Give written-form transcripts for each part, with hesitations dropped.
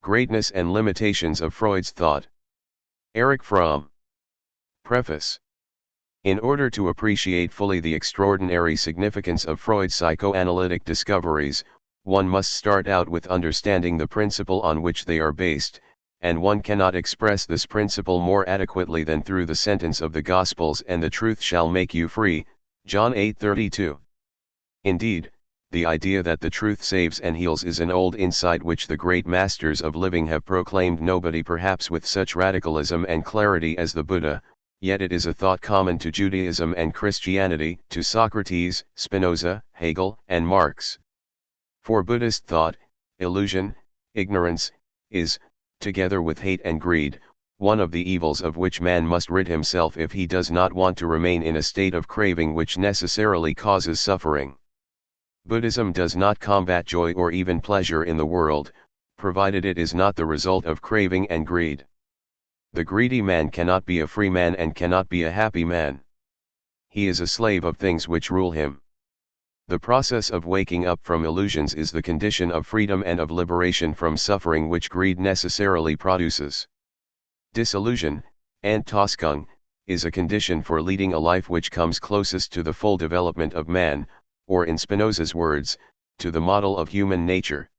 Greatness and Limitations of Freud's Thought. Erich Fromm. Preface. In order to appreciate fully the extraordinary significance of Freud's psychoanalytic discoveries, one must start out with understanding the principle on which they are based, and one cannot express this principle more adequately than through the sentence of the Gospels, "And the truth shall make you free," John 8:32. Indeed, the idea that the truth saves and heals is an old insight which the great masters of living have proclaimed, nobody perhaps with such radicalism and clarity as the Buddha, yet it is a thought common to Judaism and Christianity, to Socrates, Spinoza, Hegel, and Marx. For Buddhist thought, illusion, ignorance, is, together with hate and greed, one of the evils of which man must rid himself if he does not want to remain in a state of craving which necessarily causes suffering. Buddhism does not combat joy or even pleasure in the world, provided it is not the result of craving and greed. The greedy man cannot be a free man and cannot be a happy man. He is a slave of things which rule him. The process of waking up from illusions is the condition of freedom and of liberation from suffering which greed necessarily produces. Disillusion, Enttäuschung, is a condition for leading a life which comes closest to the full development of man, or in Spinoza's words, to the model of human nature.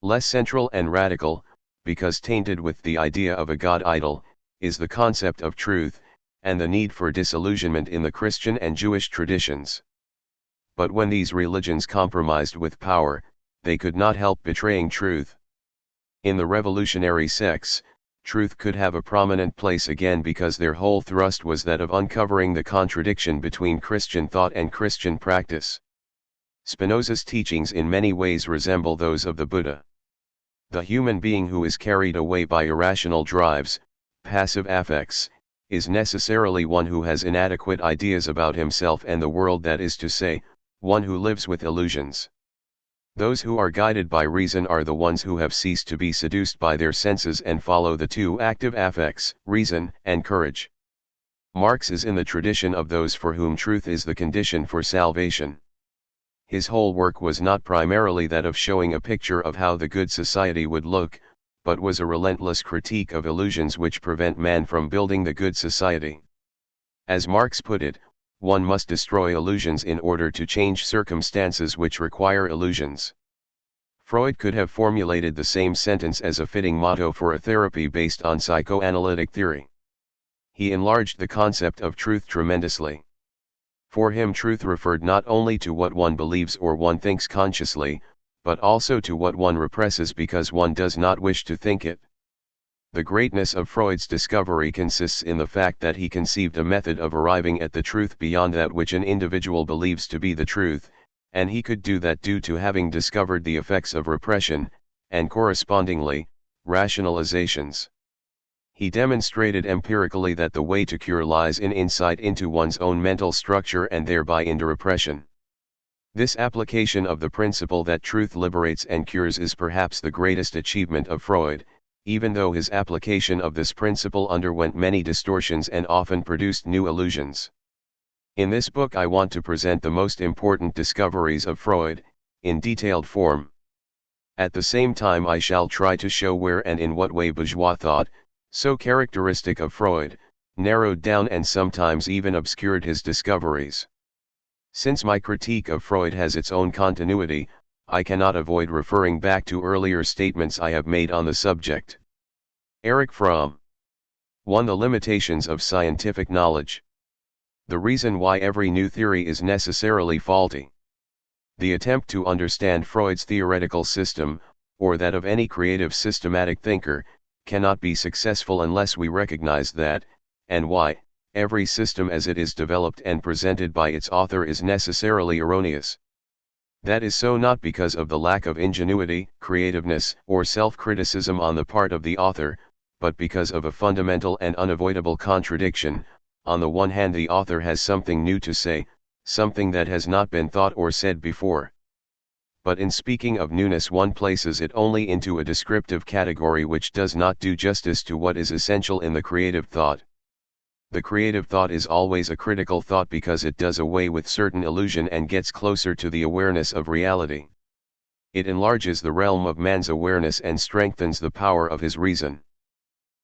Less central and radical, because tainted with the idea of a God idol, is the concept of truth, and the need for disillusionment in the Christian and Jewish traditions. But when these religions compromised with power, they could not help betraying truth. In the revolutionary sects, truth could have a prominent place again because their whole thrust was that of uncovering the contradiction between Christian thought and Christian practice. Spinoza's teachings in many ways resemble those of the Buddha. The human being who is carried away by irrational drives, passive affects, is necessarily one who has inadequate ideas about himself and the world, that is to say, one who lives with illusions. Those who are guided by reason are the ones who have ceased to be seduced by their senses and follow the two active affects, reason and courage. Marx is in the tradition of those for whom truth is the condition for salvation. His whole work was not primarily that of showing a picture of how the good society would look, but was a relentless critique of illusions which prevent man from building the good society. As Marx put it, one must destroy illusions in order to change circumstances which require illusions. Freud could have formulated the same sentence as a fitting motto for a therapy based on psychoanalytic theory. He enlarged the concept of truth tremendously. For him, truth referred not only to what one believes or one thinks consciously, but also to what one represses because one does not wish to think it. The greatness of Freud's discovery consists in the fact that he conceived a method of arriving at the truth beyond that which an individual believes to be the truth, and he could do that due to having discovered the effects of repression, and correspondingly, rationalizations. He demonstrated empirically that the way to cure lies in insight into one's own mental structure and thereby into repression. This application of the principle that truth liberates and cures is perhaps the greatest achievement of Freud, even though his application of this principle underwent many distortions and often produced new illusions. In this book I want to present the most important discoveries of Freud, in detailed form. At the same time I shall try to show where and in what way bourgeois thought, so characteristic of Freud, narrowed down and sometimes even obscured his discoveries. Since my critique of Freud has its own continuity, I cannot avoid referring back to earlier statements I have made on the subject. Erich Fromm. 1. The limitations of scientific knowledge. The reason why every new theory is necessarily faulty. The attempt to understand Freud's theoretical system, or that of any creative systematic thinker, cannot be successful unless we recognize that, and why, every system as it is developed and presented by its author is necessarily erroneous. That is so not because of the lack of ingenuity, creativeness, or self-criticism on the part of the author, but because of a fundamental and unavoidable contradiction. On the one hand, the author has something new to say, something that has not been thought or said before. But in speaking of newness, one places it only into a descriptive category which does not do justice to what is essential in the creative thought. The creative thought is always a critical thought because it does away with certain illusion and gets closer to the awareness of reality. It enlarges the realm of man's awareness and strengthens the power of his reason.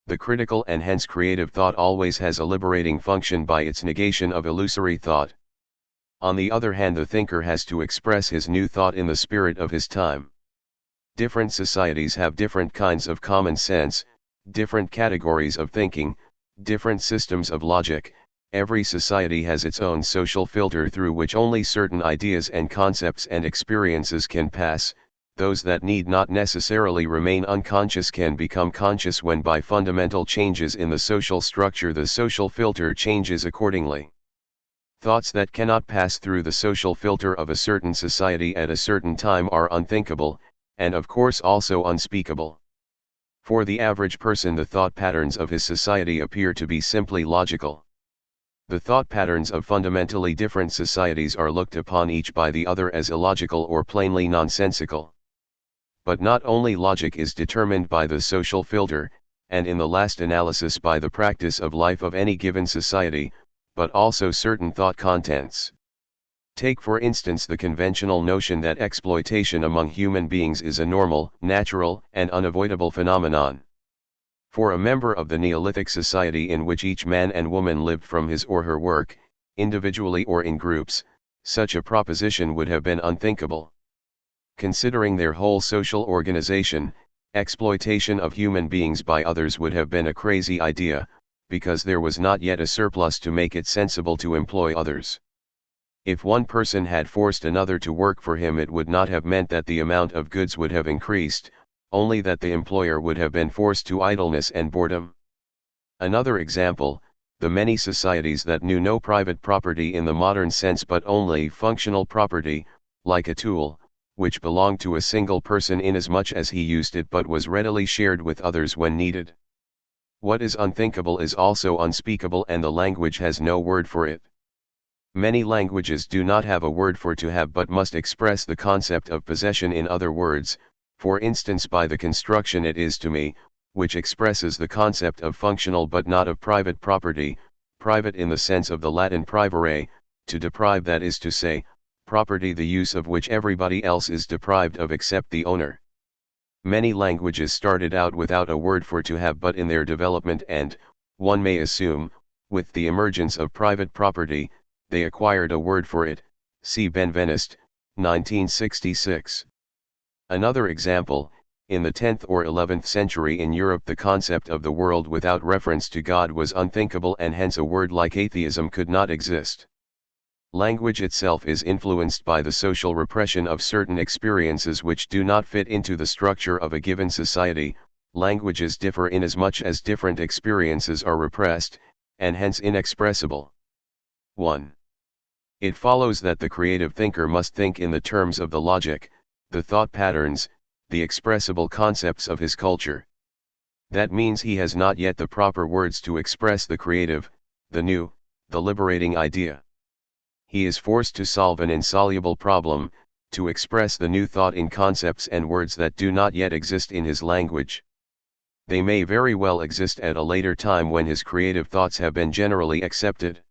The critical and hence creative thought always has a liberating function by its negation of illusory thought. On the other hand, the thinker has to express his new thought in the spirit of his time. Different societies have different kinds of common sense, different categories of thinking, different systems of logic. Every society has its own social filter through which only certain ideas and concepts and experiences can pass. Those that need not necessarily remain unconscious can become conscious when by fundamental changes in the social structure the social filter changes accordingly. Thoughts that cannot pass through the social filter of a certain society at a certain time are unthinkable, and of course also unspeakable. For the average person, the thought patterns of his society appear to be simply logical. The thought patterns of fundamentally different societies are looked upon each by the other as illogical or plainly nonsensical. But not only logic is determined by the social filter, and in the last analysis by the practice of life of any given society, but also certain thought contents. Take for instance the conventional notion that exploitation among human beings is a normal, natural, and unavoidable phenomenon. For a member of the Neolithic society in which each man and woman lived from his or her work, individually or in groups, such a proposition would have been unthinkable. Considering their whole social organization, exploitation of human beings by others would have been a crazy idea, because there was not yet a surplus to make it sensible to employ others. If one person had forced another to work for him, it would not have meant that the amount of goods would have increased, only that the employer would have been forced to idleness and boredom. Another example, the many societies that knew no private property in the modern sense but only functional property, like a tool, which belonged to a single person inasmuch as he used it but was readily shared with others when needed. What is unthinkable is also unspeakable, and the language has no word for it. Many languages do not have a word for to have but must express the concept of possession in other words, for instance by the construction it is to me, which expresses the concept of functional but not of private property, private in the sense of the Latin privare, to deprive, that is to say, property the use of which everybody else is deprived of except the owner. Many languages started out without a word for to have but in their development and, one may assume, with the emergence of private property, they acquired a word for it. See Benveniste, 1966. Another example, in the 10th or 11th century in Europe the concept of the world without reference to God was unthinkable, and hence a word like atheism could not exist. Language itself is influenced by the social repression of certain experiences which do not fit into the structure of a given society. Languages differ inasmuch as different experiences are repressed, and hence inexpressible. 1. It follows that the creative thinker must think in the terms of the logic, the thought patterns, the expressible concepts of his culture. That means he has not yet the proper words to express the creative, the new, the liberating idea. He is forced to solve an insoluble problem, to express the new thought in concepts and words that do not yet exist in his language. They may very well exist at a later time when his creative thoughts have been generally accepted.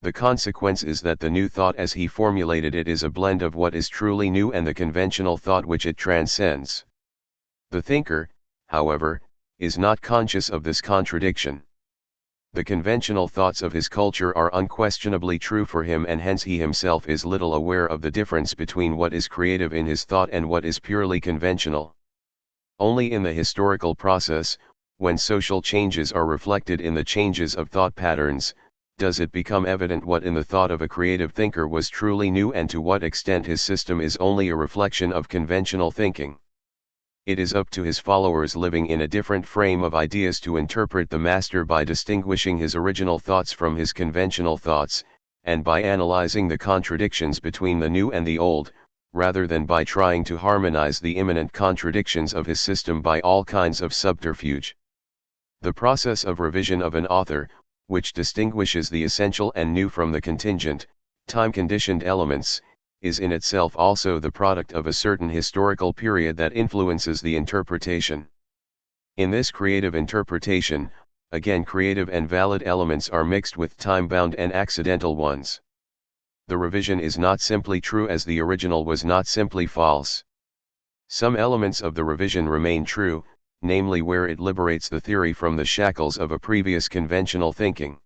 The consequence is that the new thought as he formulated it is a blend of what is truly new and the conventional thought which it transcends. The thinker, however, is not conscious of this contradiction. The conventional thoughts of his culture are unquestionably true for him, and hence he himself is little aware of the difference between what is creative in his thought and what is purely conventional. Only in the historical process, when social changes are reflected in the changes of thought patterns, does it become evident what in the thought of a creative thinker was truly new and to what extent his system is only a reflection of conventional thinking. It is up to his followers living in a different frame of ideas to interpret the master by distinguishing his original thoughts from his conventional thoughts, and by analyzing the contradictions between the new and the old, rather than by trying to harmonize the immanent contradictions of his system by all kinds of subterfuge. The process of revision of an author, which distinguishes the essential and new from the contingent, time-conditioned elements, is in itself also the product of a certain historical period that influences the interpretation. In this creative interpretation, again creative and valid elements are mixed with time-bound and accidental ones. The revision is not simply true as the original was not simply false. Some elements of the revision remain true, namely where it liberates the theory from the shackles of a previous conventional thinking.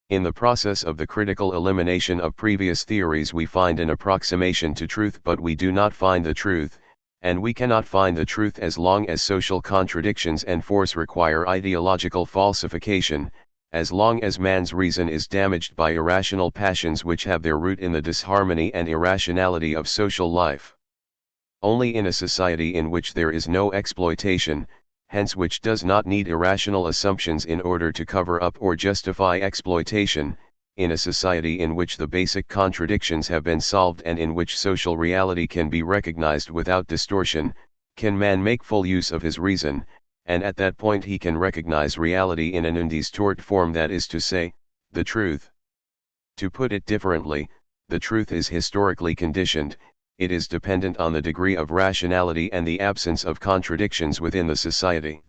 In the process of the critical elimination of previous theories we find an approximation to truth, but we do not find the truth, and we cannot find the truth as long as social contradictions and force require ideological falsification, as long as man's reason is damaged by irrational passions which have their root in the disharmony and irrationality of social life. Only in a society in which there is no exploitation, hence which does not need irrational assumptions in order to cover up or justify exploitation, in a society in which the basic contradictions have been solved and in which social reality can be recognized without distortion, can man make full use of his reason, and at that point he can recognize reality in an undistort form, that is to say, the truth. To put it differently, the truth is historically conditioned. It is dependent on the degree of rationality and the absence of contradictions within the society.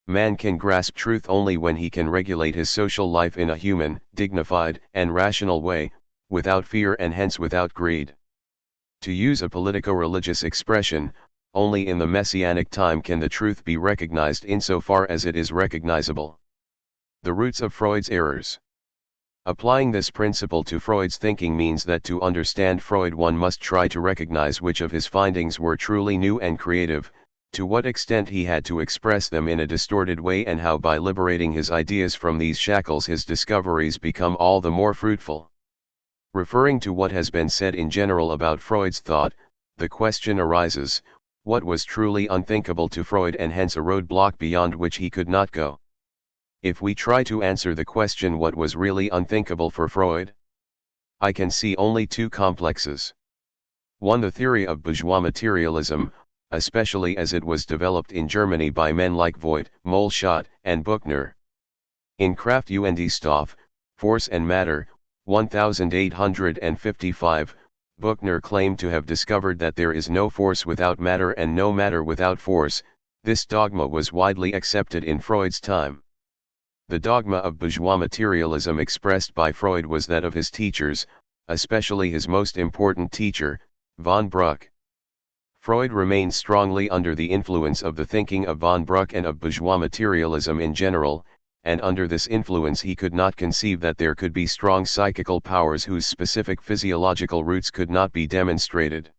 Man can grasp truth only when he can regulate his social life in a human, dignified, and rational way, without fear and hence without greed. To use a politico-religious expression, only in the messianic time can the truth be recognized insofar as it is recognizable. The roots of Freud's errors. Applying this principle to Freud's thinking means that to understand Freud one must try to recognize which of his findings were truly new and creative, to what extent he had to express them in a distorted way, and how by liberating his ideas from these shackles his discoveries become all the more fruitful. Referring to what has been said in general about Freud's thought, the question arises, what was truly unthinkable to Freud and hence a roadblock beyond which he could not go? If we try to answer the question what was really unthinkable for Freud, I can see only two complexes. One, the theory of bourgeois materialism, especially as it was developed in Germany by men like Voigt, Moleschott, and Buchner. In Kraft und Stoff, Force and Matter, 1855, Buchner claimed to have discovered that there is no force without matter and no matter without force. This dogma was widely accepted in Freud's time. The dogma of bourgeois materialism expressed by Freud was that of his teachers, especially his most important teacher, von Bruck. Freud remained strongly under the influence of the thinking of von Bruck and of bourgeois materialism in general, and under this influence he could not conceive that there could be strong psychical powers whose specific physiological roots could not be demonstrated.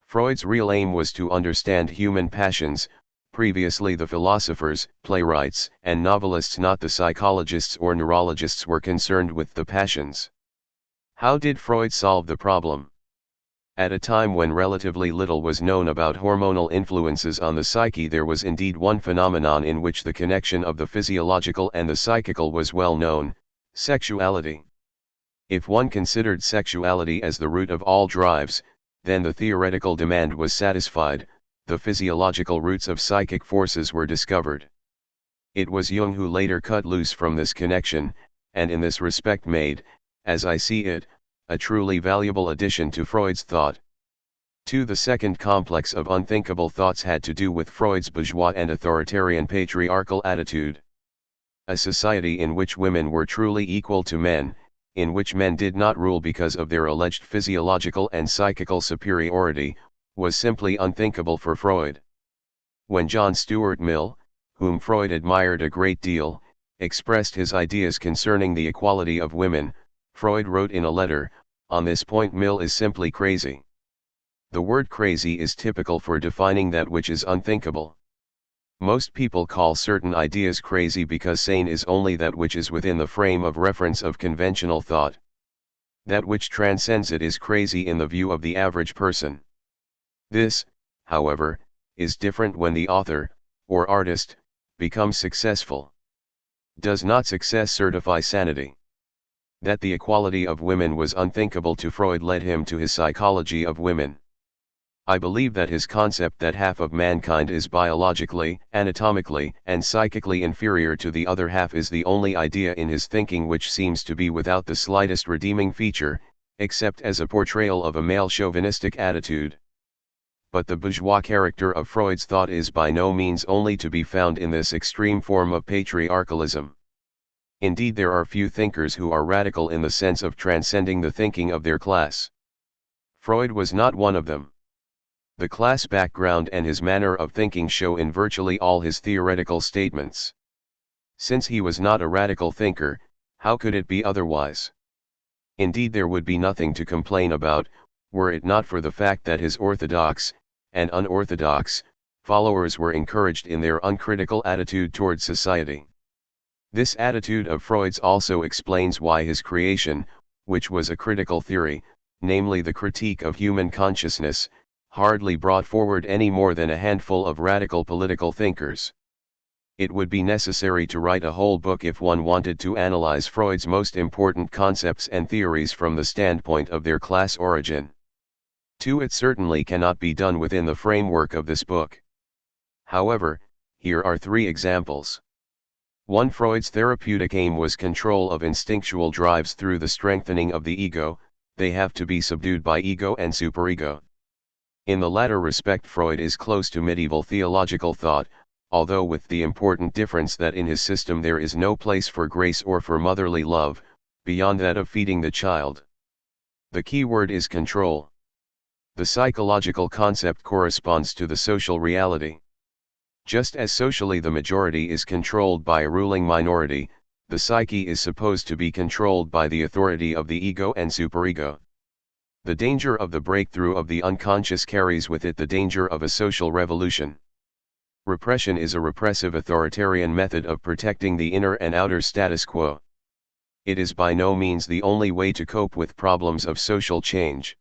Freud's real aim was to understand human passions. Previously the philosophers, playwrights, and novelists, not the psychologists or neurologists, were concerned with the passions. How did Freud solve the problem? At a time when relatively little was known about hormonal influences on the psyche, there was indeed one phenomenon in which the connection of the physiological and the psychical was well known: sexuality. If one considered sexuality as the root of all drives, then the theoretical demand was satisfied. The physiological roots of psychic forces were discovered. It was Jung who later cut loose from this connection, and in this respect made, as I see it, a truly valuable addition to Freud's thought. 2. The second complex of unthinkable thoughts had to do with Freud's bourgeois and authoritarian patriarchal attitude. A society in which women were truly equal to men, in which men did not rule because of their alleged physiological and psychical superiority, was simply unthinkable for Freud. When John Stuart Mill, whom Freud admired a great deal, expressed his ideas concerning the equality of women, Freud wrote in a letter, "On this point Mill is simply crazy." The word crazy is typical for defining that which is unthinkable. Most people call certain ideas crazy because sane is only that which is within the frame of reference of conventional thought. That which transcends it is crazy in the view of the average person. This, however, is different when the author, or artist, becomes successful. Does not success certify sanity? That the equality of women was unthinkable to Freud led him to his Psychology of Women. I believe that his concept that half of mankind is biologically, anatomically, and psychically inferior to the other half is the only idea in his thinking which seems to be without the slightest redeeming feature, except as a portrayal of a male chauvinistic attitude. But the bourgeois character of Freud's thought is by no means only to be found in this extreme form of patriarchalism. Indeed, there are few thinkers who are radical in the sense of transcending the thinking of their class. Freud was not one of them. The class background and his manner of thinking show in virtually all his theoretical statements. Since he was not a radical thinker, how could it be otherwise? Indeed, there would be nothing to complain about, were it not for the fact that his orthodox, and unorthodox, followers were encouraged in their uncritical attitude toward society. This attitude of Freud's also explains why his creation, which was a critical theory, namely the critique of human consciousness, hardly brought forward any more than a handful of radical political thinkers. It would be necessary to write a whole book if one wanted to analyze Freud's most important concepts and theories from the standpoint of their class origin. It certainly cannot be done within the framework of this book. However, here are 3 examples. 1. Freud's therapeutic aim was control of instinctual drives through the strengthening of the ego. They have to be subdued by ego and superego. In the latter respect, Freud is close to medieval theological thought, although with the important difference that in his system there is no place for grace or for motherly love, beyond that of feeding the child. The key word is control. The psychological concept corresponds to the social reality. Just as socially the majority is controlled by a ruling minority, the psyche is supposed to be controlled by the authority of the ego and superego. The danger of the breakthrough of the unconscious carries with it the danger of a social revolution. Repression is a repressive authoritarian method of protecting the inner and outer status quo. It is by no means the only way to cope with problems of social change.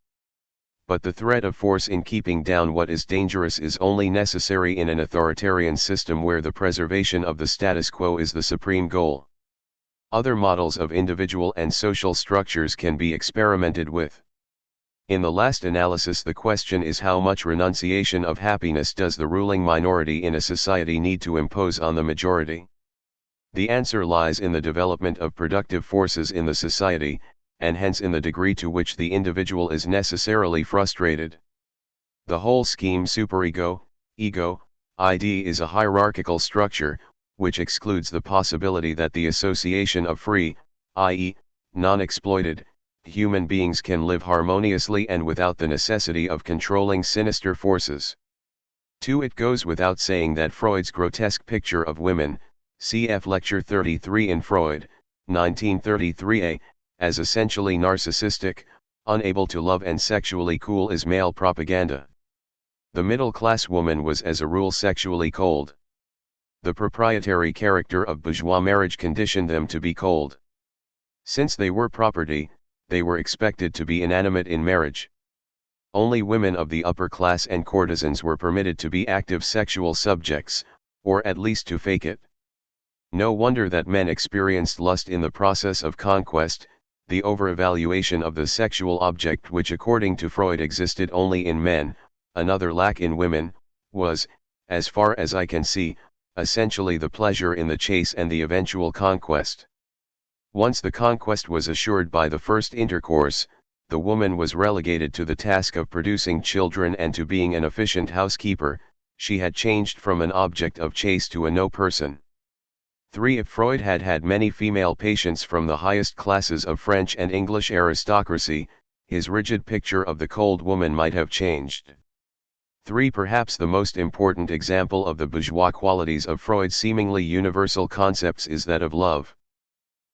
But the threat of force in keeping down what is dangerous is only necessary in an authoritarian system where the preservation of the status quo is the supreme goal. Other models of individual and social structures can be experimented with. In the last analysis, the question is how much renunciation of happiness does the ruling minority in a society need to impose on the majority? The answer lies in the development of productive forces in the society, and hence in the degree to which the individual is necessarily frustrated. The whole scheme superego, ego, ID is a hierarchical structure, which excludes the possibility that the association of free, i.e., non-exploited, human beings can live harmoniously and without the necessity of controlling sinister forces. It goes without saying that Freud's grotesque picture of women, cf. Lecture 33 in Freud, 1933a, as essentially narcissistic, unable to love and sexually cool is male propaganda. The middle-class woman was as a rule sexually cold. The proprietary character of bourgeois marriage conditioned them to be cold. Since they were property, they were expected to be inanimate in marriage. Only women of the upper class and courtesans were permitted to be active sexual subjects, or at least to fake it. No wonder that men experienced lust in the process of conquest, the over-evaluation of the sexual object which according to Freud existed only in men, another lack in women, was, as far as I can see, essentially the pleasure in the chase and the eventual conquest. Once the conquest was assured by the first intercourse, the woman was relegated to the task of producing children and to being an efficient housekeeper. She had changed from an object of chase to a no person. If Freud had had many female patients from the highest classes of French and English aristocracy, his rigid picture of the cold woman might have changed. Perhaps the most important example of the bourgeois qualities of Freud's seemingly universal concepts is that of love.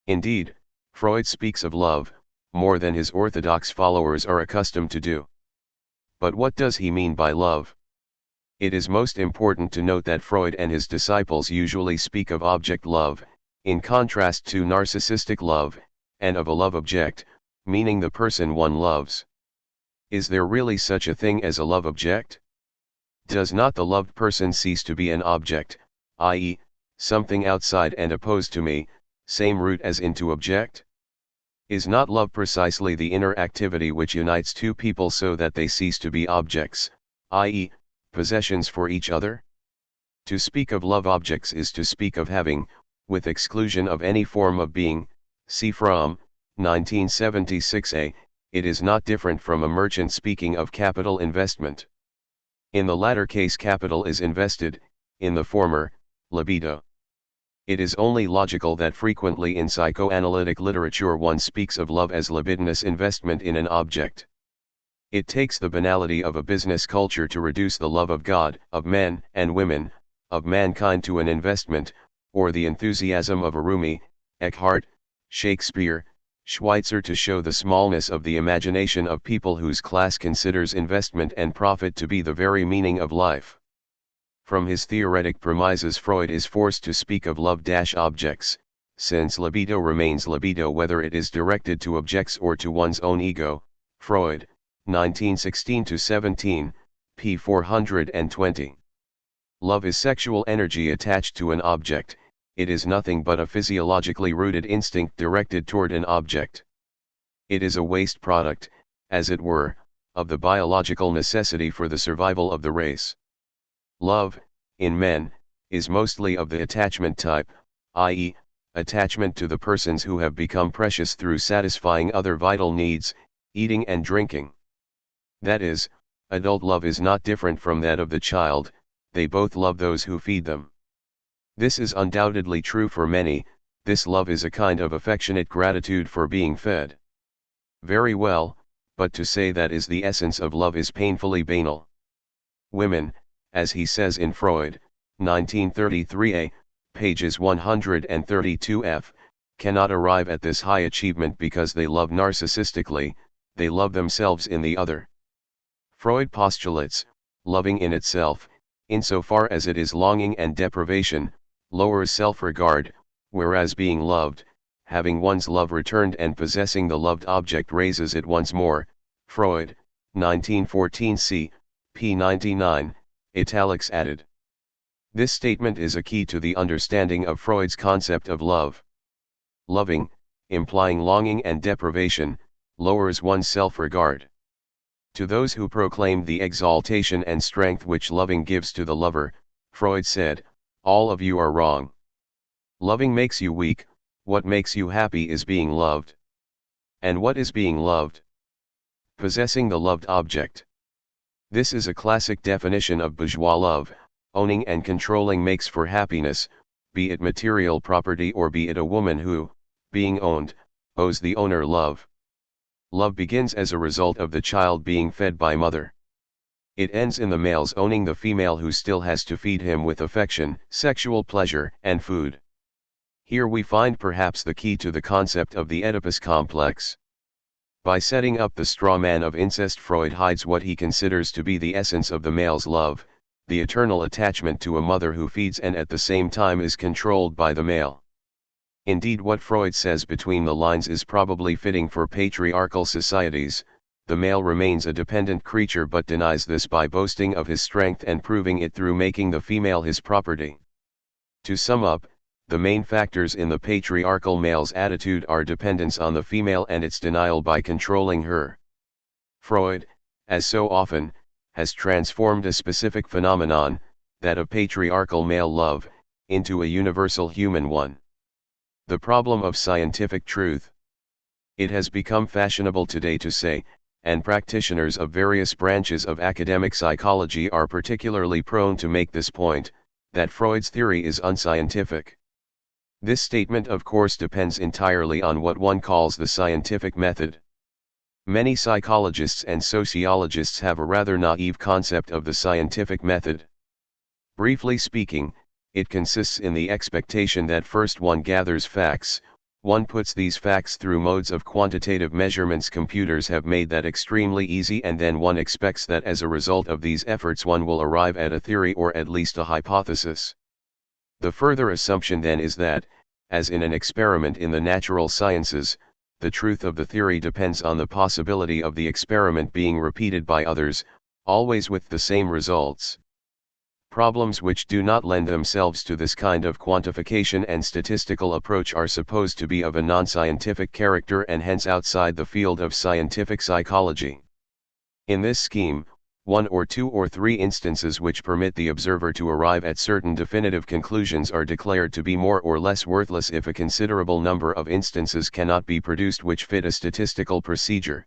Indeed, Freud speaks of love, more than his orthodox followers are accustomed to do. But what does he mean by love? It is most important to note that Freud and his disciples usually speak of object love, in contrast to narcissistic love, and of a love object, meaning the person one loves. Is there really such a thing as a love object? Does not the loved person cease to be an object, i.e., something outside and opposed to me, same root as into object? Is not love precisely the inner activity which unites two people so that they cease to be objects, i.e., possessions for each other? To speak of love objects is to speak of having, with exclusion of any form of being. See Fromm, 1976a, it is not different from a merchant speaking of capital investment. In the latter case capital is invested, in the former, libido. It is only logical that frequently in psychoanalytic literature one speaks of love as libidinous investment in an object. It takes the banality of a business culture to reduce the love of God, of men and women, of mankind to an investment, or the enthusiasm of a Rumi, Eckhart, Shakespeare, Schweitzer to show the smallness of the imagination of people whose class considers investment and profit to be the very meaning of life. From his theoretic premises, Freud is forced to speak of love-objects, since libido remains libido whether it is directed to objects or to one's own ego. Freud, 1916-17, p. 420. Love is sexual energy attached to an object. It is nothing but a physiologically rooted instinct directed toward an object. It is a waste product, as it were, of the biological necessity for the survival of the race. Love, in men, is mostly of the attachment type, i.e., attachment to the persons who have become precious through satisfying other vital needs, eating and drinking. That is, adult love is not different from that of the child, they both love those who feed them. This is undoubtedly true for many. This love is a kind of affectionate gratitude for being fed. Very well, but to say that is the essence of love is painfully banal. Women, as he says in Freud, 1933a, pages 132f, cannot arrive at this high achievement because they love narcissistically, they love themselves in the other. Freud postulates, loving in itself, insofar as it is longing and deprivation, lowers self-regard, whereas being loved, having one's love returned and possessing the loved object raises it once more. Freud, 1914c, p. 99, italics added. This statement is a key to the understanding of Freud's concept of love. Loving, implying longing and deprivation, lowers one's self-regard. To those who proclaim the exaltation and strength which loving gives to the lover, Freud said, all of you are wrong. Loving makes you weak, what makes you happy is being loved. And what is being loved? Possessing the loved object. This is a classic definition of bourgeois love. Owning and controlling makes for happiness, be it material property or be it a woman who, being owned, owes the owner love. Love begins as a result of the child being fed by mother. It ends in the male's owning the female who still has to feed him with affection, sexual pleasure, and food. Here we find perhaps the key to the concept of the Oedipus complex. By setting up the straw man of incest, Freud hides what he considers to be the essence of the male's love, the eternal attachment to a mother who feeds and at the same time is controlled by the male. Indeed, what Freud says between the lines is probably fitting for patriarchal societies. The male remains a dependent creature but denies this by boasting of his strength and proving it through making the female his property. To sum up, the main factors in the patriarchal male's attitude are dependence on the female and its denial by controlling her. Freud, as so often, has transformed a specific phenomenon, that of patriarchal male love, into a universal human one. The problem of scientific truth. It has become fashionable today to say, and practitioners of various branches of academic psychology are particularly prone to make this point, that Freud's theory is unscientific. This statement of course depends entirely on what one calls the scientific method. Many psychologists and sociologists have a rather naive concept of the scientific method. Briefly speaking, it consists in the expectation that first one gathers facts, one puts these facts through modes of quantitative measurements computers have made that extremely easy, and then one expects that as a result of these efforts one will arrive at a theory or at least a hypothesis. The further assumption then is that, as in an experiment in the natural sciences, the truth of the theory depends on the possibility of the experiment being repeated by others, always with the same results. Problems which do not lend themselves to this kind of quantification and statistical approach are supposed to be of a non-scientific character and hence outside the field of scientific psychology. In this scheme, one or two or three instances which permit the observer to arrive at certain definitive conclusions are declared to be more or less worthless if a considerable number of instances cannot be produced which fit a statistical procedure.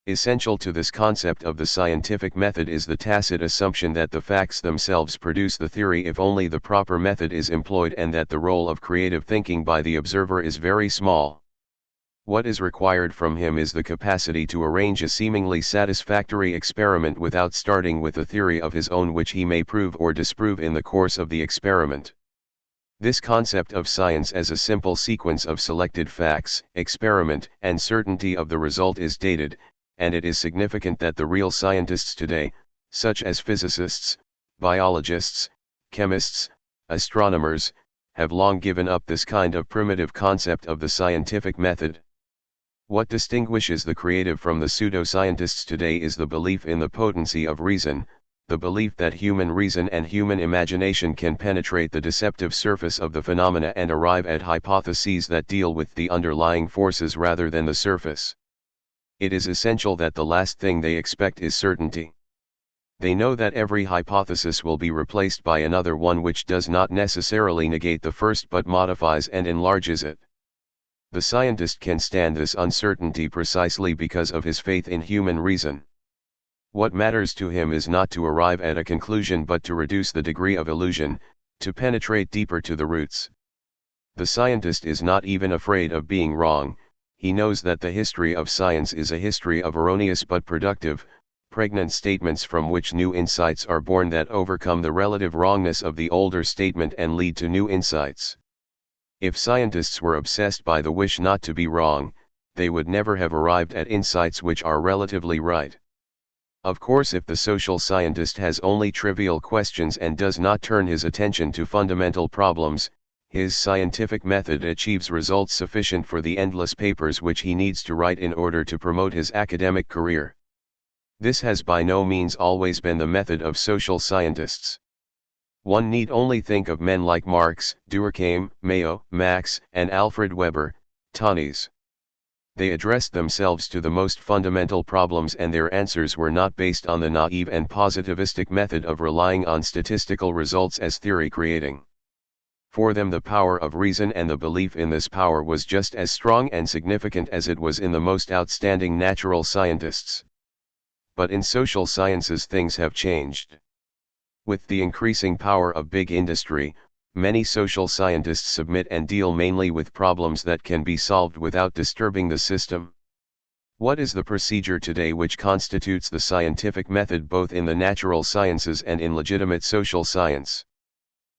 Essential to this concept of the scientific method is the tacit assumption that the facts themselves produce the theory if only the proper method is employed, and that the role of creative thinking by the observer is very small. What is required from him is the capacity to arrange a seemingly satisfactory experiment without starting with a theory of his own which he may prove or disprove in the course of the experiment. This concept of science as a simple sequence of selected facts, experiment, and certainty of the result is dated, and it is significant that the real scientists today, such as physicists, biologists, chemists, astronomers, have long given up this kind of primitive concept of the scientific method. What distinguishes the creative from the pseudo-scientists today is the belief in the potency of reason, the belief that human reason and human imagination can penetrate the deceptive surface of the phenomena and arrive at hypotheses that deal with the underlying forces rather than the surface. It is essential that the last thing they expect is certainty. They know that every hypothesis will be replaced by another one which does not necessarily negate the first but modifies and enlarges it. The scientist can stand this uncertainty precisely because of his faith in human reason. What matters to him is not to arrive at a conclusion but to reduce the degree of illusion, to penetrate deeper to the roots. The scientist is not even afraid of being wrong. He knows that the history of science is a history of erroneous but productive, pregnant statements from which new insights are born that overcome the relative wrongness of the older statement and lead to new insights. If scientists were obsessed by the wish not to be wrong, they would never have arrived at insights which are relatively right. Of course, if the social scientist has only trivial questions and does not turn his attention to fundamental problems, his scientific method achieves results sufficient for the endless papers which he needs to write in order to promote his academic career. This has by no means always been the method of social scientists. One need only think of men like Marx, Durkheim, Mayo, Max, and Alfred Weber, Tönnies. They addressed themselves to the most fundamental problems and their answers were not based on the naive and positivistic method of relying on statistical results as theory creating. For them the power of reason and the belief in this power was just as strong and significant as it was in the most outstanding natural scientists. But in social sciences things have changed. With the increasing power of big industry, many social scientists submit and deal mainly with problems that can be solved without disturbing the system. What is the procedure today which constitutes the scientific method both in the natural sciences and in legitimate social science?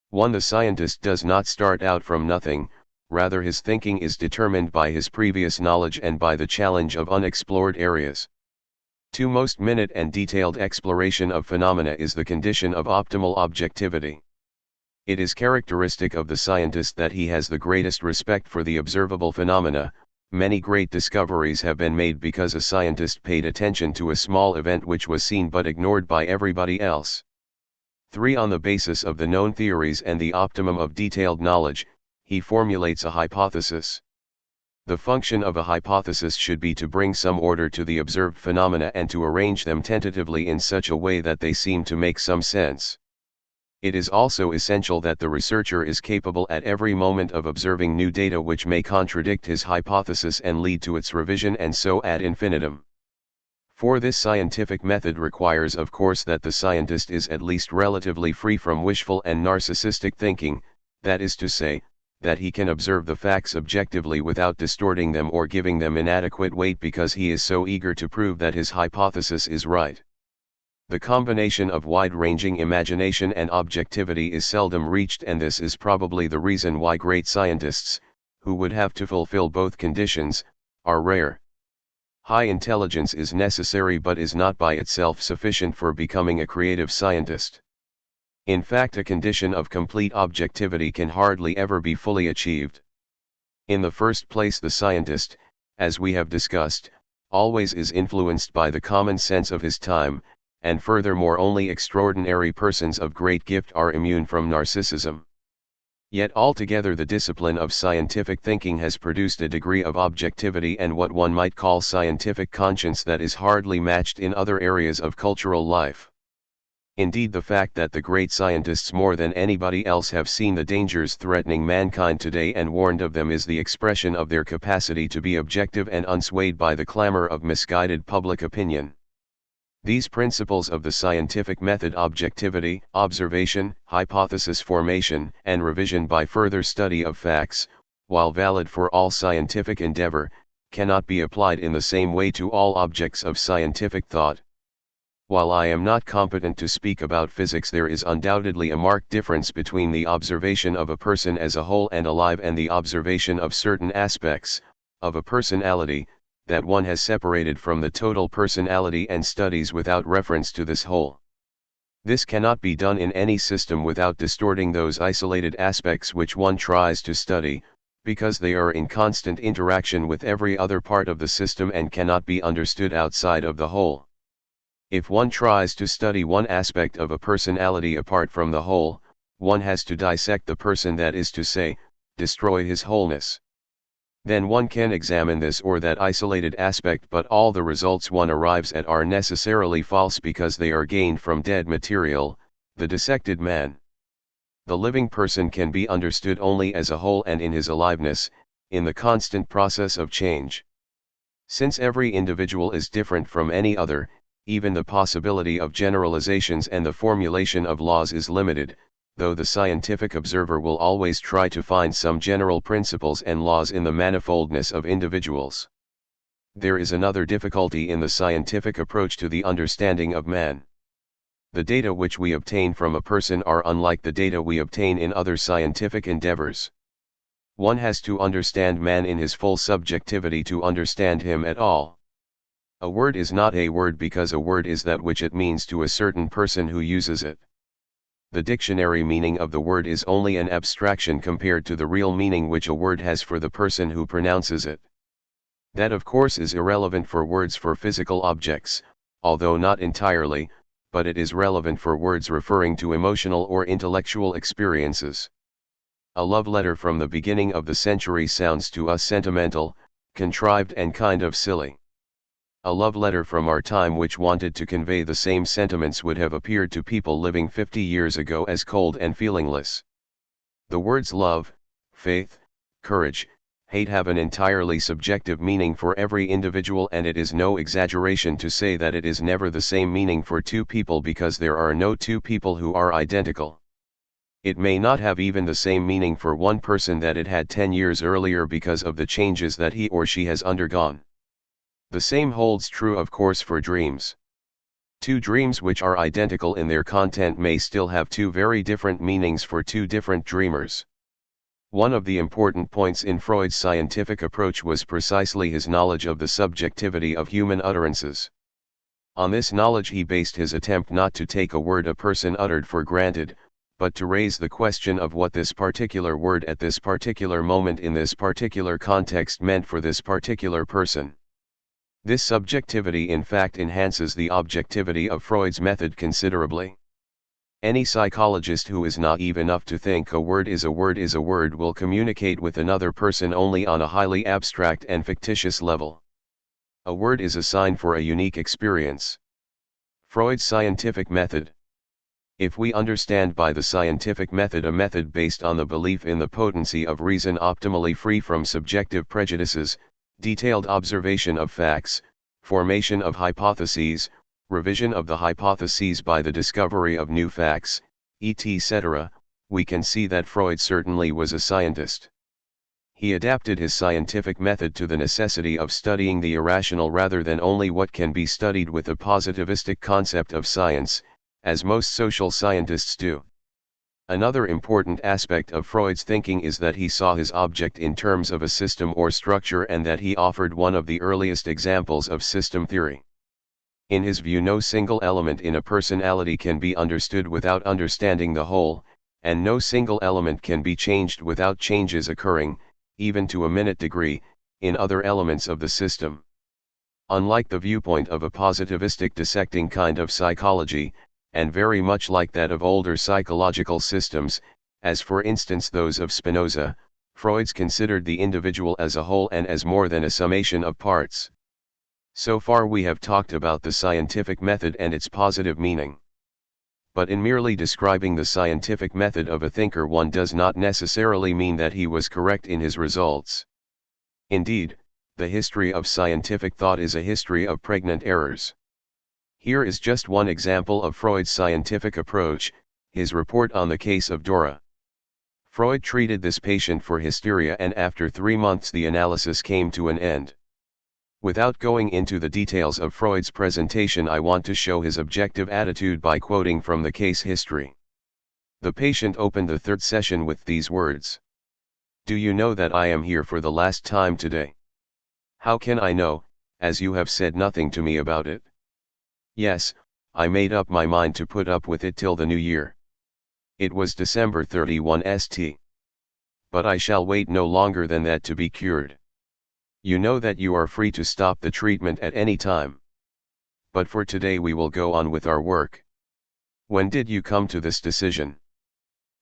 1. The scientist does not start out from nothing, rather his thinking is determined by his previous knowledge and by the challenge of unexplored areas. 2. Most minute and detailed exploration of phenomena is the condition of optimal objectivity. It is characteristic of the scientist that he has the greatest respect for the observable phenomena. Many great discoveries have been made because a scientist paid attention to a small event which was seen but ignored by everybody else. 3. On the basis of the known theories and the optimum of detailed knowledge, he formulates a hypothesis. The function of a hypothesis should be to bring some order to the observed phenomena and to arrange them tentatively in such a way that they seem to make some sense. It is also essential that the researcher is capable at every moment of observing new data which may contradict his hypothesis and lead to its revision and so ad infinitum. For this scientific method requires of course that the scientist is at least relatively free from wishful and narcissistic thinking, that is to say, that he can observe the facts objectively without distorting them or giving them inadequate weight because he is so eager to prove that his hypothesis is right. The combination of wide-ranging imagination and objectivity is seldom reached, and this is probably the reason why great scientists, who would have to fulfill both conditions, are rare. High intelligence is necessary but is not by itself sufficient for becoming a creative scientist. In fact, a condition of complete objectivity can hardly ever be fully achieved. In the first place, the scientist, as we have discussed, always is influenced by the common sense of his time, and furthermore only extraordinary persons of great gift are immune from narcissism. Yet altogether the discipline of scientific thinking has produced a degree of objectivity and what one might call scientific conscience that is hardly matched in other areas of cultural life. Indeed, the fact that the great scientists more than anybody else have seen the dangers threatening mankind today and warned of them is the expression of their capacity to be objective and unswayed by the clamor of misguided public opinion. These principles of the scientific method, objectivity, observation, hypothesis formation, and revision by further study of facts, while valid for all scientific endeavor, cannot be applied in the same way to all objects of scientific thought. While I am not competent to speak about physics, there is undoubtedly a marked difference between the observation of a person as a whole and alive and the observation of certain aspects of a personality that one has separated from the total personality and studies without reference to this whole. This cannot be done in any system without distorting those isolated aspects which one tries to study, because they are in constant interaction with every other part of the system and cannot be understood outside of the whole. If one tries to study one aspect of a personality apart from the whole, one has to dissect the person, that is to say, destroy his wholeness. Then one can examine this or that isolated aspect, but all the results one arrives at are necessarily false because they are gained from dead material, the dissected man. The living person can be understood only as a whole and in his aliveness, in the constant process of change. Since every individual is different from any other, even the possibility of generalizations and the formulation of laws is limited, though the scientific observer will always try to find some general principles and laws in the manifoldness of individuals. There is another difficulty in the scientific approach to the understanding of man. The data which we obtain from a person are unlike the data we obtain in other scientific endeavors. One has to understand man in his full subjectivity to understand him at all. A word is not a word because a word is that which it means to a certain person who uses it. The dictionary meaning of the word is only an abstraction compared to the real meaning which a word has for the person who pronounces it. That of course is irrelevant for words for physical objects, although not entirely, but it is relevant for words referring to emotional or intellectual experiences. A love letter from the beginning of the century sounds to us sentimental, contrived and kind of silly. A love letter from our time which wanted to convey the same sentiments would have appeared to people living 50 years ago as cold and feelingless. The words love, faith, courage, hate have an entirely subjective meaning for every individual, and it is no exaggeration to say that it is never the same meaning for two people because there are no two people who are identical. It may not have even the same meaning for one person that it had 10 years earlier because of the changes that he or she has undergone. The same holds true of course for dreams. Two dreams which are identical in their content may still have two very different meanings for two different dreamers. One of the important points in Freud's scientific approach was precisely his knowledge of the subjectivity of human utterances. On this knowledge he based his attempt not to take a word a person uttered for granted, but to raise the question of what this particular word at this particular moment in this particular context meant for this particular person. This subjectivity in fact enhances the objectivity of Freud's method considerably. Any psychologist who is naive enough to think a word is a word will communicate with another person only on a highly abstract and fictitious level. A word is a sign for a unique experience. Freud's scientific method. If we understand by the scientific method a method based on the belief in the potency of reason optimally free from subjective prejudices, detailed observation of facts, formation of hypotheses, revision of the hypotheses by the discovery of new facts, etc., we can see that Freud certainly was a scientist. He adapted his scientific method to the necessity of studying the irrational rather than only what can be studied with a positivistic concept of science, as most social scientists do. Another important aspect of Freud's thinking is that he saw his object in terms of a system or structure, and that he offered one of the earliest examples of system theory. In his view, no single element in a personality can be understood without understanding the whole, and no single element can be changed without changes occurring, even to a minute degree, in other elements of the system. Unlike the viewpoint of a positivistic dissecting kind of psychology, and very much like that of older psychological systems, as for instance those of Spinoza, Freud's considered the individual as a whole and as more than a summation of parts. So far we have talked about the scientific method and its positive meaning. But in merely describing the scientific method of a thinker, one does not necessarily mean that he was correct in his results. Indeed, the history of scientific thought is a history of pregnant errors. Here is just one example of Freud's scientific approach, his report on the case of Dora. Freud treated this patient for hysteria, and after 3 months the analysis came to an end. Without going into the details of Freud's presentation, I want to show his objective attitude by quoting from the case history. The patient opened the third session with these words. "Do you know that I am here for the last time today?" "How can I know, as you have said nothing to me about it?" "Yes, I made up my mind to put up with it till the new year. It was December 31 St. But I shall wait no longer than that to be cured. You know that you are free to stop the treatment at any time. But for today we will go on with our work." "When did you come to this decision?"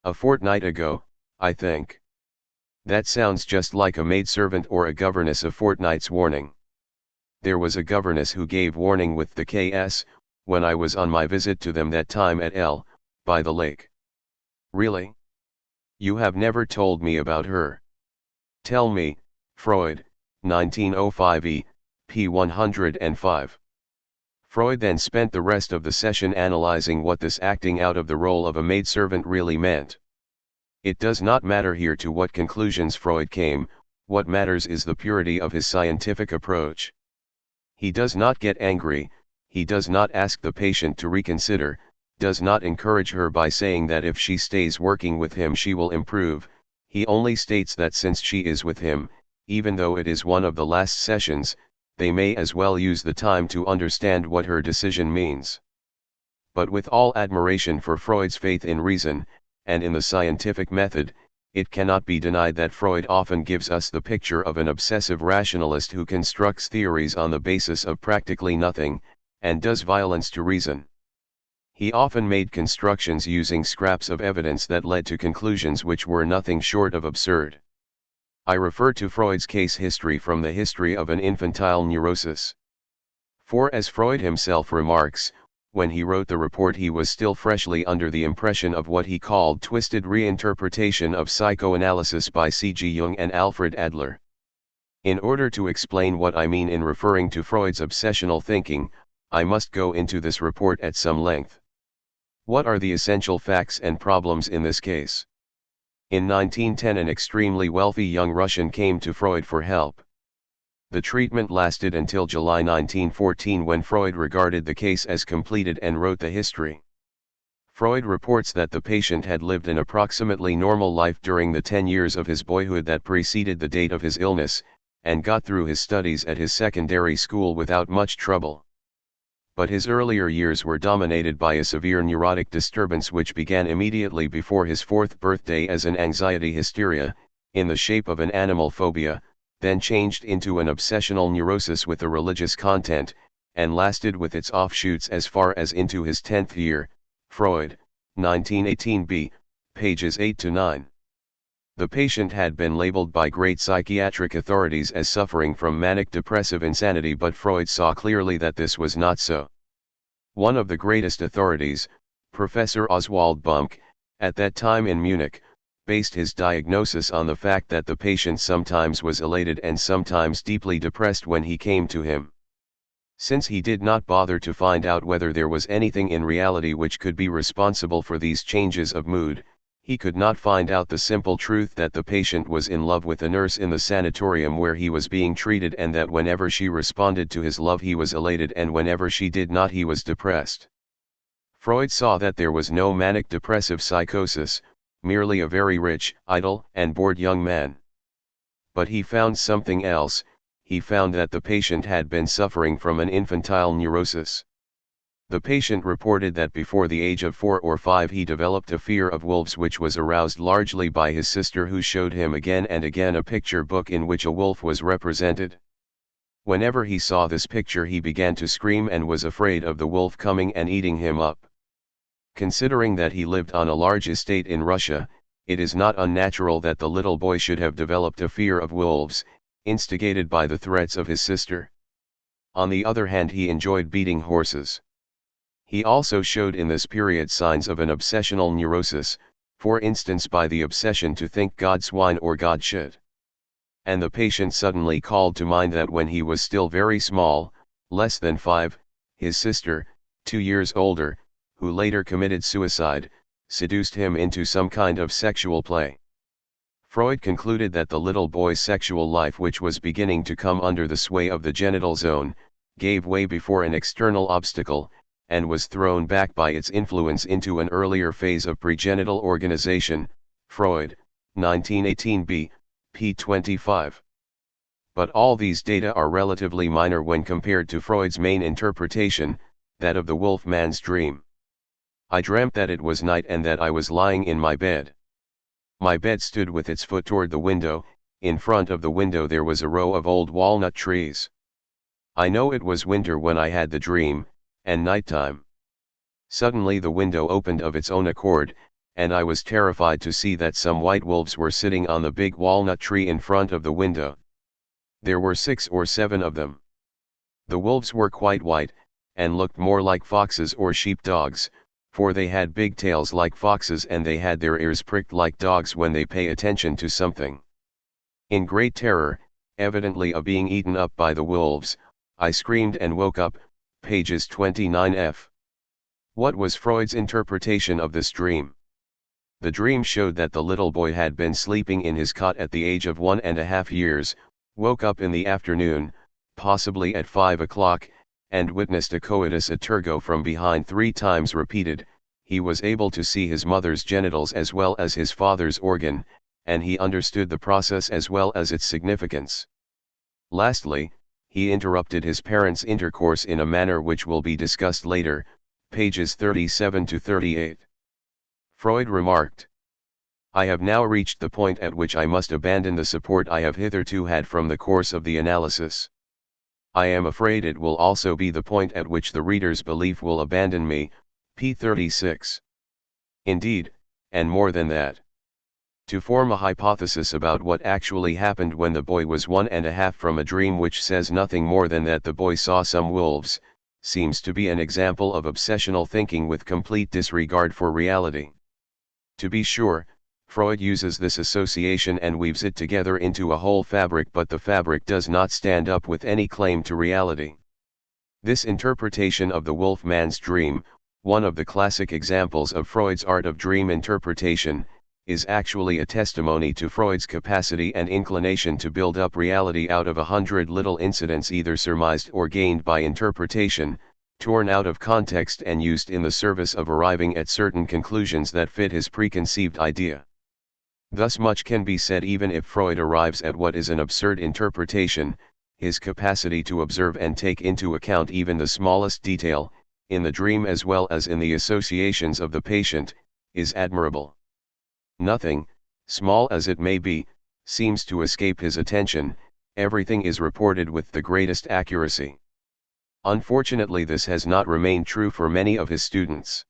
"A fortnight ago, I think." "That sounds just like a maidservant or a governess a fortnight's warning." "There was a governess who gave warning with the KS, when I was on my visit to them that time at L, by the lake." "Really? You have never told me about her." "Tell me." Freud, 1905 p. 105. Freud then spent the rest of the session analyzing what this acting out of the role of a maidservant really meant. It does not matter here to what conclusions Freud came, what matters is the purity of his scientific approach. He does not get angry, he does not ask the patient to reconsider, does not encourage her by saying that if she stays working with him she will improve. He only states that since she is with him, even though it is one of the last sessions, they may as well use the time to understand what her decision means. But with all admiration for Freud's faith in reason, and in the scientific method, it cannot be denied that Freud often gives us the picture of an obsessive rationalist who constructs theories on the basis of practically nothing, and does violence to reason. He often made constructions using scraps of evidence that led to conclusions which were nothing short of absurd. I refer to Freud's case history from the History of an Infantile Neurosis. For as Freud himself remarks, when he wrote the report he was still freshly under the impression of what he called twisted reinterpretation of psychoanalysis by C.G. Jung and Alfred Adler. In order to explain what I mean in referring to Freud's obsessional thinking, I must go into this report at some length. What are the essential facts and problems in this case? In 1910 an extremely wealthy young Russian came to Freud for help. The treatment lasted until July 1914 when Freud regarded the case as completed and wrote the history. Freud reports that the patient had lived an approximately normal life during the 10 years of his boyhood that preceded the date of his illness, and got through his studies at his secondary school without much trouble. But his earlier years were dominated by a severe neurotic disturbance which began immediately before his 4th birthday as an anxiety hysteria, in the shape of an animal phobia, then changed into an obsessional neurosis with a religious content, and lasted with its offshoots as far as into his 10th year. Freud, 1918b, pages 8 to 9. The patient had been labeled by great psychiatric authorities as suffering from manic-depressive insanity, but Freud saw clearly that this was not so. One of the greatest authorities, Professor Oswald Bumke, at that time in Munich, based his diagnosis on the fact that the patient sometimes was elated and sometimes deeply depressed when he came to him. Since he did not bother to find out whether there was anything in reality which could be responsible for these changes of mood, he could not find out the simple truth that the patient was in love with a nurse in the sanatorium where he was being treated, and that whenever she responded to his love he was elated and whenever she did not he was depressed. Freud saw that there was no manic depressive psychosis, merely a very rich, idle, and bored young man. But he found something else. He found that the patient had been suffering from an infantile neurosis. The patient reported that before the age of 4 or 5 he developed a fear of wolves, which was aroused largely by his sister, who showed him again and again a picture book in which a wolf was represented. Whenever he saw this picture he began to scream and was afraid of the wolf coming and eating him up. Considering that he lived on a large estate in Russia, it is not unnatural that the little boy should have developed a fear of wolves, instigated by the threats of his sister. On the other hand, he enjoyed beating horses. He also showed in this period signs of an obsessional neurosis, for instance by the obsession to think God swine or God shit. And the patient suddenly called to mind that when he was still very small, less than 5, his sister, 2 years older, who later committed suicide, seduced him into some kind of sexual play. Freud concluded that the little boy's sexual life, which was beginning to come under the sway of the genital zone, gave way before an external obstacle, and was thrown back by its influence into an earlier phase of pregenital organization. Freud, 1918b, p. 25. But all these data are relatively minor when compared to Freud's main interpretation, that of the wolf-man's dream. I dreamt that it was night and that I was lying in my bed. My bed stood with its foot toward the window. In front of the window there was a row of old walnut trees. I know it was winter when I had the dream, and nighttime. Suddenly the window opened of its own accord, and I was terrified to see that some white wolves were sitting on the big walnut tree in front of the window. There were 6 or 7 of them. The wolves were quite white, and looked more like foxes or sheepdogs, for they had big tails like foxes and they had their ears pricked like dogs when they pay attention to something. In great terror, evidently of being eaten up by the wolves, I screamed and woke up. Pages 29f. What was Freud's interpretation of this dream? The dream showed that the little boy had been sleeping in his cot at the age of 1½ years, woke up in the afternoon, possibly at 5 o'clock, and witnessed a coitus a tergo from behind 3 times repeated. He was able to see his mother's genitals as well as his father's organ, and he understood the process as well as its significance. Lastly, he interrupted his parents' intercourse in a manner which will be discussed later, pages 37 to 38. Freud remarked, "I have now reached the point at which I must abandon the support I have hitherto had from the course of the analysis. I am afraid it will also be the point at which the reader's belief will abandon me." p. 36. Indeed, and more than that. To form a hypothesis about what actually happened when the boy was 1½ from a dream which says nothing more than that the boy saw some wolves, seems to be an example of obsessional thinking with complete disregard for reality. To be sure, Freud uses this association and weaves it together into a whole fabric, but the fabric does not stand up with any claim to reality. This interpretation of the wolf-man's dream, one of the classic examples of Freud's art of dream interpretation, is actually a testimony to Freud's capacity and inclination to build up reality out of 100 little incidents either surmised or gained by interpretation, torn out of context and used in the service of arriving at certain conclusions that fit his preconceived idea. Thus much can be said even if Freud arrives at what is an absurd interpretation, his capacity to observe and take into account even the smallest detail, in the dream as well as in the associations of the patient, is admirable. Nothing, small as it may be, seems to escape his attention. Everything is reported with the greatest accuracy. Unfortunately, this has not remained true for many of his students.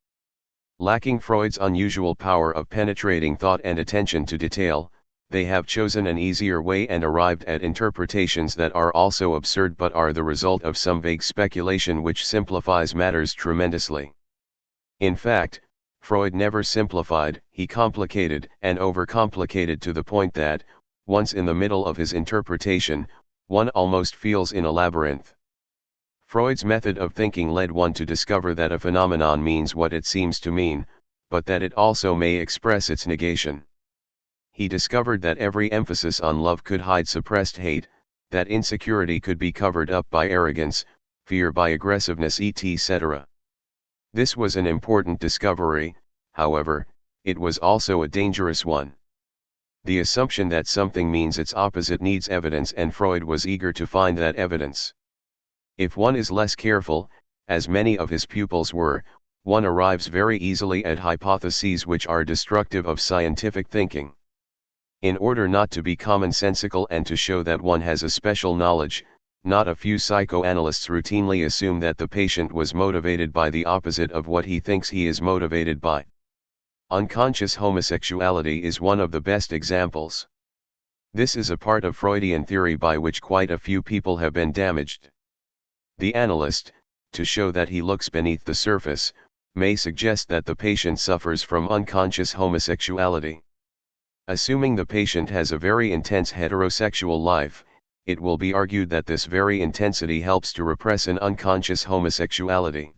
Lacking Freud's unusual power of penetrating thought and attention to detail, they have chosen an easier way and arrived at interpretations that are also absurd but are the result of some vague speculation which simplifies matters tremendously. In fact, Freud never simplified, he complicated and overcomplicated to the point that, once in the middle of his interpretation, one almost feels in a labyrinth. Freud's method of thinking led one to discover that a phenomenon means what it seems to mean, but that it also may express its negation. He discovered that every emphasis on love could hide suppressed hate, that insecurity could be covered up by arrogance, fear by aggressiveness, etc. This was an important discovery. However, it was also a dangerous one. The assumption that something means its opposite needs evidence, and Freud was eager to find that evidence. If one is less careful, as many of his pupils were, one arrives very easily at hypotheses which are destructive of scientific thinking. In order not to be commonsensical and to show that one has a special knowledge, not a few psychoanalysts routinely assume that the patient was motivated by the opposite of what he thinks he is motivated by. Unconscious homosexuality is one of the best examples. This is a part of Freudian theory by which quite a few people have been damaged. The analyst, to show that he looks beneath the surface, may suggest that the patient suffers from unconscious homosexuality. Assuming the patient has a very intense heterosexual life, it will be argued that this very intensity helps to repress an unconscious homosexuality.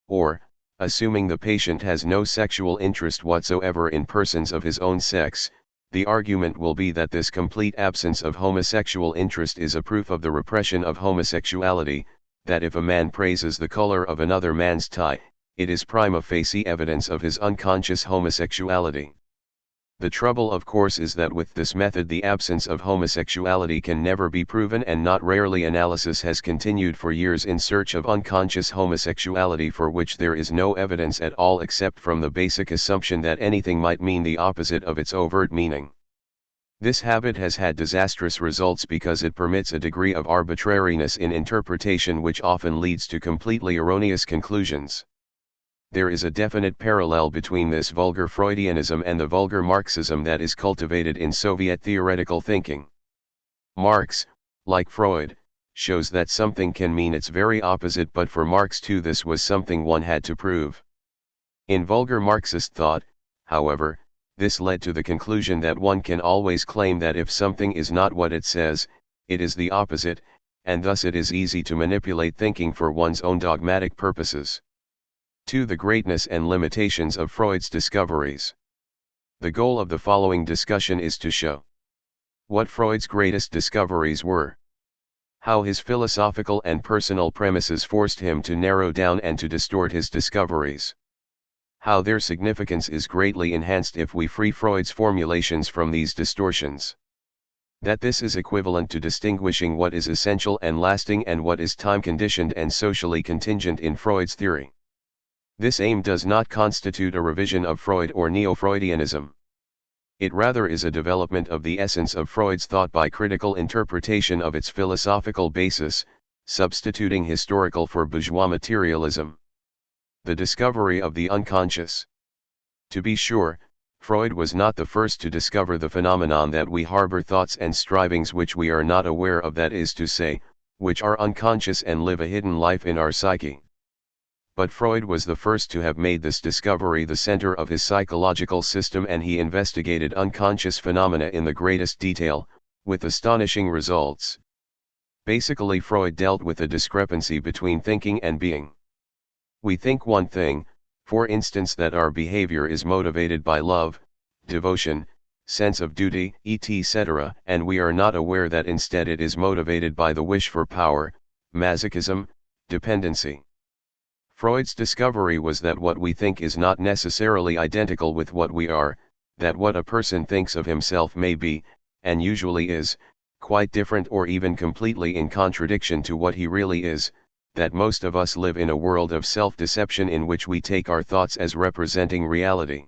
Or, assuming the patient has no sexual interest whatsoever in persons of his own sex, the argument will be that this complete absence of homosexual interest is a proof of the repression of homosexuality, that if a man praises the color of another man's tie, it is prima facie evidence of his unconscious homosexuality. The trouble of course is that with this method the absence of homosexuality can never be proven, and not rarely analysis has continued for years in search of unconscious homosexuality for which there is no evidence at all except from the basic assumption that anything might mean the opposite of its overt meaning. This habit has had disastrous results because it permits a degree of arbitrariness in interpretation which often leads to completely erroneous conclusions. There is a definite parallel between this vulgar Freudianism and the vulgar Marxism that is cultivated in Soviet theoretical thinking. Marx, like Freud, shows that something can mean its very opposite, but for Marx too this was something one had to prove. In vulgar Marxist thought, however, this led to the conclusion that one can always claim that if something is not what it says, it is the opposite, and thus it is easy to manipulate thinking for one's own dogmatic purposes. 2. The greatness and limitations of Freud's discoveries. The goal of the following discussion is to show what Freud's greatest discoveries were, how his philosophical and personal premises forced him to narrow down and to distort his discoveries, how their significance is greatly enhanced if we free Freud's formulations from these distortions, that this is equivalent to distinguishing what is essential and lasting and what is time-conditioned and socially contingent in Freud's theory. This aim does not constitute a revision of Freud or Neo-Freudianism. It rather is a development of the essence of Freud's thought by critical interpretation of its philosophical basis, substituting historical for bourgeois materialism. The discovery of the unconscious. To be sure, Freud was not the first to discover the phenomenon that we harbor thoughts and strivings which we are not aware of, that is to say, which are unconscious and live a hidden life in our psyche. But Freud was the first to have made this discovery the center of his psychological system, and he investigated unconscious phenomena in the greatest detail, with astonishing results. Basically, Freud dealt with a discrepancy between thinking and being. We think one thing, for instance that our behavior is motivated by love, devotion, sense of duty, etc., and we are not aware that instead it is motivated by the wish for power, masochism, dependency. Freud's discovery was that what we think is not necessarily identical with what we are, that what a person thinks of himself may be, and usually is, quite different or even completely in contradiction to what he really is, that most of us live in a world of self-deception in which we take our thoughts as representing reality.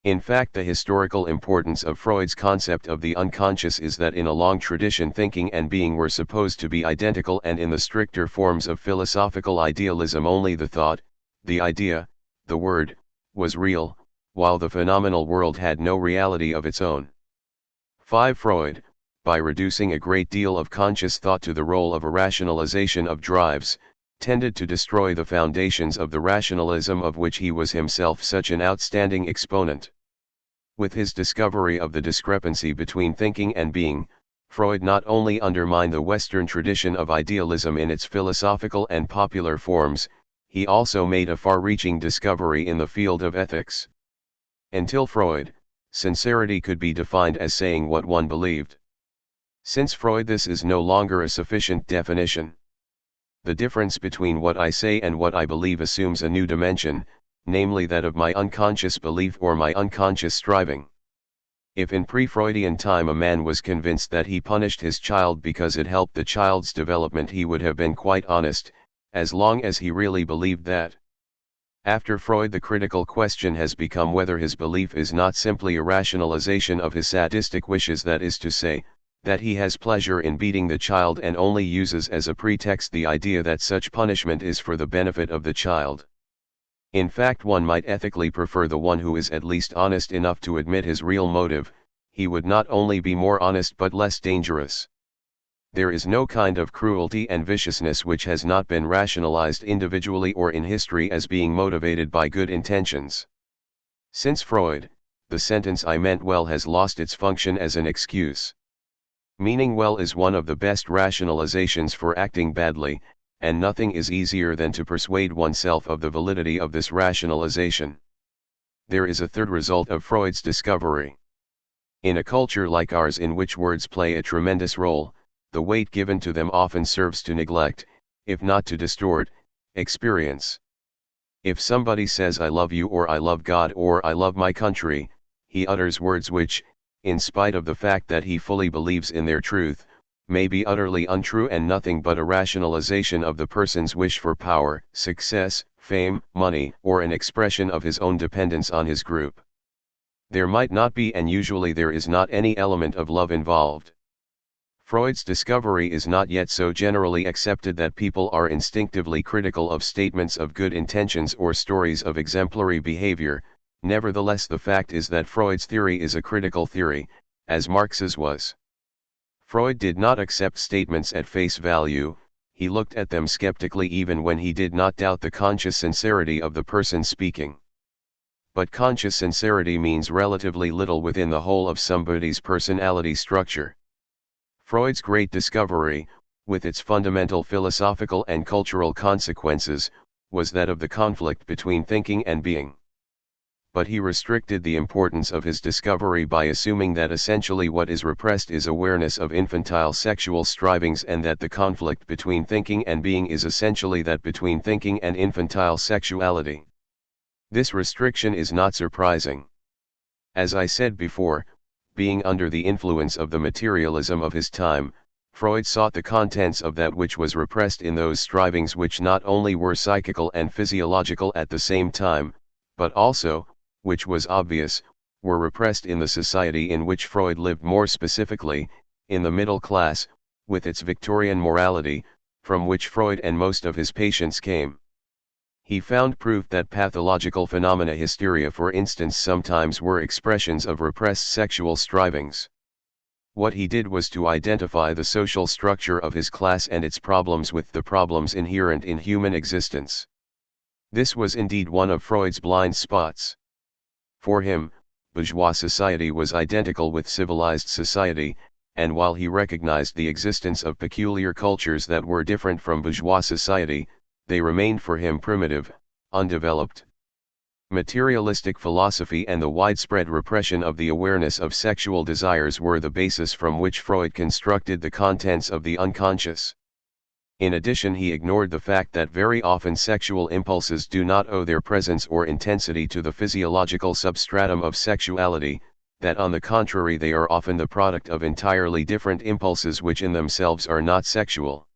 In fact, the historical importance of Freud's concept of the unconscious is that in a long tradition thinking and being were supposed to be identical, and in the stricter forms of philosophical idealism only the thought, the idea, the word, was real, while the phenomenal world had no reality of its own. 5. Freud, by reducing a great deal of conscious thought to the role of a rationalization of drives, tended to destroy the foundations of the rationalism of which he was himself such an outstanding exponent. With his discovery of the discrepancy between thinking and being, Freud not only undermined the Western tradition of idealism in its philosophical and popular forms, he also made a far-reaching discovery in the field of ethics. Until Freud, sincerity could be defined as saying what one believed. Since Freud, this is no longer a sufficient definition. The difference between what I say and what I believe assumes a new dimension, namely that of my unconscious belief or my unconscious striving. If in pre-Freudian time a man was convinced that he punished his child because it helped the child's development, he would have been quite honest, as long as he really believed that. After Freud, the critical question has become whether his belief is not simply a rationalization of his sadistic wishes, that is to say, that he has pleasure in beating the child and only uses as a pretext the idea that such punishment is for the benefit of the child. In fact, one might ethically prefer the one who is at least honest enough to admit his real motive. He would not only be more honest but less dangerous. There is no kind of cruelty and viciousness which has not been rationalized individually or in history as being motivated by good intentions. Since Freud, the sentence "I meant well" has lost its function as an excuse. Meaning well is one of the best rationalizations for acting badly, and nothing is easier than to persuade oneself of the validity of this rationalization. There is a third result of Freud's discovery. In a culture like ours in which words play a tremendous role, the weight given to them often serves to neglect, if not to distort, experience. If somebody says I love you or I love God or I love my country, he utters words which, in spite of the fact that he fully believes in their truth, may be utterly untrue and nothing but a rationalization of the person's wish for power, success, fame, money, or an expression of his own dependence on his group. There might not be, and usually there is not, any element of love involved. Freud's discovery is not yet so generally accepted that people are instinctively critical of statements of good intentions or stories of exemplary behavior. Nevertheless, the fact is that Freud's theory is a critical theory, as Marx's was. Freud did not accept statements at face value, he looked at them skeptically even when he did not doubt the conscious sincerity of the person speaking. But conscious sincerity means relatively little within the whole of somebody's personality structure. Freud's great discovery, with its fundamental philosophical and cultural consequences, was that of the conflict between thinking and being. But he restricted the importance of his discovery by assuming that essentially what is repressed is awareness of infantile sexual strivings, and that the conflict between thinking and being is essentially that between thinking and infantile sexuality. This restriction is not surprising. As I said before, being under the influence of the materialism of his time, Freud sought the contents of that which was repressed in those strivings which not only were psychical and physiological at the same time, but also, which was obvious, were repressed in the society in which Freud lived, more specifically, in the middle class, with its Victorian morality, from which Freud and most of his patients came. He found proof that pathological phenomena, hysteria for instance, sometimes were expressions of repressed sexual strivings. What he did was to identify the social structure of his class and its problems with the problems inherent in human existence. This was indeed one of Freud's blind spots. For him, bourgeois society was identical with civilized society, and while he recognized the existence of peculiar cultures that were different from bourgeois society, they remained for him primitive, undeveloped. Materialistic philosophy and the widespread repression of the awareness of sexual desires were the basis from which Freud constructed the contents of the unconscious. In addition, he ignored the fact that very often sexual impulses do not owe their presence or intensity to the physiological substratum of sexuality, that on the contrary they are often the product of entirely different impulses which in themselves are not sexual.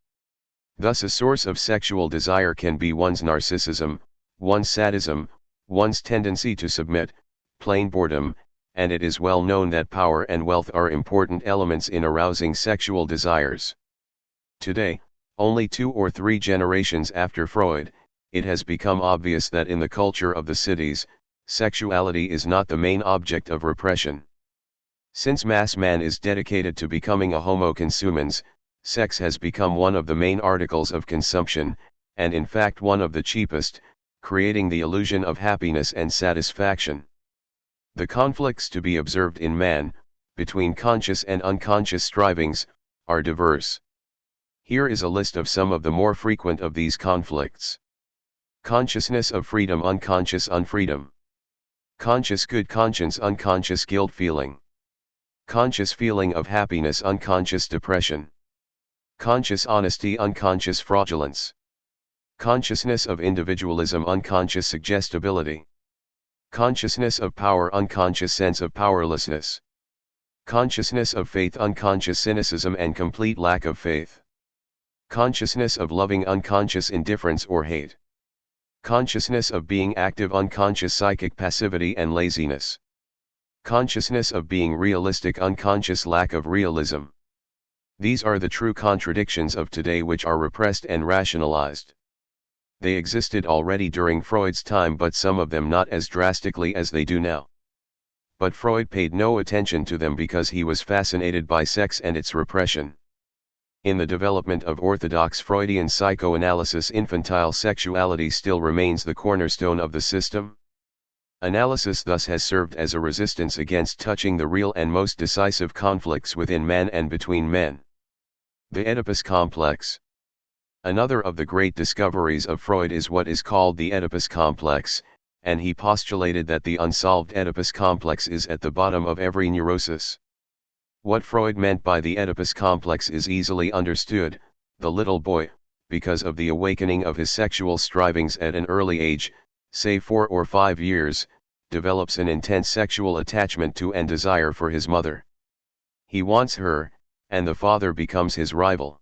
Thus a source of sexual desire can be one's narcissism, one's sadism, one's tendency to submit, plain boredom, and it is well known that power and wealth are important elements in arousing sexual desires. Today, only 2 or 3 generations after Freud, it has become obvious that in the culture of the cities, sexuality is not the main object of repression. Since mass man is dedicated to becoming a homo consumens, sex has become one of the main articles of consumption, and in fact one of the cheapest, creating the illusion of happiness and satisfaction. The conflicts to be observed in man, between conscious and unconscious strivings, are diverse. Here is a list of some of the more frequent of these conflicts. Consciousness of freedom, unconscious unfreedom. Conscious good conscience, unconscious guilt feeling. Conscious feeling of happiness, unconscious depression. Conscious honesty, unconscious fraudulence. Consciousness of individualism, unconscious suggestibility. Consciousness of power, unconscious sense of powerlessness. Consciousness of faith, unconscious cynicism and complete lack of faith. Consciousness of loving, unconscious indifference or hate. Consciousness of being active, unconscious psychic passivity and laziness. Consciousness of being realistic, unconscious lack of realism. These are the true contradictions of today which are repressed and rationalized. They existed already during Freud's time, but some of them not as drastically as they do now. But Freud paid no attention to them because he was fascinated by sex and its repression. In the development of orthodox Freudian psychoanalysis, infantile sexuality still remains the cornerstone of the system. Analysis thus has served as a resistance against touching the real and most decisive conflicts within man and between men. The Oedipus complex. Another of the great discoveries of Freud is what is called the Oedipus complex, and he postulated that the unsolved Oedipus complex is at the bottom of every neurosis. What Freud meant by the Oedipus complex is easily understood. The little boy, because of the awakening of his sexual strivings at an early age, say 4 or 5 years, develops an intense sexual attachment to and desire for his mother. He wants her, and the father becomes his rival.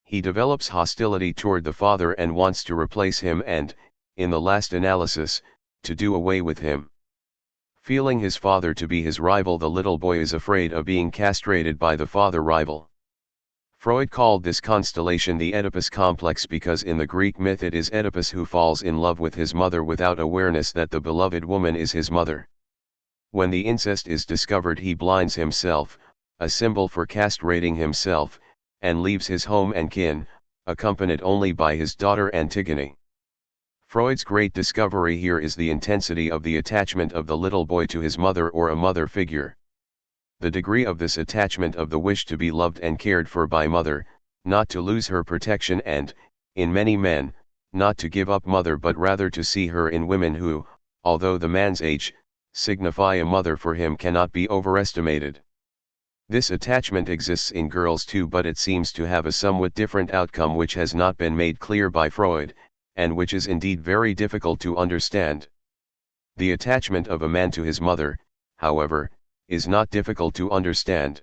He develops hostility toward the father and wants to replace him and, in the last analysis, to do away with him. Feeling his father to be his rival, the little boy is afraid of being castrated by the father rival. Freud called this constellation the Oedipus complex because in the Greek myth it is Oedipus who falls in love with his mother without awareness that the beloved woman is his mother. When the incest is discovered, he blinds himself, a symbol for castrating himself, and leaves his home and kin, accompanied only by his daughter Antigone. Freud's great discovery here is the intensity of the attachment of the little boy to his mother or a mother figure. The degree of this attachment of the wish to be loved and cared for by mother, not to lose her protection and, in many men, not to give up mother but rather to see her in women who, although the man's age, signify a mother for him, cannot be overestimated. This attachment exists in girls too, but it seems to have a somewhat different outcome which has not been made clear by Freud, and which is indeed very difficult to understand. The attachment of a man to his mother, however, is not difficult to understand.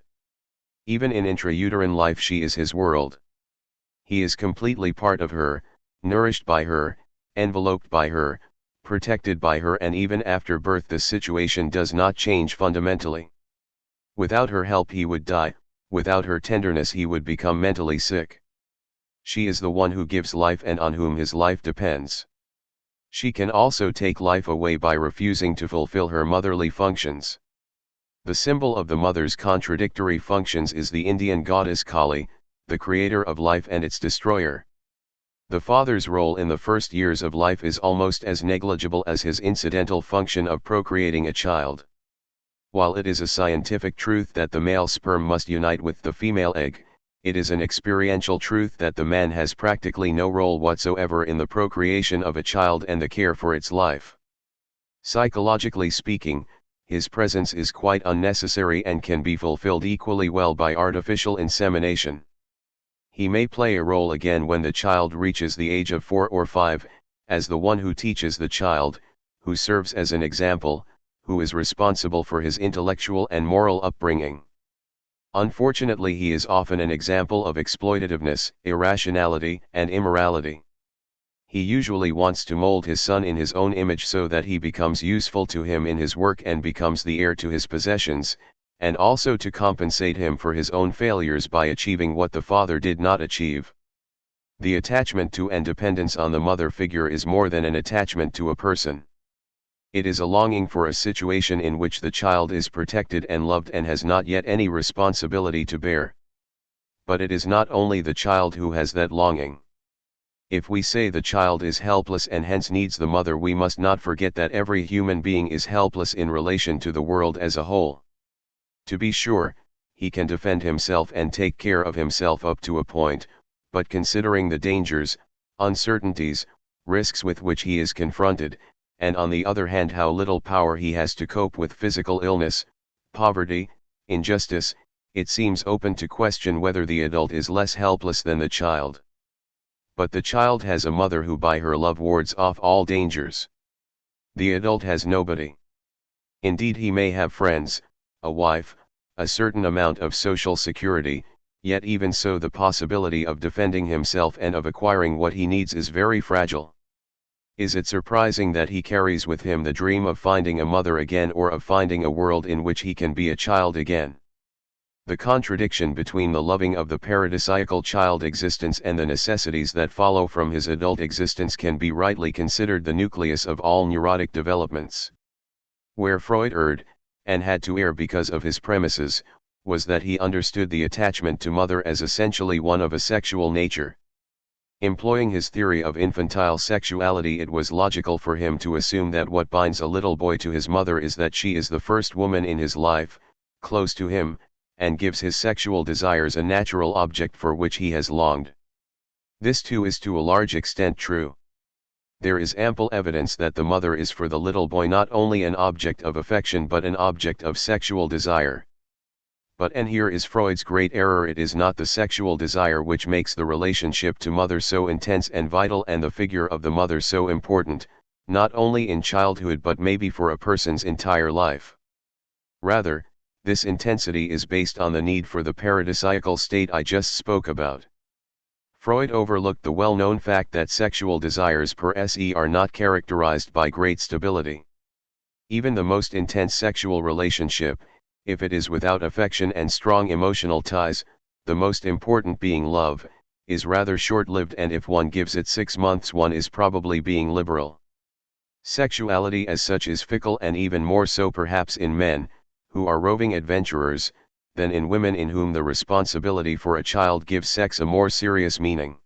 Even in intrauterine life she is his world. He is completely part of her, nourished by her, enveloped by her, protected by her, and even after birth the situation does not change fundamentally. Without her help he would die, without her tenderness he would become mentally sick. She is the one who gives life and on whom his life depends. She can also take life away by refusing to fulfill her motherly functions. The symbol of the mother's contradictory functions is the Indian goddess Kali, the creator of life and its destroyer. The father's role in the first years of life is almost as negligible as his incidental function of procreating a child. While it is a scientific truth that the male sperm must unite with the female egg, it is an experiential truth that the man has practically no role whatsoever in the procreation of a child and the care for its life. Psychologically speaking, his presence is quite unnecessary and can be fulfilled equally well by artificial insemination. He may play a role again when the child reaches the age of 4 or 5, as the one who teaches the child, who serves as an example, who is responsible for his intellectual and moral upbringing. Unfortunately, he is often an example of exploitativeness, irrationality, and immorality. He usually wants to mold his son in his own image so that he becomes useful to him in his work and becomes the heir to his possessions, and also to compensate him for his own failures by achieving what the father did not achieve. The attachment to and dependence on the mother figure is more than an attachment to a person. It is a longing for a situation in which the child is protected and loved and has not yet any responsibility to bear. But it is not only the child who has that longing. If we say the child is helpless and hence needs the mother, we must not forget that every human being is helpless in relation to the world as a whole. To be sure, he can defend himself and take care of himself up to a point, but considering the dangers, uncertainties, risks with which he is confronted, and on the other hand how little power he has to cope with physical illness, poverty, injustice, it seems open to question whether the adult is less helpless than the child. But the child has a mother who by her love wards off all dangers. The adult has nobody. Indeed, he may have friends, a wife, a certain amount of social security, yet even so the possibility of defending himself and of acquiring what he needs is very fragile. Is it surprising that he carries with him the dream of finding a mother again or of finding a world in which he can be a child again? The contradiction between the loving of the paradisiacal child existence and the necessities that follow from his adult existence can be rightly considered the nucleus of all neurotic developments. Where Freud erred, and had to err because of his premises, was that he understood the attachment to mother as essentially one of a sexual nature. Employing his theory of infantile sexuality, it was logical for him to assume that what binds a little boy to his mother is that she is the first woman in his life, close to him, and gives his sexual desires a natural object for which he has longed. This too is to a large extent true. There is ample evidence that the mother is for the little boy not only an object of affection but an object of sexual desire. But and here is Freud's great error: it is not the sexual desire which makes the relationship to mother so intense and vital and the figure of the mother so important, not only in childhood but maybe for a person's entire life. Rather, this intensity is based on the need for the paradisiacal state I just spoke about. Freud overlooked the well-known fact that sexual desires per se are not characterized by great stability. Even the most intense sexual relationship, if it is without affection and strong emotional ties, the most important being love, is rather short-lived, and if one gives it 6 months one is probably being liberal. Sexuality as such is fickle, and even more so perhaps in men, who are roving adventurers, than in women in whom the responsibility for a child gives sex a more serious meaning.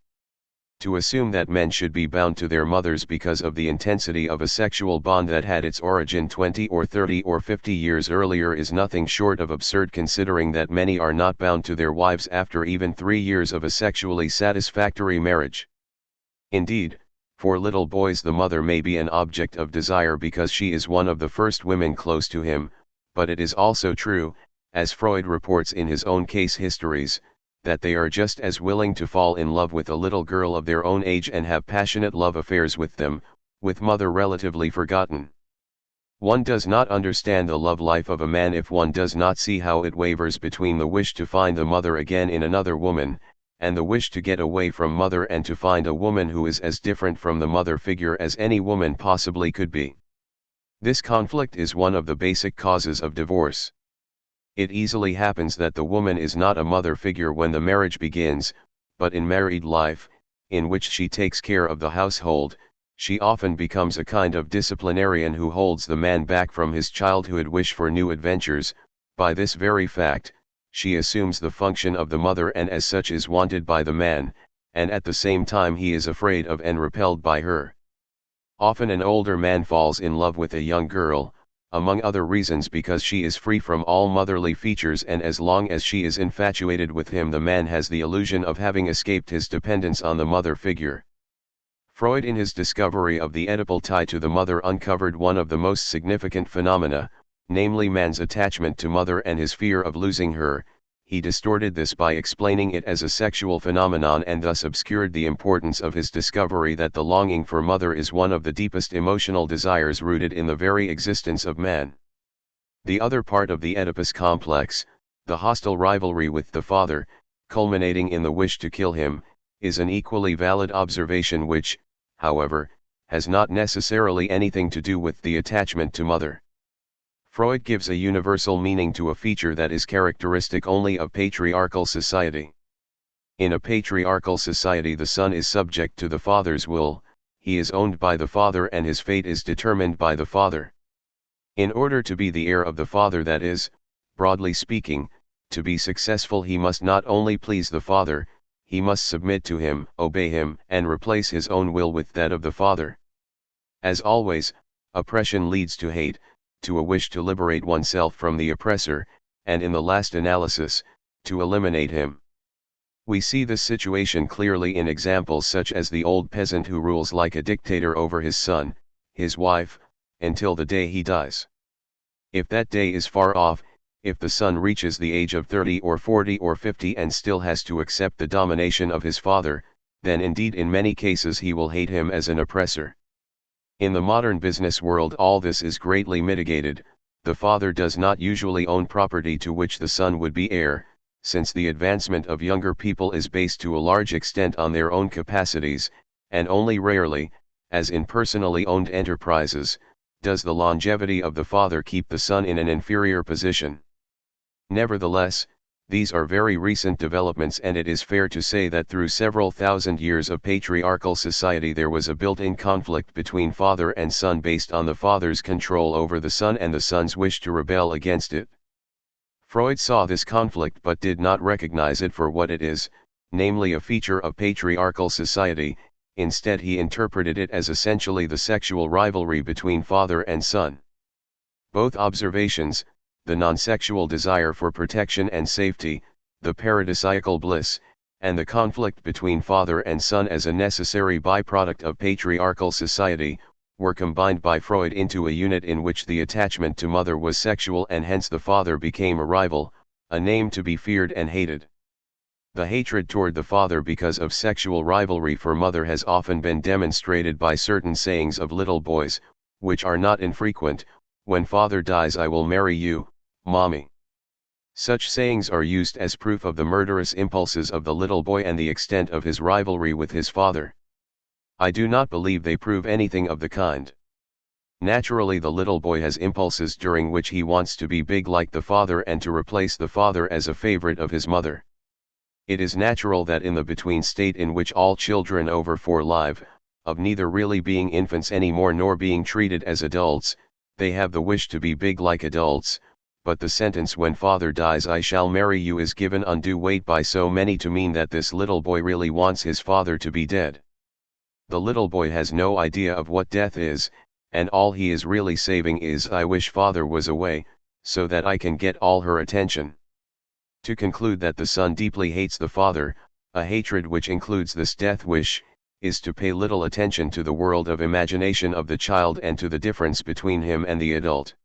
To assume that men should be bound to their mothers because of the intensity of a sexual bond that had its origin 20 or 30 or 50 years earlier is nothing short of absurd, considering that many are not bound to their wives after even 3 years of a sexually satisfactory marriage. Indeed, for little boys the mother may be an object of desire because she is one of the first women close to him, but it is also true, as Freud reports in his own case histories, that they are just as willing to fall in love with a little girl of their own age and have passionate love affairs with them, with mother relatively forgotten. One does not understand the love life of a man if one does not see how it wavers between the wish to find the mother again in another woman, and the wish to get away from mother and to find a woman who is as different from the mother figure as any woman possibly could be. This conflict is one of the basic causes of divorce. It easily happens that the woman is not a mother figure when the marriage begins, but in married life, in which she takes care of the household, she often becomes a kind of disciplinarian who holds the man back from his childhood wish for new adventures. By this very fact, she assumes the function of the mother and as such is wanted by the man, and at the same time he is afraid of and repelled by her. Often an older man falls in love with a young girl, among other reasons because she is free from all motherly features, and as long as she is infatuated with him the man has the illusion of having escaped his dependence on the mother figure. Freud in his discovery of the Oedipal tie to the mother uncovered one of the most significant phenomena, namely man's attachment to mother and his fear of losing her. He distorted this by explaining it as a sexual phenomenon and thus obscured the importance of his discovery that the longing for mother is one of the deepest emotional desires rooted in the very existence of man. The other part of the Oedipus complex, the hostile rivalry with the father, culminating in the wish to kill him, is an equally valid observation which, however, has not necessarily anything to do with the attachment to mother. Freud gives a universal meaning to a feature that is characteristic only of patriarchal society. In a patriarchal society the son is subject to the father's will, he is owned by the father and his fate is determined by the father. In order to be the heir of the father, that is, broadly speaking, to be successful he must not only please the father, he must submit to him, obey him, and replace his own will with that of the father. As always, oppression leads to hate, to a wish to liberate oneself from the oppressor, and in the last analysis, to eliminate him. We see this situation clearly in examples such as the old peasant who rules like a dictator over his son, his wife, until the day he dies. If that day is far off, if the son reaches the age of 30 or 40 or 50 and still has to accept the domination of his father, then indeed in many cases he will hate him as an oppressor. In the modern business world all this is greatly mitigated. The father does not usually own property to which the son would be heir, since the advancement of younger people is based to a large extent on their own capacities, and only rarely, as in personally owned enterprises, does the longevity of the father keep the son in an inferior position. Nevertheless, these are very recent developments, and it is fair to say that through several thousand years of patriarchal society there was a built-in conflict between father and son based on the father's control over the son and the son's wish to rebel against it. Freud saw this conflict but did not recognize it for what it is, namely a feature of patriarchal society. Instead he interpreted it as essentially the sexual rivalry between father and son. Both observations, the non-sexual desire for protection and safety, the paradisiacal bliss, and the conflict between father and son as a necessary byproduct of patriarchal society, were combined by Freud into a unit in which the attachment to mother was sexual, and hence the father became a rival, a name to be feared and hated. The hatred toward the father because of sexual rivalry for mother has often been demonstrated by certain sayings of little boys, which are not infrequent: "When father dies I will marry you, mommy." Such sayings are used as proof of the murderous impulses of the little boy and the extent of his rivalry with his father. I do not believe they prove anything of the kind. Naturally, the little boy has impulses during which he wants to be big like the father and to replace the father as a favorite of his mother. It is natural that in the between state in which all children over 4 live, of neither really being infants anymore nor being treated as adults, they have the wish to be big like adults, but the sentence "when father dies I shall marry you" is given undue weight by so many to mean that this little boy really wants his father to be dead. The little boy has no idea of what death is, and all he is really saving is "I wish father was away, so that I can get all her attention." To conclude that the son deeply hates the father, a hatred which includes this death wish, is to pay little attention to the world of imagination of the child and to the difference between him and the adult.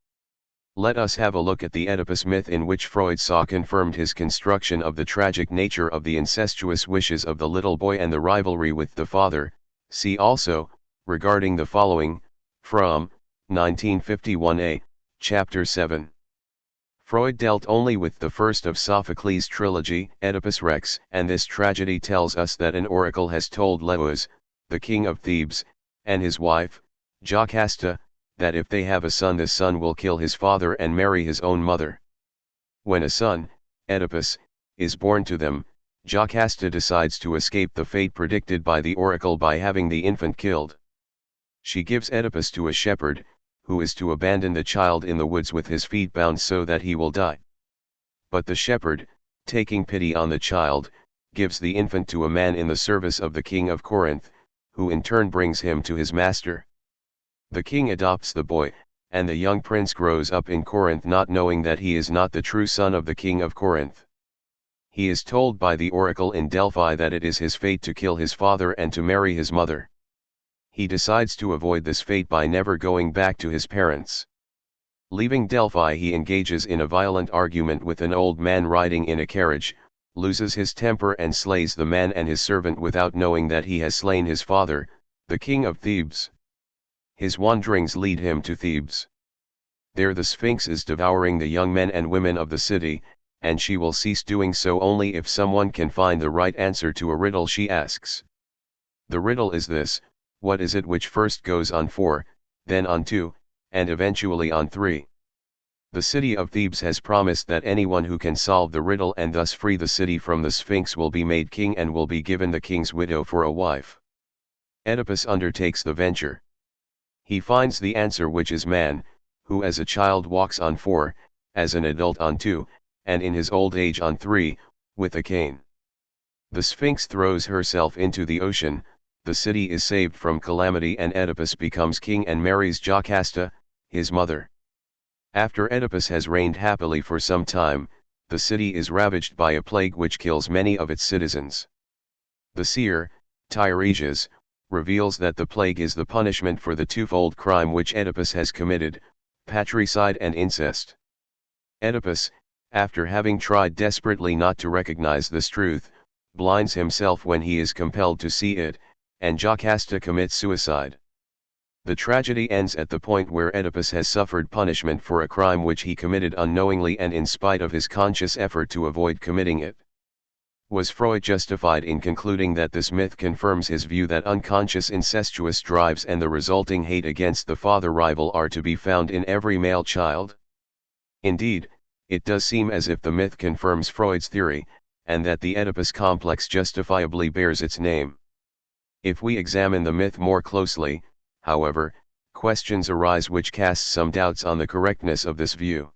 Let us have a look at the Oedipus myth, in which Freud saw confirmed his construction of the tragic nature of the incestuous wishes of the little boy and the rivalry with the father. See also, regarding the following, Fromm, 1951a, Chapter 7. Freud dealt only with the first of Sophocles' trilogy, Oedipus Rex, and this tragedy tells us that an oracle has told Laius, the king of Thebes, and his wife, Jocasta, that if they have a son, this son will kill his father and marry his own mother. When a son, Oedipus, is born to them, Jocasta decides to escape the fate predicted by the oracle by having the infant killed. She gives Oedipus to a shepherd, who is to abandon the child in the woods with his feet bound so that he will die. But the shepherd, taking pity on the child, gives the infant to a man in the service of the king of Corinth, who in turn brings him to his master. The king adopts the boy, and the young prince grows up in Corinth not knowing that he is not the true son of the king of Corinth. He is told by the oracle in Delphi that it is his fate to kill his father and to marry his mother. He decides to avoid this fate by never going back to his parents. Leaving Delphi, he engages in a violent argument with an old man riding in a carriage, loses his temper and slays the man and his servant without knowing that he has slain his father, the king of Thebes. His wanderings lead him to Thebes. There the Sphinx is devouring the young men and women of the city, and she will cease doing so only if someone can find the right answer to a riddle she asks. The riddle is this: what is it which first goes on 4, then on 2, and eventually on 3? The city of Thebes has promised that anyone who can solve the riddle and thus free the city from the Sphinx will be made king and will be given the king's widow for a wife. Oedipus undertakes the venture. He finds the answer, which is man, who as a child walks on 4, as an adult on 2, and in his old age on 3, with a cane. The Sphinx throws herself into the ocean, the city is saved from calamity, and Oedipus becomes king and marries Jocasta, his mother. After Oedipus has reigned happily for some time, the city is ravaged by a plague which kills many of its citizens. The seer, Tiresias, reveals that the plague is the punishment for the twofold crime which Oedipus has committed, patricide and incest. Oedipus, after having tried desperately not to recognize this truth, blinds himself when he is compelled to see it, and Jocasta commits suicide. The tragedy ends at the point where Oedipus has suffered punishment for a crime which he committed unknowingly and in spite of his conscious effort to avoid committing it. Was Freud justified in concluding that this myth confirms his view that unconscious incestuous drives and the resulting hate against the father rival are to be found in every male child? Indeed, it does seem as if the myth confirms Freud's theory, and that the Oedipus complex justifiably bears its name. If we examine the myth more closely, however, questions arise which cast some doubts on the correctness of this view.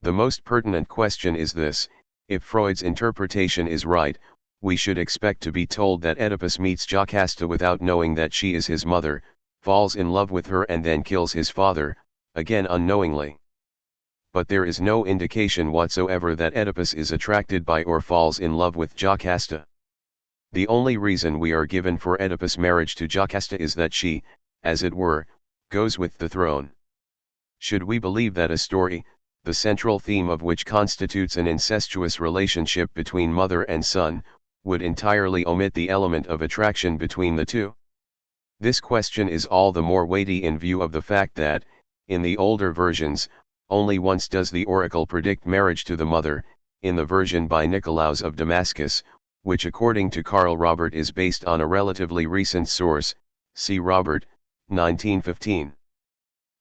The most pertinent question is this: if Freud's interpretation is right, we should expect to be told that Oedipus meets Jocasta without knowing that she is his mother, falls in love with her and then kills his father, again unknowingly. But there is no indication whatsoever that Oedipus is attracted by or falls in love with Jocasta. The only reason we are given for Oedipus' marriage to Jocasta is that she, as it were, goes with the throne. Should we believe that a story, the central theme of which constitutes an incestuous relationship between mother and son, would entirely omit the element of attraction between the two? This question is all the more weighty in view of the fact that, in the older versions, only once does the oracle predict marriage to the mother, in the version by Nicolaus of Damascus, which according to Karl Robert is based on a relatively recent source, see Robert, 1915.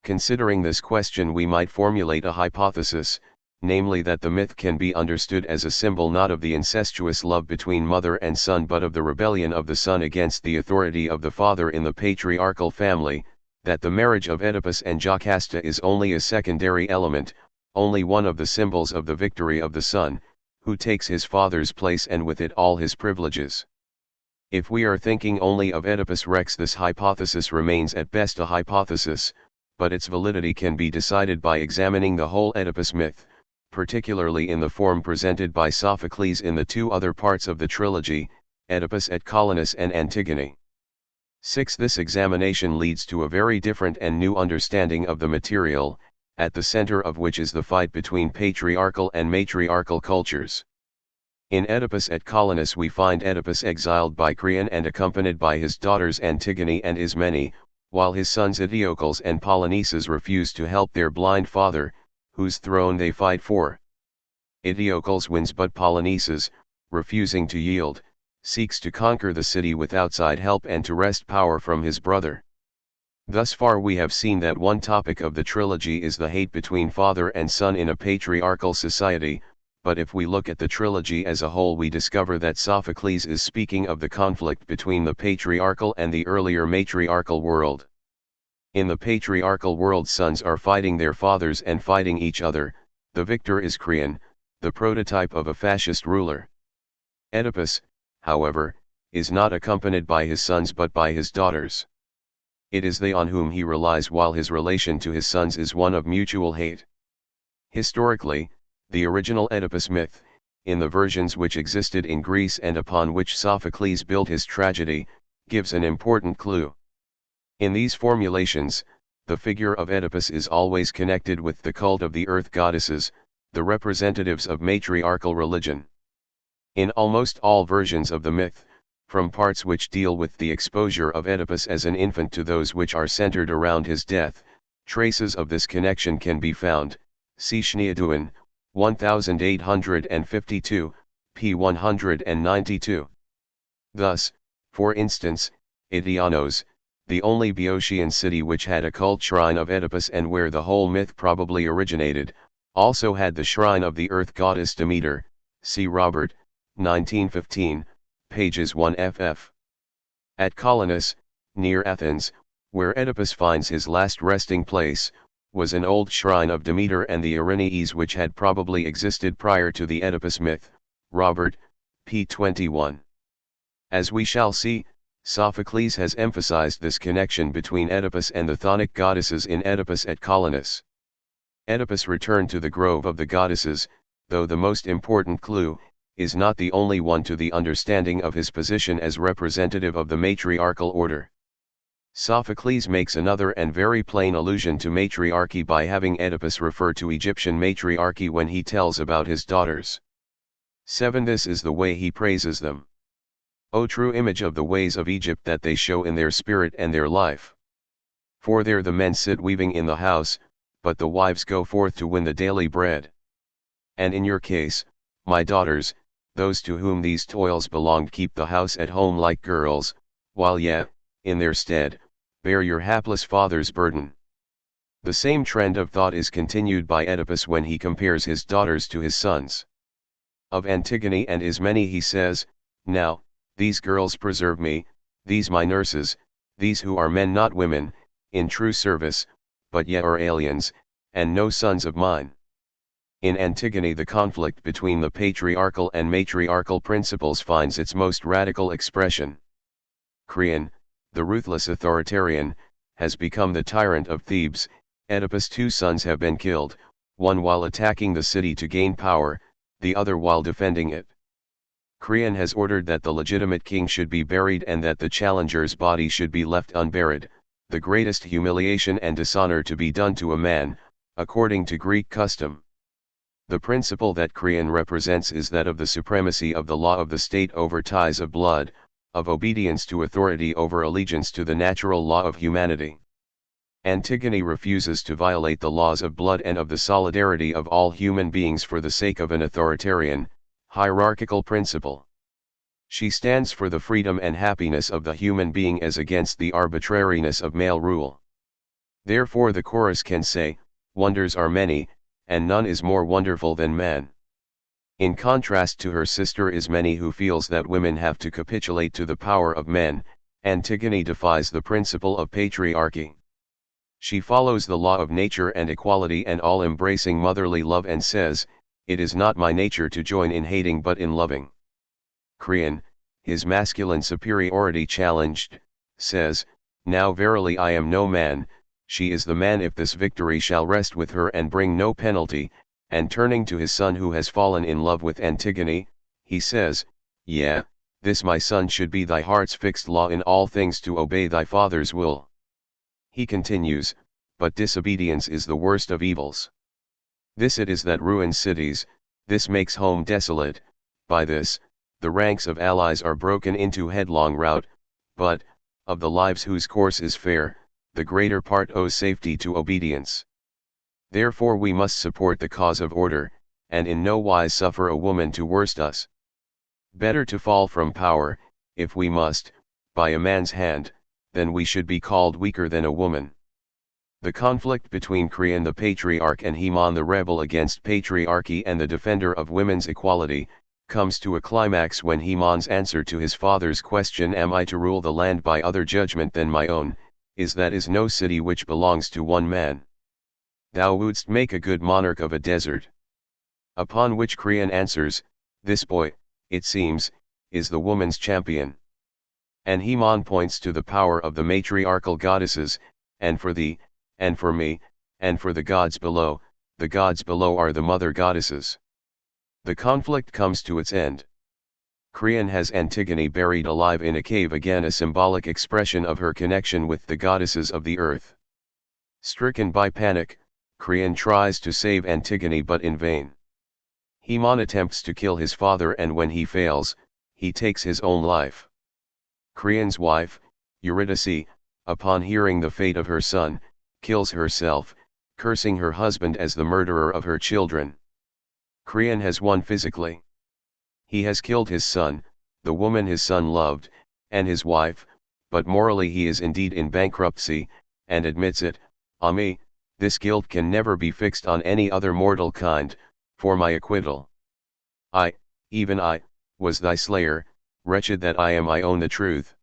Considering this question, we might formulate a hypothesis, namely that the myth can be understood as a symbol not of the incestuous love between mother and son but of the rebellion of the son against the authority of the father in the patriarchal family, that the marriage of Oedipus and Jocasta is only a secondary element, only one of the symbols of the victory of the son, who takes his father's place and with it all his privileges. If we are thinking only of Oedipus Rex, this hypothesis remains at best a hypothesis, but its validity can be decided by examining the whole Oedipus myth, particularly in the form presented by Sophocles in the two other parts of the trilogy, Oedipus et Colonus and Antigone. 6. This examination leads to a very different and new understanding of the material, at the center of which is the fight between patriarchal and matriarchal cultures. In Oedipus et Colonus we find Oedipus exiled by Creon and accompanied by his daughters Antigone and Ismene, while his sons Eteocles and Polynices refuse to help their blind father, whose throne they fight for. Eteocles wins, but Polynices, refusing to yield, seeks to conquer the city with outside help and to wrest power from his brother. Thus far we have seen that one topic of the trilogy is the hate between father and son in a patriarchal society, but if we look at the trilogy as a whole we discover that Sophocles is speaking of the conflict between the patriarchal and the earlier matriarchal world. In the patriarchal world sons are fighting their fathers and fighting each other, the victor is Creon, the prototype of a fascist ruler. Oedipus, however, is not accompanied by his sons but by his daughters. It is they on whom he relies, while his relation to his sons is one of mutual hate. Historically, the original Oedipus myth, in the versions which existed in Greece and upon which Sophocles built his tragedy, gives an important clue. In these formulations, the figure of Oedipus is always connected with the cult of the earth goddesses, the representatives of matriarchal religion. In almost all versions of the myth, from parts which deal with the exposure of Oedipus as an infant to those which are centered around his death, traces of this connection can be found, see Schneeduin, 1852, p. 192. Thus, for instance, Eteanos, the only Boeotian city which had a cult shrine of Oedipus and where the whole myth probably originated, also had the shrine of the earth goddess Demeter, see Robert, 1915, pages 1ff. At Colonus, near Athens, where Oedipus finds his last resting place, was an old shrine of Demeter and the Erinyes which had probably existed prior to the Oedipus myth, Robert, p. 21. As we shall see, Sophocles has emphasized this connection between Oedipus and the chthonic goddesses in Oedipus et Colonus. Oedipus returned to the grove of the goddesses, though the most important clue, is not the only one to the understanding of his position as representative of the matriarchal order. Sophocles makes another and very plain allusion to matriarchy by having Oedipus refer to Egyptian matriarchy when he tells about his daughters. 7. This is the way he praises them. O true image of the ways of Egypt that they show in their spirit and their life. For there the men sit weaving in the house, but the wives go forth to win the daily bread. And in your case, my daughters, those to whom these toils belonged keep the house at home like girls, while ye, in their stead, bear your hapless father's burden. The same trend of thought is continued by Oedipus when he compares his daughters to his sons. Of Antigone and Ismene he says, now, these girls preserve me, these my nurses, these who are men not women, in true service, but yet are aliens, and no sons of mine. In Antigone the conflict between the patriarchal and matriarchal principles finds its most radical expression. Creon, the ruthless authoritarian, has become the tyrant of Thebes. Oedipus' two sons have been killed, one while attacking the city to gain power, the other while defending it. Krian has ordered that the legitimate king should be buried and that the challenger's body should be left unburied, the greatest humiliation and dishonor to be done to a man, according to Greek custom. The principle that Krian represents is that of the supremacy of the law of the state over ties of blood, of obedience to authority over allegiance to the natural law of humanity. Antigone refuses to violate the laws of blood and of the solidarity of all human beings for the sake of an authoritarian, hierarchical principle. She stands for the freedom and happiness of the human being as against the arbitrariness of male rule. Therefore the chorus can say, "Wonders are many, and none is more wonderful than man." In contrast to her sister Ismene, who feels that women have to capitulate to the power of men, Antigone defies the principle of patriarchy. She follows the law of nature and equality and all-embracing motherly love and says, "It is not my nature to join in hating but in loving." Krian, his masculine superiority challenged, says, "Now verily I am no man, she is the man if this victory shall rest with her and bring no penalty," and turning to his son who has fallen in love with Antigone, he says, "Yea, this my son should be thy heart's fixed law in all things to obey thy father's will." He continues, "But disobedience is the worst of evils. This it is that ruins cities, this makes home desolate, by this, the ranks of allies are broken into headlong rout, but, of the lives whose course is fair, the greater part owes safety to obedience. Therefore we must support the cause of order, and in no wise suffer a woman to worst us. Better to fall from power, if we must, by a man's hand, than we should be called weaker than a woman." The conflict between Krian the patriarch and Haemon the rebel against patriarchy and the defender of women's equality, comes to a climax when Haemon's answer to his father's question, "Am I to rule the land by other judgment than my own, is that is no city which belongs to one man. Thou wouldst make a good monarch of a desert." Upon which Krian answers, "This boy, it seems, is the woman's champion." And Haemon points to the power of the matriarchal goddesses, "And for thee, and for me, and for the gods below are the mother goddesses." The conflict comes to its end. Krian has Antigone buried alive in a cave, again a symbolic expression of her connection with the goddesses of the earth. Stricken by panic, Krian tries to save Antigone but in vain. Haemon attempts to kill his father, and when he fails, he takes his own life. Krian's wife, Eurydice, upon hearing the fate of her son, kills herself, cursing her husband as the murderer of her children. Krian has won physically. He has killed his son, the woman his son loved, and his wife, but morally he is indeed in bankruptcy, and admits it. "Ah me, this guilt can never be fixed on any other mortal kind, for my acquittal. I, even I, was thy slayer, wretched that I am, I own the truth.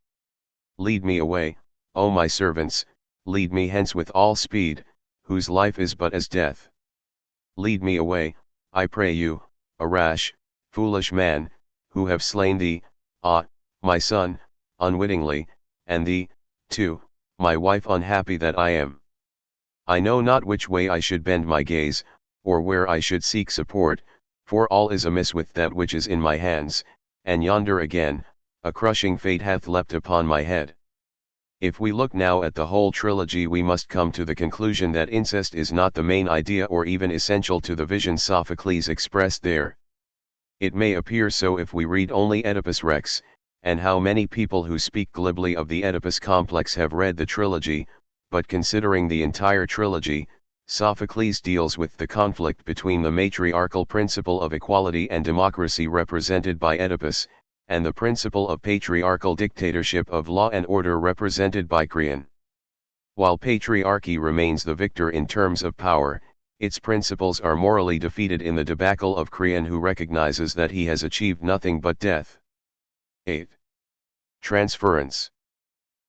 Lead me away, O my servants, lead me hence with all speed, whose life is but as death. Lead me away, I pray you, a rash, foolish man, who have slain thee, my son, unwittingly, and thee, too, my wife, unhappy that I am. I know not which way I should bend my gaze, or where I should seek support, for all is amiss with that which is in my hands, and yonder again, a crushing fate hath leapt upon my head." If we look now at the whole trilogy, we must come to the conclusion that incest is not the main idea or even essential to the vision Sophocles expressed there. It may appear so if we read only Oedipus Rex, and how many people who speak glibly of the Oedipus complex have read the trilogy, but considering the entire trilogy, Sophocles deals with the conflict between the matriarchal principle of equality and democracy represented by Oedipus, and the principle of patriarchal dictatorship of law and order represented by Krian. While patriarchy remains the victor in terms of power, its principles are morally defeated in the debacle of Krian, who recognizes that he has achieved nothing but death. 8. Transference.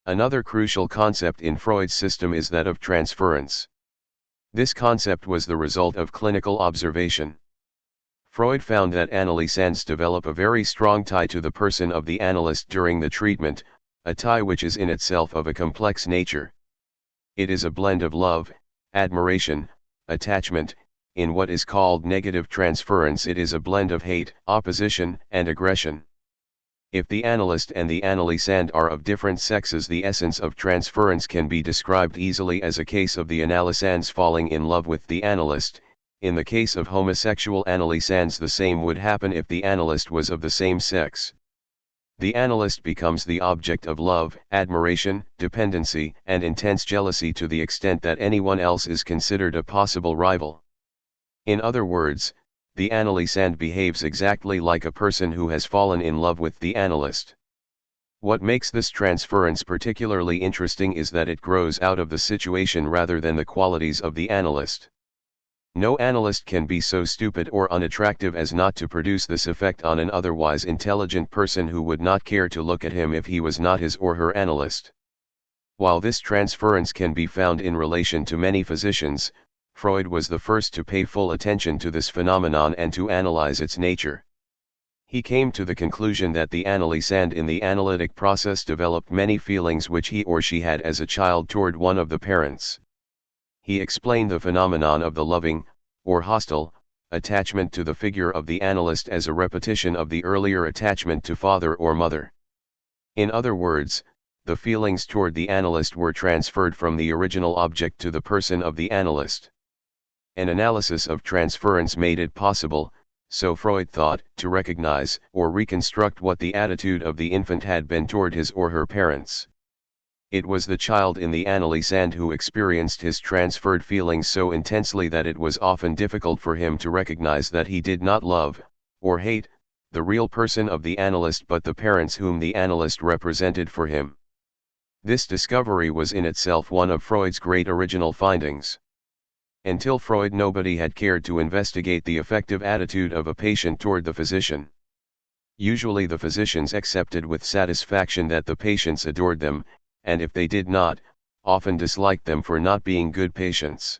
Another crucial concept in Freud's system is that of transference. This concept was the result of clinical observation. Freud found that analysands develop a very strong tie to the person of the analyst during the treatment, a tie which is in itself of a complex nature. It is a blend of love, admiration, attachment. In what is called negative transference, it is a blend of hate, opposition, and aggression. If the analyst and the analysand are of different sexes, the essence of transference can be described easily as a case of the analysands falling in love with the analyst. In the case of homosexual analysands, the same would happen if the analyst was of the same sex. The analyst becomes the object of love, admiration, dependency, and intense jealousy to the extent that anyone else is considered a possible rival. In other words, the analysand behaves exactly like a person who has fallen in love with the analyst. What makes this transference particularly interesting is that it grows out of the situation rather than the qualities of the analyst. No analyst can be so stupid or unattractive as not to produce this effect on an otherwise intelligent person who would not care to look at him if he was not his or her analyst. While this transference can be found in relation to many physicians, Freud was the first to pay full attention to this phenomenon and to analyze its nature. He came to the conclusion that the analysand in the analytic process developed many feelings which he or she had as a child toward one of the parents. He explained the phenomenon of the loving, or hostile, attachment to the figure of the analyst as a repetition of the earlier attachment to father or mother. In other words, the feelings toward the analyst were transferred from the original object to the person of the analyst. An analysis of transference made it possible, so Freud thought, to recognize or reconstruct what the attitude of the infant had been toward his or her parents. It was the child in the analysand who experienced his transferred feelings so intensely that it was often difficult for him to recognize that he did not love, or hate, the real person of the analyst but the parents whom the analyst represented for him. This discovery was in itself one of Freud's great original findings. Until Freud, nobody had cared to investigate the affective attitude of a patient toward the physician. Usually the physicians accepted with satisfaction that the patients adored them, and if they did not, often disliked them for not being good patients.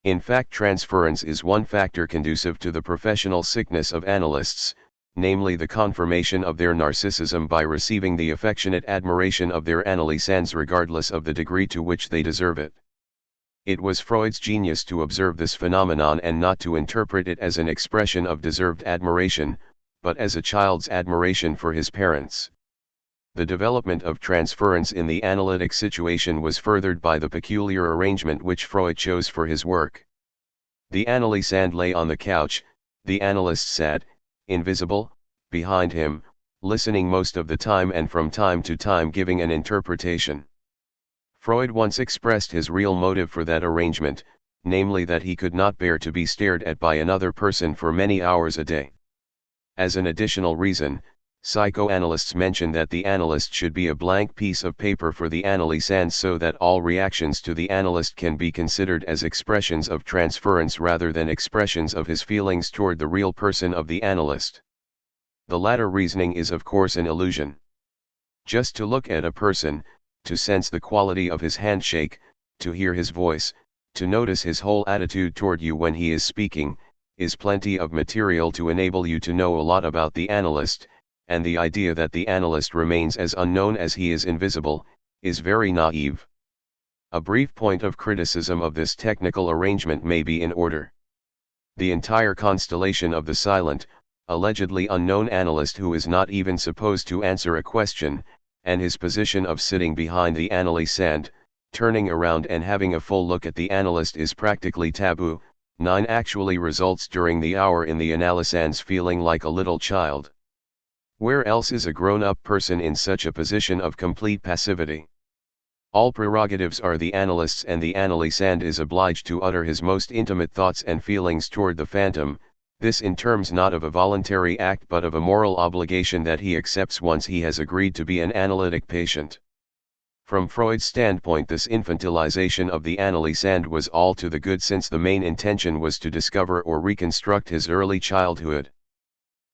In fact, transference is one factor conducive to the professional sickness of analysts, namely the confirmation of their narcissism by receiving the affectionate admiration of their analysands regardless of the degree to which they deserve it. It was Freud's genius to observe this phenomenon and not to interpret it as an expression of deserved admiration, but as a child's admiration for his parents. The development of transference in the analytic situation was furthered by the peculiar arrangement which Freud chose for his work. The analysand lay on the couch, the analyst sat, invisible, behind him, listening most of the time and from time to time giving an interpretation. Freud once expressed his real motive for that arrangement, namely that he could not bear to be stared at by another person for many hours a day. As an additional reason, psychoanalysts mention that the analyst should be a blank piece of paper for the analysand so that all reactions to the analyst can be considered as expressions of transference rather than expressions of his feelings toward the real person of the analyst. The latter reasoning is of course an illusion. Just to look at a person, to sense the quality of his handshake, to hear his voice, to notice his whole attitude toward you when he is speaking, is plenty of material to enable you to know a lot about the analyst, and the idea that the analyst remains as unknown as he is invisible, is very naive. A brief point of criticism of this technical arrangement may be in order. The entire constellation of the silent, allegedly unknown analyst who is not even supposed to answer a question, and his position of sitting behind the analysand, turning around and having a full look at the analyst is practically taboo. 9 actually results during the hour in the analysand's feeling like a little child. Where else is a grown-up person in such a position of complete passivity? All prerogatives are the analyst's, and the analysand is obliged to utter his most intimate thoughts and feelings toward the phantom, this in terms not of a voluntary act but of a moral obligation that he accepts once he has agreed to be an analytic patient. From Freud's standpoint, this infantilization of the analysand was all to the good, since the main intention was to discover or reconstruct his early childhood.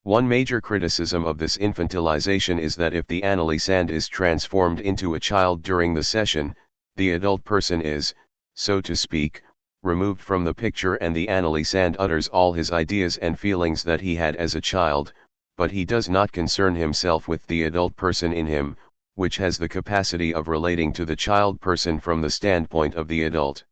One major criticism of this infantilization is that if the analysand is transformed into a child during the session, the adult person is, so to speak, removed from the picture and the analysand utters all his ideas and feelings that he had as a child, but he does not concern himself with the adult person in him, which has the capacity of relating to the child person from the standpoint of the adult.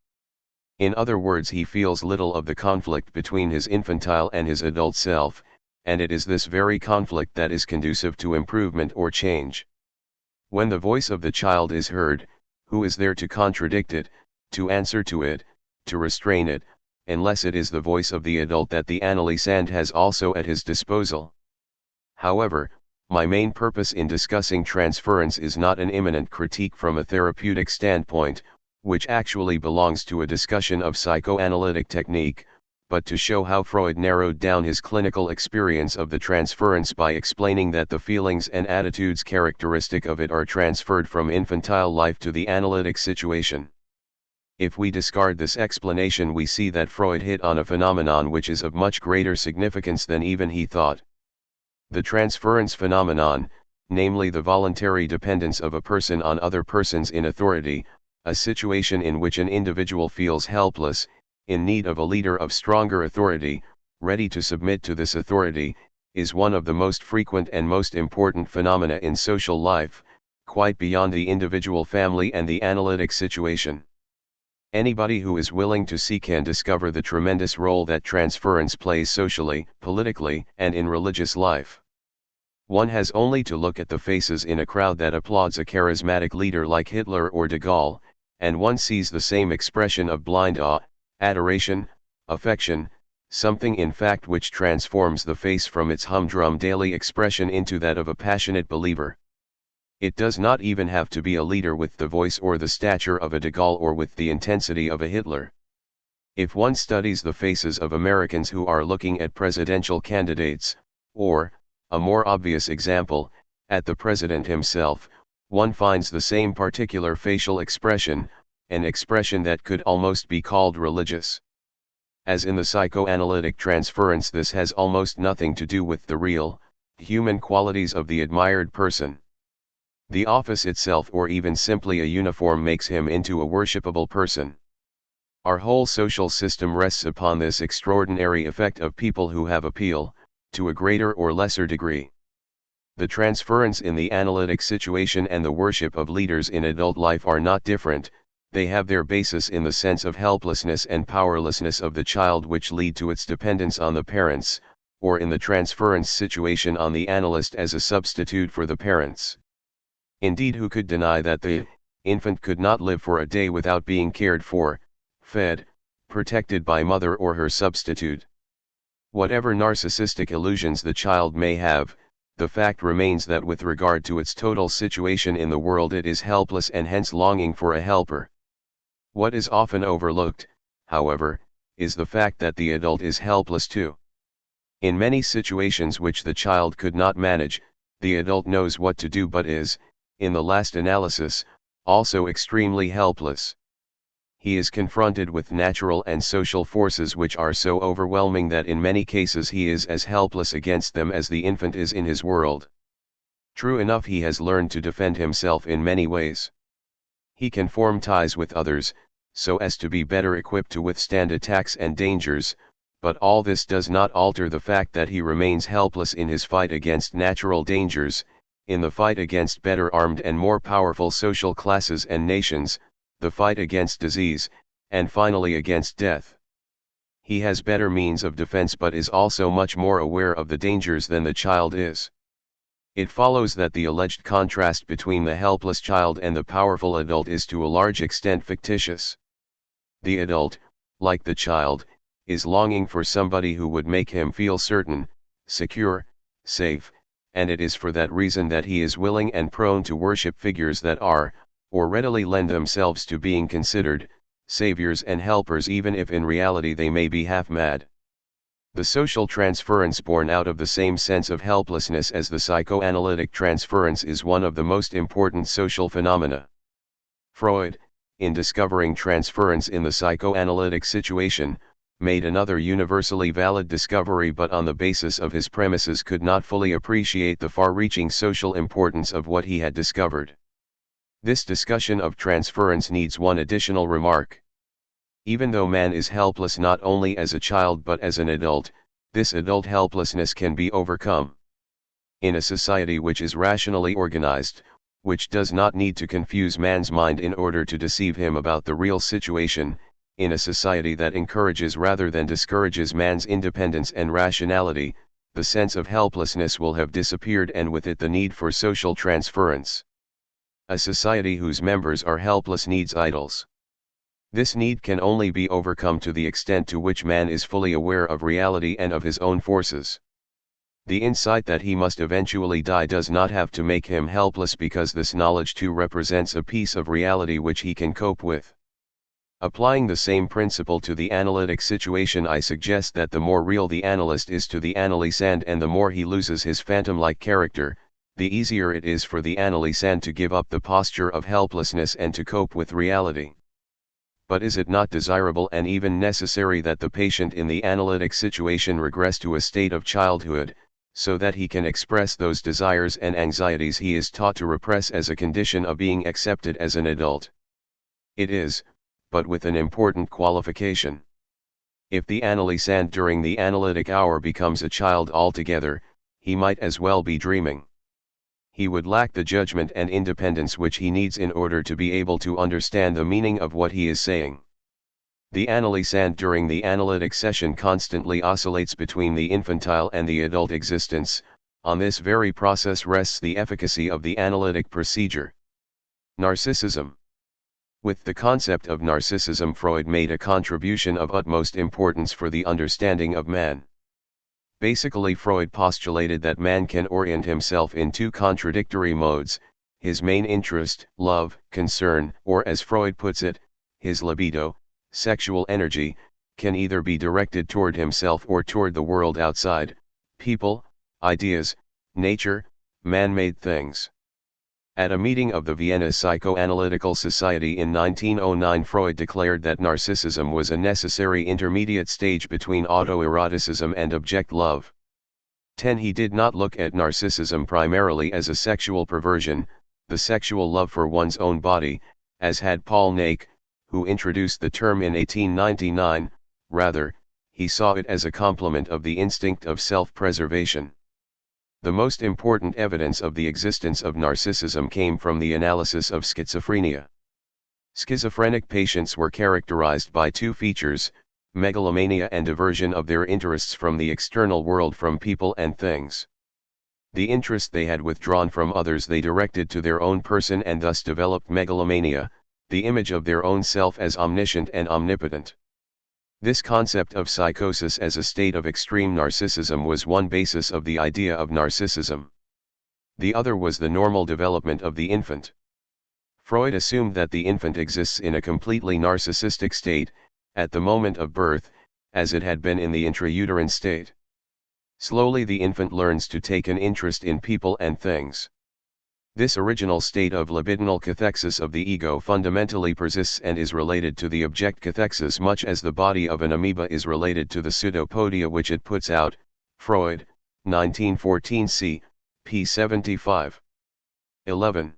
In other words, he feels little of the conflict between his infantile and his adult self, and it is this very conflict that is conducive to improvement or change. When the voice of the child is heard, who is there to contradict it, to answer to it, to restrain it, unless it is the voice of the adult that the analysand has also at his disposal? However, my main purpose in discussing transference is not an imminent critique from a therapeutic standpoint, which actually belongs to a discussion of psychoanalytic technique, but to show how Freud narrowed down his clinical experience of the transference by explaining that the feelings and attitudes characteristic of it are transferred from infantile life to the analytic situation. If we discard this explanation, we see that Freud hit on a phenomenon which is of much greater significance than even he thought. The transference phenomenon, namely the voluntary dependence of a person on other persons in authority, a situation in which an individual feels helpless, in need of a leader of stronger authority, ready to submit to this authority, is one of the most frequent and most important phenomena in social life, quite beyond the individual family and the analytic situation. Anybody who is willing to see can discover the tremendous role that transference plays socially, politically, and in religious life. One has only to look at the faces in a crowd that applauds a charismatic leader like Hitler or de Gaulle, and one sees the same expression of blind awe, adoration, affection, something in fact which transforms the face from its humdrum daily expression into that of a passionate believer. It does not even have to be a leader with the voice or the stature of a de Gaulle or with the intensity of a Hitler. If one studies the faces of Americans who are looking at presidential candidates, or, a more obvious example, at the president himself, one finds the same particular facial expression, an expression that could almost be called religious. As in the psychoanalytic transference, this has almost nothing to do with the real, human qualities of the admired person. The office itself or even simply a uniform makes him into a worshipable person. Our whole social system rests upon this extraordinary effect of people who have appeal, to a greater or lesser degree. The transference in the analytic situation and the worship of leaders in adult life are not different, they have their basis in the sense of helplessness and powerlessness of the child which lead to its dependence on the parents, or in the transference situation on the analyst as a substitute for the parents. Indeed, who could deny that the infant could not live for a day without being cared for, fed, protected by mother or her substitute? Whatever narcissistic illusions the child may have, the fact remains that with regard to its total situation in the world it is helpless and hence longing for a helper. What is often overlooked, however, is the fact that the adult is helpless too. In many situations which the child could not manage, the adult knows what to do but is, in the last analysis, also extremely helpless. He is confronted with natural and social forces which are so overwhelming that in many cases he is as helpless against them as the infant is in his world. True enough, he has learned to defend himself in many ways. He can form ties with others, so as to be better equipped to withstand attacks and dangers, but all this does not alter the fact that he remains helpless in his fight against natural dangers, in the fight against better armed and more powerful social classes and nations, the fight against disease, and finally against death. He has better means of defense but is also much more aware of the dangers than the child is. It follows that the alleged contrast between the helpless child and the powerful adult is to a large extent fictitious. The adult, like the child, is longing for somebody who would make him feel certain, secure, safe, and it is for that reason that he is willing and prone to worship figures that are, or readily lend themselves to being considered, saviors and helpers even if in reality they may be half mad. The social transference born out of the same sense of helplessness as the psychoanalytic transference is one of the most important social phenomena. Freud, in discovering transference in the psychoanalytic situation, made another universally valid discovery but on the basis of his premises could not fully appreciate the far-reaching social importance of what he had discovered. This discussion of transference needs one additional remark. Even though man is helpless not only as a child but as an adult, this adult helplessness can be overcome. In a society which is rationally organized, which does not need to confuse man's mind in order to deceive him about the real situation, in a society that encourages rather than discourages man's independence and rationality, the sense of helplessness will have disappeared, and with it the need for social transference. A society whose members are helpless needs idols. This need can only be overcome to the extent to which man is fully aware of reality and of his own forces. The insight that he must eventually die does not have to make him helpless, because this knowledge too represents a piece of reality which he can cope with. Applying the same principle to the analytic situation, I suggest that the more real the analyst is to the analysand, and the more he loses his phantom-like character, the easier it is for the analysand to give up the posture of helplessness and to cope with reality. But is it not desirable and even necessary that the patient in the analytic situation regress to a state of childhood, so that he can express those desires and anxieties he is taught to repress as a condition of being accepted as an adult? It is, but with an important qualification. If the analysand during the analytic hour becomes a child altogether, he might as well be dreaming. He would lack the judgment and independence which he needs in order to be able to understand the meaning of what he is saying. The analysand during the analytic session constantly oscillates between the infantile and the adult existence. On this very process rests the efficacy of the analytic procedure. Narcissism. With the concept of narcissism, Freud made a contribution of utmost importance for the understanding of man. Basically, Freud postulated that man can orient himself in two contradictory modes: his main interest, love, concern, or as Freud puts it, his libido, sexual energy, can either be directed toward himself or toward the world outside, people, ideas, nature, man-made things. At a meeting of the Vienna Psychoanalytical Society in 1909, Freud declared that narcissism was a necessary intermediate stage between autoeroticism and object love. 10. He did not look at narcissism primarily as a sexual perversion, the sexual love for one's own body, as had Paul Naik, who introduced the term in 1899, rather, he saw it as a complement of the instinct of self-preservation. The most important evidence of the existence of narcissism came from the analysis of schizophrenia. Schizophrenic patients were characterized by two features: megalomania and diversion of their interests from the external world, from people and things. The interest they had withdrawn from others they directed to their own person, and thus developed megalomania, the image of their own self as omniscient and omnipotent. This concept of psychosis as a state of extreme narcissism was one basis of the idea of narcissism. The other was the normal development of the infant. Freud assumed that the infant exists in a completely narcissistic state, at the moment of birth, as it had been in the intrauterine state. Slowly the infant learns to take an interest in people and things. This original state of libidinal cathexis of the ego fundamentally persists and is related to the object cathexis much as the body of an amoeba is related to the pseudopodia which it puts out. Freud, 1914 c. p. 75. 11.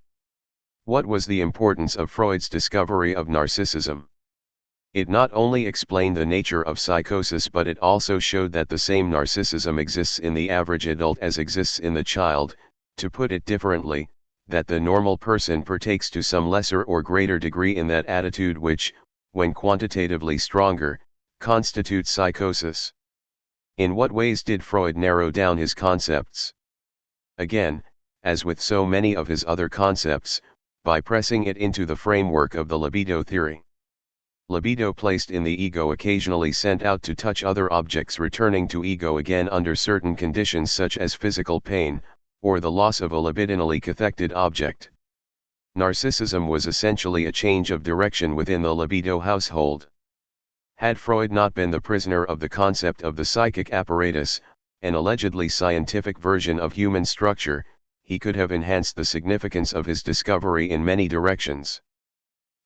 What was the importance of Freud's discovery of narcissism? It not only explained the nature of psychosis, but it also showed that the same narcissism exists in the average adult as exists in the child. To put it differently, that the normal person partakes to some lesser or greater degree in that attitude which, when quantitatively stronger, constitutes psychosis. In what ways did Freud narrow down his concepts? Again, as with so many of his other concepts, by pressing it into the framework of the libido theory. Libido placed in the ego occasionally sent out to touch other objects, returning to ego again under certain conditions such as physical pain, or the loss of a libidinally cathected object. Narcissism was essentially a change of direction within the libido household. Had Freud not been the prisoner of the concept of the psychic apparatus, an allegedly scientific version of human structure, he could have enhanced the significance of his discovery in many directions.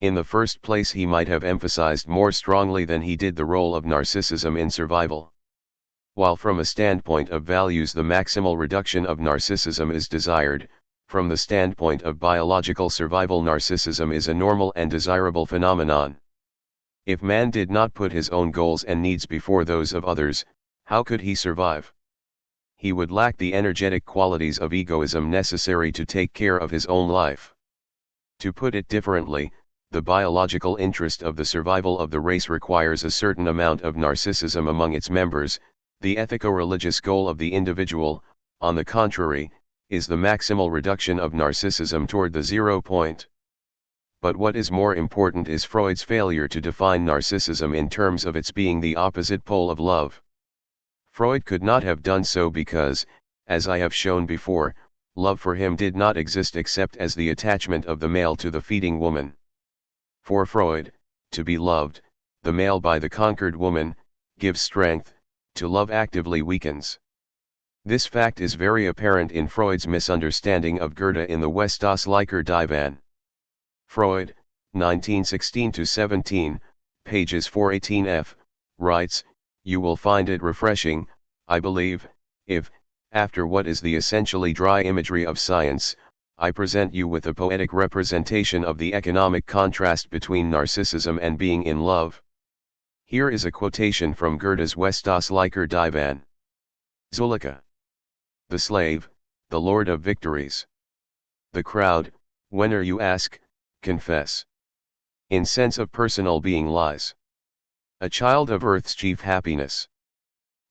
In the first place, he might have emphasized more strongly than he did the role of narcissism in survival. While from a standpoint of values the maximal reduction of narcissism is desired, from the standpoint of biological survival narcissism is a normal and desirable phenomenon. If man did not put his own goals and needs before those of others, how could he survive? He would lack the energetic qualities of egoism necessary to take care of his own life. To put it differently, the biological interest of the survival of the race requires a certain amount of narcissism among its members, The ethico-religious goal of the individual, on the contrary, is the maximal reduction of narcissism toward the 0 point. But what is more important is Freud's failure to define narcissism in terms of its being the opposite pole of love. Freud could not have done so because, as I have shown before, love for him did not exist except as the attachment of the male to the feeding woman. For Freud, to be loved, the male by the conquered woman, gives strength, to love actively weakens. This fact is very apparent in Freud's misunderstanding of Goethe in the West das Licher Divan. Freud, 1916-17, pages 418f, writes, "You will find it refreshing, I believe, if, after what is the essentially dry imagery of science, I present you with a poetic representation of the economic contrast between narcissism and being in love." Here is a quotation from Goethe's West das Licher Divan. Zuleika. The slave, the lord of victories. The crowd, whene'er you ask, confess. In sense of personal being lies. A child of earth's chief happiness.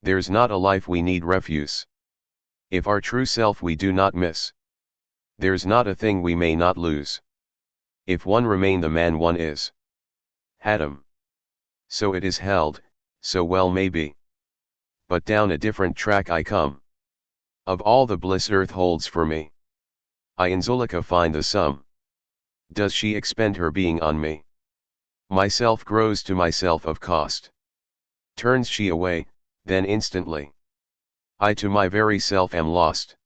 There's not a life we need refuse. If our true self we do not miss. There's not a thing we may not lose. If one remain the man one is. Haddam. So it is held, so well may be. But down a different track I come. Of all the bliss earth holds for me, I in Zuleika find the sum. Does she expend her being on me? Myself grows to myself of cost. Turns she away, then instantly, I to my very self am lost.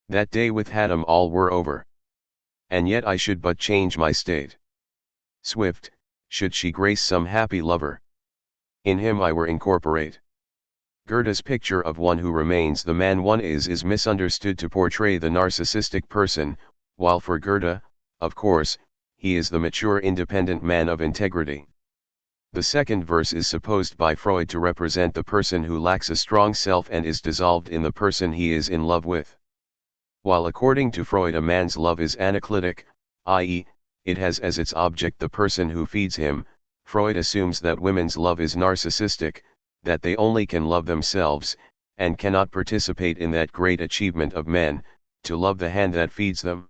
That day with Haddam all were over. And yet I should but change my state. Swift, should she grace some happy lover. In him I were incorporate. Goethe's picture of one who remains the man one is misunderstood to portray the narcissistic person, while for Goethe, of course, he is the mature independent man of integrity. The second verse is supposed by Freud to represent the person who lacks a strong self and is dissolved in the person he is in love with. While according to Freud a man's love is anaclitic, i.e., it has as its object the person who feeds him, Freud assumes that women's love is narcissistic, that they only can love themselves, and cannot participate in that great achievement of men, to love the hand that feeds them.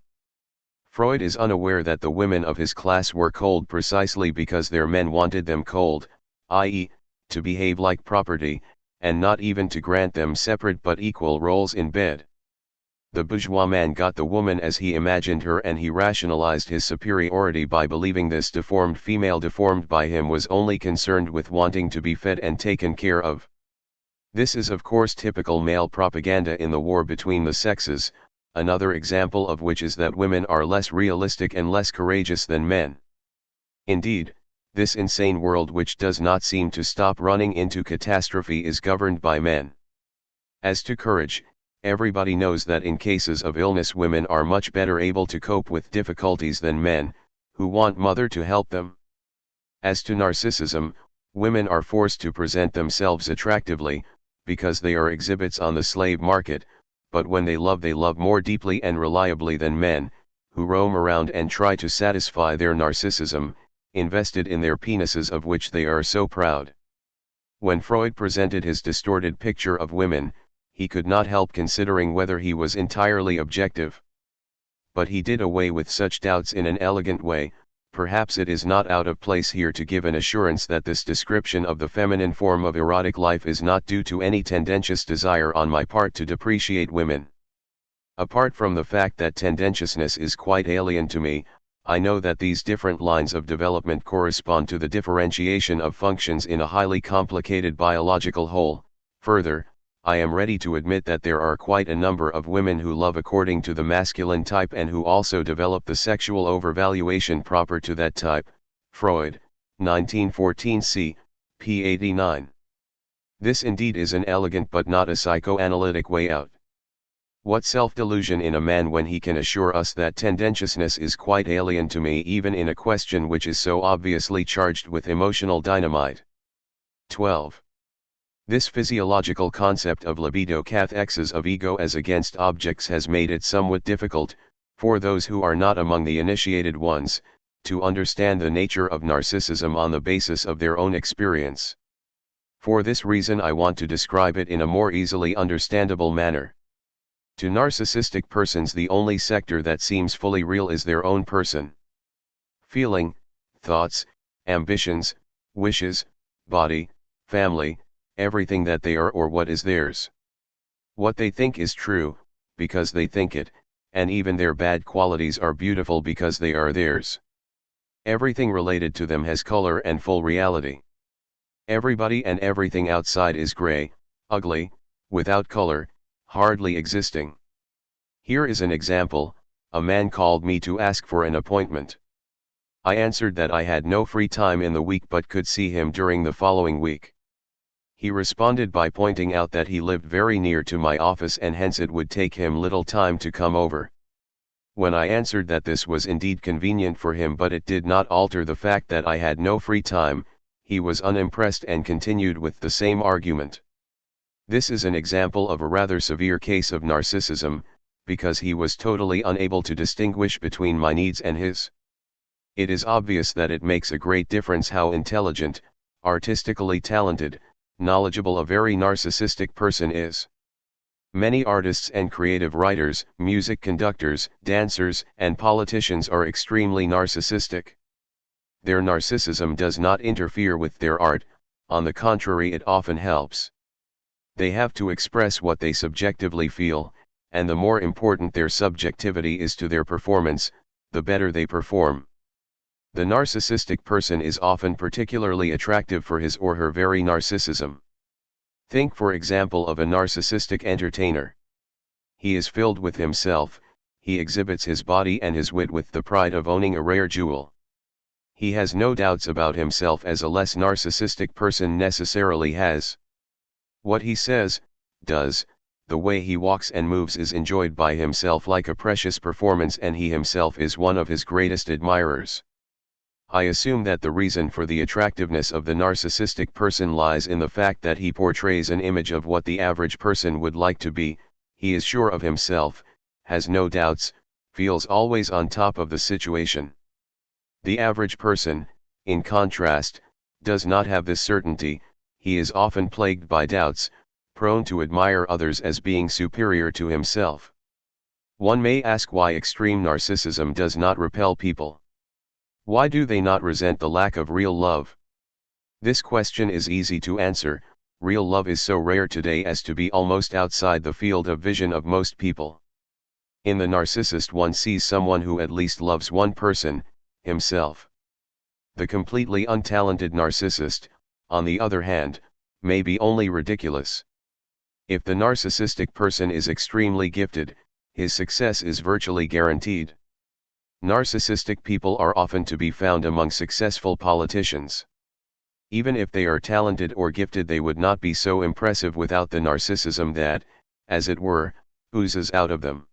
Freud is unaware that the women of his class were cold precisely because their men wanted them cold, i.e., to behave like property, and not even to grant them separate but equal roles in bed. The bourgeois man got the woman as he imagined her, and he rationalized his superiority by believing this deformed female deformed by him was only concerned with wanting to be fed and taken care of. This is of course typical male propaganda in the war between the sexes, another example of which is that women are less realistic and less courageous than men. Indeed, this insane world which does not seem to stop running into catastrophe is governed by men. As to courage, everybody knows that in cases of illness women are much better able to cope with difficulties than men, who want mother to help them. As to narcissism, women are forced to present themselves attractively, because they are exhibits on the slave market, but when they love more deeply and reliably than men, who roam around and try to satisfy their narcissism, invested in their penises of which they are so proud. When Freud presented his distorted picture of women, he could not help considering whether he was entirely objective. But he did away with such doubts in an elegant way. Perhaps it is not out of place here to give an assurance that this description of the feminine form of erotic life is not due to any tendentious desire on my part to depreciate women. Apart from the fact that tendentiousness is quite alien to me, I know that these different lines of development correspond to the differentiation of functions in a highly complicated biological whole. Further, I am ready to admit that there are quite a number of women who love according to the masculine type and who also develop the sexual overvaluation proper to that type. Freud, 1914 c. p. 89. This indeed is an elegant but not a psychoanalytic way out. What self-delusion in a man when he can assure us that tendentiousness is quite alien to me even in a question which is so obviously charged with emotional dynamite. 12. This physiological concept of libido cathexis of ego as against objects has made it somewhat difficult, for those who are not among the initiated ones, to understand the nature of narcissism on the basis of their own experience. For this reason I want to describe it in a more easily understandable manner. To narcissistic persons the only sector that seems fully real is their own person. Feeling, thoughts, ambitions, wishes, body, family, everything that they are or what is theirs. What they think is true, because they think it, and even their bad qualities are beautiful because they are theirs. Everything related to them has color and full reality. Everybody and everything outside is gray, ugly, without color, hardly existing. Here is an example. A man called me to ask for an appointment. I answered that I had no free time in the week but could see him during the following week. He responded by pointing out that he lived very near to my office and hence it would take him little time to come over. When I answered that this was indeed convenient for him but it did not alter the fact that I had no free time, he was unimpressed and continued with the same argument. This is an example of a rather severe case of narcissism, because he was totally unable to distinguish between my needs and his. It is obvious that it makes a great difference how intelligent, artistically talented, knowledgeable a very narcissistic person is. Many artists and creative writers, music conductors, dancers, and politicians are extremely narcissistic. Their narcissism does not interfere with their art, on the contrary it often helps. They have to express what they subjectively feel, and the more important their subjectivity is to their performance, the better they perform. The narcissistic person is often particularly attractive for his or her very narcissism. Think for example of a narcissistic entertainer. He is filled with himself, he exhibits his body and his wit with the pride of owning a rare jewel. He has no doubts about himself as a less narcissistic person necessarily has. What he says, does, the way he walks and moves is enjoyed by himself like a precious performance and he himself is one of his greatest admirers. I assume that the reason for the attractiveness of the narcissistic person lies in the fact that he portrays an image of what the average person would like to be. He is sure of himself, has no doubts, feels always on top of the situation. The average person, in contrast, does not have this certainty, he is often plagued by doubts, prone to admire others as being superior to himself. One may ask why extreme narcissism does not repel people. Why do they not resent the lack of real love? This question is easy to answer. Real love is so rare today as to be almost outside the field of vision of most people. In the narcissist one sees someone who at least loves one person, himself. The completely untalented narcissist, on the other hand, may be only ridiculous. If the narcissistic person is extremely gifted, his success is virtually guaranteed. Narcissistic people are often to be found among successful politicians. Even if they are talented or gifted, they would not be so impressive without the narcissism that, as it were, oozes out of them.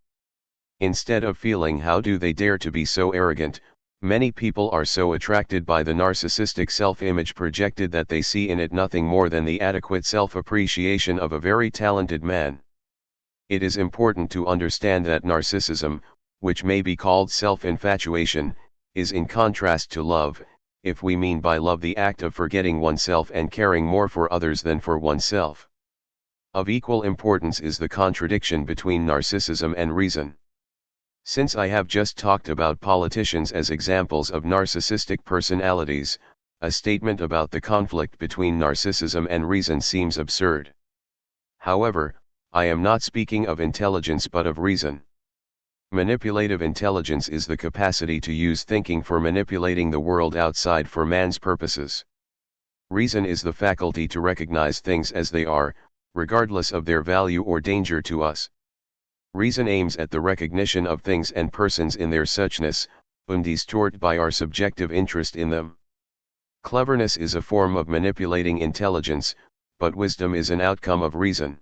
Instead of feeling how do they dare to be so arrogant, many people are so attracted by the narcissistic self-image projected that they see in it nothing more than the adequate self-appreciation of a very talented man. It is important to understand that narcissism, which may be called self-infatuation, is in contrast to love, if we mean by love the act of forgetting oneself and caring more for others than for oneself. Of equal importance is the contradiction between narcissism and reason. Since I have just talked about politicians as examples of narcissistic personalities, a statement about the conflict between narcissism and reason seems absurd. However, I am not speaking of intelligence but of reason. Manipulative intelligence is the capacity to use thinking for manipulating the world outside for man's purposes. Reason is the faculty to recognize things as they are, regardless of their value or danger to us. Reason aims at the recognition of things and persons in their suchness, undistort by our subjective interest in them. Cleverness is a form of manipulating intelligence, but wisdom is an outcome of reason.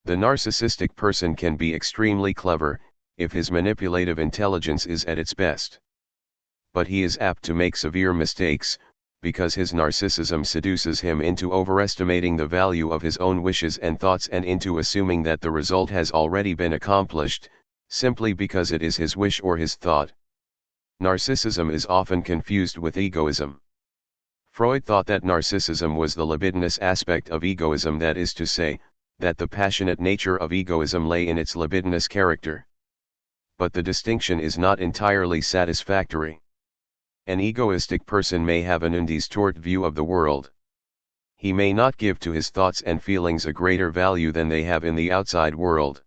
The narcissistic person can be extremely clever, if his manipulative intelligence is at its best. But he is apt to make severe mistakes, because his narcissism seduces him into overestimating the value of his own wishes and thoughts and into assuming that the result has already been accomplished, simply because it is his wish or his thought. Narcissism is often confused with egoism. Freud thought that narcissism was the libidinous aspect of egoism, that is to say, that the passionate nature of egoism lay in its libidinous character. But the distinction is not entirely satisfactory. An egoistic person may have an undistort view of the world. He may not give to his thoughts and feelings a greater value than they have in the outside world.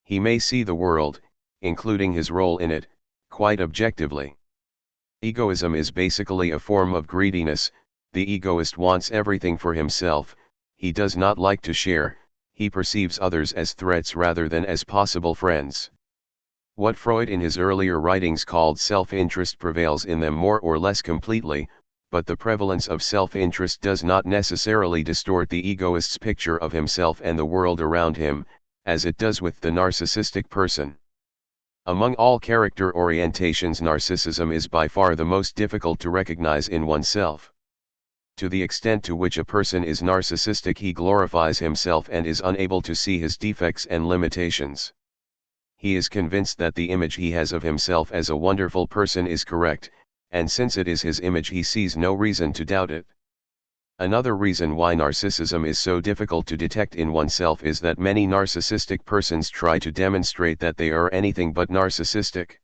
He may see the world, including his role in it, quite objectively. Egoism is basically a form of greediness. The egoist wants everything for himself, he does not like to share, he perceives others as threats rather than as possible friends. What Freud in his earlier writings called self-interest prevails in them more or less completely, but the prevalence of self-interest does not necessarily distort the egoist's picture of himself and the world around him, as it does with the narcissistic person. Among all character orientations, narcissism is by far the most difficult to recognize in oneself. To the extent to which a person is narcissistic, he glorifies himself and is unable to see his defects and limitations. He is convinced that the image he has of himself as a wonderful person is correct, and since it is his image, he sees no reason to doubt it. Another reason why narcissism is so difficult to detect in oneself is that many narcissistic persons try to demonstrate that they are anything but narcissistic.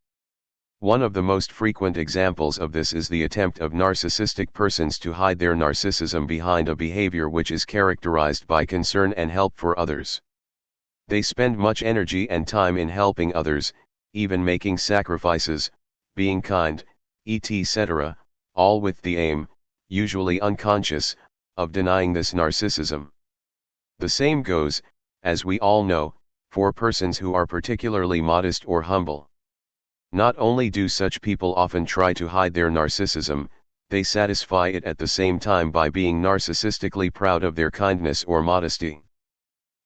One of the most frequent examples of this is the attempt of narcissistic persons to hide their narcissism behind a behavior which is characterized by concern and help for others. They spend much energy and time in helping others, even making sacrifices, being kind, etc., all with the aim, usually unconscious, of denying this narcissism. The same goes, as we all know, for persons who are particularly modest or humble. Not only do such people often try to hide their narcissism, they satisfy it at the same time by being narcissistically proud of their kindness or modesty.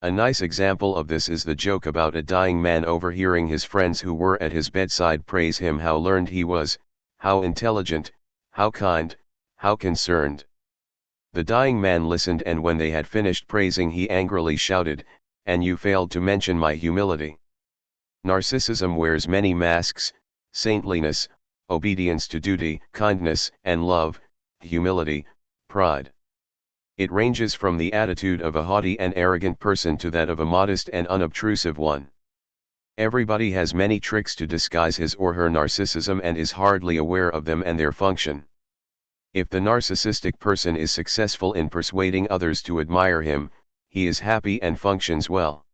A nice example of this is the joke about a dying man overhearing his friends who were at his bedside praise him how learned he was, how intelligent, how kind, how concerned. The dying man listened, and when they had finished praising, he angrily shouted, "And you failed to mention my humility." Narcissism wears many masks: saintliness, obedience to duty, kindness and love, humility, pride. It ranges from the attitude of a haughty and arrogant person to that of a modest and unobtrusive one. Everybody has many tricks to disguise his or her narcissism and is hardly aware of them and their function. If the narcissistic person is successful in persuading others to admire him, he is happy and functions well.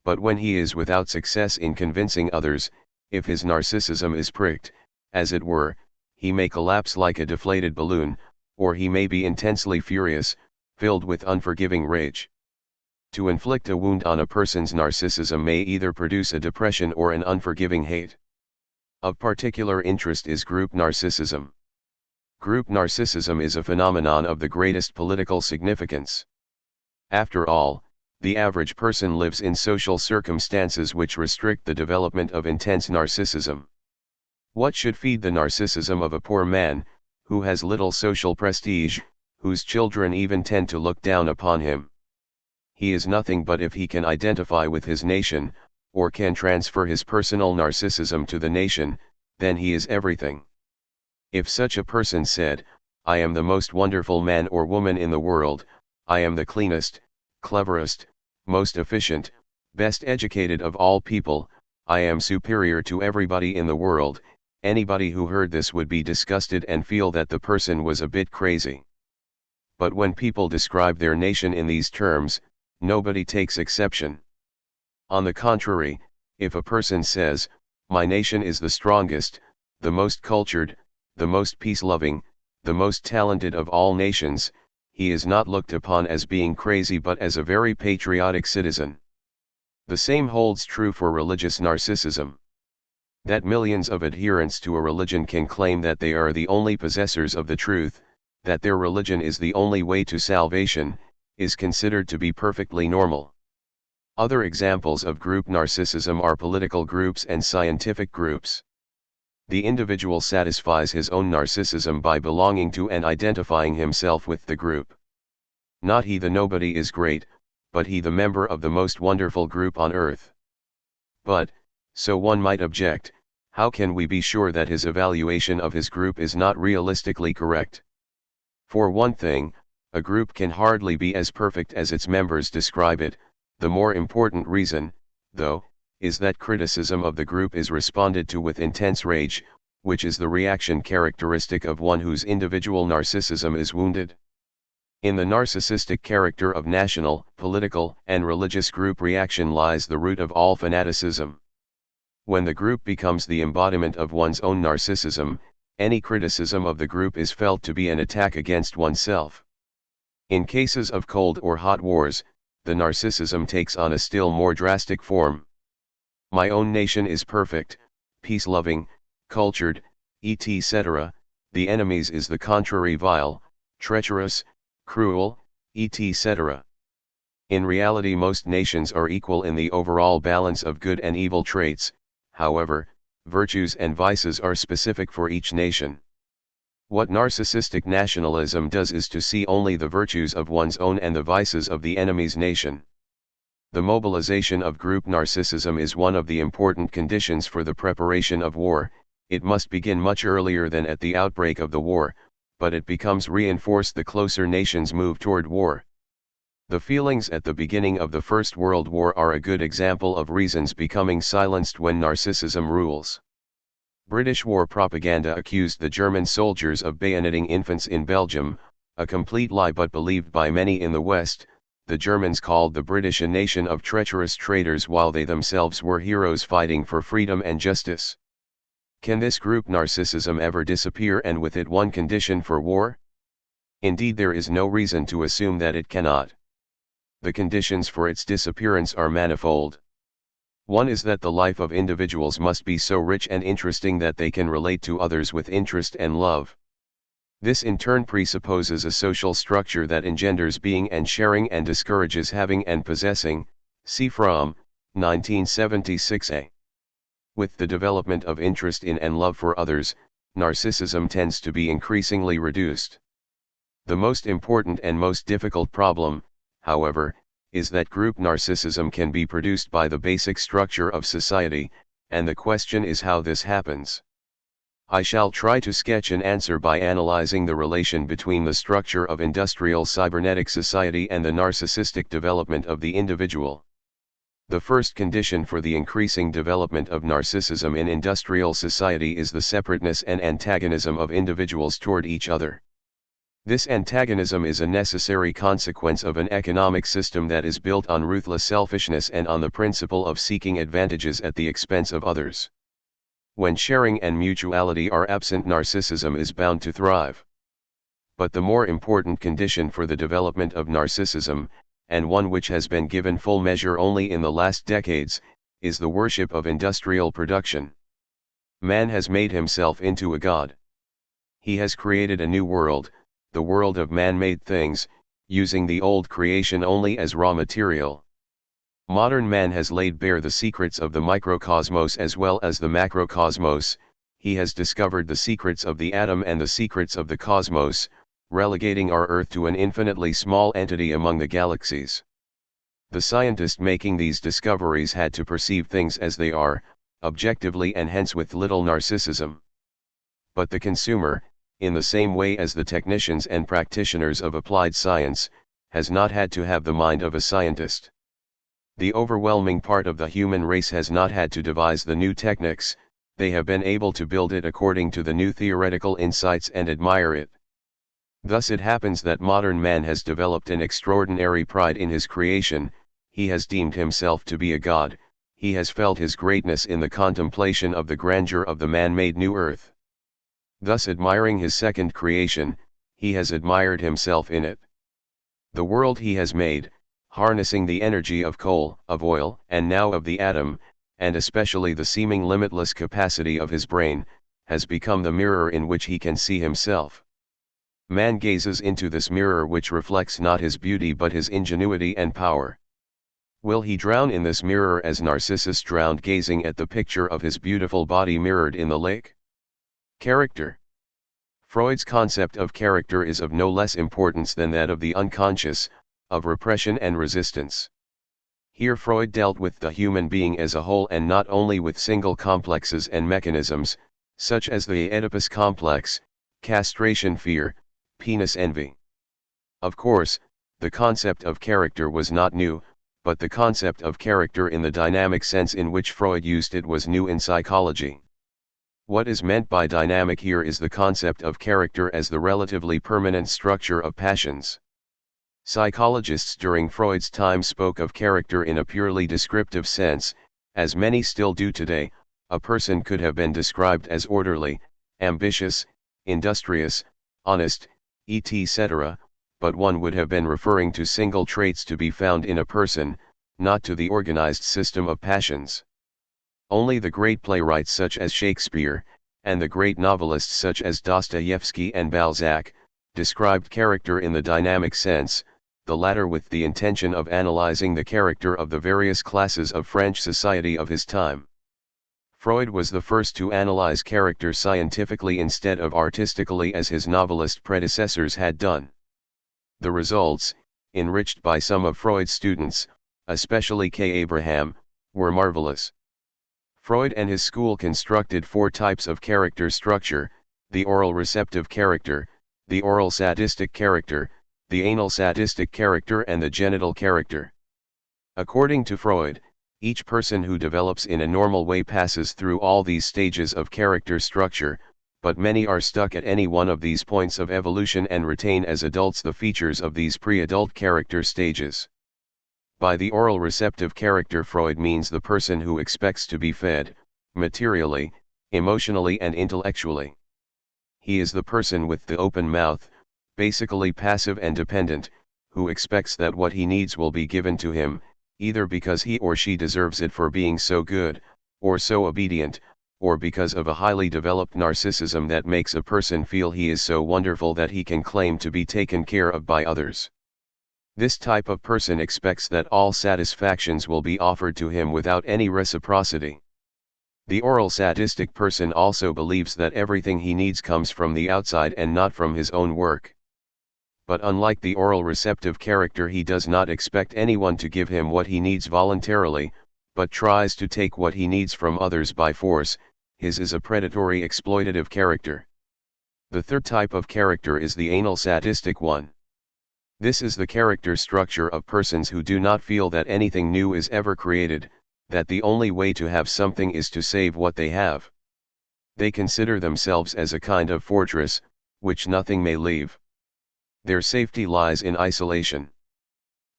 But when he is without success in convincing others, if his narcissism is pricked, as it were, he may collapse like a deflated balloon, or he may be intensely furious, filled with unforgiving rage. To inflict a wound on a person's narcissism may either produce a depression or an unforgiving hate. Of particular interest is group narcissism. Group narcissism is a phenomenon of the greatest political significance. After all, the average person lives in social circumstances which restrict the development of intense narcissism. What should feed the narcissism of a poor man, who has little social prestige, whose children even tend to look down upon him? He is nothing, but if he can identify with his nation, or can transfer his personal narcissism to the nation, then he is everything. If such a person said, "I am the most wonderful man or woman in the world, I am the cleanest, cleverest, most efficient, best educated of all people, I am superior to everybody in the world," anybody who heard this would be disgusted and feel that the person was a bit crazy. But when people describe their nation in these terms, nobody takes exception. On the contrary, if a person says, "My nation is the strongest, the most cultured, the most peace-loving, the most talented of all nations," he is not looked upon as being crazy but as a very patriotic citizen. The same holds true for religious narcissism. That millions of adherents to a religion can claim that they are the only possessors of the truth, that their religion is the only way to salvation, is considered to be perfectly normal. Other examples of group narcissism are political groups and scientific groups. The individual satisfies his own narcissism by belonging to and identifying himself with the group. Not he the nobody is great, but he the member of the most wonderful group on earth. But, so one might object, how can we be sure that his evaluation of his group is not realistically correct? For one thing, a group can hardly be as perfect as its members describe it. The more important reason, though, is that criticism of the group is responded to with intense rage, which is the reaction characteristic of one whose individual narcissism is wounded. In the narcissistic character of national, political, and religious group reaction lies the root of all fanaticism. When the group becomes the embodiment of one's own narcissism, any criticism of the group is felt to be an attack against oneself. In cases of cold or hot wars, the narcissism takes on a still more drastic form. My own nation is perfect, peace-loving, cultured, etc. The enemy's is the contrary, vile, treacherous, cruel, etc. In reality, most nations are equal in the overall balance of good and evil traits. However, virtues and vices are specific for each nation. What narcissistic nationalism does is to see only the virtues of one's own and the vices of the enemy's nation. The mobilization of group narcissism is one of the important conditions for the preparation of war. It must begin much earlier than at the outbreak of the war, but it becomes reinforced the closer nations move toward war. The feelings at the beginning of the First World War are a good example of reasons becoming silenced when narcissism rules. British war propaganda accused the German soldiers of bayoneting infants in Belgium, a complete lie but believed by many in the West. The Germans called the British a nation of treacherous traitors while they themselves were heroes fighting for freedom and justice. Can this group narcissism ever disappear, and with it one condition for war? Indeed, there is no reason to assume that it cannot. The conditions for its disappearance are manifold. One is that the life of individuals must be so rich and interesting that they can relate to others with interest and love. This in turn presupposes a social structure that engenders being and sharing and discourages having and possessing. See Fromm, 1976a. With the development of interest in and love for others, narcissism tends to be increasingly reduced. The most important and most difficult problem, however, is that group narcissism can be produced by the basic structure of society, and the question is how this happens. I shall try to sketch an answer by analyzing the relation between the structure of industrial cybernetic society and the narcissistic development of the individual. The first condition for the increasing development of narcissism in industrial society is the separateness and antagonism of individuals toward each other. This antagonism is a necessary consequence of an economic system that is built on ruthless selfishness and on the principle of seeking advantages at the expense of others. When sharing and mutuality are absent, narcissism is bound to thrive. But the more important condition for the development of narcissism, and one which has been given full measure only in the last decades, is the worship of industrial production. Man has made himself into a god. He has created a new world, the world of man-made things, using the old creation only as raw material. Modern man has laid bare the secrets of the microcosmos as well as the macrocosmos. He has discovered the secrets of the atom and the secrets of the cosmos, relegating our Earth to an infinitely small entity among the galaxies. The scientist making these discoveries had to perceive things as they are, objectively and hence with little narcissism. But the consumer, in the same way as the technicians and practitioners of applied science, has not had to have the mind of a scientist. The overwhelming part of the human race has not had to devise the new techniques, they have been able to build it according to the new theoretical insights and admire it. Thus it happens that modern man has developed an extraordinary pride in his creation. He has deemed himself to be a god, he has felt his greatness in the contemplation of the grandeur of the man-made new earth. Thus admiring his second creation, he has admired himself in it. The world he has made, harnessing the energy of coal, of oil, and now of the atom, and especially the seeming limitless capacity of his brain, has become the mirror in which he can see himself. Man gazes into this mirror which reflects not his beauty but his ingenuity and power. Will he drown in this mirror as Narcissus drowned gazing at the picture of his beautiful body mirrored in the lake? Character. Freud's concept of character is of no less importance than that of the unconscious, of repression and resistance. Here Freud dealt with the human being as a whole and not only with single complexes and mechanisms, such as the Oedipus complex, castration fear, penis envy. Of course, the concept of character was not new, but the concept of character in the dynamic sense in which Freud used it was new in psychology. What is meant by dynamic here is the concept of character as the relatively permanent structure of passions. Psychologists during Freud's time spoke of character in a purely descriptive sense, as many still do today. A person could have been described as orderly, ambitious, industrious, honest, etc., but one would have been referring to single traits to be found in a person, not to the organized system of passions. Only the great playwrights such as Shakespeare, and the great novelists such as Dostoevsky and Balzac, described character in the dynamic sense, the latter with the intention of analyzing the character of the various classes of French society of his time. Freud was the first to analyze character scientifically instead of artistically as his novelist predecessors had done. The results, enriched by some of Freud's students, especially K. Abraham, were marvelous. Freud and his school constructed 4 types of character structure: the oral receptive character, the oral sadistic character, the anal sadistic character and the genital character. According to Freud, each person who develops in a normal way passes through all these stages of character structure, but many are stuck at any one of these points of evolution and retain as adults the features of these pre-adult character stages. By the oral receptive character, Freud means the person who expects to be fed, materially, emotionally and intellectually. He is the person with the open mouth, basically passive and dependent, who expects that what he needs will be given to him, either because he or she deserves it for being so good, or so obedient, or because of a highly developed narcissism that makes a person feel he is so wonderful that he can claim to be taken care of by others. This type of person expects that all satisfactions will be offered to him without any reciprocity. The oral sadistic person also believes that everything he needs comes from the outside and not from his own work. But unlike the oral receptive character, he does not expect anyone to give him what he needs voluntarily, but tries to take what he needs from others by force. His is a predatory exploitative character. The third type of character is the anal sadistic one. This is the character structure of persons who do not feel that anything new is ever created, that the only way to have something is to save what they have. They consider themselves as a kind of fortress, which nothing may leave. Their safety lies in isolation.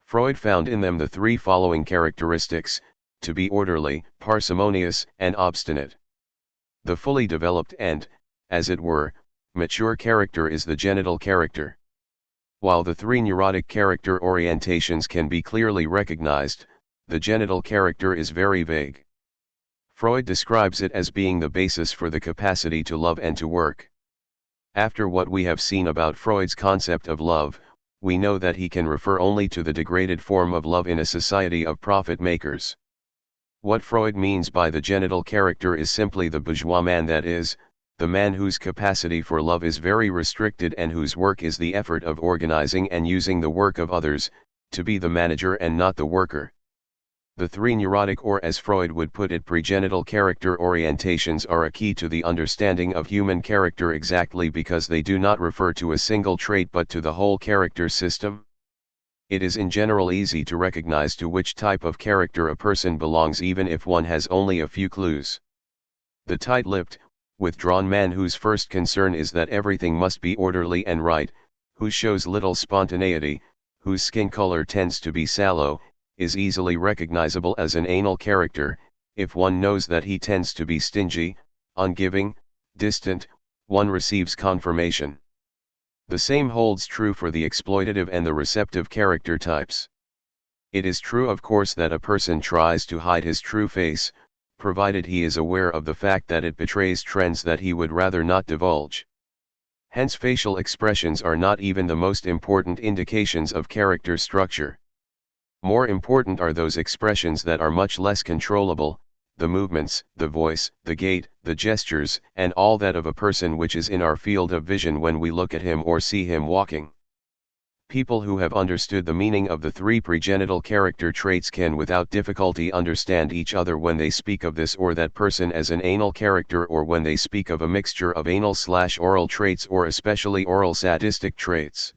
Freud found in them the 3 following characteristics: to be orderly, parsimonious, and obstinate. The fully developed and, as it were, mature character is the genital character. While the 3 neurotic character orientations can be clearly recognized, the genital character is very vague. Freud describes it as being the basis for the capacity to love and to work. After what we have seen about Freud's concept of love, we know that he can refer only to the degraded form of love in a society of profit makers. What Freud means by the genital character is simply the bourgeois man, that is, the man whose capacity for love is very restricted and whose work is the effort of organizing and using the work of others, to be the manager and not the worker. The 3 neurotic, or as Freud would put it, pregenital character orientations are a key to the understanding of human character, exactly because they do not refer to a single trait but to the whole character system. It is in general easy to recognize to which type of character a person belongs even if one has only a few clues. The tight-lipped, withdrawn man whose first concern is that everything must be orderly and right, who shows little spontaneity, whose skin color tends to be sallow, is easily recognizable as an anal character. If one knows that he tends to be stingy, ungiving, distant, one receives confirmation. The same holds true for the exploitative and the receptive character types. It is true, of course, that a person tries to hide his true face, provided he is aware of the fact that it betrays trends that he would rather not divulge. Hence, facial expressions are not even the most important indications of character structure. More important are those expressions that are much less controllable: the movements, the voice, the gait, the gestures, and all that of a person which is in our field of vision when we look at him or see him walking. People who have understood the meaning of the three pregenital character traits can without difficulty understand each other when they speak of this or that person as an anal character, or when they speak of a mixture of anal/oral traits or especially oral sadistic traits.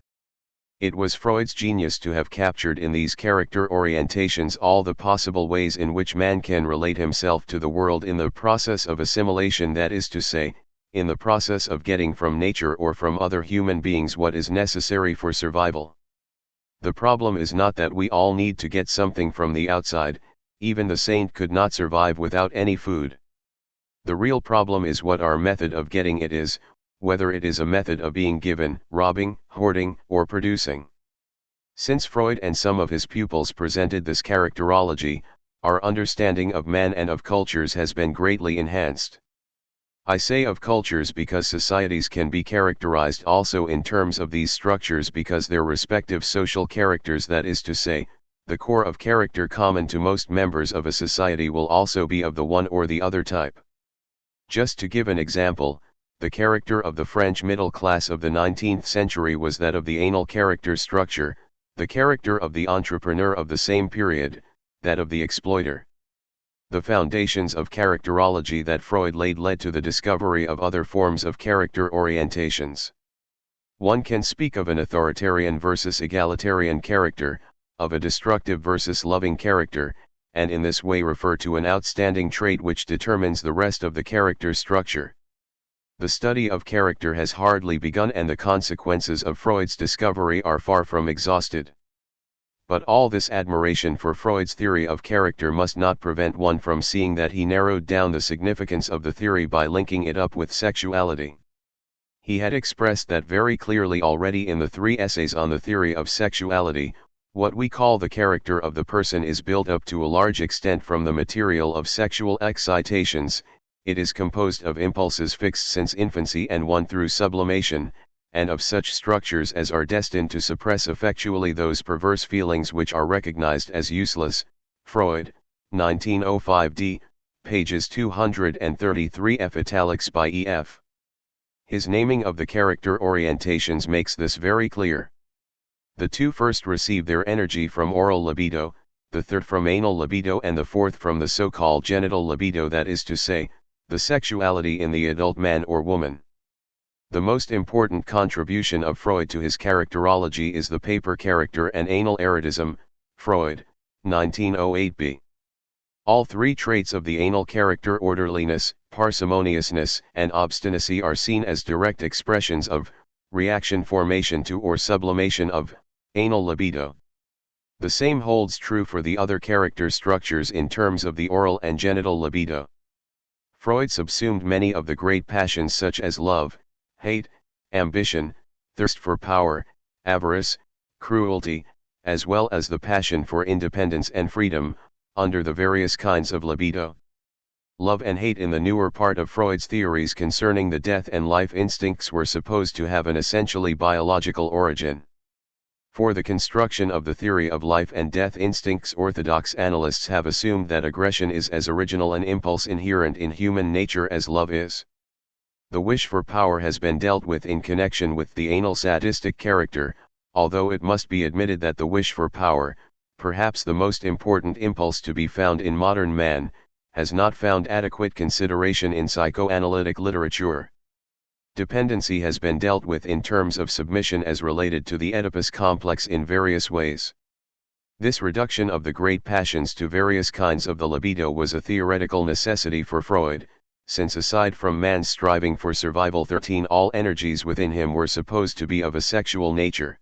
It was Freud's genius to have captured in these character orientations all the possible ways in which man can relate himself to the world in the process of assimilation, that is to say, in the process of getting from nature or from other human beings what is necessary for survival. The problem is not that we all need to get something from the outside. Even the saint could not survive without any food. The real problem is what our method of getting it is, whether it is a method of being given, robbing, hoarding, or producing. Since Freud and some of his pupils presented this characterology, our understanding of man and of cultures has been greatly enhanced. I say of cultures because societies can be characterized also in terms of these structures, because their respective social characters, that is to say, the core of character common to most members of a society, will also be of the one or the other type. Just to give an example, the character of the French middle class of the 19th century was that of the anal character structure, the character of the entrepreneur of the same period, that of the exploiter. The foundations of characterology that Freud laid led to the discovery of other forms of character orientations. One can speak of an authoritarian versus egalitarian character, of a destructive versus loving character, and in this way refer to an outstanding trait which determines the rest of the character structure. The study of character has hardly begun, and the consequences of Freud's discovery are far from exhausted. But all this admiration for Freud's theory of character must not prevent one from seeing that he narrowed down the significance of the theory by linking it up with sexuality. He had expressed that very clearly already in the 3 essays on the theory of sexuality. What we call the character of the person is built up to a large extent from the material of sexual excitations. It is composed of impulses fixed since infancy and won through sublimation, and of such structures as are destined to suppress effectually those perverse feelings which are recognized as useless. Freud, 1905d, pages 233 f italics by E.F. His naming of the character orientations makes this very clear. The two first receive their energy from oral libido, the third from anal libido, and the fourth from the so-called genital libido, that is to say, the sexuality in the adult man or woman. The most important contribution of Freud to his characterology is the paper character and anal erotism. Freud, 1908b. All three traits of the anal character, orderliness, parsimoniousness, and obstinacy, are seen as direct expressions of reaction formation to or sublimation of anal libido. The same holds true for the other character structures in terms of the oral and genital libido. Freud subsumed many of the great passions such as love, hate, ambition, thirst for power, avarice, cruelty, as well as the passion for independence and freedom, under the various kinds of libido. Love and hate in the newer part of Freud's theories concerning the death and life instincts were supposed to have an essentially biological origin. For the construction of the theory of life and death instincts, orthodox analysts have assumed that aggression is as original an impulse inherent in human nature as love is. The wish for power has been dealt with in connection with the anal sadistic character, although it must be admitted that the wish for power, perhaps the most important impulse to be found in modern man, has not found adequate consideration in psychoanalytic literature. Dependency has been dealt with in terms of submission as related to the Oedipus complex in various ways. This reduction of the great passions to various kinds of the libido was a theoretical necessity for Freud, since aside from man's striving for survival, all energies within him were supposed to be of a sexual nature.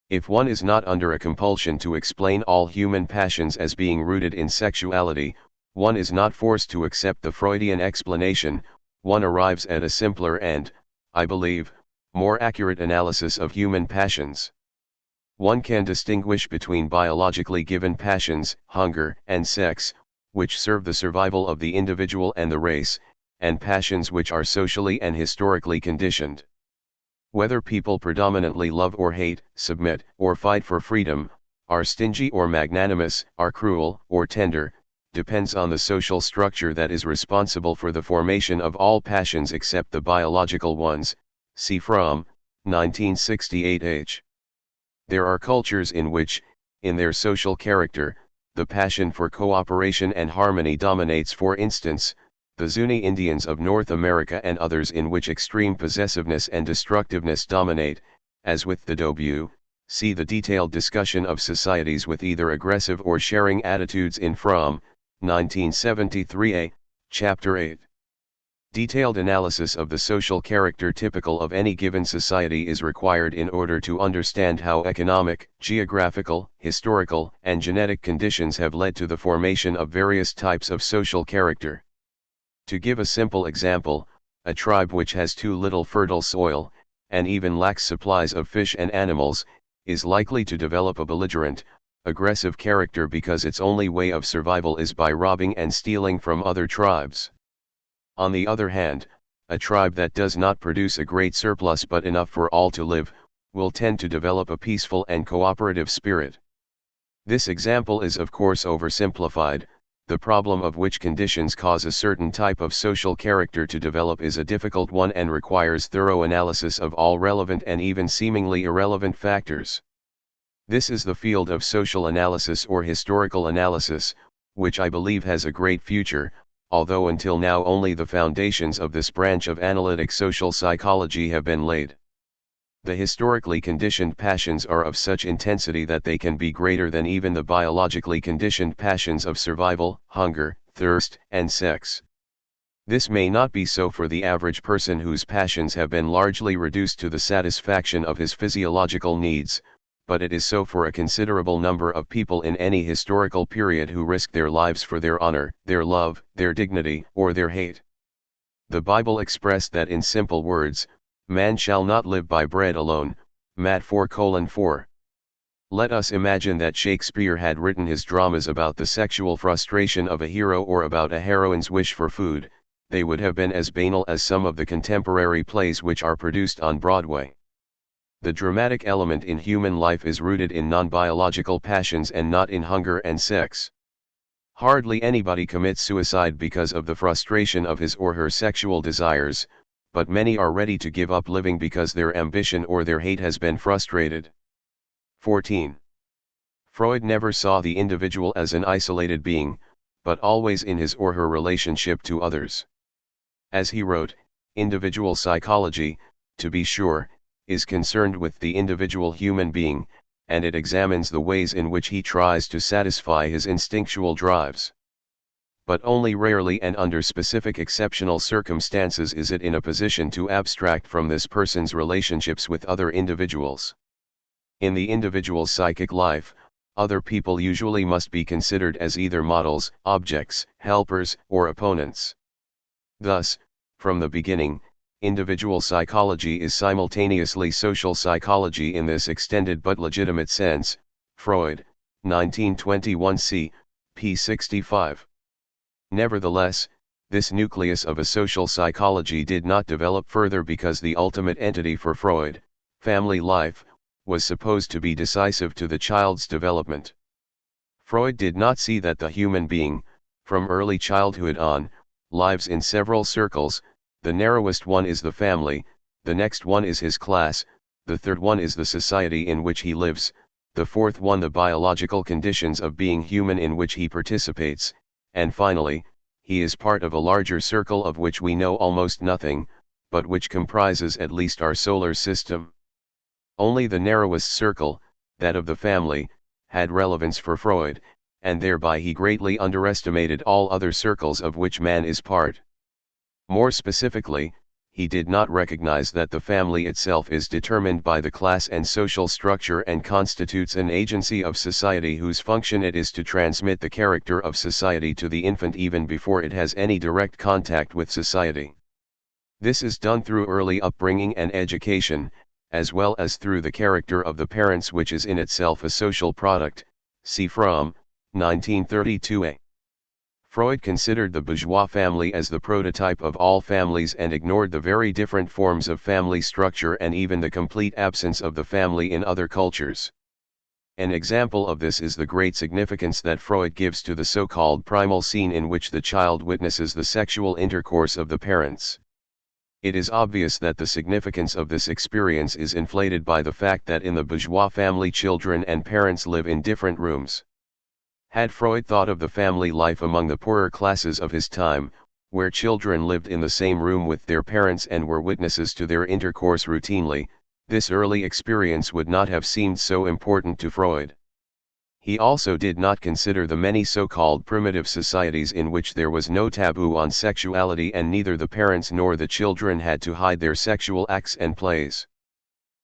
If one is not under a compulsion to explain all human passions as being rooted in sexuality, one is not forced to accept the Freudian explanation. One arrives at a simpler and, I believe, more accurate analysis of human passions. One can distinguish between biologically given passions, hunger and sex, which serve the survival of the individual and the race, and passions which are socially and historically conditioned. Whether people predominantly love or hate, submit or fight for freedom, are stingy or magnanimous, are cruel or tender, depends on the social structure that is responsible for the formation of all passions except the biological ones. See Fromm, 1968 H. There are cultures in which, in their social character, the passion for cooperation and harmony dominates. For instance, the Zuni Indians of North America, and others in which extreme possessiveness and destructiveness dominate, as with the Dobu. See the detailed discussion of societies with either aggressive or sharing attitudes in Fromm, 1973a, Chapter 8. Detailed analysis of the social character typical of any given society is required in order to understand how economic, geographical, historical, and genetic conditions have led to the formation of various types of social character. To give a simple example, a tribe which has too little fertile soil, and even lacks supplies of fish and animals, is likely to develop a belligerent, aggressive character because its only way of survival is by robbing and stealing from other tribes. On the other hand, a tribe that does not produce a great surplus but enough for all to live, will tend to develop a peaceful and cooperative spirit. This example is of course oversimplified. The problem of which conditions cause a certain type of social character to develop is a difficult one and requires thorough analysis of all relevant and even seemingly irrelevant factors. This is the field of social analysis or historical analysis, which I believe has a great future, although until now only the foundations of this branch of analytic social psychology have been laid. The historically conditioned passions are of such intensity that they can be greater than even the biologically conditioned passions of survival, hunger, thirst, and sex. This may not be so for the average person whose passions have been largely reduced to the satisfaction of his physiological needs, but it is so for a considerable number of people in any historical period who risk their lives for their honor, their love, their dignity, or their hate. The Bible expressed that in simple words: "Man shall not live by bread alone," Matt 4:4. Let us imagine that Shakespeare had written his dramas about the sexual frustration of a hero or about a heroine's wish for food. They would have been as banal as some of the contemporary plays which are produced on Broadway. The dramatic element in human life is rooted in non-biological passions and not in hunger and sex. Hardly anybody commits suicide because of the frustration of his or her sexual desires, but many are ready to give up living because their ambition or their hate has been frustrated. 14. Freud never saw the individual as an isolated being, but always in his or her relationship to others. As he wrote, individual psychology, to be sure, is concerned with the individual human being, and it examines the ways in which he tries to satisfy his instinctual drives. But only rarely and under specific exceptional circumstances is it in a position to abstract from this person's relationships with other individuals. In the individual's psychic life, other people usually must be considered as either models, objects, helpers, or opponents. Thus, from the beginning, individual psychology is simultaneously social psychology in this extended but legitimate sense. Freud, 1921c, p. 65. Nevertheless, this nucleus of a social psychology did not develop further because the ultimate entity for Freud, family life, was supposed to be decisive to the child's development. Freud did not see that the human being, from early childhood on, lives in several circles. The narrowest one is the family, the next one is his class, the third one is the society in which he lives, the fourth one the biological conditions of being human in which he participates, and finally, he is part of a larger circle of which we know almost nothing, but which comprises at least our solar system. Only the narrowest circle, that of the family, had relevance for Freud, and thereby he greatly underestimated all other circles of which man is part. More specifically, he did not recognize that the family itself is determined by the class and social structure and constitutes an agency of society whose function it is to transmit the character of society to the infant even before it has any direct contact with society. This is done through early upbringing and education, as well as through the character of the parents, which is in itself a social product. See Fromm, 1932a. Freud considered the bourgeois family as the prototype of all families and ignored the very different forms of family structure and even the complete absence of the family in other cultures. An example of this is the great significance that Freud gives to the so-called primal scene in which the child witnesses the sexual intercourse of the parents. It is obvious that the significance of this experience is inflated by the fact that in the bourgeois family children and parents live in different rooms. Had Freud thought of the family life among the poorer classes of his time, where children lived in the same room with their parents and were witnesses to their intercourse routinely, this early experience would not have seemed so important to Freud. He also did not consider the many so-called primitive societies in which there was no taboo on sexuality and neither the parents nor the children had to hide their sexual acts and plays.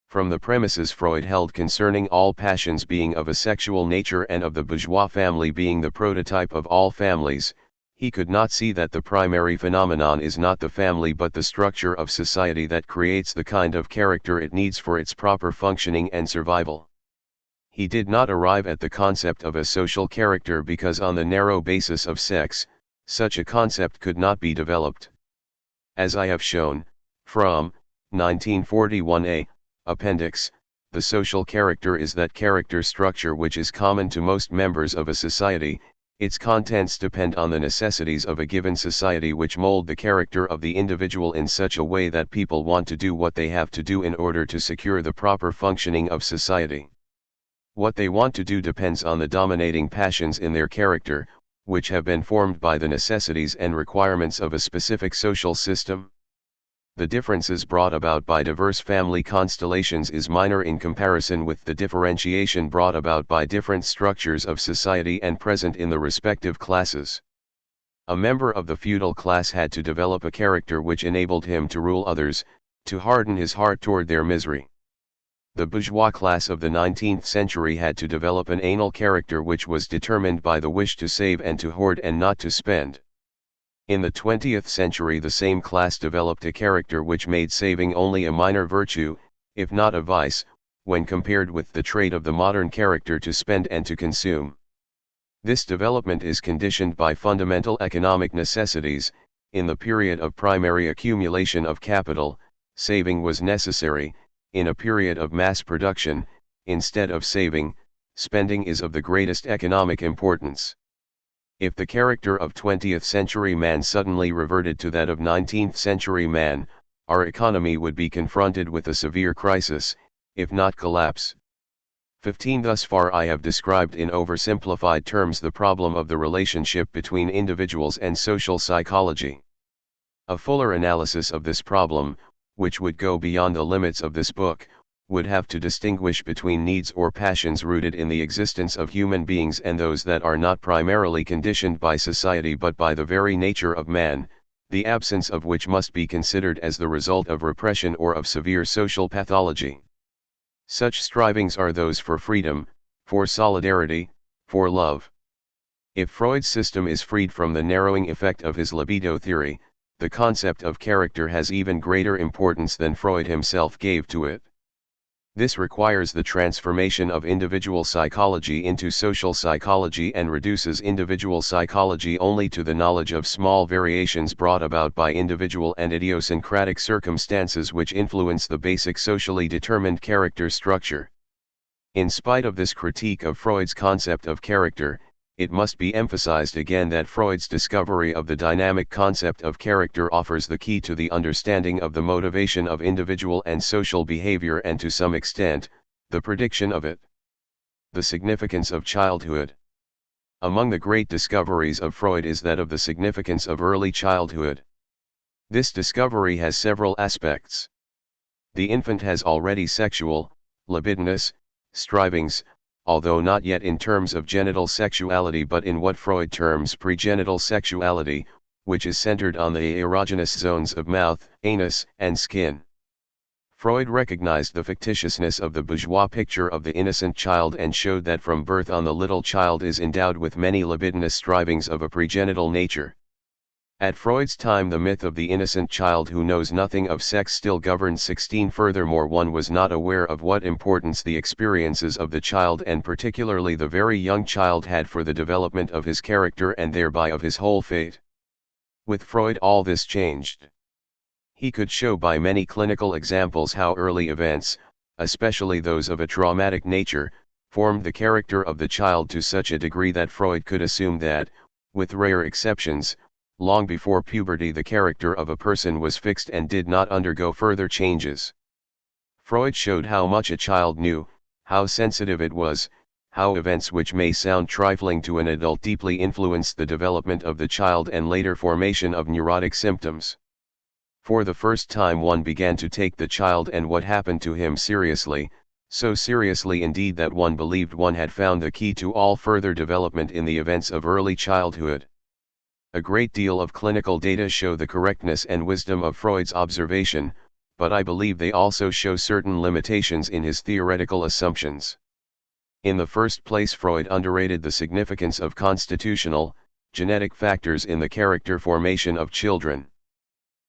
From the premises Freud held concerning all passions being of a sexual nature and of the bourgeois family being the prototype of all families, he could not see that the primary phenomenon is not the family but the structure of society that creates the kind of character it needs for its proper functioning and survival. He did not arrive at the concept of a social character because on the narrow basis of sex, such a concept could not be developed. As I have shown, Fromm, 1941a, Appendix, the social character is that character structure which is common to most members of a society. Its contents depend on the necessities of a given society which mold the character of the individual in such a way that people want to do what they have to do in order to secure the proper functioning of society. What they want to do depends on the dominating passions in their character, which have been formed by the necessities and requirements of a specific social system. The differences brought about by diverse family constellations is minor in comparison with the differentiation brought about by different structures of society and present in the respective classes. A member of the feudal class had to develop a character which enabled him to rule others, to harden his heart toward their misery. The bourgeois class of the 19th century had to develop an anal character which was determined by the wish to save and to hoard and not to spend. In the 20th century the same class developed a character which made saving only a minor virtue, if not a vice, when compared with the trait of the modern character to spend and to consume. This development is conditioned by fundamental economic necessities. In the period of primary accumulation of capital, saving was necessary. In a period of mass production, instead of saving, spending is of the greatest economic importance. If the character of 20th century man suddenly reverted to that of 19th century man, our economy would be confronted with a severe crisis, if not collapse. 15. Thus far I have described in oversimplified terms the problem of the relationship between individuals and social psychology. A fuller analysis of this problem, which would go beyond the limits of this book, would have to distinguish between needs or passions rooted in the existence of human beings and those that are not primarily conditioned by society but by the very nature of man, the absence of which must be considered as the result of repression or of severe social pathology. Such strivings are those for freedom, for solidarity, for love. If Freud's system is freed from the narrowing effect of his libido theory, the concept of character has even greater importance than Freud himself gave to it. This requires the transformation of individual psychology into social psychology and reduces individual psychology only to the knowledge of small variations brought about by individual and idiosyncratic circumstances which influence the basic socially determined character structure. In spite of this critique of Freud's concept of character, it must be emphasized again that Freud's discovery of the dynamic concept of character offers the key to the understanding of the motivation of individual and social behavior and to some extent, the prediction of it. The significance of childhood. Among the great discoveries of Freud is that of the significance of early childhood. This discovery has several aspects. The infant has already sexual, libidinous, strivings, although not yet in terms of genital sexuality but in what Freud terms pregenital sexuality, which is centered on the erogenous zones of mouth, anus, and skin. Freud recognized the fictitiousness of the bourgeois picture of the innocent child and showed that from birth on the little child is endowed with many libidinous strivings of a pregenital nature. At Freud's time the myth of the innocent child who knows nothing of sex still governed. 16. Furthermore, one was not aware of what importance the experiences of the child and particularly the very young child had for the development of his character and thereby of his whole fate. With Freud all this changed. He could show by many clinical examples how early events, especially those of a traumatic nature, formed the character of the child to such a degree that Freud could assume that, with rare exceptions, long before puberty the character of a person was fixed and did not undergo further changes. Freud showed how much a child knew, how sensitive it was, how events which may sound trifling to an adult deeply influenced the development of the child and later formation of neurotic symptoms. For the first time one began to take the child and what happened to him seriously, so seriously indeed that one believed one had found the key to all further development in the events of early childhood. A great deal of clinical data show the correctness and wisdom of Freud's observation, but I believe they also show certain limitations in his theoretical assumptions. In the first place, Freud underrated the significance of constitutional, genetic factors in the character formation of children.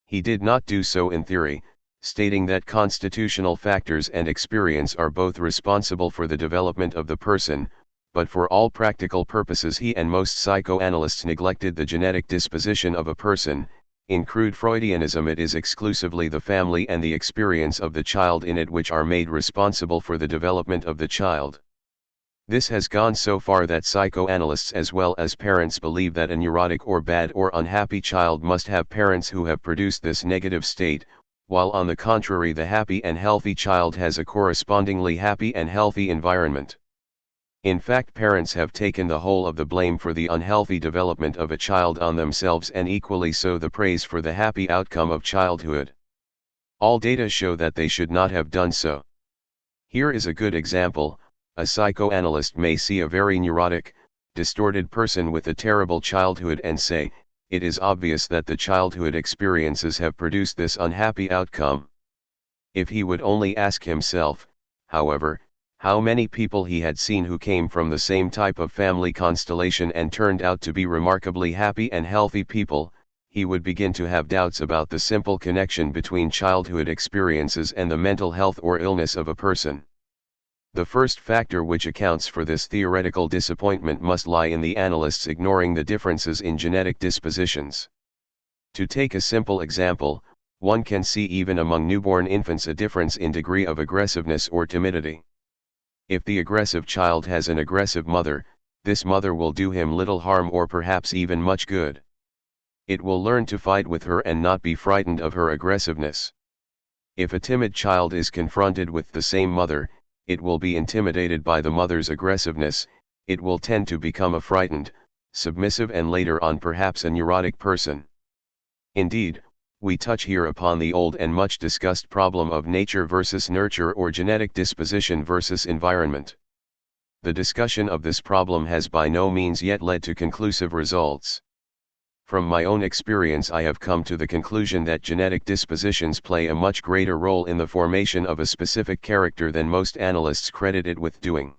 He did not do so in theory, stating that constitutional factors and experience are both responsible for the development of the person, but for all practical purposes he and most psychoanalysts neglected the genetic disposition of a person. In crude Freudianism it is exclusively the family and the experience of the child in it which are made responsible for the development of the child. This has gone so far that psychoanalysts as well as parents believe that a neurotic or bad or unhappy child must have parents who have produced this negative state, while on the contrary the happy and healthy child has a correspondingly happy and healthy environment. In fact, parents have taken the whole of the blame for the unhealthy development of a child on themselves and equally so the praise for the happy outcome of childhood. All data show that they should not have done so. Here is a good example. A psychoanalyst may see a very neurotic, distorted person with a terrible childhood and say, it is obvious that the childhood experiences have produced this unhappy outcome. If he would only ask himself, however, how many people he had seen who came from the same type of family constellation and turned out to be remarkably happy and healthy people, he would begin to have doubts about the simple connection between childhood experiences and the mental health or illness of a person. The first factor which accounts for this theoretical disappointment must lie in the analysts ignoring the differences in genetic dispositions. To take a simple example, one can see even among newborn infants a difference in degree of aggressiveness or timidity. If the aggressive child has an aggressive mother, this mother will do him little harm or perhaps even much good. It will learn to fight with her and not be frightened of her aggressiveness. If a timid child is confronted with the same mother, it will be intimidated by the mother's aggressiveness, it will tend to become a frightened, submissive and later on perhaps a neurotic person. Indeed, we touch here upon the old and much discussed problem of nature versus nurture or genetic disposition versus environment. The discussion of this problem has by no means yet led to conclusive results. From my own experience I have come to the conclusion that genetic dispositions play a much greater role in the formation of a specific character than most analysts credit it with doing.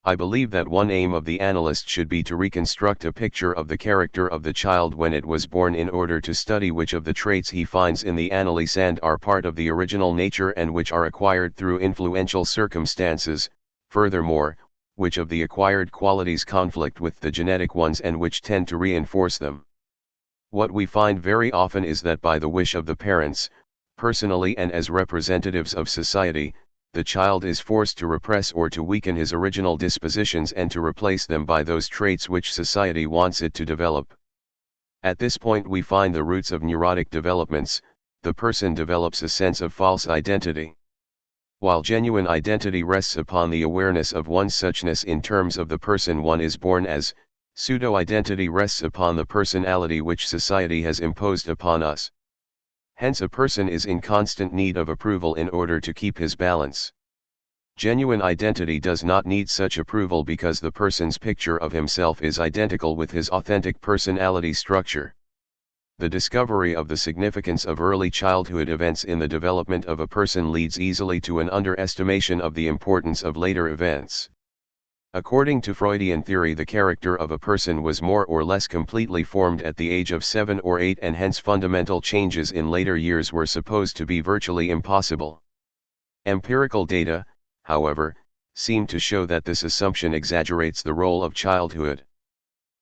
I believe that one aim of the analyst should be to reconstruct a picture of the character of the child when it was born in order to study which of the traits he finds in the analysand are part of the original nature and which are acquired through influential circumstances, furthermore, which of the acquired qualities conflict with the genetic ones and which tend to reinforce them. What we find very often is that by the wish of the parents, personally and as representatives of society, the child is forced to repress or to weaken his original dispositions and to replace them by those traits which society wants it to develop. At this point we find the roots of neurotic developments. The person develops a sense of false identity. While genuine identity rests upon the awareness of one's suchness in terms of the person one is born as, pseudo-identity rests upon the personality which society has imposed upon us. Hence a person is in constant need of approval in order to keep his balance. Genuine identity does not need such approval because the person's picture of himself is identical with his authentic personality structure. The discovery of the significance of early childhood events in the development of a person leads easily to an underestimation of the importance of later events. According to Freudian theory, the character of a person was more or less completely formed at the age of 7 or 8, and hence fundamental changes in later years were supposed to be virtually impossible. Empirical data, however, seem to show that this assumption exaggerates the role of childhood.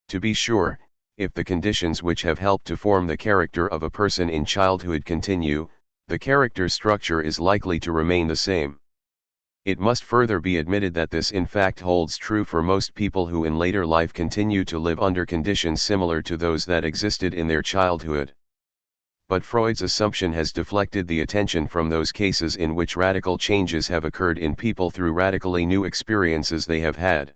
To be sure, if the conditions which have helped to form the character of a person in childhood continue, the character structure is likely to remain the same. It must further be admitted that this in fact holds true for most people who in later life continue to live under conditions similar to those that existed in their childhood. But Freud's assumption has deflected the attention from those cases in which radical changes have occurred in people through radically new experiences they have had.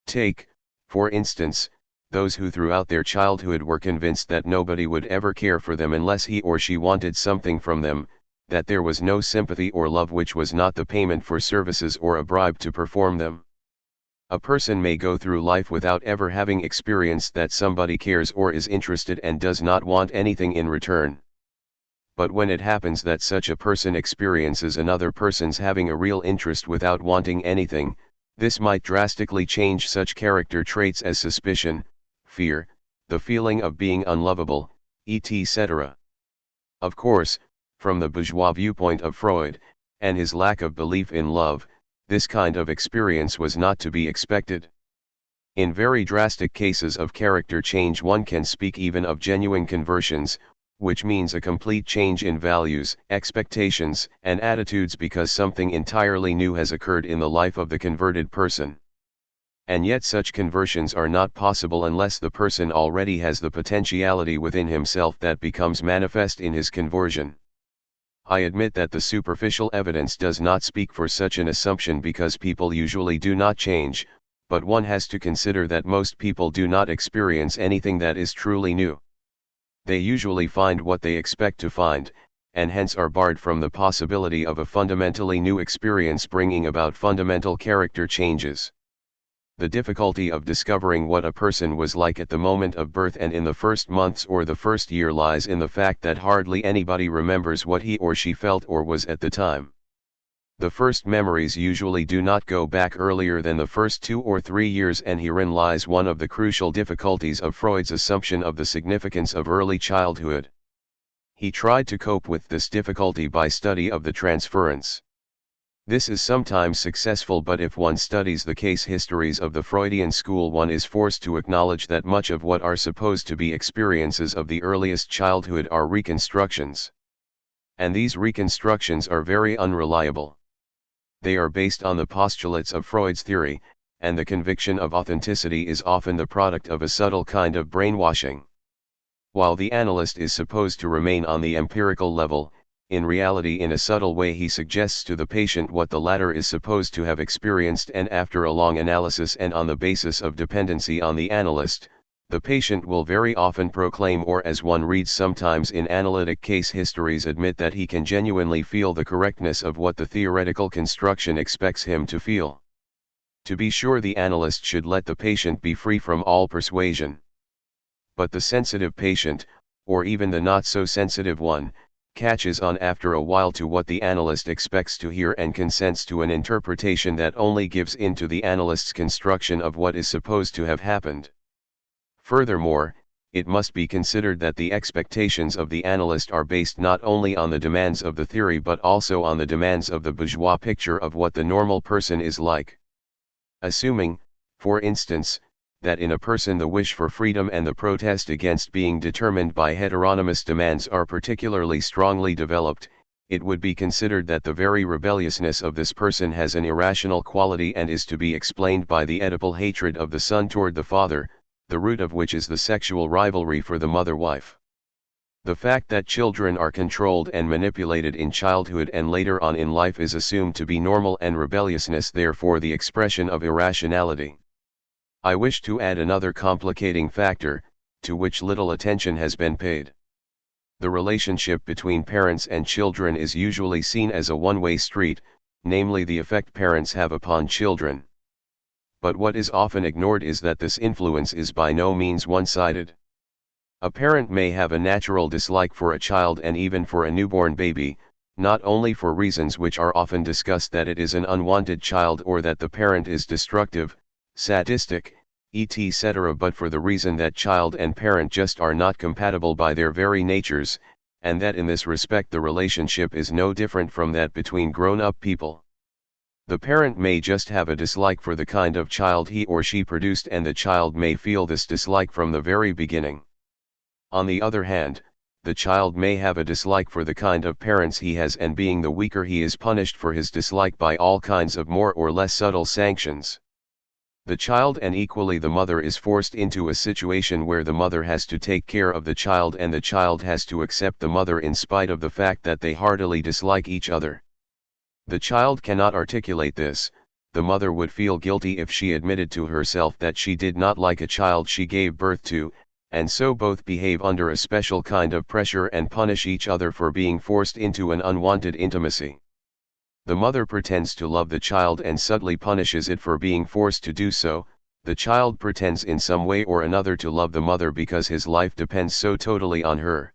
Take, for instance, those who throughout their childhood were convinced that nobody would ever care for them unless he or she wanted something from them, that there was no sympathy or love which was not the payment for services or a bribe to perform them. A person may go through life without ever having experienced that somebody cares or is interested and does not want anything in return. But when it happens that such a person experiences another person's having a real interest without wanting anything, this might drastically change such character traits as suspicion, fear, the feeling of being unlovable, etc. Of course, from the bourgeois viewpoint of Freud, and his lack of belief in love, this kind of experience was not to be expected. In very drastic cases of character change one can speak even of genuine conversions, which means a complete change in values, expectations, and attitudes because something entirely new has occurred in the life of the converted person. And yet such conversions are not possible unless the person already has the potentiality within himself that becomes manifest in his conversion. I admit that the superficial evidence does not speak for such an assumption because people usually do not change, but one has to consider that most people do not experience anything that is truly new. They usually find what they expect to find, and hence are barred from the possibility of a fundamentally new experience bringing about fundamental character changes. The difficulty of discovering what a person was like at the moment of birth and in the first months or the first year lies in the fact that hardly anybody remembers what he or she felt or was at the time. The first memories usually do not go back earlier than the first 2 or 3 years, and herein lies one of the crucial difficulties of Freud's assumption of the significance of early childhood. He tried to cope with this difficulty by study of the transference. This is sometimes successful, but if one studies the case histories of the Freudian school, one is forced to acknowledge that much of what are supposed to be experiences of the earliest childhood are reconstructions. And these reconstructions are very unreliable. They are based on the postulates of Freud's theory, and the conviction of authenticity is often the product of a subtle kind of brainwashing. While the analyst is supposed to remain on the empirical level, in reality in a subtle way he suggests to the patient what the latter is supposed to have experienced, and after a long analysis and on the basis of dependency on the analyst, the patient will very often proclaim, or as one reads sometimes in analytic case histories, admit that he can genuinely feel the correctness of what the theoretical construction expects him to feel. To be sure, the analyst should let the patient be free from all persuasion. But the sensitive patient, or even the not so sensitive one, catches on after a while to what the analyst expects to hear and consents to an interpretation that only gives in to the analyst's construction of what is supposed to have happened. Furthermore, it must be considered that the expectations of the analyst are based not only on the demands of the theory but also on the demands of the bourgeois picture of what the normal person is like. Assuming, for instance, that in a person the wish for freedom and the protest against being determined by heteronymous demands are particularly strongly developed, it would be considered that the very rebelliousness of this person has an irrational quality and is to be explained by the Oedipal hatred of the son toward the father, the root of which is the sexual rivalry for the mother-wife. The fact that children are controlled and manipulated in childhood and later on in life is assumed to be normal, and rebelliousness therefore the expression of irrationality. I wish to add another complicating factor, to which little attention has been paid. The relationship between parents and children is usually seen as a one-way street, namely the effect parents have upon children. But what is often ignored is that this influence is by no means one-sided. A parent may have a natural dislike for a child and even for a newborn baby, not only for reasons which are often discussed, that it is an unwanted child or that the parent is destructive, sadistic, etc., but for the reason that child and parent just are not compatible by their very natures, and that in this respect the relationship is no different from that between grown-up people. The parent may just have a dislike for the kind of child he or she produced, and the child may feel this dislike from the very beginning. On the other hand, the child may have a dislike for the kind of parents he has, and being the weaker he is punished for his dislike by all kinds of more or less subtle sanctions. The child and equally the mother is forced into a situation where the mother has to take care of the child and the child has to accept the mother in spite of the fact that they heartily dislike each other. The child cannot articulate this. The mother would feel guilty if she admitted to herself that she did not like a child she gave birth to, and so both behave under a special kind of pressure and punish each other for being forced into an unwanted intimacy. The mother pretends to love the child and subtly punishes it for being forced to do so. The child pretends in some way or another to love the mother because his life depends so totally on her.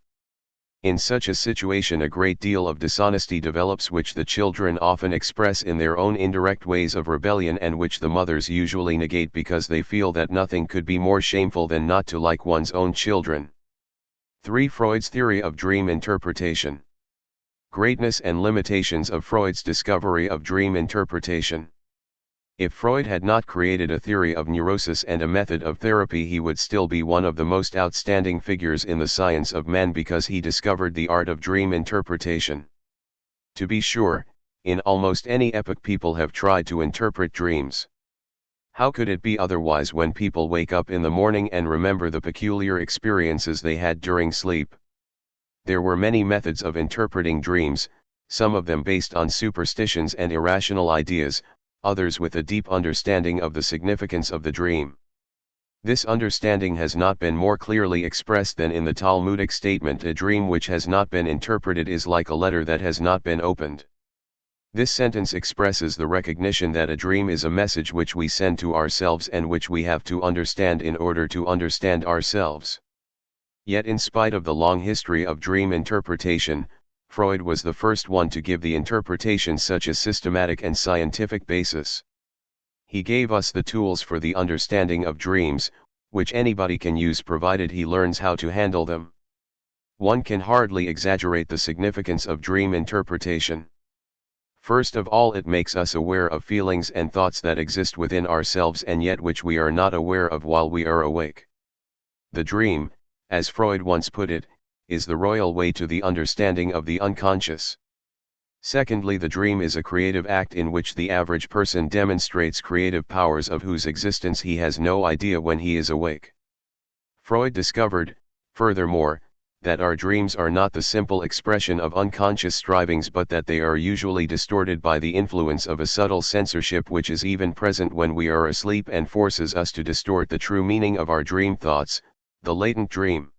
In such a situation a great deal of dishonesty develops, which the children often express in their own indirect ways of rebellion and which the mothers usually negate because they feel that nothing could be more shameful than not to like one's own children. 3. Freud's theory of dream interpretation. Greatness and limitations of Freud's discovery of dream interpretation. If Freud had not created a theory of neurosis and a method of therapy, he would still be one of the most outstanding figures in the science of man because he discovered the art of dream interpretation. To be sure, in almost any epoch people have tried to interpret dreams. How could it be otherwise when people wake up in the morning and remember the peculiar experiences they had during sleep? There were many methods of interpreting dreams, some of them based on superstitions and irrational ideas, others with a deep understanding of the significance of the dream. This understanding has not been more clearly expressed than in the Talmudic statement, "A dream which has not been interpreted is like a letter that has not been opened." This sentence expresses the recognition that a dream is a message which we send to ourselves and which we have to understand in order to understand ourselves. Yet in spite of the long history of dream interpretation, Freud was the first one to give the interpretation such a systematic and scientific basis. He gave us the tools for the understanding of dreams, which anybody can use provided he learns how to handle them. One can hardly exaggerate the significance of dream interpretation. First of all, it makes us aware of feelings and thoughts that exist within ourselves and yet which we are not aware of while we are awake. The dream, as Freud once put it, is the royal way to the understanding of the unconscious. Secondly, the dream is a creative act in which the average person demonstrates creative powers of whose existence he has no idea when he is awake. Freud discovered, furthermore, that our dreams are not the simple expression of unconscious strivings but that they are usually distorted by the influence of a subtle censorship which is even present when we are asleep and forces us to distort the true meaning of our dream thoughts, the latent dream.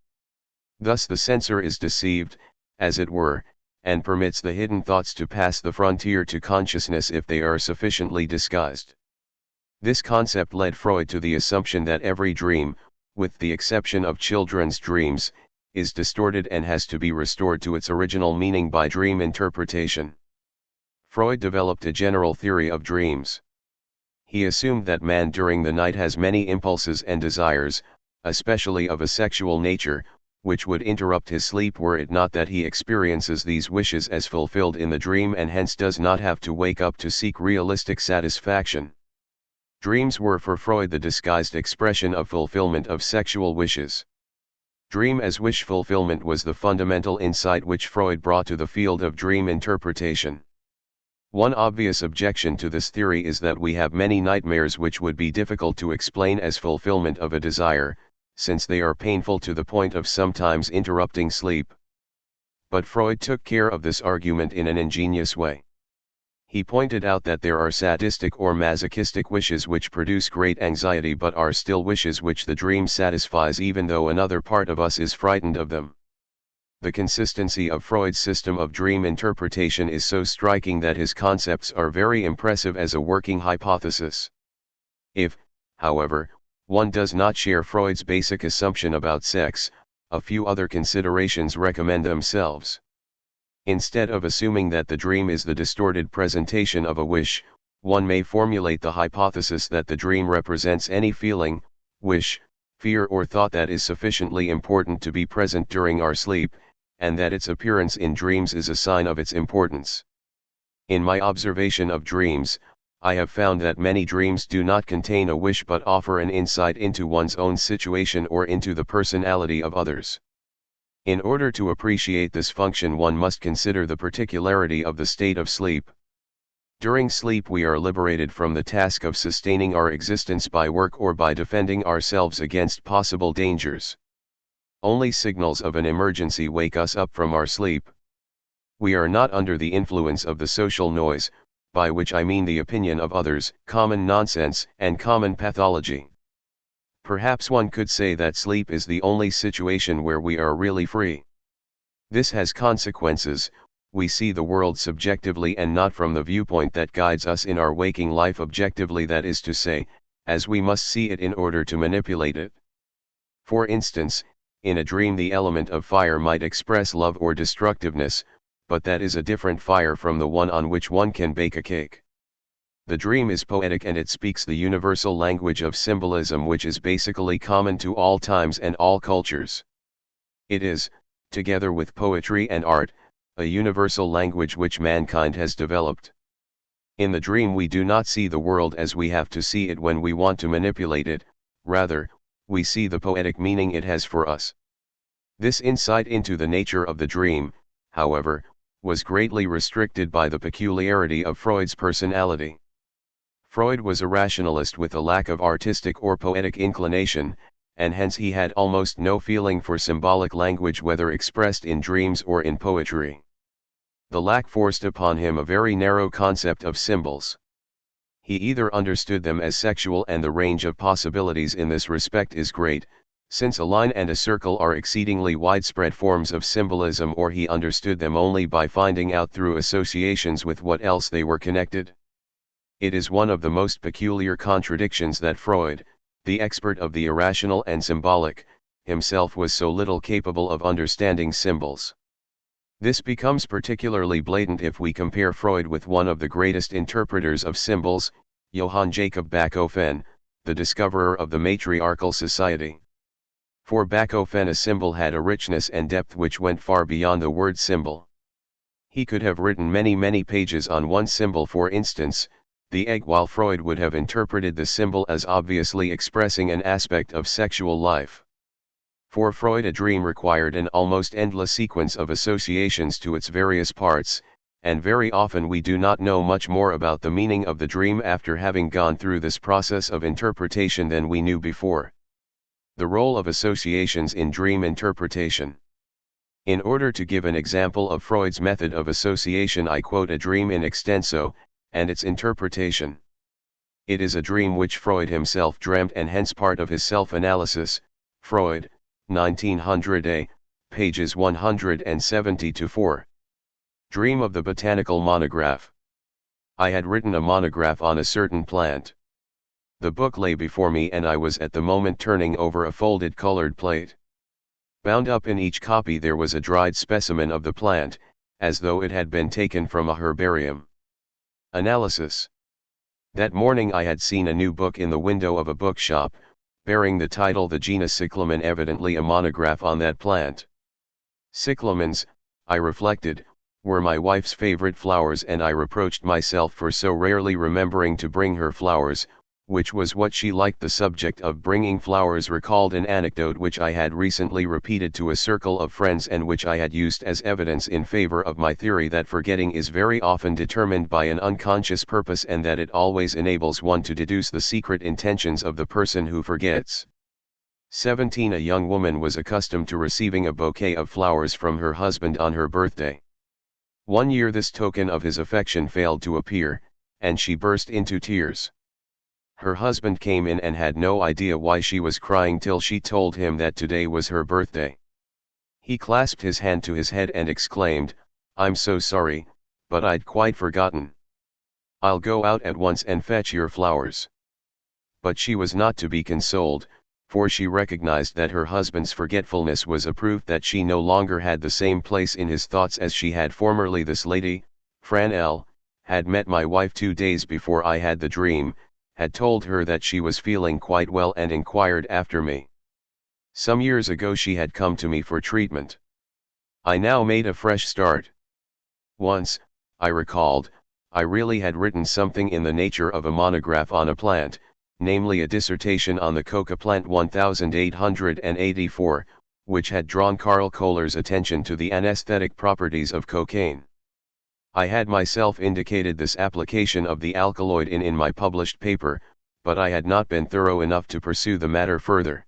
Thus the censor is deceived, as it were, and permits the hidden thoughts to pass the frontier to consciousness if they are sufficiently disguised. This concept led Freud to the assumption that every dream, with the exception of children's dreams, is distorted and has to be restored to its original meaning by dream interpretation. Freud developed a general theory of dreams. He assumed that man during the night has many impulses and desires, especially of a sexual nature, which would interrupt his sleep were it not that he experiences these wishes as fulfilled in the dream and hence does not have to wake up to seek realistic satisfaction. Dreams were for Freud the disguised expression of fulfillment of sexual wishes. Dream as wish fulfillment was the fundamental insight which Freud brought to the field of dream interpretation. One obvious objection to this theory is that we have many nightmares which would be difficult to explain as fulfillment of a desire, since they are painful to the point of sometimes interrupting sleep. But Freud took care of this argument in an ingenious way. He pointed out that there are sadistic or masochistic wishes which produce great anxiety but are still wishes which the dream satisfies even though another part of us is frightened of them. The consistency of Freud's system of dream interpretation is so striking that his concepts are very impressive as a working hypothesis. If, however, one does not share Freud's basic assumption about sex, a few other considerations recommend themselves. Instead of assuming that the dream is the distorted presentation of a wish, one may formulate the hypothesis that the dream represents any feeling, wish, fear or thought that is sufficiently important to be present during our sleep, and that its appearance in dreams is a sign of its importance. In my observation of dreams, I have found that many dreams do not contain a wish but offer an insight into one's own situation or into the personality of others. In order to appreciate this function, one must consider the particularity of the state of sleep. During sleep we are liberated from the task of sustaining our existence by work or by defending ourselves against possible dangers. Only signals of an emergency wake us up from our sleep. We are not under the influence of the social noise, by which I mean the opinion of others, common nonsense, and common pathology. Perhaps one could say that sleep is the only situation where we are really free. This has consequences. We see the world subjectively and not from the viewpoint that guides us in our waking life objectively, that is to say, as we must see it in order to manipulate it. For instance, in a dream the element of fire might express love or destructiveness, but that is a different fire from the one on which one can bake a cake. The dream is poetic and it speaks the universal language of symbolism, which is basically common to all times and all cultures. It is, together with poetry and art, a universal language which mankind has developed. In the dream we do not see the world as we have to see it when we want to manipulate it, rather, we see the poetic meaning it has for us. This insight into the nature of the dream, however, was greatly restricted by the peculiarity of Freud's personality. Freud was a rationalist with a lack of artistic or poetic inclination, and hence he had almost no feeling for symbolic language, whether expressed in dreams or in poetry. The lack forced upon him a very narrow concept of symbols. He either understood them as sexual, and the range of possibilities in this respect is great, since a line and a circle are exceedingly widespread forms of symbolism, or he understood them only by finding out through associations with what else they were connected. It is one of the most peculiar contradictions that Freud, the expert of the irrational and symbolic, himself was so little capable of understanding symbols. This becomes particularly blatant if we compare Freud with one of the greatest interpreters of symbols, Johann Jacob Bachofen, the discoverer of the matriarchal society. For Bachofen a symbol had a richness and depth which went far beyond the word symbol. He could have written many pages on one symbol, for instance, the egg, while Freud would have interpreted the symbol as obviously expressing an aspect of sexual life. For Freud a dream required an almost endless sequence of associations to its various parts, and very often we do not know much more about the meaning of the dream after having gone through this process of interpretation than we knew before. The role of associations in dream interpretation. In order to give an example of Freud's method of association, I quote a dream in extenso, and its interpretation. It is a dream which Freud himself dreamt, and hence part of his self-analysis. Freud, 1900a, pages 170-4. Dream of the botanical monograph. I had written a monograph on a certain plant. The book lay before me, and I was at the moment turning over a folded colored plate. Bound up in each copy there was a dried specimen of the plant, as though it had been taken from a herbarium. Analysis. That morning I had seen a new book in the window of a bookshop, bearing the title The Genus Cyclamen, evidently a monograph on that plant. Cyclamens, I reflected, were my wife's favorite flowers, and I reproached myself for so rarely remembering to bring her flowers, which was what she liked. The subject of bringing flowers recalled an anecdote which I had recently repeated to a circle of friends, and which I had used as evidence in favor of my theory that forgetting is very often determined by an unconscious purpose, and that it always enables one to deduce the secret intentions of the person who forgets. 17. A young woman was accustomed to receiving a bouquet of flowers from her husband on her birthday. One year this token of his affection failed to appear, and she burst into tears. Her husband came in and had no idea why she was crying till she told him that today was her birthday. He clasped his hand to his head and exclaimed, "I'm so sorry, but I'd quite forgotten. I'll go out at once and fetch your flowers." But she was not to be consoled, for she recognized that her husband's forgetfulness was a proof that she no longer had the same place in his thoughts as she had formerly. This lady, Fran L., had met my wife 2 days before I had the dream, had told her that she was feeling quite well, and inquired after me. Some years ago she had come to me for treatment. I now made a fresh start. Once, I recalled, I really had written something in the nature of a monograph on a plant, namely a dissertation on the coca plant 1884, which had drawn Karl Kohler's attention to the anesthetic properties of cocaine. I had myself indicated this application of the alkaloid in my published paper, but I had not been thorough enough to pursue the matter further.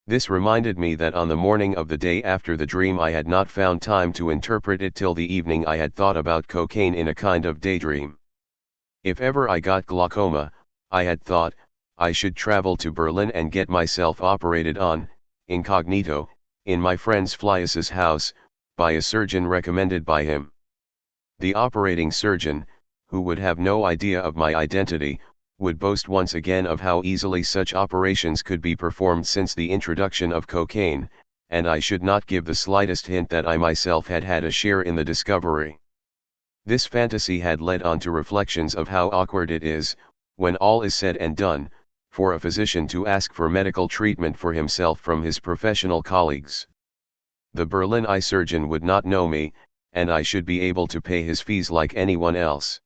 This reminded me that on the morning of the day after the dream I had not found time to interpret it till the evening I had thought about cocaine in a kind of daydream. If ever I got glaucoma, I had thought, I should travel to Berlin and get myself operated on, incognito, in my friend's Flies's house, by a surgeon recommended by him. The operating surgeon, who would have no idea of my identity, would boast once again of how easily such operations could be performed since the introduction of cocaine, and I should not give the slightest hint that I myself had had a share in the discovery. This fantasy had led on to reflections of how awkward it is, when all is said and done, for a physician to ask for medical treatment for himself from his professional colleagues. The Berlin eye surgeon would not know me, and I should be able to pay his fees like anyone else.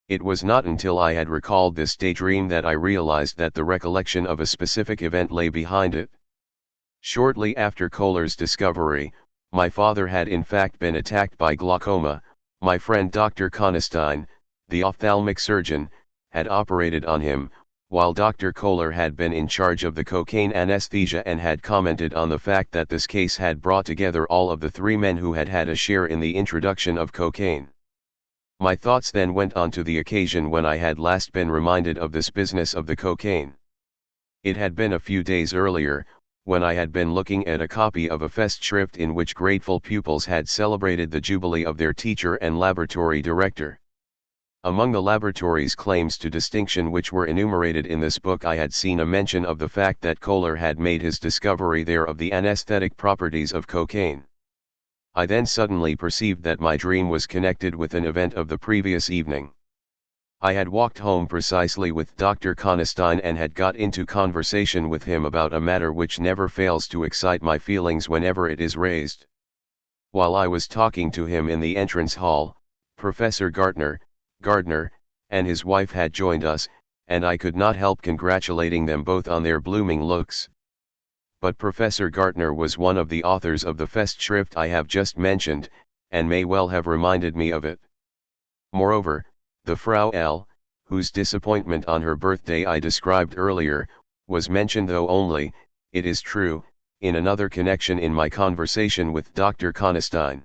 It was not until I had recalled this daydream that I realized that the recollection of a specific event lay behind it. Shortly after Kohler's discovery, my father had in fact been attacked by glaucoma. My friend Dr. Konestein, the ophthalmic surgeon, had operated on him, while Dr. Kohler had been in charge of the cocaine anesthesia and had commented on the fact that this case had brought together all of the three men who had had a share in the introduction of cocaine. My thoughts then went on to the occasion when I had last been reminded of this business of the cocaine. It had been a few days earlier, when I had been looking at a copy of a Festschrift in which grateful pupils had celebrated the jubilee of their teacher and laboratory director. Among the laboratory's claims to distinction which were enumerated in this book I had seen a mention of the fact that Kohler had made his discovery there of the anesthetic properties of cocaine. I then suddenly perceived that my dream was connected with an event of the previous evening. I had walked home precisely with Dr. Konestein and had got into conversation with him about a matter which never fails to excite my feelings whenever it is raised. While I was talking to him in the entrance hall, Professor Gardner, and his wife had joined us, and I could not help congratulating them both on their blooming looks. But Professor Gardner was one of the authors of the Festschrift I have just mentioned, and may well have reminded me of it. Moreover, the Frau L., whose disappointment on her birthday I described earlier, was mentioned, though only, it is true, in another connection in my conversation with Dr. Konestein.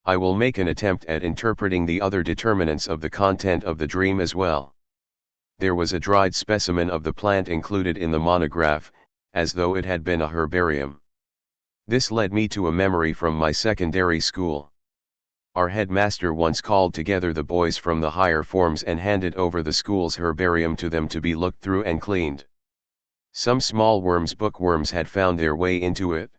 I will make an attempt at interpreting the other determinants of the content of the dream as well. There was a dried specimen of the plant included in the monograph, as though it had been a herbarium. This led me to a memory from my secondary school. Our headmaster once called together the boys from the higher forms and handed over the school's herbarium to them to be looked through and cleaned. Some small worms, bookworms, had found their way into it.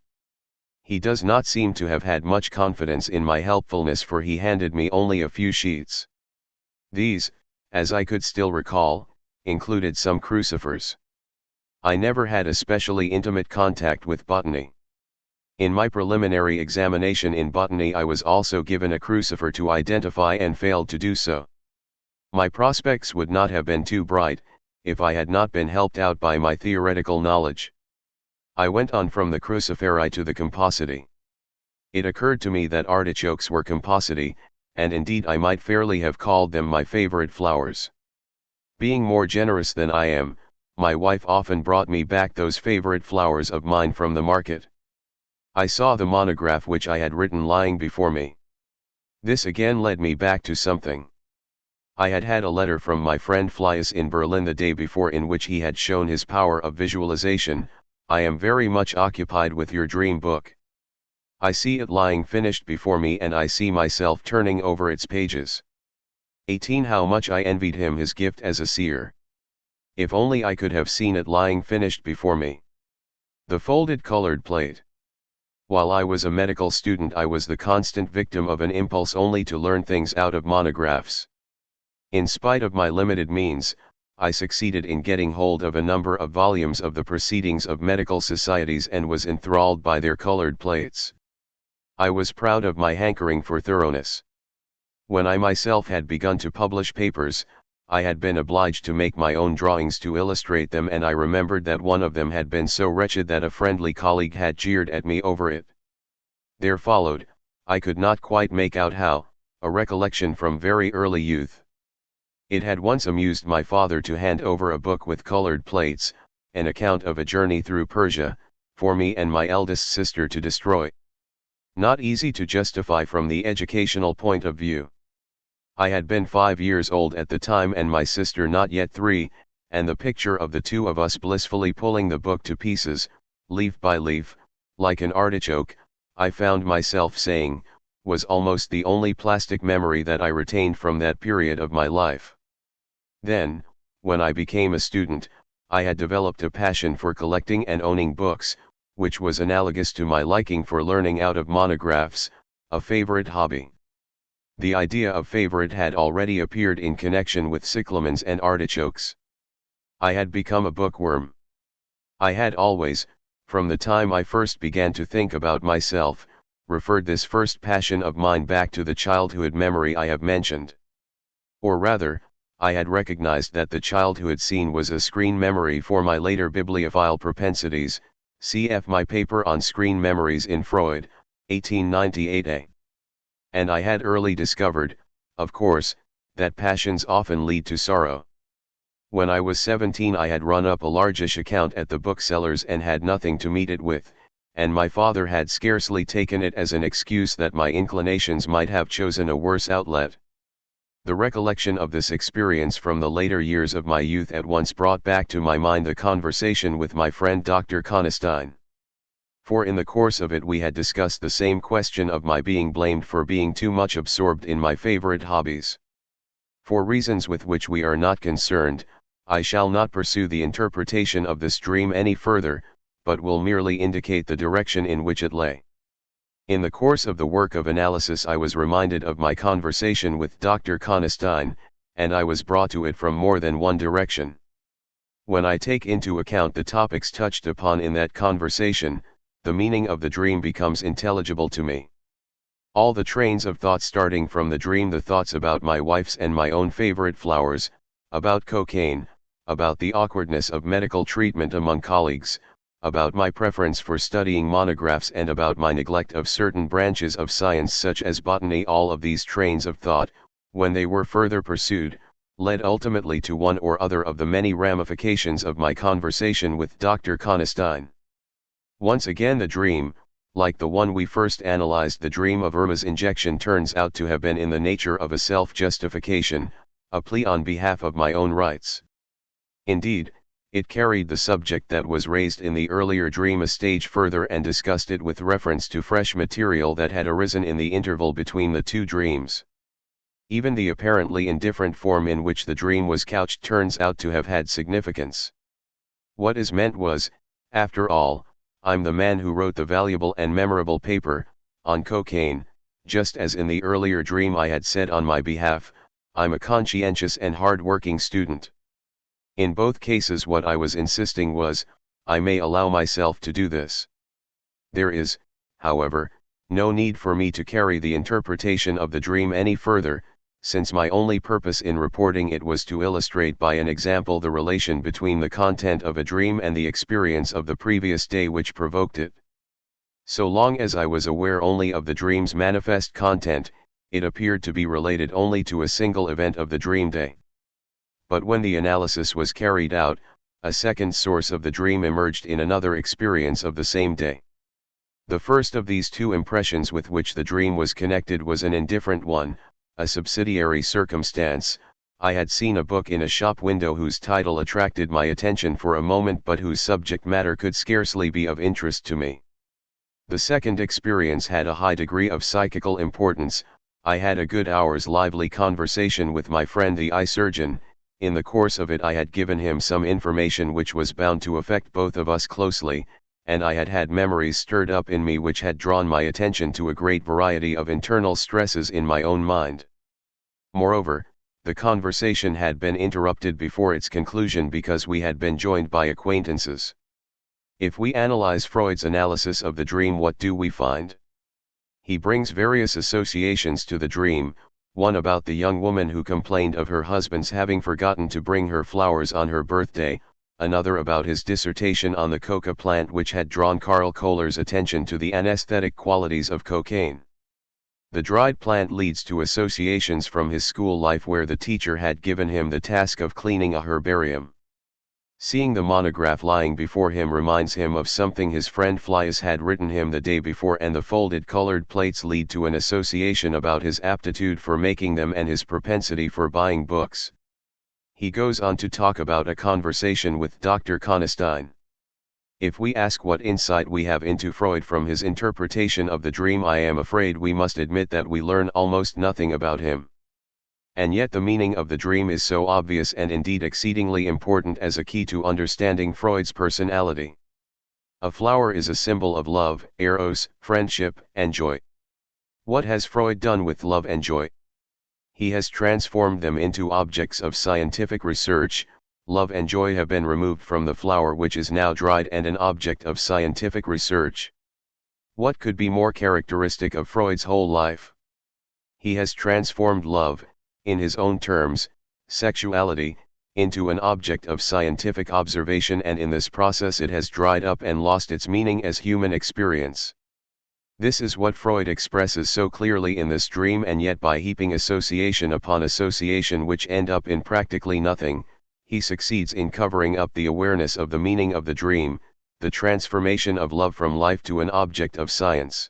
He does not seem to have had much confidence in my helpfulness, for he handed me only a few sheets. These, as I could still recall, included some crucifers. I never had especially intimate contact with botany. In my preliminary examination in botany I was also given a crucifer to identify and failed to do so. My prospects would not have been too bright, if I had not been helped out by my theoretical knowledge. I went on from the cruciferi to the compositae. It occurred to me that artichokes were compositae, and indeed I might fairly have called them my favorite flowers. Being more generous than I am, my wife often brought me back those favorite flowers of mine from the market. I saw the monograph which I had written lying before me. This again led me back to something. I had had a letter from my friend Flies in Berlin the day before, in which he had shown his power of visualization. I am very much occupied with your dream book. I see it lying finished before me, and I see myself turning over its pages. 18. How much I envied him his gift as a seer. If only I could have seen it lying finished before me. The folded colored plate. While I was a medical student I was the constant victim of an impulse only to learn things out of monographs. In spite of my limited means, I succeeded in getting hold of a number of volumes of the proceedings of medical societies and was enthralled by their colored plates. I was proud of my hankering for thoroughness. When I myself had begun to publish papers, I had been obliged to make my own drawings to illustrate them, and I remembered that one of them had been so wretched that a friendly colleague had jeered at me over it. There followed, I could not quite make out how, a recollection from very early youth. It had once amused my father to hand over a book with colored plates, an account of a journey through Persia, for me and my eldest sister to destroy. Not easy to justify from the educational point of view. I had been 5 years old at the time and my sister not yet 3, and the picture of the two of us blissfully pulling the book to pieces, leaf by leaf, like an artichoke, I found myself saying, was almost the only plastic memory that I retained from that period of my life. Then, when I became a student, I had developed a passion for collecting and owning books, which was analogous to my liking for learning out of monographs, a favorite hobby. The idea of favorite had already appeared in connection with cyclamens and artichokes. I had become a bookworm. I had always, from the time I first began to think about myself, referred this first passion of mine back to the childhood memory I have mentioned. Or rather, I had recognized that the childhood scene was a screen memory for my later bibliophile propensities, cf. my paper on screen memories in Freud, 1898a. And I had early discovered, of course, that passions often lead to sorrow. When I was 17 I had run up a largish account at the bookseller's and had nothing to meet it with, and my father had scarcely taken it as an excuse that my inclinations might have chosen a worse outlet. The recollection of this experience from the later years of my youth at once brought back to my mind the conversation with my friend Dr. Conestine. For in the course of it we had discussed the same question of my being blamed for being too much absorbed in my favorite hobbies. For reasons with which we are not concerned, I shall not pursue the interpretation of this dream any further, but will merely indicate the direction in which it lay. In the course of the work of analysis I was reminded of my conversation with Dr. Conestine, and I was brought to it from more than one direction. When I take into account the topics touched upon in that conversation, the meaning of the dream becomes intelligible to me. All the trains of thought starting from the dream, the thoughts about my wife's and my own favorite flowers, about cocaine, about the awkwardness of medical treatment among colleagues, about my preference for studying monographs and about my neglect of certain branches of science such as botany, all of these trains of thought, when they were further pursued, led ultimately to one or other of the many ramifications of my conversation with Dr. Conestine. Once again the dream, like the one we first analyzed, the dream of Irma's injection, turns out to have been in the nature of a self-justification, a plea on behalf of my own rights. Indeed, it carried the subject that was raised in the earlier dream a stage further and discussed it with reference to fresh material that had arisen in the interval between the two dreams. Even the apparently indifferent form in which the dream was couched turns out to have had significance. What is meant was, after all, I'm the man who wrote the valuable and memorable paper on cocaine, just as in the earlier dream I had said on my behalf, I'm a conscientious and hard-working student. In both cases what I was insisting was, I may allow myself to do this. There is, however, no need for me to carry the interpretation of the dream any further, since my only purpose in reporting it was to illustrate by an example the relation between the content of a dream and the experience of the previous day which provoked it. So long as I was aware only of the dream's manifest content, it appeared to be related only to a single event of the dream day. But when the analysis was carried out, a second source of the dream emerged in another experience of the same day. The first of these two impressions with which the dream was connected was an indifferent one, a subsidiary circumstance. I had seen a book in a shop window whose title attracted my attention for a moment but whose subject matter could scarcely be of interest to me. The second experience had a high degree of psychical importance. I had a good hour's lively conversation with my friend the eye surgeon. In the course of it I had given him some information which was bound to affect both of us closely, and I had had memories stirred up in me which had drawn my attention to a great variety of internal stresses in my own mind. Moreover, the conversation had been interrupted before its conclusion because we had been joined by acquaintances. If we analyze Freud's analysis of the dream, what do we find? He brings various associations to the dream, one about the young woman who complained of her husband's having forgotten to bring her flowers on her birthday, another about his dissertation on the coca plant which had drawn Karl Kohler's attention to the anesthetic qualities of cocaine. The dried plant leads to associations from his school life where the teacher had given him the task of cleaning a herbarium. Seeing the monograph lying before him reminds him of something his friend Flies had written him the day before, and the folded colored plates lead to an association about his aptitude for making them and his propensity for buying books. He goes on to talk about a conversation with Dr. Konestein. If we ask what insight we have into Freud from his interpretation of the dream, I am afraid we must admit that we learn almost nothing about him. And yet the meaning of the dream is so obvious and indeed exceedingly important as a key to understanding Freud's personality. A flower is a symbol of love, eros, friendship, and joy. What has Freud done with love and joy? He has transformed them into objects of scientific research. Love and joy have been removed from the flower, which is now dried and an object of scientific research. What could be more characteristic of Freud's whole life? He has transformed love, in his own terms, sexuality, into an object of scientific observation, and in this process it has dried up and lost its meaning as human experience. This is what Freud expresses so clearly in this dream, and yet by heaping association upon association which end up in practically nothing, he succeeds in covering up the awareness of the meaning of the dream, the transformation of love from life to an object of science.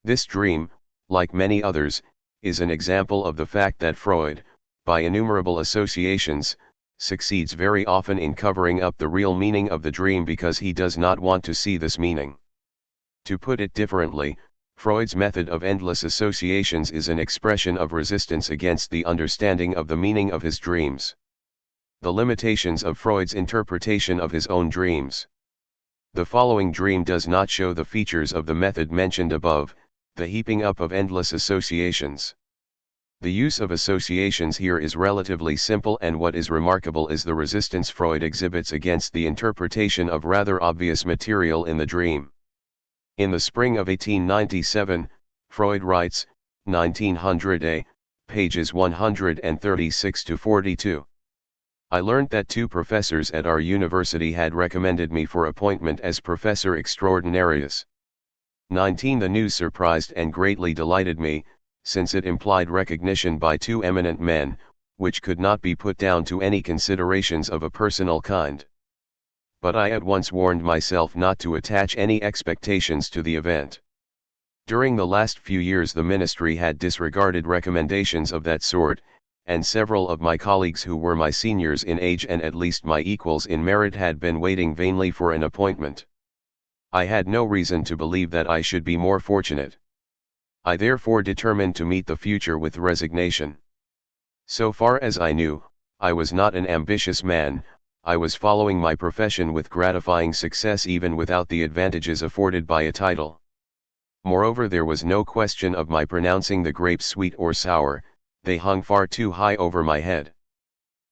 This dream, like many others, is an example of the fact that Freud, by innumerable associations, succeeds very often in covering up the real meaning of the dream because he does not want to see this meaning. To put it differently, Freud's method of endless associations is an expression of resistance against the understanding of the meaning of his dreams. The limitations of Freud's interpretation of his own dreams. The following dream does not show the features of the method mentioned above, the heaping up of endless associations. The use of associations here is relatively simple, and what is remarkable is the resistance Freud exhibits against the interpretation of rather obvious material in the dream. In the spring of 1897, Freud writes, 1900a, pages 136 to 42. I learned that 2 professors at our university had recommended me for appointment as professor extraordinarius. 19. The news surprised and greatly delighted me, since it implied recognition by 2 eminent men, which could not be put down to any considerations of a personal kind. But I at once warned myself not to attach any expectations to the event. During the last few years the ministry had disregarded recommendations of that sort, and several of my colleagues who were my seniors in age and at least my equals in merit had been waiting vainly for an appointment. I had no reason to believe that I should be more fortunate. I therefore determined to meet the future with resignation. So far as I knew, I was not an ambitious man. I was following my profession with gratifying success even without the advantages afforded by a title. Moreover, there was no question of my pronouncing the grapes sweet or sour, they hung far too high over my head.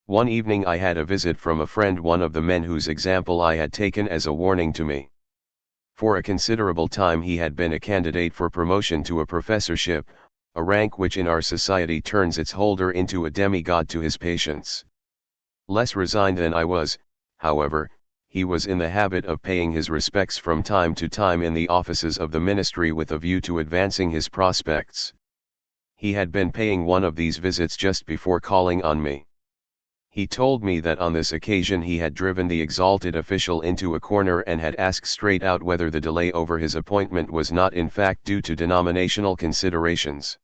One evening I had a visit from a friend, one of the men whose example I had taken as a warning to me. For a considerable time he had been a candidate for promotion to a professorship, a rank which in our society turns its holder into a demigod to his patients. Less resigned than I was, however, he was in the habit of paying his respects from time to time in the offices of the ministry with a view to advancing his prospects. He had been paying one of these visits just before calling on me. He told me that on this occasion he had driven the exalted official into a corner and had asked straight out whether the delay over his appointment was not in fact due to denominational considerations.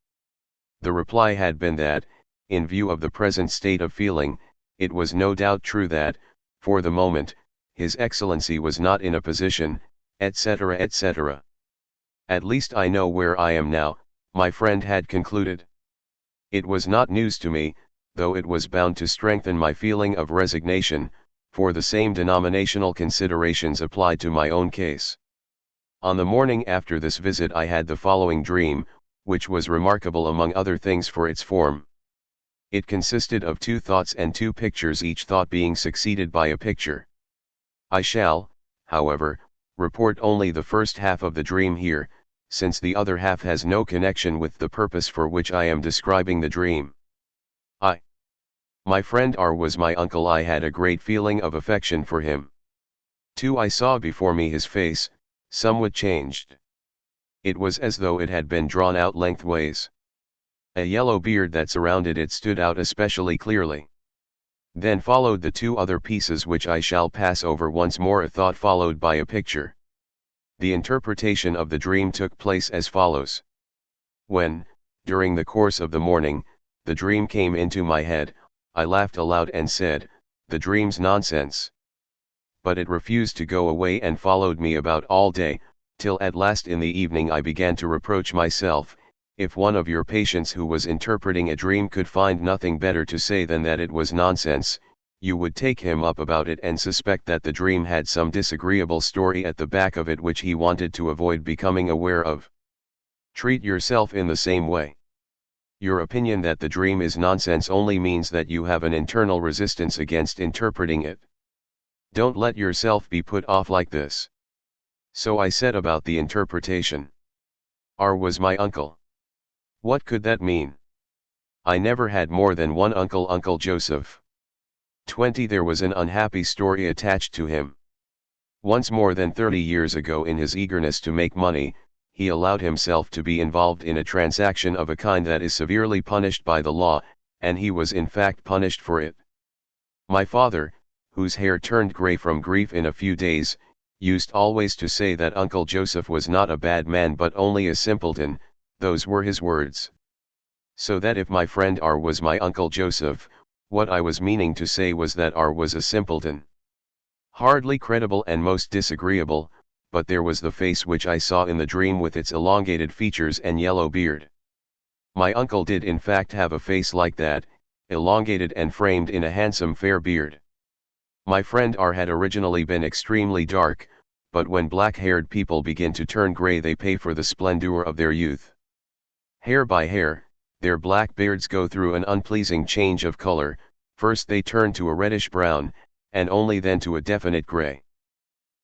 The reply had been that, in view of the present state of feeling, it was no doubt true that, for the moment, His Excellency was not in a position, etc. etc. At least I know where I am now, my friend had concluded. It was not news to me, though it was bound to strengthen my feeling of resignation, for the same denominational considerations applied to my own case. On the morning after this visit I had the following dream, which was remarkable among other things for its form. It consisted of 2 thoughts and 2 pictures, each thought being succeeded by a picture. I shall, however, report only the first half of the dream here, since the other half has no connection with the purpose for which I am describing the dream. My friend R was my uncle. I had a great feeling of affection for him. 2. I saw before me his face, somewhat changed. It was as though it had been drawn out lengthways. A yellow beard that surrounded it stood out especially clearly. Then followed the 2 other pieces which I shall pass over once more. A thought followed by a picture. The interpretation of the dream took place as follows. When, during the course of the morning, the dream came into my head, I laughed aloud and said, "The dream's nonsense." But it refused to go away and followed me about all day, till at last in the evening I began to reproach myself. If one of your patients who was interpreting a dream could find nothing better to say than that it was nonsense, you would take him up about it and suspect that the dream had some disagreeable story at the back of it which he wanted to avoid becoming aware of. Treat yourself in the same way. Your opinion that the dream is nonsense only means that you have an internal resistance against interpreting it. Don't let yourself be put off like this. So I said about the interpretation. R was my uncle. What could that mean? I never had more than one uncle, Uncle Joseph. 20. There was an unhappy story attached to him. Once more than 30 years ago, in his eagerness to make money, he allowed himself to be involved in a transaction of a kind that is severely punished by the law, and he was in fact punished for it. My father, whose hair turned gray from grief in a few days, used always to say that Uncle Joseph was not a bad man but only a simpleton. Those were his words. So that if my friend R was my Uncle Joseph, what I was meaning to say was that R was a simpleton. Hardly credible and most disagreeable, but there was the face which I saw in the dream with its elongated features and yellow beard. My uncle did in fact have a face like that, elongated and framed in a handsome fair beard. My friend R had originally been extremely dark, but when black-haired people begin to turn gray they pay for the splendor of their youth. Hair by hair, their black beards go through an unpleasing change of color. First they turn to a reddish brown, and only then to a definite gray.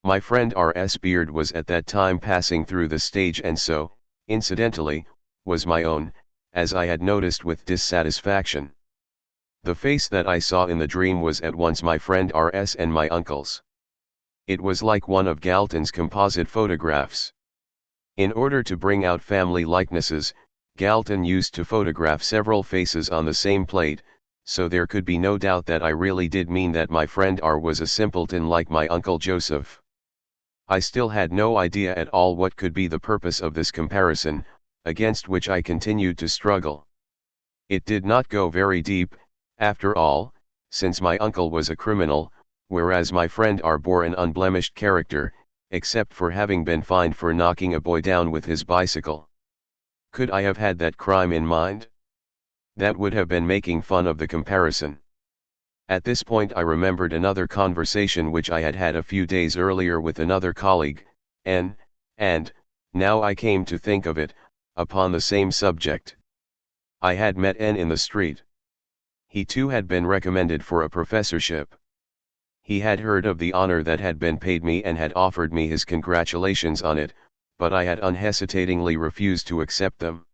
My friend R.'s beard was at that time passing through the stage, and so, incidentally, was my own, as I had noticed with dissatisfaction. The face that I saw in the dream was at once my friend R.'s and my uncle's. It was like one of Galton's composite photographs. In order to bring out family likenesses, Galton used to photograph several faces on the same plate, so there could be no doubt that I really did mean that my friend R was a simpleton like my Uncle Joseph. I still had no idea at all what could be the purpose of this comparison, against which I continued to struggle. It did not go very deep, after all, since my uncle was a criminal, whereas my friend R bore an unblemished character, except for having been fined for knocking a boy down with his bicycle. Could I have had that crime in mind? That would have been making fun of the comparison. At this point I remembered another conversation which I had had a few days earlier with another colleague, and, now I came to think of it, upon the same subject. I had met N in the street. He too had been recommended for a professorship. He had heard of the honor that had been paid me and had offered me his congratulations on it, but I had unhesitatingly refused to accept them.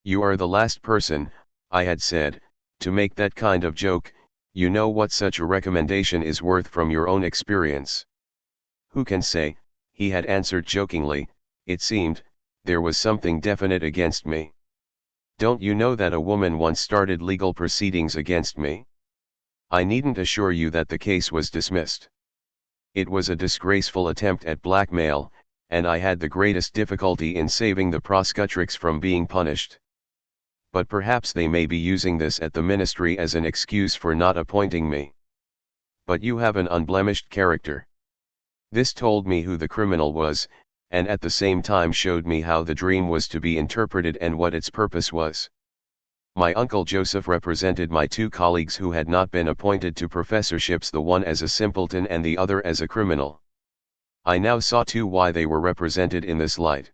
"You are the last person," I had said, "to make that kind of joke. You know what such a recommendation is worth from your own experience." "Who can say," he had answered jokingly. It seemed, there was something definite against me. "Don't you know that a woman once started legal proceedings against me? I needn't assure you that the case was dismissed. It was a disgraceful attempt at blackmail, and I had the greatest difficulty in saving the prosecutrix from being punished. But perhaps they may be using this at the ministry as an excuse for not appointing me. But you have an unblemished character." This told me who the criminal was, and at the same time showed me how the dream was to be interpreted and what its purpose was. My Uncle Joseph represented my two colleagues who had not been appointed to professorships, the one as a simpleton and the other as a criminal. I now saw too why they were represented in this light.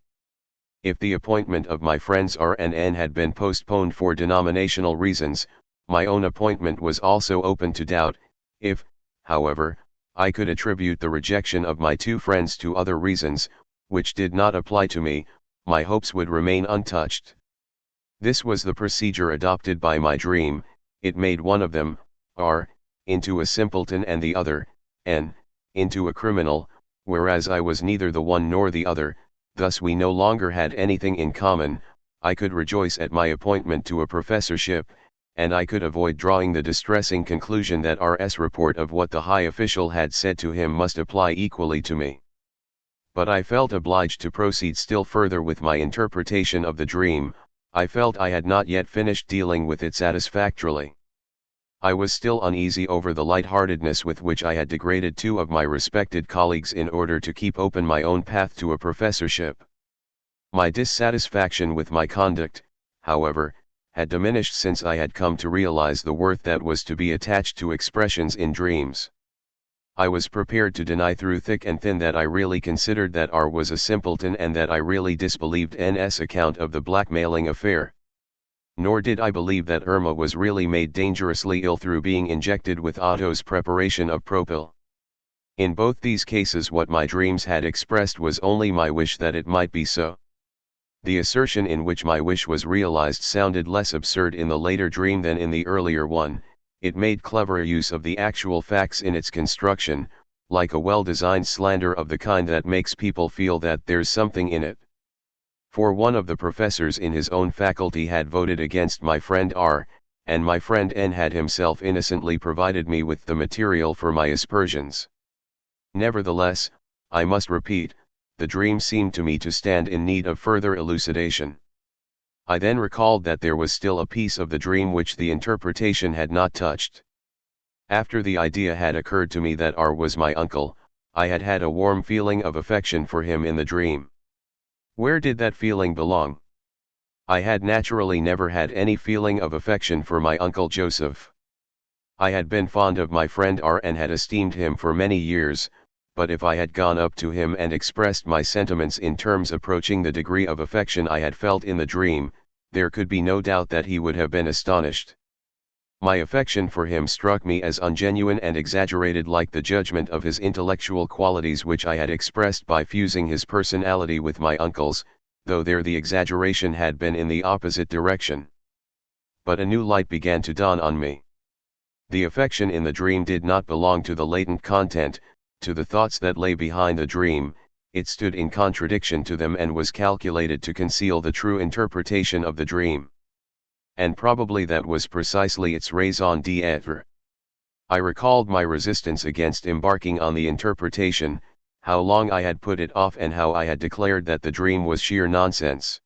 If the appointment of my friends R and N had been postponed for denominational reasons, my own appointment was also open to doubt. If, however, I could attribute the rejection of my two friends to other reasons, which did not apply to me, my hopes would remain untouched. This was the procedure adopted by my dream. It made one of them, R, into a simpleton and the other, N, into a criminal, whereas I was neither the one nor the other. Thus we no longer had anything in common. I could rejoice at my appointment to a professorship, and I could avoid drawing the distressing conclusion that R.'s report of what the high official had said to him must apply equally to me. But I felt obliged to proceed still further with my interpretation of the dream. I felt I had not yet finished dealing with it satisfactorily. I was still uneasy over the lightheartedness with which I had degraded two of my respected colleagues in order to keep open my own path to a professorship. My dissatisfaction with my conduct, however, had diminished since I had come to realize the worth that was to be attached to expressions in dreams. I was prepared to deny through thick and thin that I really considered that R was a simpleton and that I really disbelieved N.'s account of the blackmailing affair. Nor did I believe that Irma was really made dangerously ill through being injected with Otto's preparation of propyl. In both these cases what my dreams had expressed was only my wish that it might be so. The assertion in which my wish was realized sounded less absurd in the later dream than in the earlier one. It made cleverer use of the actual facts in its construction, like a well-designed slander of the kind that makes people feel that there's something in it. For one of the professors in his own faculty had voted against my friend R, and my friend N had himself innocently provided me with the material for my aspersions. Nevertheless, I must repeat, the dream seemed to me to stand in need of further elucidation. I then recalled that there was still a piece of the dream which the interpretation had not touched. After the idea had occurred to me that R was my uncle, I had had a warm feeling of affection for him in the dream. Where did that feeling belong? I had naturally never had any feeling of affection for my uncle Joseph. I had been fond of my friend R and had esteemed him for many years, but if I had gone up to him and expressed my sentiments in terms approaching the degree of affection I had felt in the dream, there could be no doubt that he would have been astonished. My affection for him struck me as ungenuine and exaggerated, like the judgment of his intellectual qualities which I had expressed by fusing his personality with my uncle's, though there the exaggeration had been in the opposite direction. But a new light began to dawn on me. The affection in the dream did not belong to the latent content, to the thoughts that lay behind the dream. It stood in contradiction to them and was calculated to conceal the true interpretation of the dream. And probably that was precisely its raison d'être. I recalled my resistance against embarking on the interpretation, how long I had put it off and how I had declared that the dream was sheer nonsense.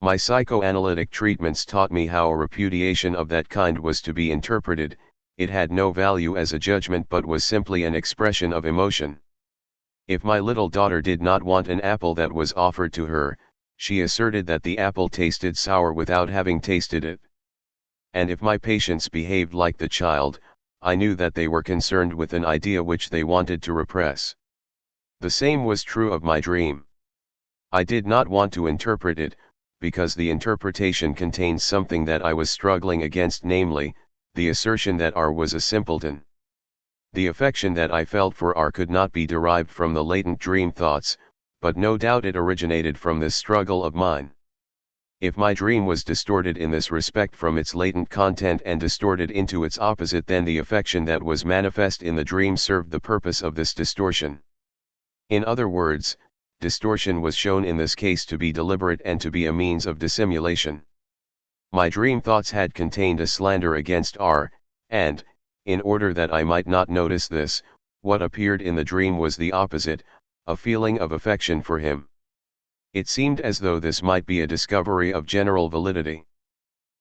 My psychoanalytic treatments taught me how a repudiation of that kind was to be interpreted. It had no value as a judgment but was simply an expression of emotion. If my little daughter did not want an apple that was offered to her, she asserted that the apple tasted sour without having tasted it. And if my patients behaved like the child, I knew that they were concerned with an idea which they wanted to repress. The same was true of my dream. I did not want to interpret it, because the interpretation contains something that I was struggling against, namely, the assertion that R was a simpleton. The affection that I felt for R could not be derived from the latent dream thoughts, but no doubt it originated from this struggle of mine. If my dream was distorted in this respect from its latent content and distorted into its opposite, then the affection that was manifest in the dream served the purpose of this distortion. In other words, distortion was shown in this case to be deliberate and to be a means of dissimulation. My dream thoughts had contained a slander against R, and, in order that I might not notice this, what appeared in the dream was the opposite, a feeling of affection for him. It seemed as though this might be a discovery of general validity.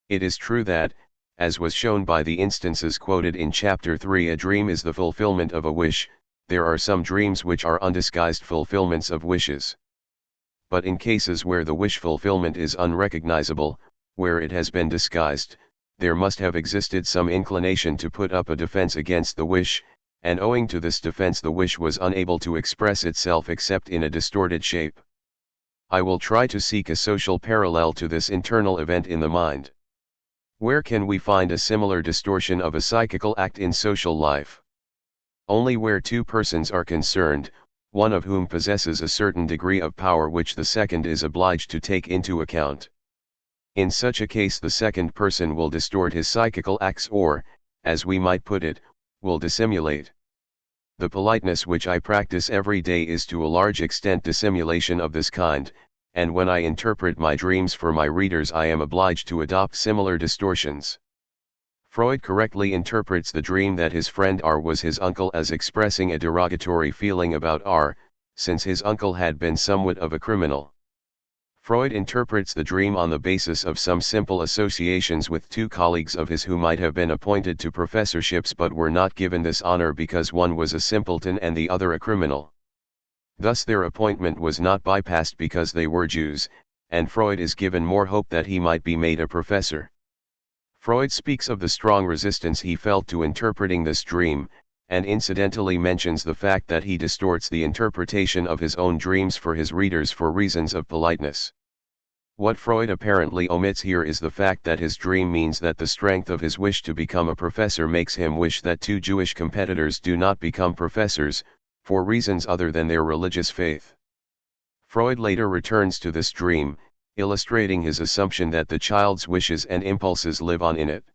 It is true that, as was shown by the instances quoted in Chapter 3, a dream is the fulfillment of a wish. There are some dreams which are undisguised fulfillments of wishes. But in cases where the wish fulfillment is unrecognizable, where it has been disguised, there must have existed some inclination to put up a defense against the wish, and owing to this defense the wish was unable to express itself except in a distorted shape. I will try to seek a social parallel to this internal event in the mind. Where can we find a similar distortion of a psychical act in social life? Only where two persons are concerned, one of whom possesses a certain degree of power which the second is obliged to take into account. In such a case the second person will distort his psychical acts or, as we might put it, will dissimulate. The politeness which I practice every day is to a large extent dissimulation of this kind, and when I interpret my dreams for my readers I am obliged to adopt similar distortions. Freud correctly interprets the dream that his friend R was his uncle as expressing a derogatory feeling about R, since his uncle had been somewhat of a criminal. Freud interprets the dream on the basis of some simple associations with two colleagues of his who might have been appointed to professorships but were not given this honor because one was a simpleton and the other a criminal. Thus their appointment was not bypassed because they were Jews, and Freud is given more hope that he might be made a professor. Freud speaks of the strong resistance he felt to interpreting this dream, and incidentally mentions the fact that he distorts the interpretation of his own dreams for his readers for reasons of politeness. What Freud apparently omits here is the fact that his dream means that the strength of his wish to become a professor makes him wish that two Jewish competitors do not become professors, for reasons other than their religious faith. Freud later returns to this dream, illustrating his assumption that the child's wishes and impulses live on in it.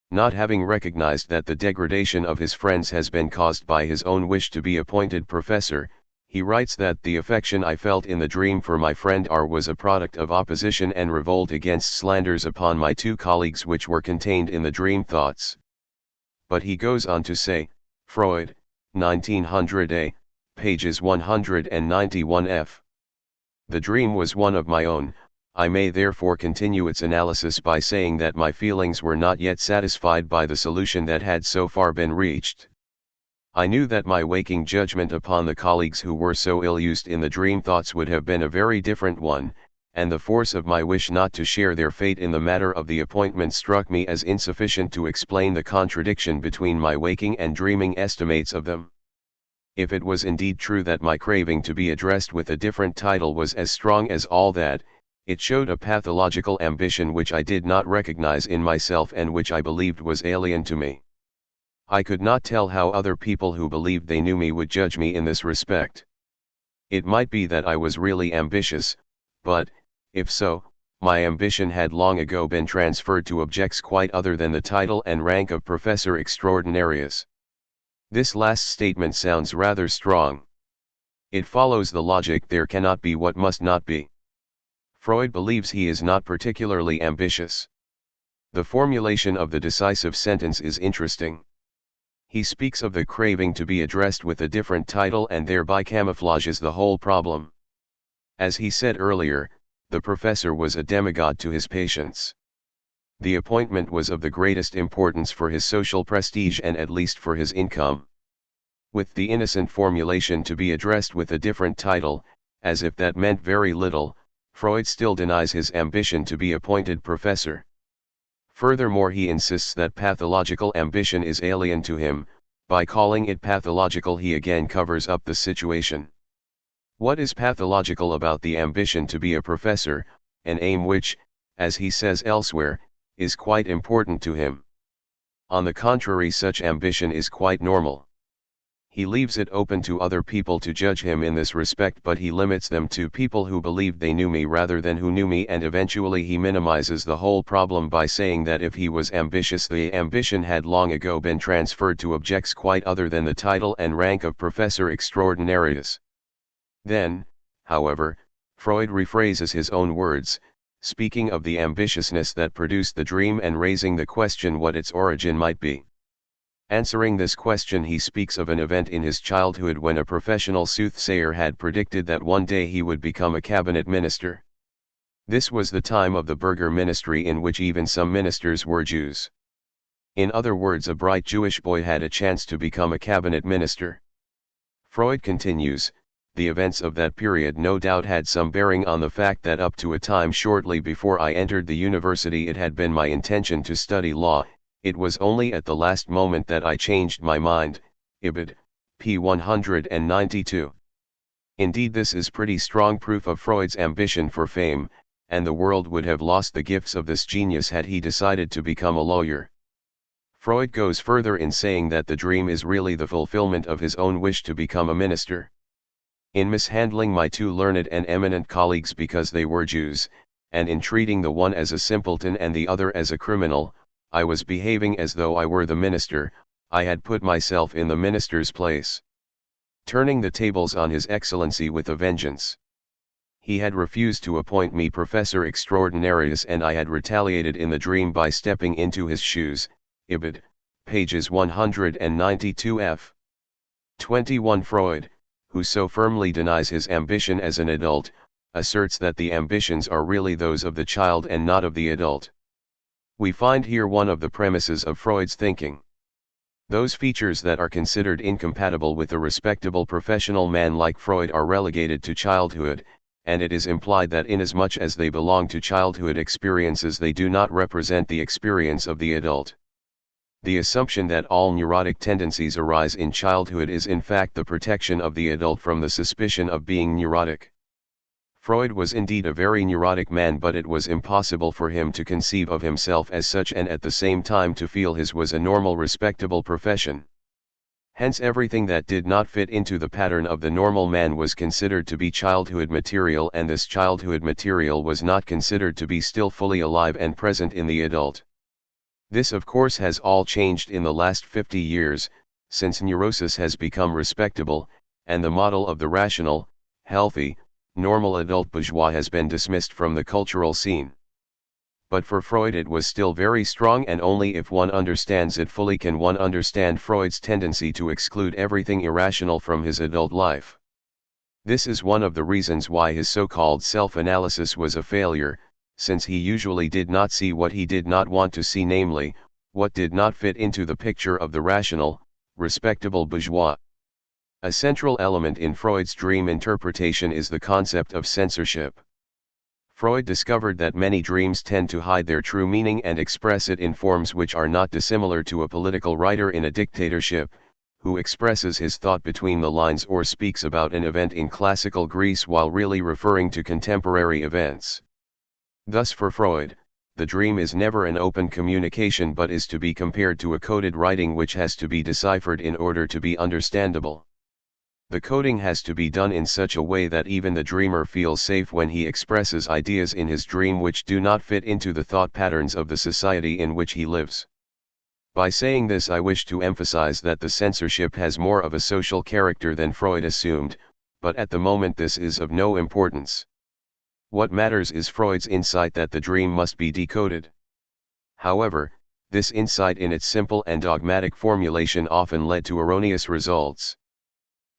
Not having recognized that the degradation of his friends has been caused by his own wish to be appointed professor, he writes that the affection I felt in the dream for my friend R was a product of opposition and revolt against slanders upon my two colleagues which were contained in the dream thoughts. But he goes on to say, Freud, 1900a, pages 191f. The dream was one of my own. I may therefore continue its analysis by saying that my feelings were not yet satisfied by the solution that had so far been reached. I knew that my waking judgment upon the colleagues who were so ill-used in the dream thoughts would have been a very different one, and the force of my wish not to share their fate in the matter of the appointment struck me as insufficient to explain the contradiction between my waking and dreaming estimates of them. If it was indeed true that my craving to be addressed with a different title was as strong as all that, it showed a pathological ambition which I did not recognize in myself and which I believed was alien to me. I could not tell how other people who believed they knew me would judge me in this respect. It might be that I was really ambitious, but, if so, my ambition had long ago been transferred to objects quite other than the title and rank of professor extraordinarius. This last statement sounds rather strong. It follows the logic there cannot be what must not be. Freud believes he is not particularly ambitious. The formulation of the decisive sentence is interesting. He speaks of the craving to be addressed with a different title and thereby camouflages the whole problem. As he said earlier, the professor was a demigod to his patients. The appointment was of the greatest importance for his social prestige and at least for his income. With the innocent formulation to be addressed with a different title, as if that meant very little, Freud still denies his ambition to be appointed professor. Furthermore, he insists that pathological ambition is alien to him. By calling it pathological he again covers up the situation. What is pathological about the ambition to be a professor, an aim which, as he says elsewhere, is quite important to him? On the contrary, such ambition is quite normal. He leaves it open to other people to judge him in this respect, but he limits them to people who believed they knew me rather than who knew me, and eventually he minimizes the whole problem by saying that if he was ambitious, the ambition had long ago been transferred to objects quite other than the title and rank of professor extraordinarius. Then, however, Freud rephrases his own words, speaking of the ambitiousness that produced the dream and raising the question what its origin might be. Answering this question, he speaks of an event in his childhood when a professional soothsayer had predicted that one day he would become a cabinet minister. This was the time of the Burgher ministry, in which even some ministers were Jews. In other words, a bright Jewish boy had a chance to become a cabinet minister. Freud continues, the events of that period no doubt had some bearing on the fact that up to a time shortly before I entered the university it had been my intention to study law. It was only at the last moment that I changed my mind. Ibid. p. 192. Indeed, this is pretty strong proof of Freud's ambition for fame, and the world would have lost the gifts of this genius had he decided to become a lawyer. Freud goes further in saying that the dream is really the fulfillment of his own wish to become a minister. In mishandling my two learned and eminent colleagues because they were Jews, and in treating the one as a simpleton and the other as a criminal, I was behaving as though I were the minister. I had put myself in the minister's place, turning the tables on His Excellency with a vengeance. He had refused to appoint me Professor Extraordinarius, and I had retaliated in the dream by stepping into his shoes. Ibid, pages 192f. 21. Freud, who so firmly denies his ambition as an adult, asserts that the ambitions are really those of the child and not of the adult. We find here one of the premises of Freud's thinking. Those features that are considered incompatible with a respectable professional man like Freud are relegated to childhood, and it is implied that inasmuch as they belong to childhood experiences, they do not represent the experience of the adult. The assumption that all neurotic tendencies arise in childhood is in fact the protection of the adult from the suspicion of being neurotic. Freud was indeed a very neurotic man, but it was impossible for him to conceive of himself as such and at the same time to feel his was a normal respectable profession. Hence everything that did not fit into the pattern of the normal man was considered to be childhood material, and this childhood material was not considered to be still fully alive and present in the adult. This of course has all changed in the last 50 years, since neurosis has become respectable, and the model of the rational, healthy, normal adult bourgeois has been dismissed from the cultural scene. But for Freud it was still very strong, and only if one understands it fully can one understand Freud's tendency to exclude everything irrational from his adult life. This is one of the reasons why his so-called self-analysis was a failure, since he usually did not see what he did not want to see, namely, what did not fit into the picture of the rational, respectable bourgeois. A central element in Freud's dream interpretation is the concept of censorship. Freud discovered that many dreams tend to hide their true meaning and express it in forms which are not dissimilar to a political writer in a dictatorship, who expresses his thought between the lines or speaks about an event in classical Greece while really referring to contemporary events. Thus for Freud, the dream is never an open communication but is to be compared to a coded writing which has to be deciphered in order to be understandable. The coding has to be done in such a way that even the dreamer feels safe when he expresses ideas in his dream which do not fit into the thought patterns of the society in which he lives. By saying this, I wish to emphasize that the censorship has more of a social character than Freud assumed, but at the moment this is of no importance. What matters is Freud's insight that the dream must be decoded. However, this insight in its simple and dogmatic formulation often led to erroneous results.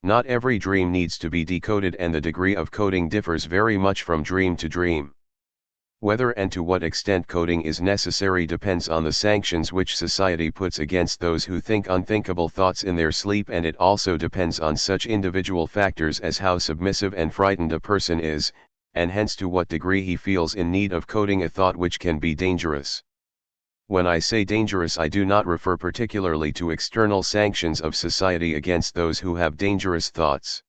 Not every dream needs to be decoded, and the degree of coding differs very much from dream to dream. Whether and to what extent coding is necessary depends on the sanctions which society puts against those who think unthinkable thoughts in their sleep, and it also depends on such individual factors as how submissive and frightened a person is, and hence to what degree he feels in need of coding a thought which can be dangerous. When I say dangerous, I do not refer particularly to external sanctions of society against those who have dangerous thoughts.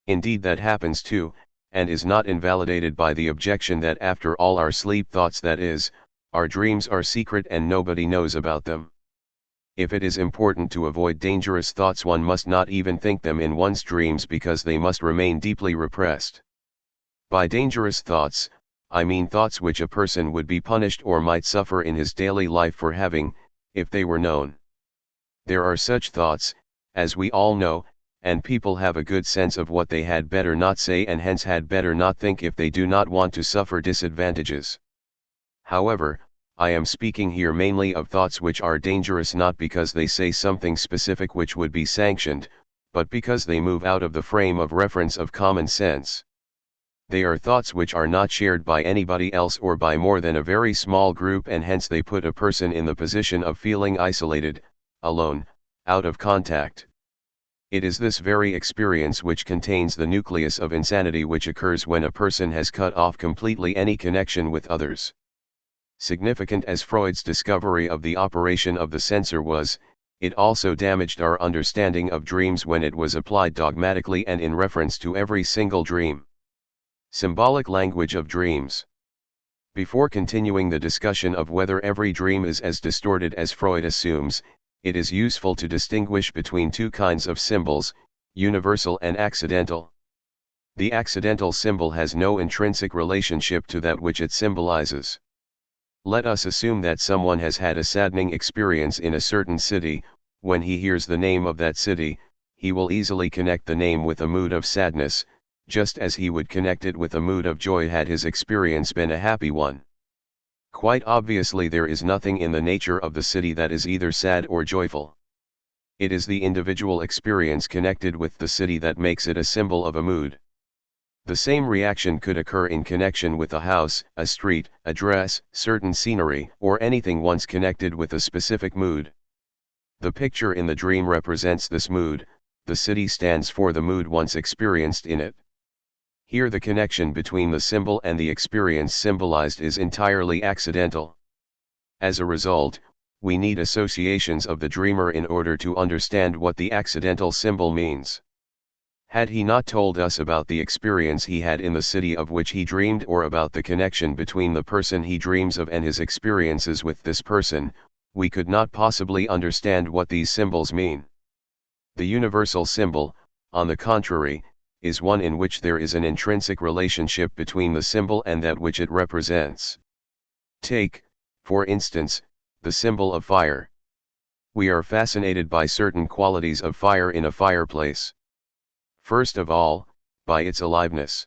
Indeed, that happens too, and is not invalidated by the objection that after all our sleep thoughts, that is, our dreams, are secret and nobody knows about them. If it is important to avoid dangerous thoughts, one must not even think them in one's dreams because they must remain deeply repressed. By dangerous thoughts, I mean thoughts which a person would be punished or might suffer in his daily life for having, if they were known. There are such thoughts, as we all know, and people have a good sense of what they had better not say and hence had better not think if they do not want to suffer disadvantages. However, I am speaking here mainly of thoughts which are dangerous not because they say something specific which would be sanctioned, but because they move out of the frame of reference of common sense. They are thoughts which are not shared by anybody else or by more than a very small group, and hence they put a person in the position of feeling isolated, alone, out of contact. It is this very experience which contains the nucleus of insanity which occurs when a person has cut off completely any connection with others. Significant as Freud's discovery of the operation of the censor was, it also damaged our understanding of dreams when it was applied dogmatically and in reference to every single dream. Symbolic language of dreams. Before continuing the discussion of whether every dream is as distorted as Freud assumes, it is useful to distinguish between two kinds of symbols, universal and accidental. The accidental symbol has no intrinsic relationship to that which it symbolizes. Let us assume that someone has had a saddening experience in a certain city. When he hears the name of that city, he will easily connect the name with a mood of sadness, just as he would connect it with a mood of joy had his experience been a happy one. Quite obviously, there is nothing in the nature of the city that is either sad or joyful. It is the individual experience connected with the city that makes it a symbol of a mood. The same reaction could occur in connection with a house, a street, a dress, certain scenery, or anything once connected with a specific mood. The picture in the dream represents this mood, the city stands for the mood once experienced in it. Here the connection between the symbol and the experience symbolized is entirely accidental. As a result, we need associations of the dreamer in order to understand what the accidental symbol means. Had he not told us about the experience he had in the city of which he dreamed, or about the connection between the person he dreams of and his experiences with this person, we could not possibly understand what these symbols mean. The universal symbol, on the contrary, is one in which there is an intrinsic relationship between the symbol and that which it represents. Take, for instance, the symbol of fire. We are fascinated by certain qualities of fire in a fireplace. First of all, by its aliveness.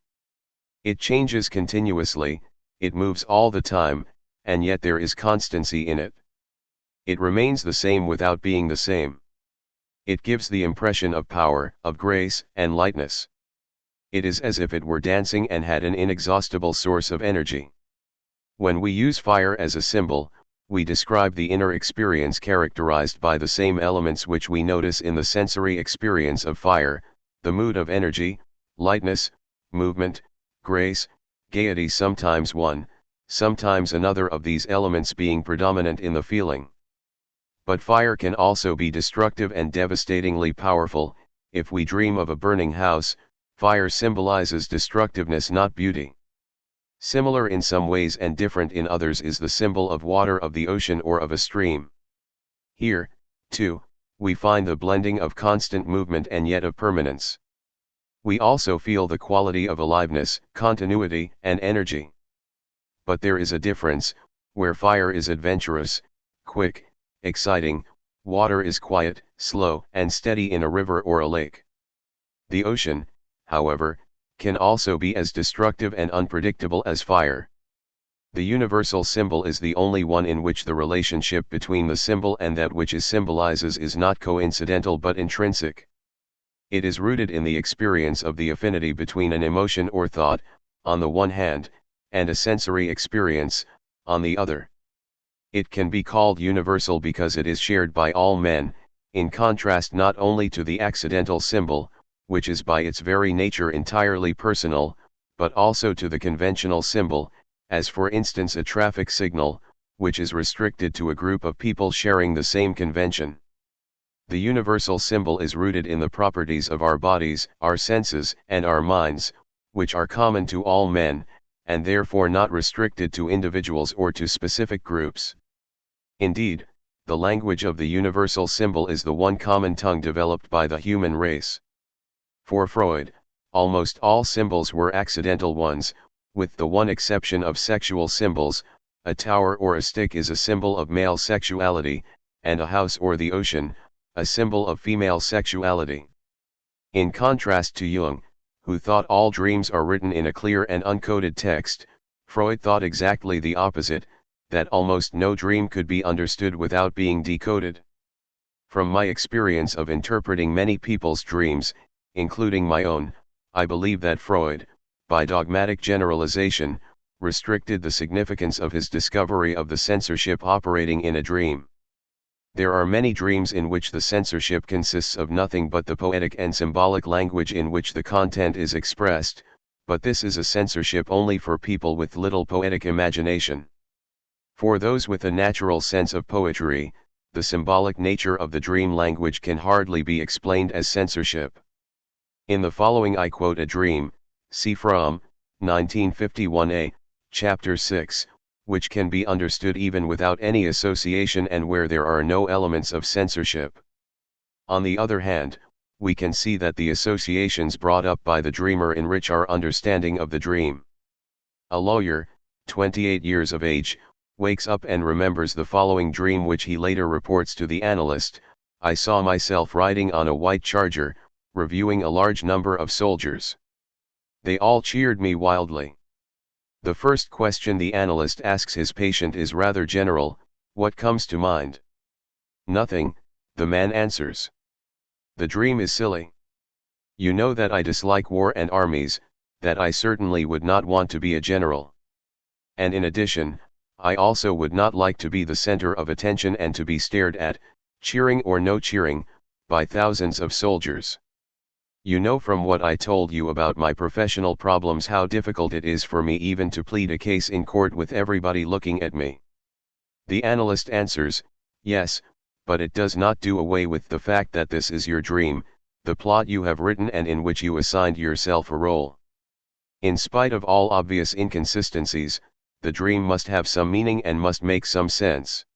It changes continuously, it moves all the time, and yet there is constancy in it. It remains the same without being the same. It gives the impression of power, of grace, and lightness. It is as if it were dancing and had an inexhaustible source of energy. When we use fire as a symbol, we describe the inner experience characterized by the same elements which we notice in the sensory experience of fire, the mood of energy, lightness, movement, grace, gaiety, sometimes one, sometimes another of these elements being predominant in the feeling. But fire can also be destructive and devastatingly powerful. If we dream of a burning house, fire symbolizes destructiveness, not beauty. Similar in some ways and different in others is the symbol of water, of the ocean, or of a stream. Here, too, we find the blending of constant movement and yet of permanence. We also feel the quality of aliveness, continuity, and energy. But there is a difference. Where fire is adventurous, quick, exciting, water is quiet, slow, and steady in a river or a lake. The ocean, however, can also be as destructive and unpredictable as fire. The universal symbol is the only one in which the relationship between the symbol and that which it symbolizes is not coincidental but intrinsic. It is rooted in the experience of the affinity between an emotion or thought, on the one hand, and a sensory experience, on the other. It can be called universal because it is shared by all men, in contrast not only to the accidental symbol, which is by its very nature entirely personal, but also to the conventional symbol, as for instance a traffic signal, which is restricted to a group of people sharing the same convention. The universal symbol is rooted in the properties of our bodies, our senses, and our minds, which are common to all men, and therefore not restricted to individuals or to specific groups. Indeed, the language of the universal symbol is the one common tongue developed by the human race. For Freud, almost all symbols were accidental ones, with the one exception of sexual symbols. A tower or a stick is a symbol of male sexuality, and a house or the ocean, a symbol of female sexuality. In contrast to Jung, who thought all dreams are written in a clear and uncoded text, Freud thought exactly the opposite, that almost no dream could be understood without being decoded. From my experience of interpreting many people's dreams, including my own, I believe that Freud, by dogmatic generalization, restricted the significance of his discovery of the censorship operating in a dream. There are many dreams in which the censorship consists of nothing but the poetic and symbolic language in which the content is expressed, but this is a censorship only for people with little poetic imagination. For those with a natural sense of poetry, the symbolic nature of the dream language can hardly be explained as censorship. In the following I quote a dream, see Fromm, 1951a, Chapter 6, which can be understood even without any association and where there are no elements of censorship. On the other hand, we can see that the associations brought up by the dreamer enrich our understanding of the dream. A lawyer, 28 years of age, wakes up and remembers the following dream, which he later reports to the analyst: I saw myself riding on a white charger, reviewing a large number of soldiers. They all cheered me wildly. The first question the analyst asks his patient is rather general: what comes to mind? Nothing, the man answers. The dream is silly. You know that I dislike war and armies, that I certainly would not want to be a general. And in addition, I also would not like to be the center of attention and to be stared at, cheering or no cheering, by thousands of soldiers. You know from what I told you about my professional problems how difficult it is for me even to plead a case in court with everybody looking at me. The analyst answers, yes, but it does not do away with the fact that this is your dream, the plot you have written and in which you assigned yourself a role. In spite of all obvious inconsistencies, the dream must have some meaning and must make some sense.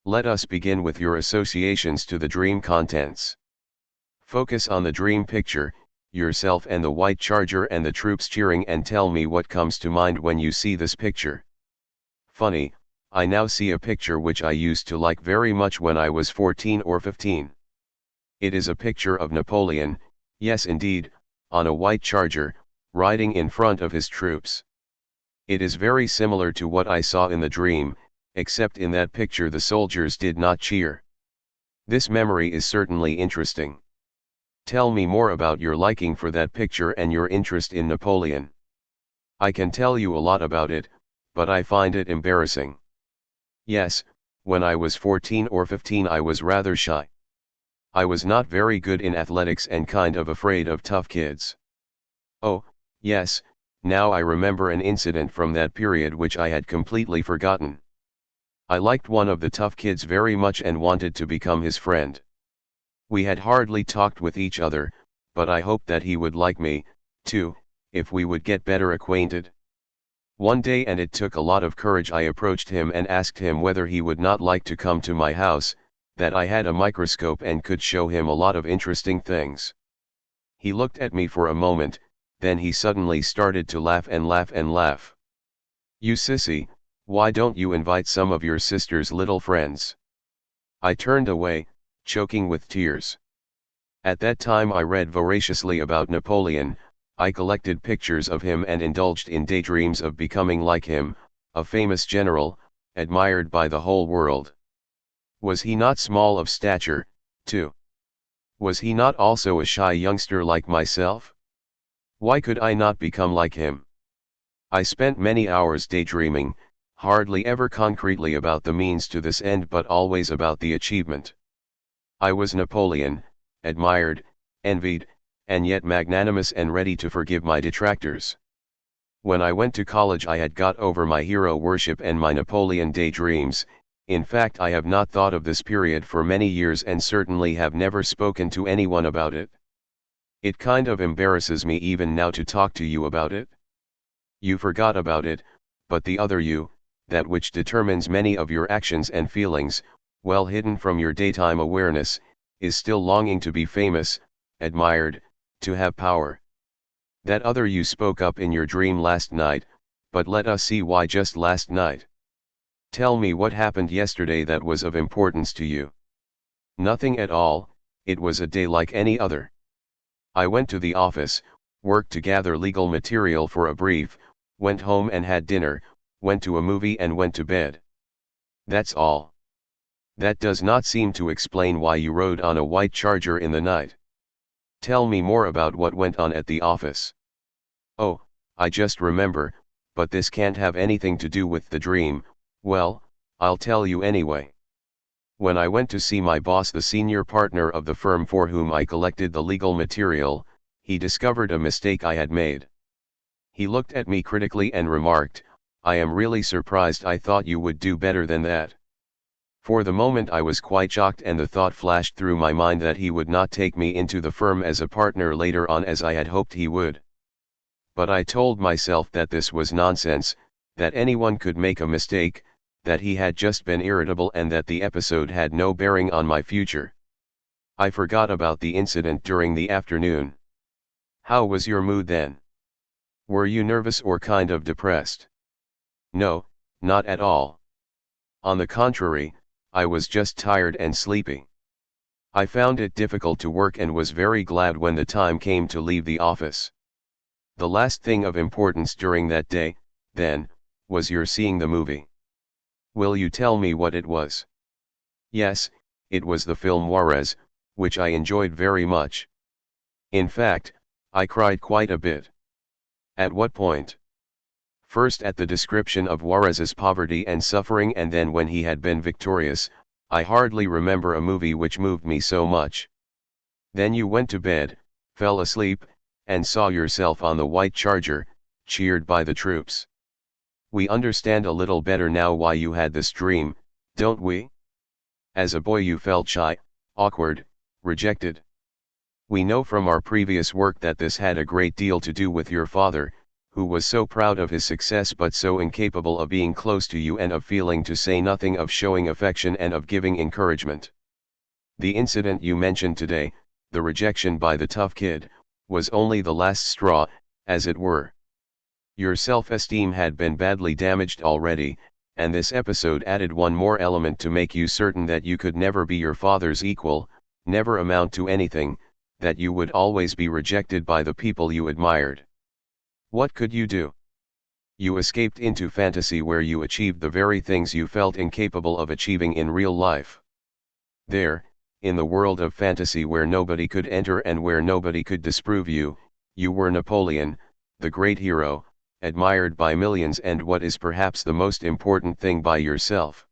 Let us begin with your associations to the dream contents. Focus on the dream picture, yourself and the white charger and the troops cheering, and tell me what comes to mind when you see this picture. Funny, I now see a picture which I used to like very much when I was 14 or 15. It is a picture of Napoleon, yes indeed, on a white charger, riding in front of his troops. It is very similar to what I saw in the dream, except in that picture the soldiers did not cheer. This memory is certainly interesting. Tell me more about your liking for that picture and your interest in Napoleon. I can tell you a lot about it, but I find it embarrassing. Yes, when I was 14 or 15 I was rather shy. I was not very good in athletics and kind of afraid of tough kids. Oh, yes, now I remember an incident from that period which I had completely forgotten. I liked one of the tough kids very much and wanted to become his friend. We had hardly talked with each other, but I hoped that he would like me, too, if we would get better acquainted. One day, and it took a lot of courage, I approached him and asked him whether he would not like to come to my house, that I had a microscope and could show him a lot of interesting things. He looked at me for a moment, then he suddenly started to laugh and laugh and laugh. You sissy, why don't you invite some of your sister's little friends? I turned away, choking with tears. At that time I read voraciously about Napoleon, I collected pictures of him and indulged in daydreams of becoming like him, a famous general, admired by the whole world. Was he not small of stature, too? Was he not also a shy youngster like myself? Why could I not become like him? I spent many hours daydreaming, hardly ever concretely about the means to this end but always about the achievement. I was Napoleon, admired, envied, and yet magnanimous and ready to forgive my detractors. When I went to college I had got over my hero worship and my Napoleon daydreams. In fact, I have not thought of this period for many years and certainly have never spoken to anyone about it. It kind of embarrasses me even now to talk to you about it. You forgot about it, but the other you, that which determines many of your actions and feelings, well hidden from your daytime awareness, is still longing to be famous, admired, to have power. That other you spoke up in your dream last night, but let us see why just last night. Tell me what happened yesterday that was of importance to you. Nothing at all, it was a day like any other. I went to the office, worked to gather legal material for a brief, went home and had dinner, went to a movie and went to bed. That's all. That does not seem to explain why you rode on a white charger in the night. Tell me more about what went on at the office. Oh, I just remember, but this can't have anything to do with the dream. Well, I'll tell you anyway. When I went to see my boss, the senior partner of the firm for whom I collected the legal material, he discovered a mistake I had made. He looked at me critically and remarked, "I am really surprised, I thought you would do better than that." For the moment I was quite shocked and the thought flashed through my mind that he would not take me into the firm as a partner later on as I had hoped he would. But I told myself that this was nonsense, that anyone could make a mistake, that he had just been irritable and that the episode had no bearing on my future. I forgot about the incident during the afternoon. How was your mood then? Were you nervous or kind of depressed? No, not at all. On the contrary, I was just tired and sleepy. I found it difficult to work and was very glad when the time came to leave the office. The last thing of importance during that day, then, was your seeing the movie. Will you tell me what it was? Yes, it was the film Juarez, which I enjoyed very much. In fact, I cried quite a bit. At what point? First at the description of Juarez's poverty and suffering, and then when he had been victorious. I hardly remember a movie which moved me so much. Then you went to bed, fell asleep, and saw yourself on the white charger, cheered by the troops. We understand a little better now why you had this dream, don't we? As a boy you felt shy, awkward, rejected. We know from our previous work that this had a great deal to do with your father, who was so proud of his success but so incapable of being close to you and of feeling, to say nothing of showing affection and of giving encouragement. The incident you mentioned today, the rejection by the tough kid, was only the last straw, as it were. Your self-esteem had been badly damaged already, and this episode added one more element to make you certain that you could never be your father's equal, never amount to anything, that you would always be rejected by the people you admired. What could you do? You escaped into fantasy where you achieved the very things you felt incapable of achieving in real life. There, in the world of fantasy where nobody could enter and where nobody could disprove you, you were Napoleon, the great hero, admired by millions, and what is perhaps the most important thing, by yourself.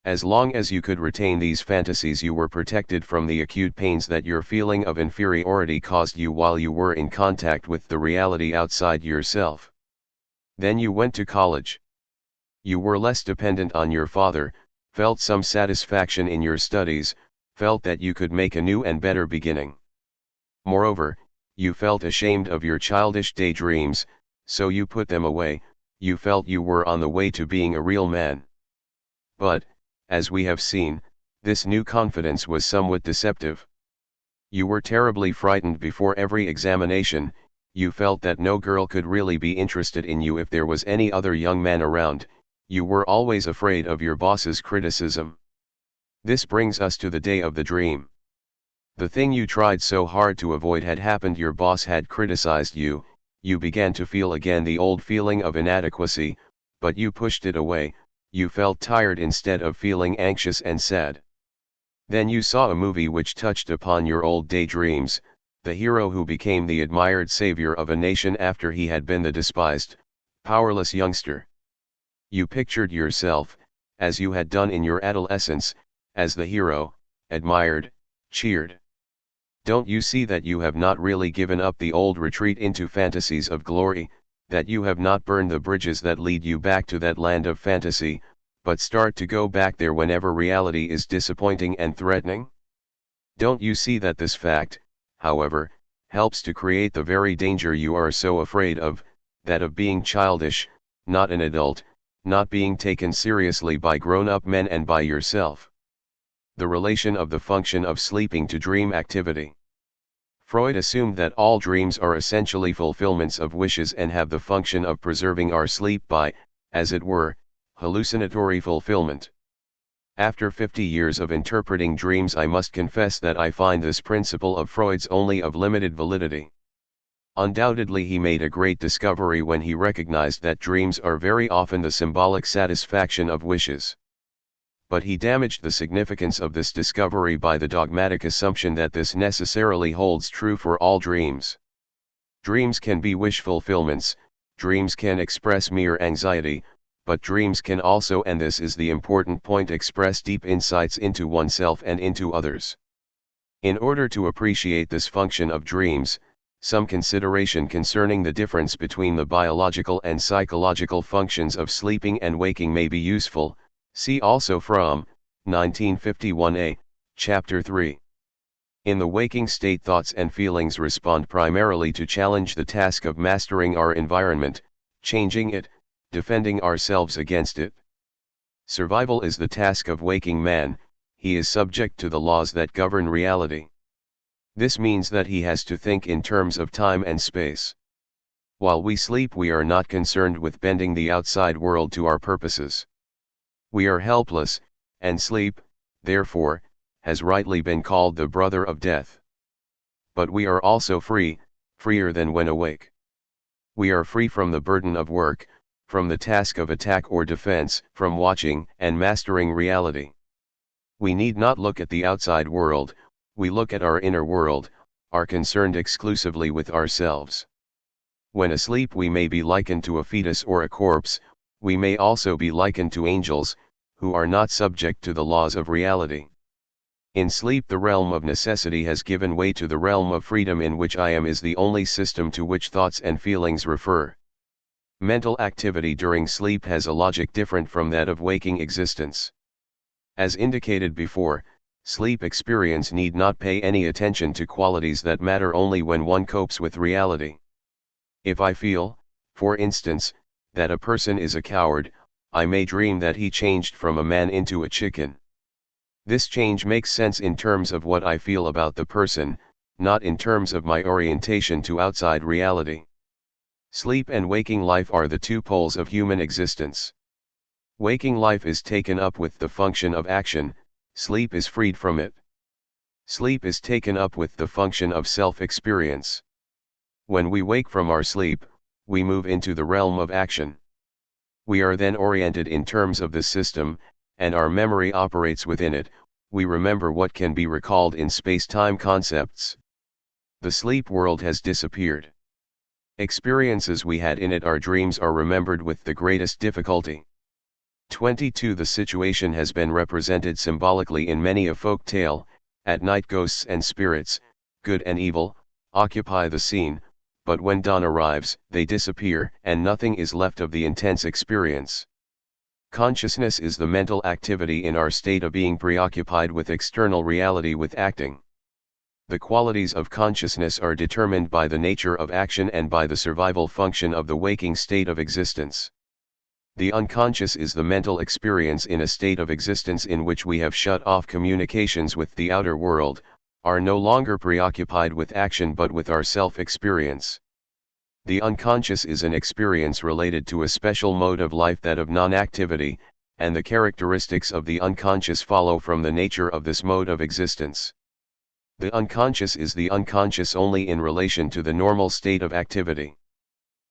As long as you could retain these fantasies, you were protected from the acute pains that your feeling of inferiority caused you while you were in contact with the reality outside yourself. Then you went to college. You were less dependent on your father, felt some satisfaction in your studies, felt that you could make a new and better beginning. Moreover, you felt ashamed of your childish daydreams, so you put them away. You felt you were on the way to being a real man. But, as we have seen, this new confidence was somewhat deceptive. You were terribly frightened before every examination. You felt that no girl could really be interested in you if there was any other young man around. You were always afraid of your boss's criticism. This brings us to the day of the dream. The thing you tried so hard to avoid had happened. Your boss had criticized you. You began to feel again the old feeling of inadequacy, but you pushed it away. You felt tired instead of feeling anxious and sad. Then you saw a movie which touched upon your old daydreams, the hero who became the admired savior of a nation after he had been the despised, powerless youngster. You pictured yourself, as you had done in your adolescence, as the hero, admired, cheered. Don't you see that you have not really given up the old retreat into fantasies of glory, that you have not burned the bridges that lead you back to that land of fantasy, but start to go back there whenever reality is disappointing and threatening? Don't you see that this fact, however, helps to create the very danger you are so afraid of, that of being childish, not an adult, not being taken seriously by grown-up men and by yourself? The relation of the function of sleeping to dream activity. Freud assumed that all dreams are essentially fulfillments of wishes and have the function of preserving our sleep by, as it were, hallucinatory fulfillment. After 50 years of interpreting dreams, I must confess that I find this principle of Freud's only of limited validity. Undoubtedly he made a great discovery when he recognized that dreams are very often the symbolic satisfaction of wishes. But he damaged the significance of this discovery by the dogmatic assumption that this necessarily holds true for all dreams. Dreams can be wish fulfillments, dreams can express mere anxiety, but dreams can also, and this is the important point, express deep insights into oneself and into others. In order to appreciate this function of dreams, some consideration concerning the difference between the biological and psychological functions of sleeping and waking may be useful. See also Fromm, 1951a, Chapter 3. In the waking state, thoughts and feelings respond primarily to challenge the task of mastering our environment, changing it, defending ourselves against it. Survival is the task of waking man, he is subject to the laws that govern reality. This means that he has to think in terms of time and space. While we sleep, we are not concerned with bending the outside world to our purposes. We are helpless, and sleep, therefore, has rightly been called the brother of death. But we are also free, freer than when awake. We are free from the burden of work, from the task of attack or defense, from watching and mastering reality. We need not look at the outside world, we look at our inner world, are concerned exclusively with ourselves. When asleep, we may be likened to a fetus or a corpse, we may also be likened to angels, who are not subject to the laws of reality. In sleep, the realm of necessity has given way to the realm of freedom, in which I am is the only system to which thoughts and feelings refer. Mental activity during sleep has a logic different from that of waking existence. As indicated before, sleep experience need not pay any attention to qualities that matter only when one copes with reality. If I feel, for instance, that a person is a coward, I may dream that he changed from a man into a chicken. This change makes sense in terms of what I feel about the person, not in terms of my orientation to outside reality. Sleep and waking life are the two poles of human existence. Waking life is taken up with the function of action, sleep is freed from it. Sleep is taken up with the function of self-experience. When we wake from our sleep, we move into the realm of action. We are then oriented in terms of the system, and our memory operates within it. We remember what can be recalled in space-time concepts. The sleep world has disappeared. Experiences we had in it, our dreams, are remembered with the greatest difficulty. 22. The situation has been represented symbolically in many a folk tale. At night ghosts and spirits, good and evil, occupy the scene, but when dawn arrives, they disappear, and nothing is left of the intense experience. Consciousness is the mental activity in our state of being preoccupied with external reality, with acting. The qualities of consciousness are determined by the nature of action and by the survival function of the waking state of existence. The unconscious is the mental experience in a state of existence in which we have shut off communications with the outer world, are no longer preoccupied with action but with our self-experience. The unconscious is an experience related to a special mode of life, that of non-activity, and the characteristics of the unconscious follow from the nature of this mode of existence. The unconscious is the unconscious only in relation to the normal state of activity.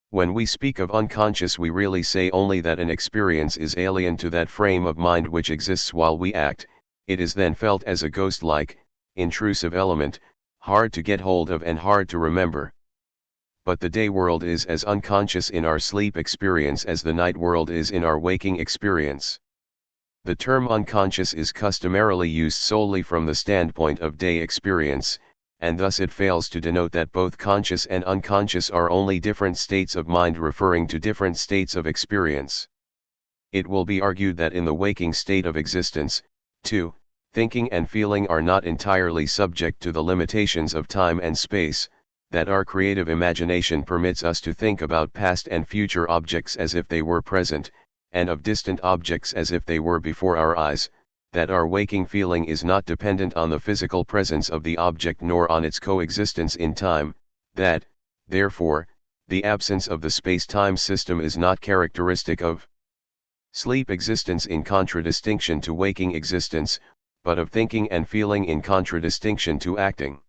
When we speak of unconscious, we really say only that an experience is alien to that frame of mind which exists while we act. It is then felt as a ghost-like, intrusive element, hard to get hold of and hard to remember. But the day world is as unconscious in our sleep experience as the night world is in our waking experience. The term unconscious is customarily used solely from the standpoint of day experience, and thus it fails to denote that both conscious and unconscious are only different states of mind referring to different states of experience. It will be argued that in the waking state of existence, too, thinking and feeling are not entirely subject to the limitations of time and space, that our creative imagination permits us to think about past and future objects as if they were present, and of distant objects as if they were before our eyes, that our waking feeling is not dependent on the physical presence of the object nor on its coexistence in time, that, therefore, the absence of the space-time system is not characteristic of sleep existence in contradistinction to waking existence, but of thinking and feeling in contradistinction to acting.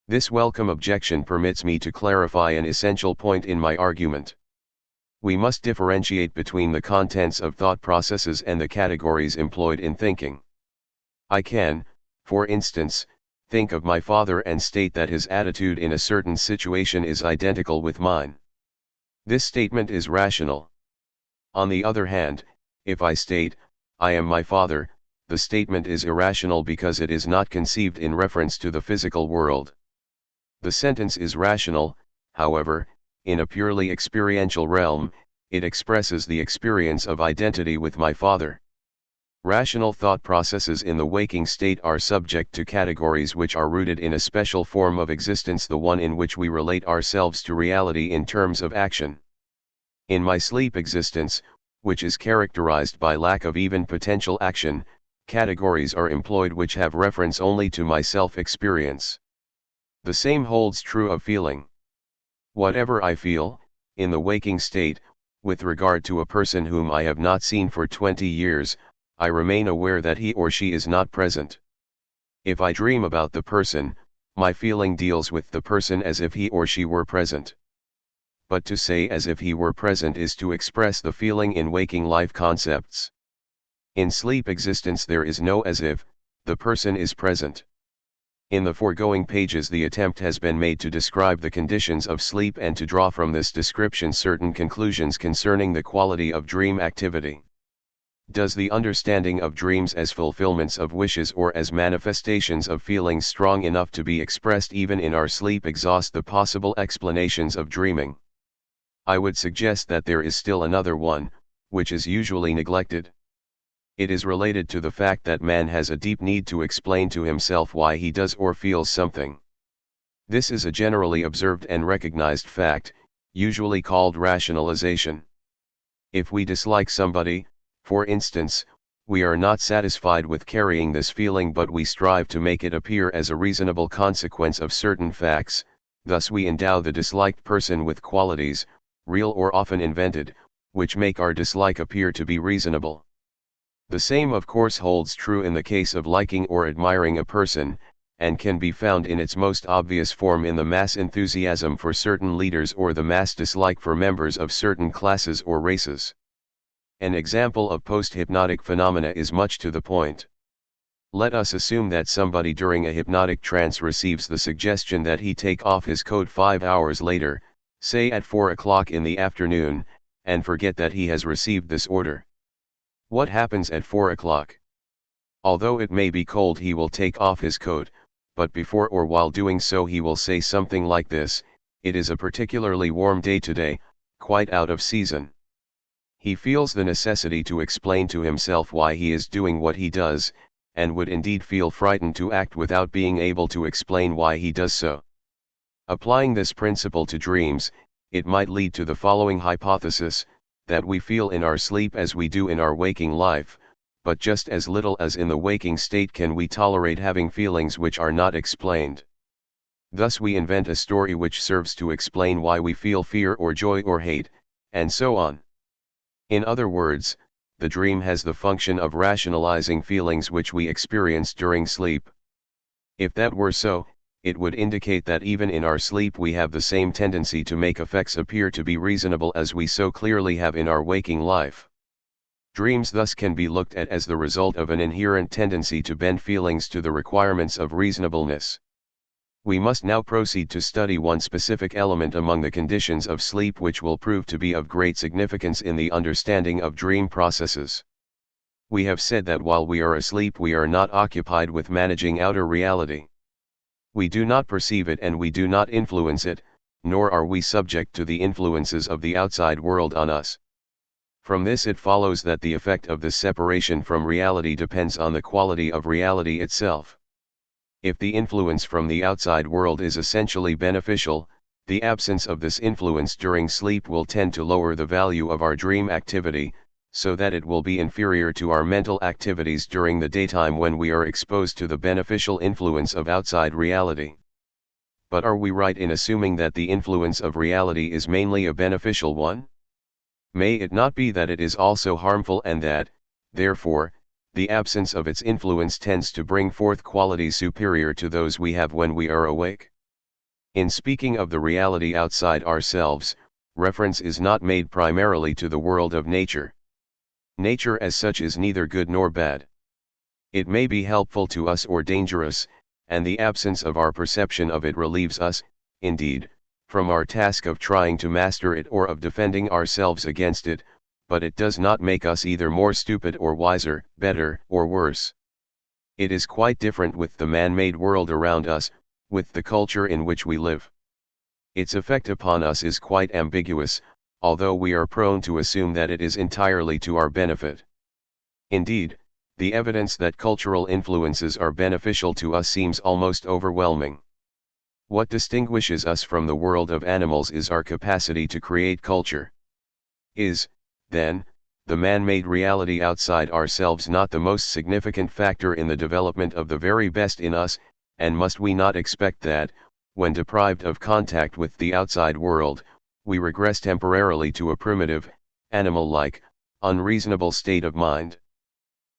This welcome objection permits me to clarify an essential point in my argument. We must differentiate between the contents of thought processes and the categories employed in thinking. I can, for instance, think of my father and state that his attitude in a certain situation is identical with mine. This statement is rational. On the other hand, if I state, I am my father, the statement is irrational because it is not conceived in reference to the physical world. The sentence is rational, however, in a purely experiential realm. It expresses the experience of identity with my father. Rational thought processes in the waking state are subject to categories which are rooted in a special form of existence, the one in which we relate ourselves to reality in terms of action. In my sleep existence, which is characterized by lack of even potential action, categories are employed which have reference only to my self-experience. The same holds true of feeling. Whatever I feel, in the waking state, with regard to a person whom I have not seen for 20 years, I remain aware that he or she is not present. If I dream about the person, my feeling deals with the person as if he or she were present. But to say as if he were present is to express the feeling in waking life concepts. In sleep existence there is no as if, the person is present. In the foregoing pages the attempt has been made to describe the conditions of sleep and to draw from this description certain conclusions concerning the quality of dream activity. Does the understanding of dreams as fulfillments of wishes or as manifestations of feelings strong enough to be expressed even in our sleep exhaust the possible explanations of dreaming? I would suggest that there is still another one, which is usually neglected. It is related to the fact that man has a deep need to explain to himself why he does or feels something. This is a generally observed and recognized fact, usually called rationalization. If we dislike somebody, for instance, we are not satisfied with carrying this feeling but we strive to make it appear as a reasonable consequence of certain facts, thus we endow the disliked person with qualities, real or often invented, which make our dislike appear to be reasonable. The same of course holds true in the case of liking or admiring a person, and can be found in its most obvious form in the mass enthusiasm for certain leaders or the mass dislike for members of certain classes or races. An example of post-hypnotic phenomena is much to the point. Let us assume that somebody during a hypnotic trance receives the suggestion that he take off his coat 5 hours later, say at 4 o'clock in the afternoon, and forget that he has received this order. What happens at 4 o'clock? Although it may be cold he will take off his coat, but before or while doing so he will say something like this: "It is a particularly warm day today, quite out of season." He feels the necessity to explain to himself why he is doing what he does, and would indeed feel frightened to act without being able to explain why he does so. Applying this principle to dreams, it might lead to the following hypothesis: that we feel in our sleep as we do in our waking life, but just as little as in the waking state can we tolerate having feelings which are not explained. Thus we invent a story which serves to explain why we feel fear or joy or hate, and so on. In other words, the dream has the function of rationalizing feelings which we experience during sleep. If that were so, it would indicate that even in our sleep we have the same tendency to make effects appear to be reasonable as we so clearly have in our waking life. Dreams thus can be looked at as the result of an inherent tendency to bend feelings to the requirements of reasonableness. We must now proceed to study one specific element among the conditions of sleep which will prove to be of great significance in the understanding of dream processes. We have said that while we are asleep we are not occupied with managing outer reality. We do not perceive it and we do not influence it, nor are we subject to the influences of the outside world on us. From this it follows that the effect of this separation from reality depends on the quality of reality itself. If the influence from the outside world is essentially beneficial, the absence of this influence during sleep will tend to lower the value of our dream activity, so that it will be inferior to our mental activities during the daytime when we are exposed to the beneficial influence of outside reality. But are we right in assuming that the influence of reality is mainly a beneficial one? May it not be that it is also harmful and that, therefore, the absence of its influence tends to bring forth qualities superior to those we have when we are awake? In speaking of the reality outside ourselves, reference is not made primarily to the world of nature. Nature as such is neither good nor bad. It may be helpful to us or dangerous, and the absence of our perception of it relieves us, indeed, from our task of trying to master it or of defending ourselves against it, but it does not make us either more stupid or wiser, better or worse. It is quite different with the man-made world around us, with the culture in which we live. Its effect upon us is quite ambiguous, although we are prone to assume that it is entirely to our benefit. Indeed, the evidence that cultural influences are beneficial to us seems almost overwhelming. What distinguishes us from the world of animals is our capacity to create culture. Is, then, the man-made reality outside ourselves not the most significant factor in the development of the very best in us, and must we not expect that, when deprived of contact with the outside world, we regress temporarily to a primitive, animal-like, unreasonable state of mind?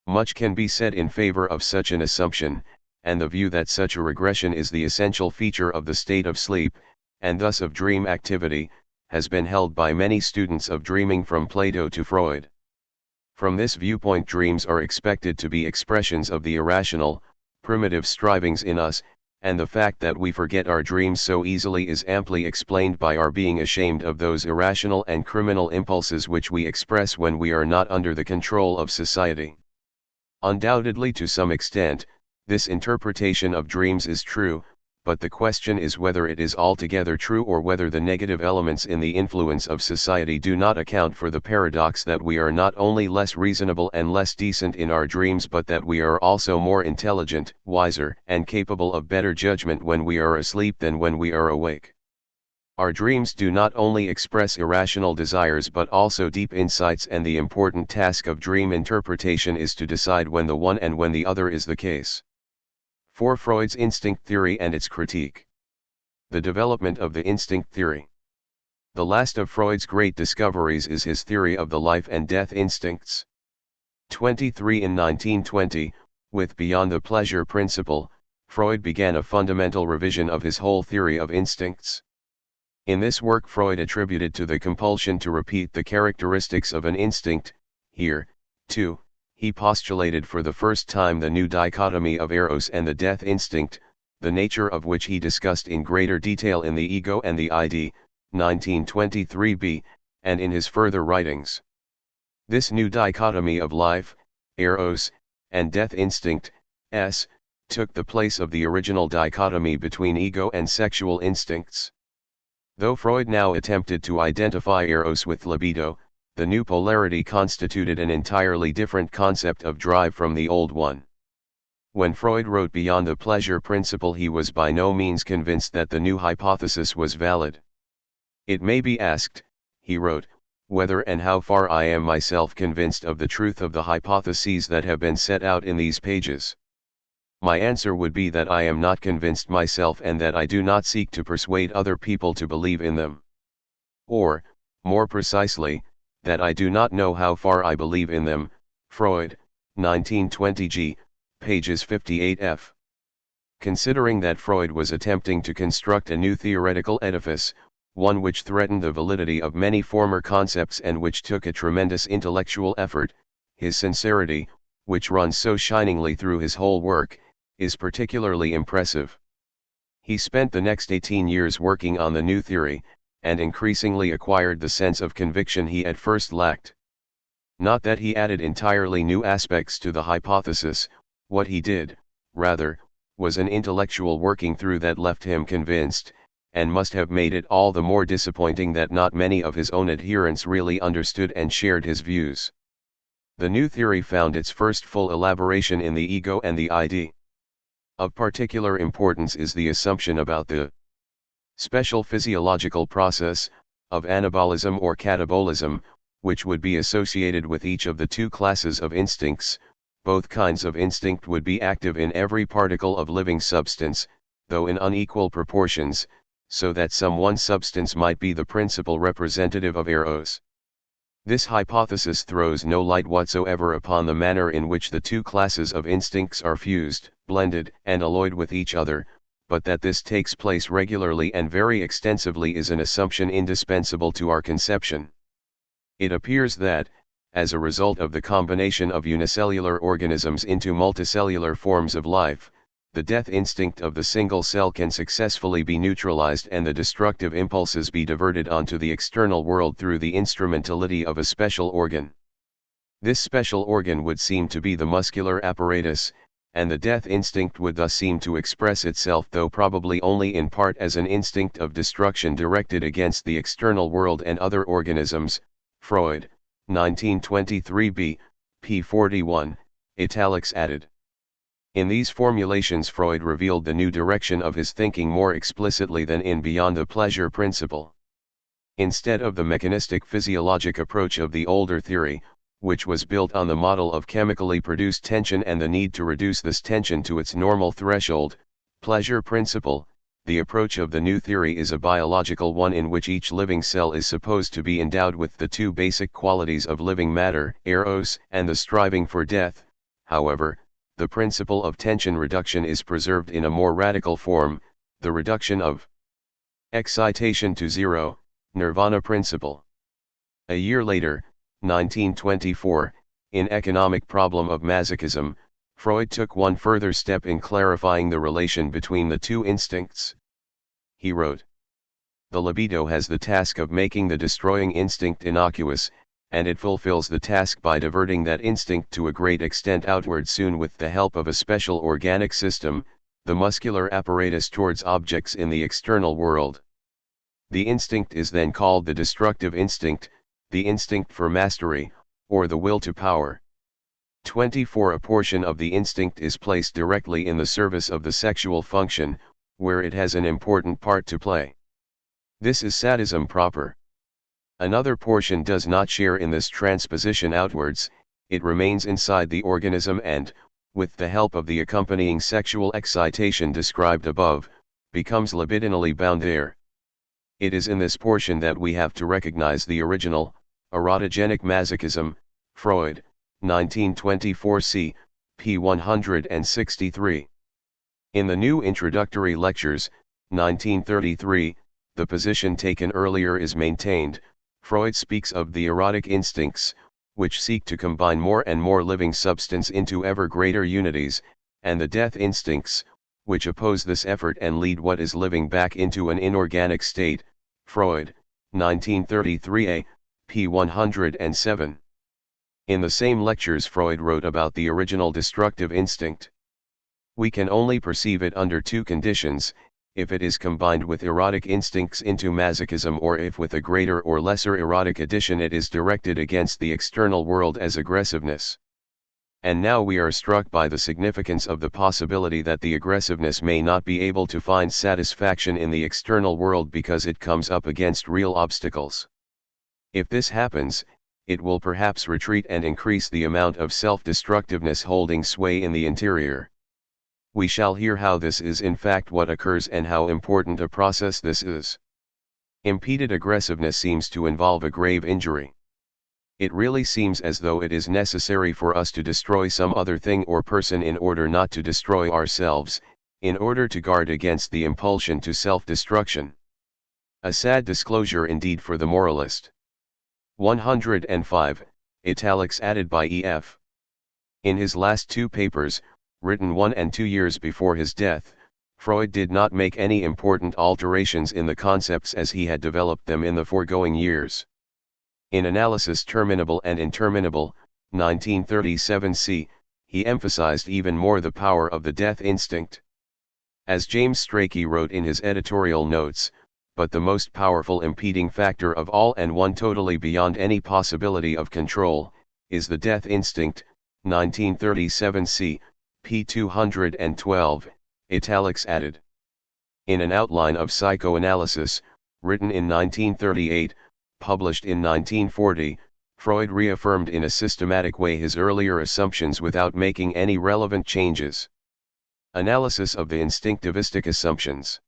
Much can be said in favor of such an assumption, and the view that such a regression is the essential feature of the state of sleep, and thus of dream activity, has been held by many students of dreaming from Plato to Freud. From this viewpoint, dreams are expected to be expressions of the irrational, primitive strivings in us, and the fact that we forget our dreams so easily is amply explained by our being ashamed of those irrational and criminal impulses which we express when we are not under the control of society. Undoubtedly, to some extent, this interpretation of dreams is true, but the question is whether it is altogether true or whether the negative elements in the influence of society do not account for the paradox that we are not only less reasonable and less decent in our dreams but that we are also more intelligent, wiser, and capable of better judgment when we are asleep than when we are awake. Our dreams do not only express irrational desires but also deep insights, and the important task of dream interpretation is to decide when the one and when the other is the case. 4. Freud's instinct theory and its critique. The development of the instinct theory. The last of Freud's great discoveries is his theory of the life and death instincts. 23. In 1920, with Beyond the Pleasure Principle, Freud began a fundamental revision of his whole theory of instincts. In this work, Freud attributed to the compulsion to repeat the characteristics of an instinct. Here, too, he postulated for the first time the new dichotomy of eros and the death instinct, the nature of which he discussed in greater detail in The Ego and the ID, 1923b, and in his further writings. This new dichotomy of life, eros, and death instinct, s, took the place of the original dichotomy between ego and sexual instincts. Though Freud now attempted to identify eros with libido, the new polarity constituted an entirely different concept of drive from the old one. When Freud wrote Beyond the Pleasure Principle, he was by no means convinced that the new hypothesis was valid. It may be asked, he wrote, whether and how far I am myself convinced of the truth of the hypotheses that have been set out in these pages. My answer would be that I am not convinced myself, and that I do not seek to persuade other people to believe in them. Or, more precisely, that I do not know how far I believe in them. Freud, 1920g, pages 58f. Considering that Freud was attempting to construct a new theoretical edifice, one which threatened the validity of many former concepts and which took a tremendous intellectual effort, his sincerity, which runs so shiningly through his whole work, is particularly impressive. He spent the next 18 years working on the new theory, and increasingly acquired the sense of conviction he at first lacked. Not that he added entirely new aspects to the hypothesis, what he did, rather, was an intellectual working through that left him convinced, and must have made it all the more disappointing that not many of his own adherents really understood and shared his views. The new theory found its first full elaboration in The Ego and the ID. Of particular importance is the assumption about the special physiological process of anabolism or catabolism, which would be associated with each of the two classes of instincts. Both kinds of instinct would be active in every particle of living substance, though in unequal proportions, so that some one substance might be the principal representative of eros. This hypothesis throws no light whatsoever upon the manner in which the two classes of instincts are fused, blended, and alloyed with each other, but that this takes place regularly and very extensively is an assumption indispensable to our conception. It appears that, as a result of the combination of unicellular organisms into multicellular forms of life, the death instinct of the single cell can successfully be neutralized and the destructive impulses be diverted onto the external world through the instrumentality of a special organ. This special organ would seem to be the muscular apparatus, and the death instinct would thus seem to express itself, though probably only in part, as an instinct of destruction directed against the external world and other organisms. Freud, 1923b, p. 41, italics added. In these formulations, Freud revealed the new direction of his thinking more explicitly than in Beyond the Pleasure Principle. Instead of the mechanistic physiologic approach of the older theory, which was built on the model of chemically produced tension and the need to reduce this tension to its normal threshold, pleasure principle. The approach of the new theory is a biological one in which each living cell is supposed to be endowed with the two basic qualities of living matter, eros, and the striving for death. However, the principle of tension reduction is preserved in a more radical form, the reduction of excitation to zero, nirvana principle. A year later, 1924, in Economic Problem of Masochism, Freud took one further step in clarifying the relation between the two instincts. He wrote, "The libido has the task of making the destroying instinct innocuous, and it fulfills the task by diverting that instinct to a great extent outward soon with the help of a special organic system, the muscular apparatus towards objects in the external world. The instinct is then called the destructive instinct, the instinct for mastery, or the will to power. 24. A portion of the instinct is placed directly in the service of the sexual function, where it has an important part to play. This is sadism proper. Another portion does not share in this transposition outwards, it remains inside the organism and, with the help of the accompanying sexual excitation described above, becomes libidinally bound there. It is in this portion that we have to recognize the original, erotogenic masochism, Freud, 1924 c. p. 163. In the new introductory lectures, 1933, the position taken earlier is maintained. Freud speaks of the erotic instincts, which seek to combine more and more living substance into ever greater unities, and the death instincts, which oppose this effort and lead what is living back into an inorganic state. Freud, 1933a, p. 107. In the same lectures Freud wrote about the original destructive instinct. We can only perceive it under two conditions, if it is combined with erotic instincts into masochism or if with a greater or lesser erotic addition it is directed against the external world as aggressiveness. And now we are struck by the significance of the possibility that the aggressiveness may not be able to find satisfaction in the external world because it comes up against real obstacles. If this happens, it will perhaps retreat and increase the amount of self-destructiveness holding sway in the interior. We shall hear how this is in fact what occurs and how important a process this is. Impeded aggressiveness seems to involve a grave injury. It really seems as though it is necessary for us to destroy some other thing or person in order not to destroy ourselves, in order to guard against the impulsion to self-destruction. A sad disclosure indeed for the moralist. 105, italics added by E.F. In his last two papers, written 1 and 2 years before his death, Freud did not make any important alterations in the concepts as he had developed them in the foregoing years. In Analysis Terminable and Interminable, 1937 c., he emphasized even more the power of the death instinct. As James Strachey wrote in his editorial notes, but the most powerful impeding factor of all and one totally beyond any possibility of control, is the death instinct, 1937 c. p. 212, italics added. In an outline of psychoanalysis, written in 1938, published in 1940, Freud reaffirmed in a systematic way his earlier assumptions without making any relevant changes. Analysis of the instinctivistic assumptions.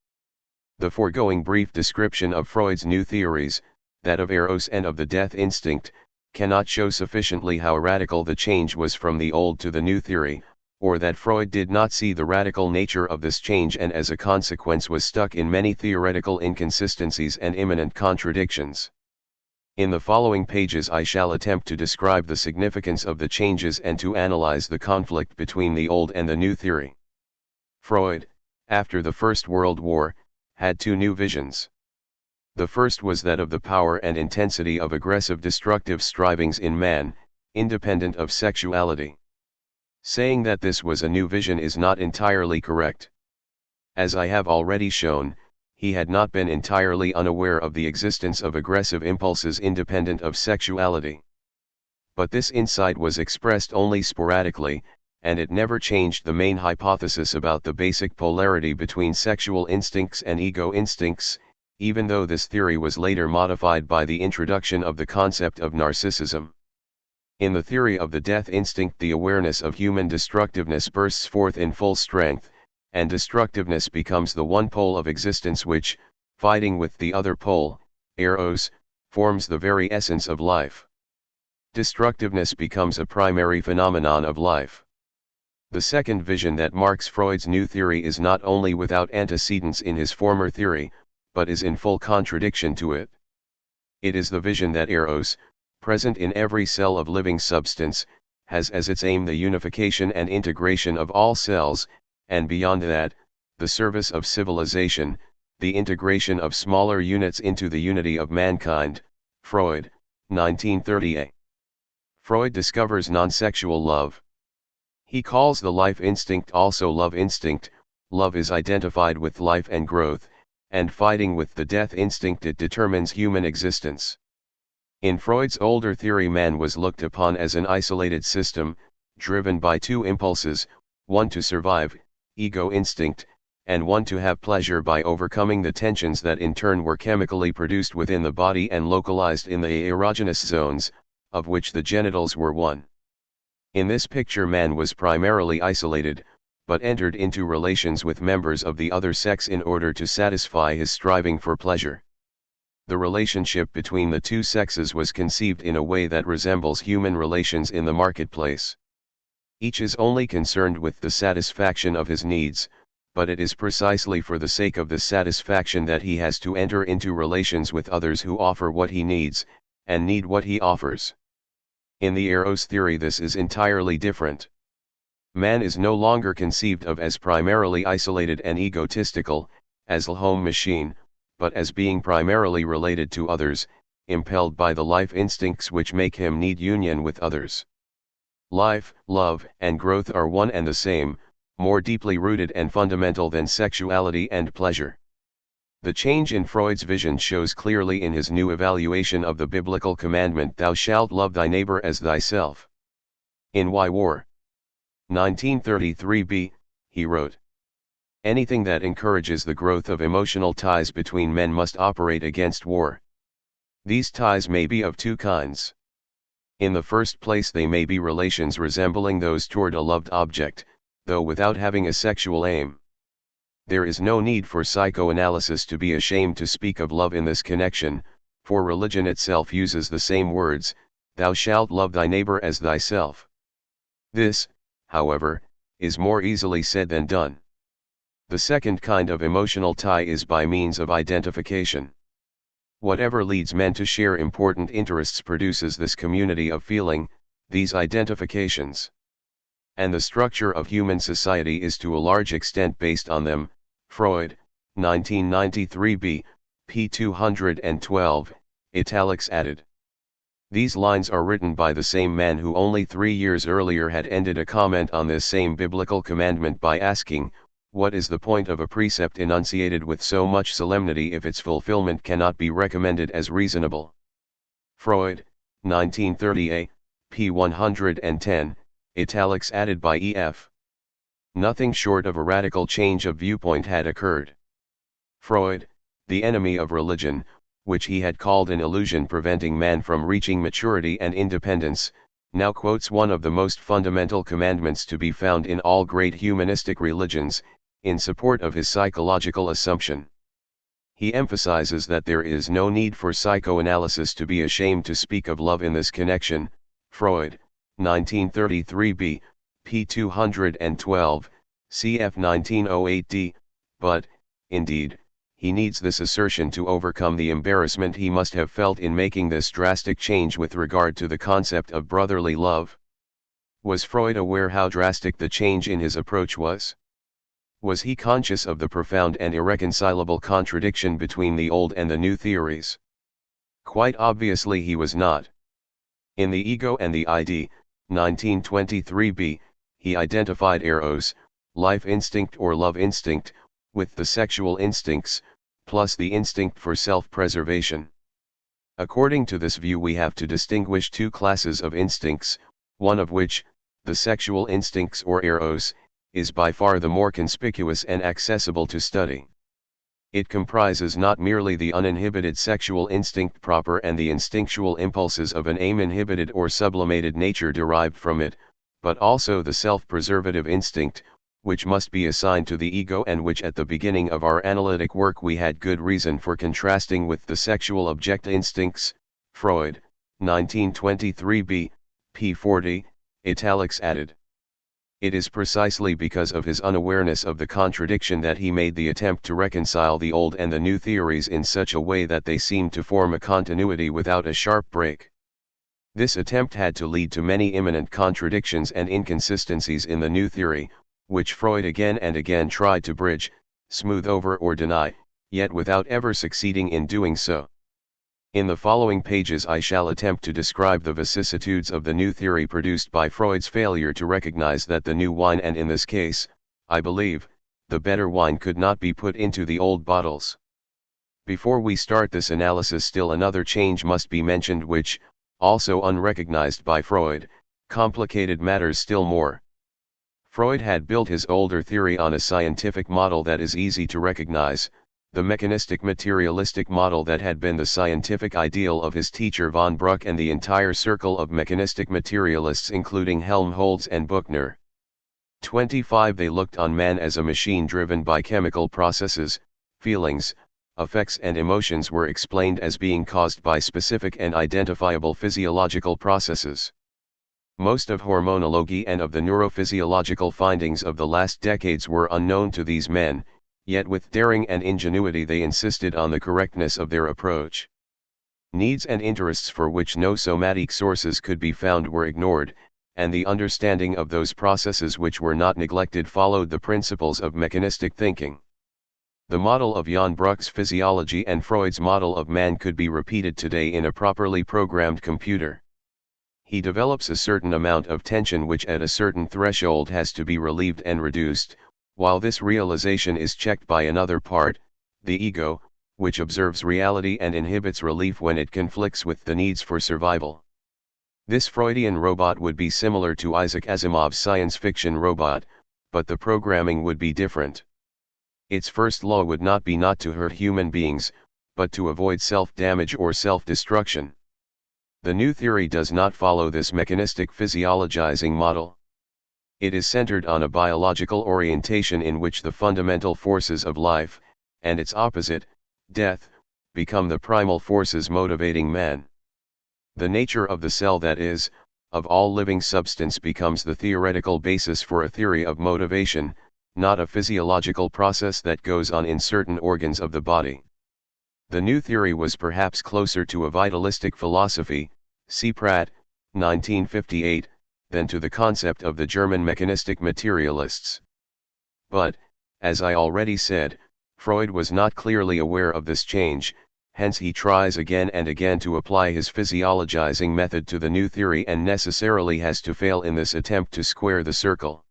The foregoing brief description of Freud's new theories, that of Eros and of the death instinct, cannot show sufficiently how radical the change was from the old to the new theory, or that Freud did not see the radical nature of this change and as a consequence was stuck in many theoretical inconsistencies and imminent contradictions. In the following pages I shall attempt to describe the significance of the changes and to analyze the conflict between the old and the new theory. Freud, after the First World War, had two new visions. The first was that of the power and intensity of aggressive destructive strivings in man, independent of sexuality. Saying that this was a new vision is not entirely correct. As I have already shown, he had not been entirely unaware of the existence of aggressive impulses independent of sexuality. But this insight was expressed only sporadically, and it never changed the main hypothesis about the basic polarity between sexual instincts and ego instincts, even though this theory was later modified by the introduction of the concept of narcissism. In the theory of the death instinct, the awareness of human destructiveness bursts forth in full strength, and destructiveness becomes the one pole of existence which, fighting with the other pole, eros, forms the very essence of life. Destructiveness becomes a primary phenomenon of life. The second vision that marks Freud's new theory is not only without antecedents in his former theory, but is in full contradiction to it. It is the vision that eros, present in every cell of living substance, has as its aim the unification and integration of all cells, and beyond that, the service of civilization, the integration of smaller units into the unity of mankind. Freud, 1930a. Freud discovers non-sexual love. He calls the life instinct also love instinct. Love is identified with life and growth, and fighting with the death instinct it determines human existence. In Freud's older theory, man was looked upon as an isolated system, driven by two impulses, one to survive, ego instinct, and one to have pleasure by overcoming the tensions that in turn were chemically produced within the body and localized in the erogenous zones, of which the genitals were one. In this picture, man was primarily isolated, but entered into relations with members of the other sex in order to satisfy his striving for pleasure. The relationship between the two sexes was conceived in a way that resembles human relations in the marketplace. Each is only concerned with the satisfaction of his needs, but it is precisely for the sake of this satisfaction that he has to enter into relations with others who offer what he needs, and need what he offers. In the eros theory, this is entirely different. Man is no longer conceived of as primarily isolated and egotistical, as a home machine, but as being primarily related to others, impelled by the life instincts which make him need union with others. Life, love, and growth are one and the same, more deeply rooted and fundamental than sexuality and pleasure. The change in Freud's vision shows clearly in his new evaluation of the biblical commandment, "Thou shalt love thy neighbor as thyself." In Why War? 1933b, he wrote, "Anything that encourages the growth of emotional ties between men must operate against war. These ties may be of two kinds. In the first place, they may be relations resembling those toward a loved object, though without having a sexual aim. There is no need for psychoanalysis to be ashamed to speak of love in this connection, for religion itself uses the same words, 'Thou shalt love thy neighbor as thyself.' This, however, is more easily said than done. The second kind of emotional tie is by means of identification. Whatever leads men to share important interests produces this community of feeling, these identifications. And the structure of human society is to a large extent based on them." Freud, 1993b, p. 212, italics added. These lines are written by the same man who only 3 years earlier had ended a comment on this same biblical commandment by asking, "What is the point of a precept enunciated with so much solemnity if its fulfillment cannot be recommended as reasonable?" Freud, 1930a, p. 110, italics added by E.F. Nothing short of a radical change of viewpoint had occurred. Freud, the enemy of religion, which he had called an illusion preventing man from reaching maturity and independence, now quotes one of the most fundamental commandments to be found in all great humanistic religions, in support of his psychological assumption. He emphasizes that there is no need for psychoanalysis to be ashamed to speak of love in this connection. Freud, 1933b, p. 212, cf. 1908d, but, indeed, he needs this assertion to overcome the embarrassment he must have felt in making this drastic change with regard to the concept of brotherly love. Was Freud aware how drastic the change in his approach was? Was he conscious of the profound and irreconcilable contradiction between the old and the new theories? Quite obviously he was not. In The Ego and the ID, 1923b, he identified eros, life instinct or love instinct, with the sexual instincts, plus the instinct for self-preservation. According to this view, we have to distinguish two classes of instincts, one of which, the sexual instincts or eros, is by far the more conspicuous and accessible to study. It comprises not merely the uninhibited sexual instinct proper and the instinctual impulses of an uninhibited or sublimated nature derived from it, but also the self-preservative instinct, which must be assigned to the ego and which at the beginning of our analytic work we had good reason for contrasting with the sexual object instincts. Freud, 1923b, p. 40, italics added. It is precisely because of his unawareness of the contradiction that he made the attempt to reconcile the old and the new theories in such a way that they seemed to form a continuity without a sharp break. This attempt had to lead to many imminent contradictions and inconsistencies in the new theory, which Freud again and again tried to bridge, smooth over or deny, yet without ever succeeding in doing so. In the following pages I shall attempt to describe the vicissitudes of the new theory produced by Freud's failure to recognize that the new wine, and in this case, I believe, the better wine, could not be put into the old bottles. Before we start this analysis, still another change must be mentioned which, also unrecognized by Freud, complicated matters still more. Freud had built his older theory on a scientific model that is easy to recognize, the mechanistic materialistic model that had been the scientific ideal of his teacher von Bruck and the entire circle of mechanistic materialists including Helmholtz and Buchner. 25. They looked on man as a machine driven by chemical processes. Feelings, affects and emotions were explained as being caused by specific and identifiable physiological processes. Most of hormonology and of the neurophysiological findings of the last decades were unknown to these men, yet with daring and ingenuity they insisted on the correctness of their approach. Needs and interests for which no somatic sources could be found were ignored, and the understanding of those processes which were not neglected followed the principles of mechanistic thinking. The model of Jan Bruck's physiology and Freud's model of man could be repeated today in a properly programmed computer. He develops a certain amount of tension which at a certain threshold has to be relieved and reduced, while this realization is checked by another part, the ego, which observes reality and inhibits relief when it conflicts with the needs for survival. This Freudian robot would be similar to Isaac Asimov's science fiction robot, but the programming would be different. Its first law would not be not to hurt human beings, but to avoid self-damage or self-destruction. The new theory does not follow this mechanistic physiologizing model. It is centered on a biological orientation in which the fundamental forces of life, and its opposite, death, become the primal forces motivating man. The nature of the cell, that is, of all living substance, becomes the theoretical basis for a theory of motivation, not a physiological process that goes on in certain organs of the body. The new theory was perhaps closer to a vitalistic philosophy, see Pratt, 1958, than to the concept of the German mechanistic materialists. But, as I already said, Freud was not clearly aware of this change, hence he tries again and again to apply his physiologizing method to the new theory and necessarily has to fail in this attempt to square the circle.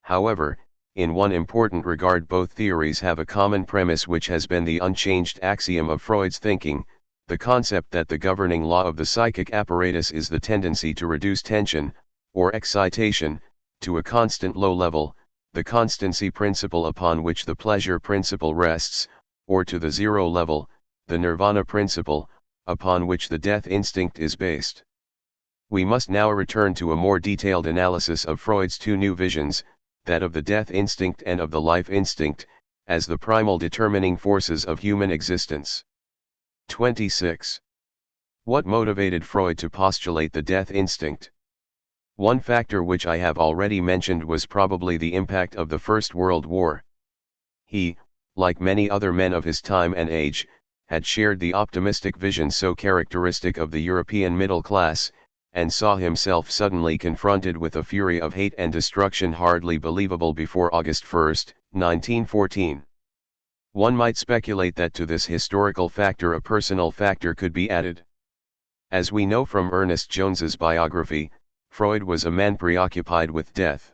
However, in one important regard both theories have a common premise which has been the unchanged axiom of Freud's thinking, the concept that the governing law of the psychic apparatus is the tendency to reduce tension, or excitation, to a constant low level, the constancy principle upon which the pleasure principle rests, or to the zero level, the nirvana principle, upon which the death instinct is based. We must now return to a more detailed analysis of Freud's two new visions, that of the death instinct and of the life instinct, as the primal determining forces of human existence. 26. What motivated Freud to postulate the death instinct? One factor which I have already mentioned was probably the impact of the First World War. He, like many other men of his time and age, had shared the optimistic vision so characteristic of the European middle class, and saw himself suddenly confronted with a fury of hate and destruction hardly believable before August 1, 1914. One might speculate that to this historical factor a personal factor could be added. As we know from Ernest Jones's biography, Freud was a man preoccupied with death.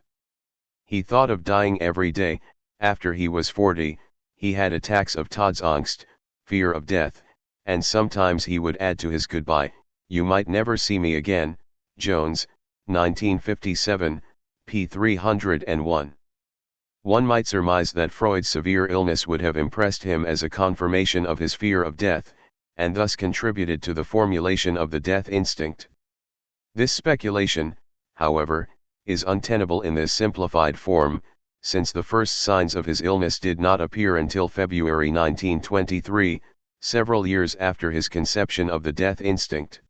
He thought of dying every day. After he was 40, he had attacks of Todesangst, fear of death, and sometimes he would add to his goodbye, "You might never see me again." Jones, 1957, p. 301. One might surmise that Freud's severe illness would have impressed him as a confirmation of his fear of death, and thus contributed to the formulation of the death instinct. This speculation, however, is untenable in this simplified form, since the first signs of his illness did not appear until February 1923, several years after his conception of the death instinct.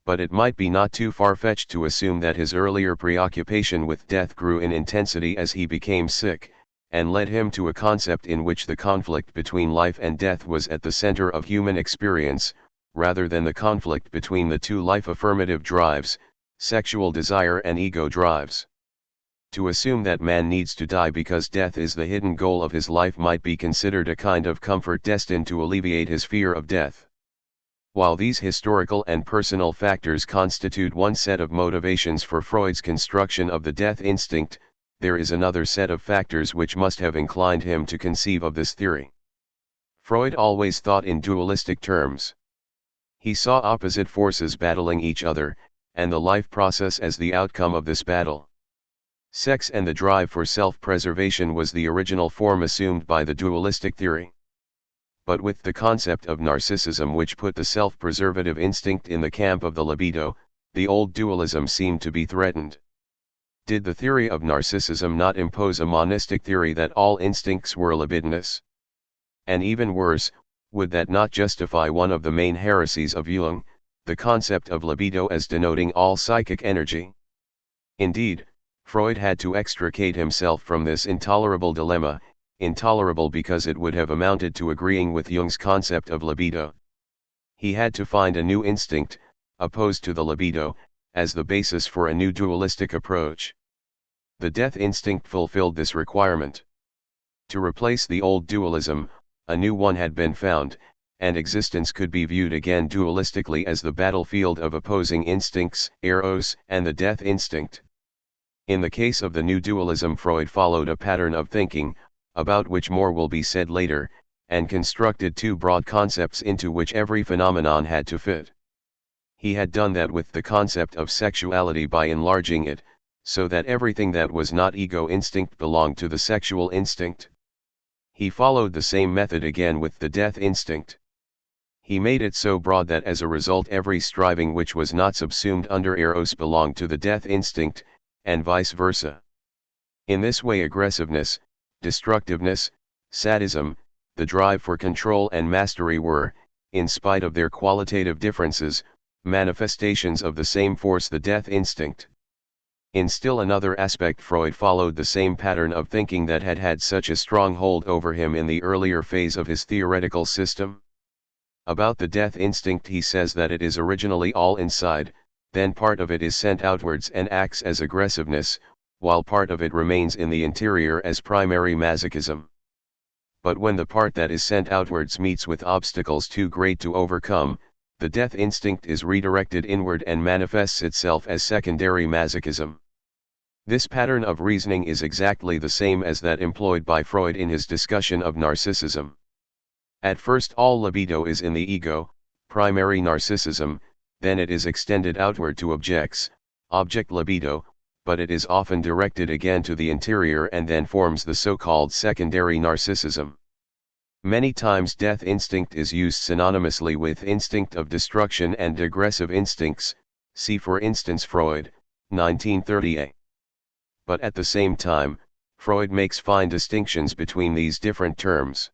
But it might be not too far-fetched to assume that his earlier preoccupation with death grew in intensity as he became sick, and led him to a concept in which the conflict between life and death was at the center of human experience, rather than the conflict between the two life-affirmative drives, sexual desire and ego drives. To assume that man needs to die because death is the hidden goal of his life might be considered a kind of comfort destined to alleviate his fear of death. While these historical and personal factors constitute one set of motivations for Freud's construction of the death instinct, there is another set of factors which must have inclined him to conceive of this theory. Freud always thought in dualistic terms. He saw opposite forces battling each other, and the life process as the outcome of this battle. Sex and the drive for self-preservation was the original form assumed by the dualistic theory. But with the concept of narcissism which put the self-preservative instinct in the camp of the libido, the old dualism seemed to be threatened. Did the theory of narcissism not impose a monistic theory that all instincts were libidinous? And even worse, would that not justify one of the main heresies of Jung, the concept of libido as denoting all psychic energy? Indeed, Freud had to extricate himself from this intolerable dilemma, intolerable because it would have amounted to agreeing with Jung's concept of libido. He had to find a new instinct, opposed to the libido, as the basis for a new dualistic approach. The death instinct fulfilled this requirement. To replace the old dualism, a new one had been found, and existence could be viewed again dualistically as the battlefield of opposing instincts, eros, and the death instinct. In the case of the new dualism, Freud followed a pattern of thinking, about which more will be said later, and constructed two broad concepts into which every phenomenon had to fit. He had done that with the concept of sexuality by enlarging it, so that everything that was not ego instinct belonged to the sexual instinct. He followed the same method again with the death instinct. He made it so broad that as a result every striving which was not subsumed under eros belonged to the death instinct, and vice versa. In this way aggressiveness, destructiveness, sadism, the drive for control and mastery were, in spite of their qualitative differences, manifestations of the same force, the death instinct. In still another aspect, Freud followed the same pattern of thinking that had had such a strong hold over him in the earlier phase of his theoretical system. About the death instinct he says that it is originally all inside, then part of it is sent outwards and acts as aggressiveness, while part of it remains in the interior as primary masochism. But when the part that is sent outwards meets with obstacles too great to overcome, the death instinct is redirected inward and manifests itself as secondary masochism. This pattern of reasoning is exactly the same as that employed by Freud in his discussion of narcissism. At first all libido is in the ego, primary narcissism, then it is extended outward to objects, object libido, but it is often directed again to the interior and then forms the so-called secondary narcissism. Many times death instinct is used synonymously with instinct of destruction and aggressive instincts, see for instance Freud, 1930a. But at the same time, Freud makes fine distinctions between these different terms.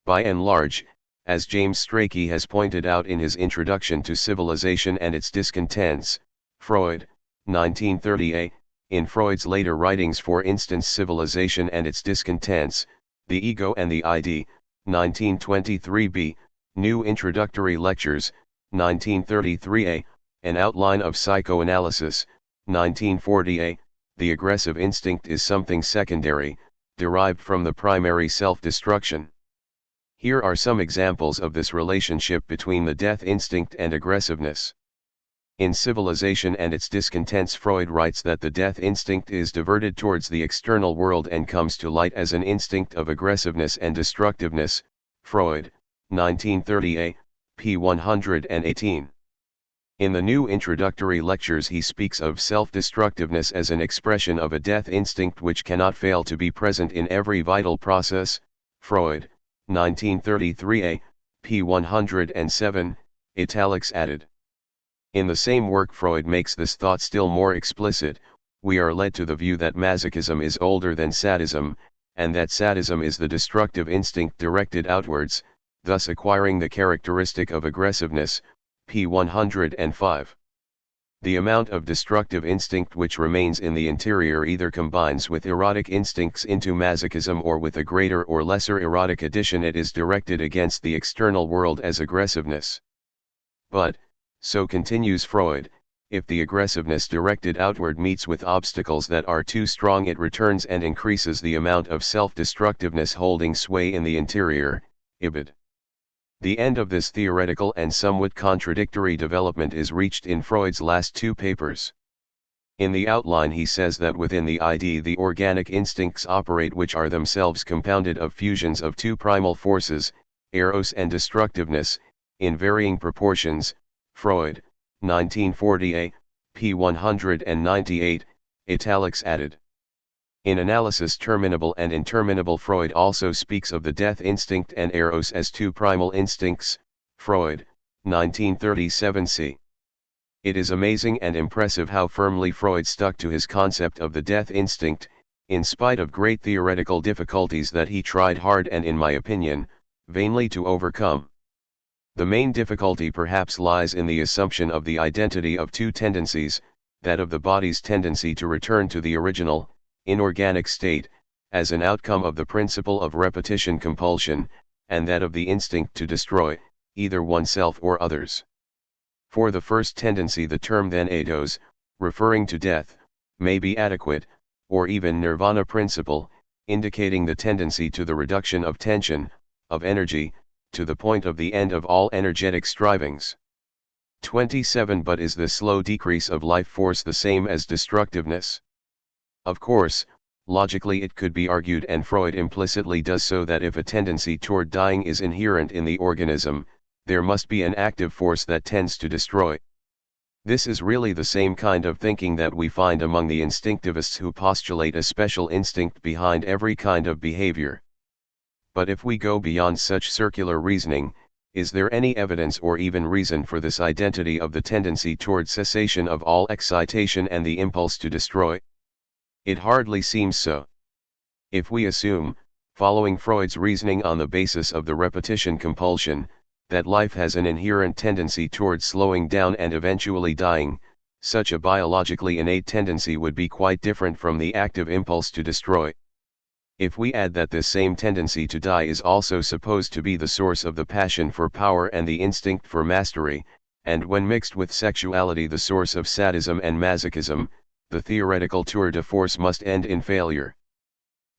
By and large, as James Strachey has pointed out in his Introduction to Civilization and its Discontents, Freud, 1930a, in Freud's later writings, for instance Civilization and its Discontents, The Ego and the ID, 1923b, New Introductory Lectures, 1933a, An Outline of Psychoanalysis, 1940a, the aggressive instinct is something secondary, derived from the primary self-destruction. Here are some examples of this relationship between the death instinct and aggressiveness. In Civilization and its Discontents, Freud writes that the death instinct is diverted towards the external world and comes to light as an instinct of aggressiveness and destructiveness, Freud, 1930a, p. 118. In the new introductory lectures he speaks of self-destructiveness as an expression of a death instinct which cannot fail to be present in every vital process. Freud, 1933a, p. 107, italics added. In the same work Freud makes this thought still more explicit. We are led to the view that masochism is older than sadism, and that sadism is the destructive instinct directed outwards, thus acquiring the characteristic of aggressiveness, p. 105. The amount of destructive instinct which remains in the interior either combines with erotic instincts into masochism, or with a greater or lesser erotic addition it is directed against the external world as aggressiveness. But, so continues Freud, if the aggressiveness directed outward meets with obstacles that are too strong, it returns and increases the amount of self-destructiveness holding sway in the interior, ibid. The end of this theoretical and somewhat contradictory development is reached in Freud's last two papers. In the outline he says that within the ID the organic instincts operate, which are themselves compounded of fusions of two primal forces, eros and destructiveness, in varying proportions. Freud, 1940a, p. 198, italics added. In Analysis Terminable and Interminable Freud also speaks of the death instinct and eros as two primal instincts. Freud, 1937c. It is amazing and impressive how firmly Freud stuck to his concept of the death instinct, in spite of great theoretical difficulties that he tried hard and, in my opinion, vainly to overcome. The main difficulty perhaps lies in the assumption of the identity of two tendencies, that of the body's tendency to return to the original, inorganic state, as an outcome of the principle of repetition compulsion, and that of the instinct to destroy, either oneself or others. For the first tendency the term then eidos, referring to death, may be adequate, or even nirvana principle, indicating the tendency to the reduction of tension, of energy, to the point of the end of all energetic strivings. 27. But is the slow decrease of life force the same as destructiveness? Of course, logically it could be argued, and Freud implicitly does so, that if a tendency toward dying is inherent in the organism, there must be an active force that tends to destroy. This is really the same kind of thinking that we find among the instinctivists, who postulate a special instinct behind every kind of behavior. But if we go beyond such circular reasoning, is there any evidence or even reason for this identity of the tendency toward cessation of all excitation and the impulse to destroy? It hardly seems so. If we assume, following Freud's reasoning on the basis of the repetition compulsion, that life has an inherent tendency toward slowing down and eventually dying, such a biologically innate tendency would be quite different from the active impulse to destroy. If we add that this same tendency to die is also supposed to be the source of the passion for power and the instinct for mastery, and when mixed with sexuality the source of sadism and masochism, the theoretical tour de force must end in failure.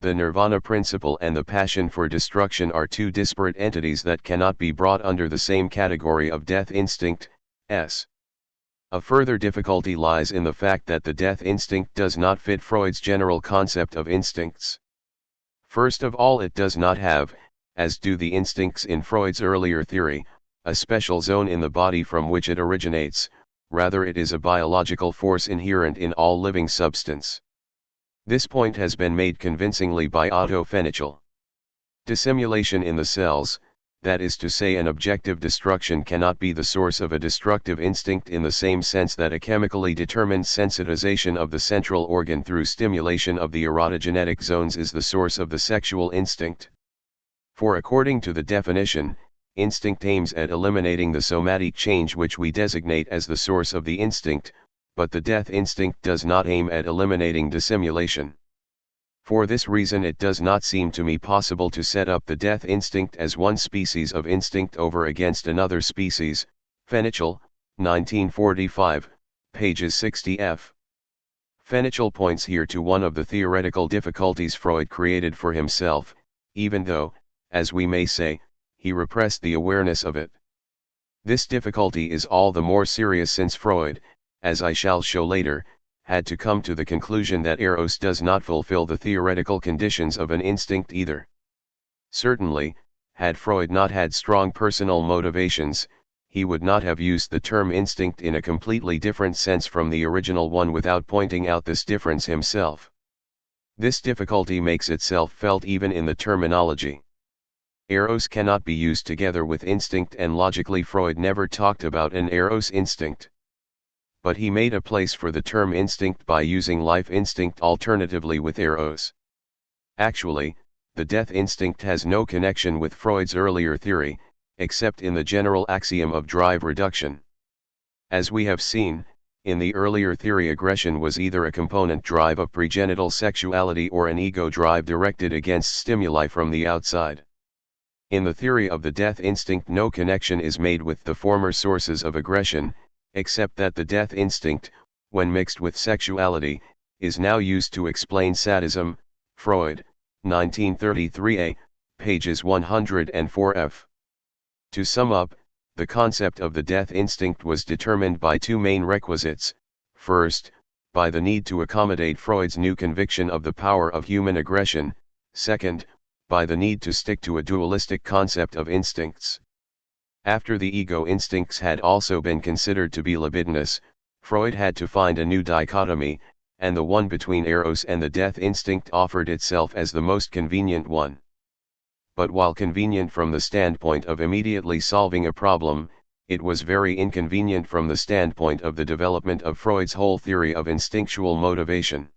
The nirvana principle and the passion for destruction are two disparate entities that cannot be brought under the same category of death instinct. A further difficulty lies in the fact that the death instinct does not fit Freud's general concept of instincts. First of all, it does not have, as do the instincts in Freud's earlier theory, a special zone in the body from which it originates. Rather, it is a biological force inherent in all living substance. This point has been made convincingly by Otto Fenichel. Dissimulation in the cells, that is to say an objective destruction, cannot be the source of a destructive instinct in the same sense that a chemically determined sensitization of the central organ through stimulation of the erotogenetic zones is the source of the sexual instinct. For according to the definition, instinct aims at eliminating the somatic change which we designate as the source of the instinct, but the death instinct does not aim at eliminating dissimulation. For this reason it does not seem to me possible to set up the death instinct as one species of instinct over against another species. Fenichel, 1945, pages 60f. Fenichel points here to one of the theoretical difficulties Freud created for himself, even though, as we may say, he repressed the awareness of it. This difficulty is all the more serious since Freud, as I shall show later, had to come to the conclusion that eros does not fulfill the theoretical conditions of an instinct either. Certainly, had Freud not had strong personal motivations, he would not have used the term instinct in a completely different sense from the original one without pointing out this difference himself. This difficulty makes itself felt even in the terminology. Eros cannot be used together with instinct, and logically Freud never talked about an Eros instinct. But he made a place for the term instinct by using life instinct alternatively with Eros. Actually, the death instinct has no connection with Freud's earlier theory, except in the general axiom of drive reduction. As we have seen, in the earlier theory, aggression was either a component drive of pregenital sexuality or an ego drive directed against stimuli from the outside. In the theory of the death instinct, no connection is made with the former sources of aggression, except that the death instinct, when mixed with sexuality, is now used to explain sadism. Freud, 1933a, pages 104f. To sum up, the concept of the death instinct was determined by two main requisites. First, by the need to accommodate Freud's new conviction of the power of human aggression. Second, by the need to stick to a dualistic concept of instincts. After the ego instincts had also been considered to be libidinous, Freud had to find a new dichotomy, and the one between Eros and the death instinct offered itself as the most convenient one. But while convenient from the standpoint of immediately solving a problem, it was very inconvenient from the standpoint of the development of Freud's whole theory of instinctual motivation.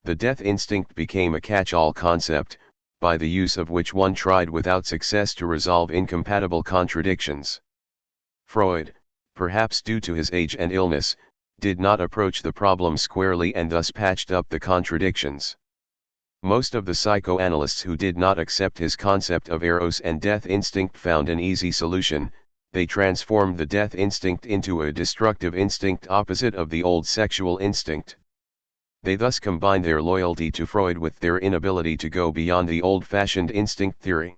The death instinct became a catch-all concept, by the use of which one tried without success to resolve incompatible contradictions. Freud, perhaps due to his age and illness, did not approach the problem squarely and thus patched up the contradictions. Most of the psychoanalysts who did not accept his concept of Eros and death instinct found an easy solution. They transformed the death instinct into a destructive instinct opposite of the old sexual instinct. They thus combined their loyalty to Freud with their inability to go beyond the old-fashioned instinct theory.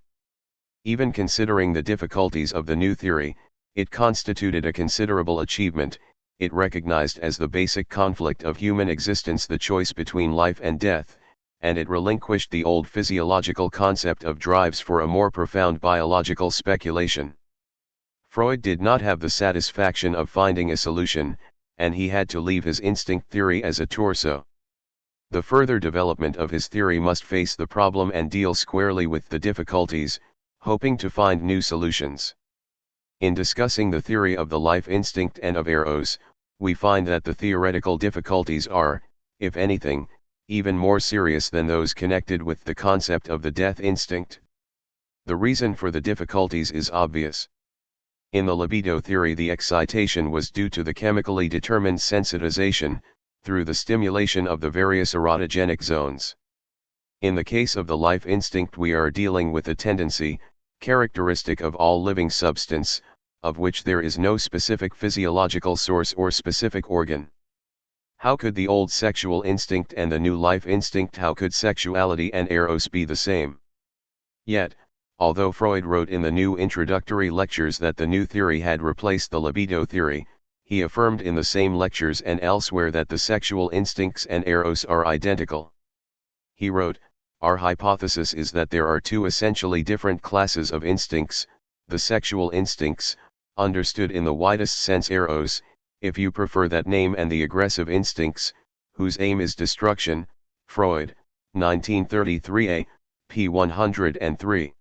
Even considering the difficulties of the new theory, it constituted a considerable achievement. It recognized as the basic conflict of human existence the choice between life and death, and it relinquished the old physiological concept of drives for a more profound biological speculation. Freud did not have the satisfaction of finding a solution, and he had to leave his instinct theory as a torso. The further development of his theory must face the problem and deal squarely with the difficulties, hoping to find new solutions. In discussing the theory of the life instinct and of Eros, we find that the theoretical difficulties are, if anything, even more serious than those connected with the concept of the death instinct. The reason for the difficulties is obvious. In the libido theory, the excitation was due to the chemically determined sensitization, through the stimulation of the various erotogenic zones. In the case of the life instinct, we are dealing with a tendency, characteristic of all living substance, of which there is no specific physiological source or specific organ. How could the old sexual instinct and the new life instinct, how could sexuality and Eros be the same? Yet, although Freud wrote in the new introductory lectures that the new theory had replaced the libido theory, he affirmed in the same lectures and elsewhere that the sexual instincts and Eros are identical. He wrote, "Our hypothesis is that there are two essentially different classes of instincts, the sexual instincts, understood in the widest sense Eros, if you prefer that name, and the aggressive instincts, whose aim is destruction." Freud, 1933a, p. 103.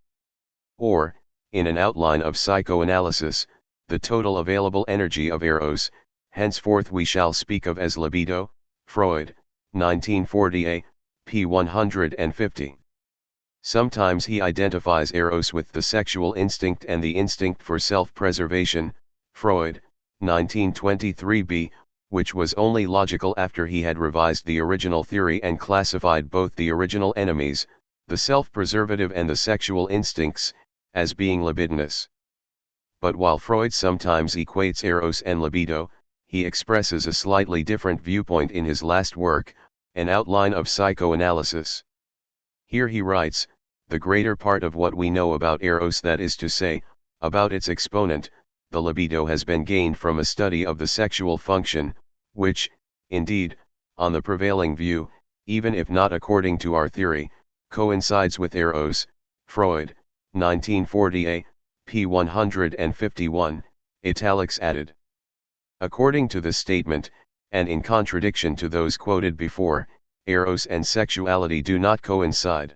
Or, in an outline of psychoanalysis, the total available energy of Eros, henceforth we shall speak of as libido. Freud, 1940a, p. 150. Sometimes he identifies Eros with the sexual instinct and the instinct for self-preservation. Freud, 1923b, which was only logical after he had revised the original theory and classified both the original enemies, the self-preservative and the sexual instincts, as being libidinous. But while Freud sometimes equates Eros and libido, he expresses a slightly different viewpoint in his last work, An Outline of Psychoanalysis. Here he writes, "The greater part of what we know about Eros, that is to say, about its exponent, the libido, has been gained from a study of the sexual function, which, indeed, on the prevailing view, even if not according to our theory, coincides with Eros." Freud, 1940a, p. 151, Italics added. According to this statement, and in contradiction to those quoted before, eros and sexuality do not coincide.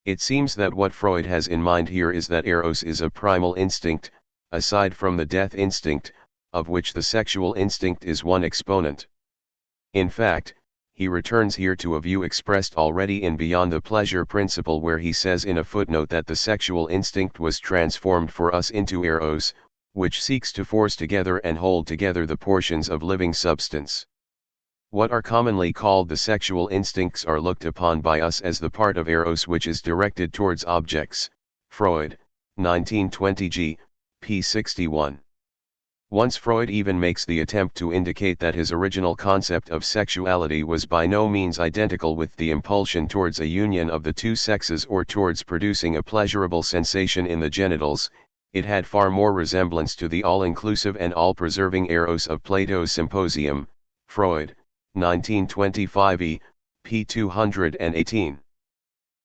It seems that what Freud has in mind here is that eros is a primal instinct, aside from the death instinct, of which the sexual instinct is one exponent. In fact, he returns here to a view expressed already in Beyond the Pleasure Principle, where he says in a footnote that the sexual instinct was transformed for us into eros, which seeks to force together and hold together the portions of living substance. What are commonly called the sexual instincts are looked upon by us as the part of eros which is directed towards objects. Freud, 1920 p. 61. Once Freud even makes the attempt to indicate that his original concept of sexuality was by no means identical with the impulsion towards a union of the two sexes or towards producing a pleasurable sensation in the genitals. It had far more resemblance to the all-inclusive and all-preserving eros of Plato's Symposium. Freud, 1925 p. 218.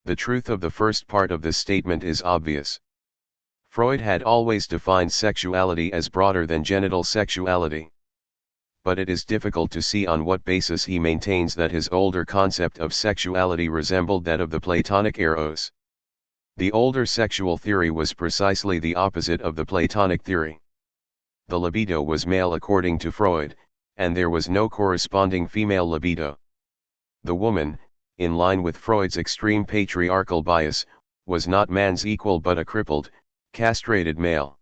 The truth of the first part of this statement is obvious. Freud had always defined sexuality as broader than genital sexuality. But it is difficult to see on what basis he maintains that his older concept of sexuality resembled that of the Platonic eros. The older sexual theory was precisely the opposite of the Platonic theory. The libido was male according to Freud, and there was no corresponding female libido. The woman, in line with Freud's extreme patriarchal bias, was not man's equal but a crippled, castrated male.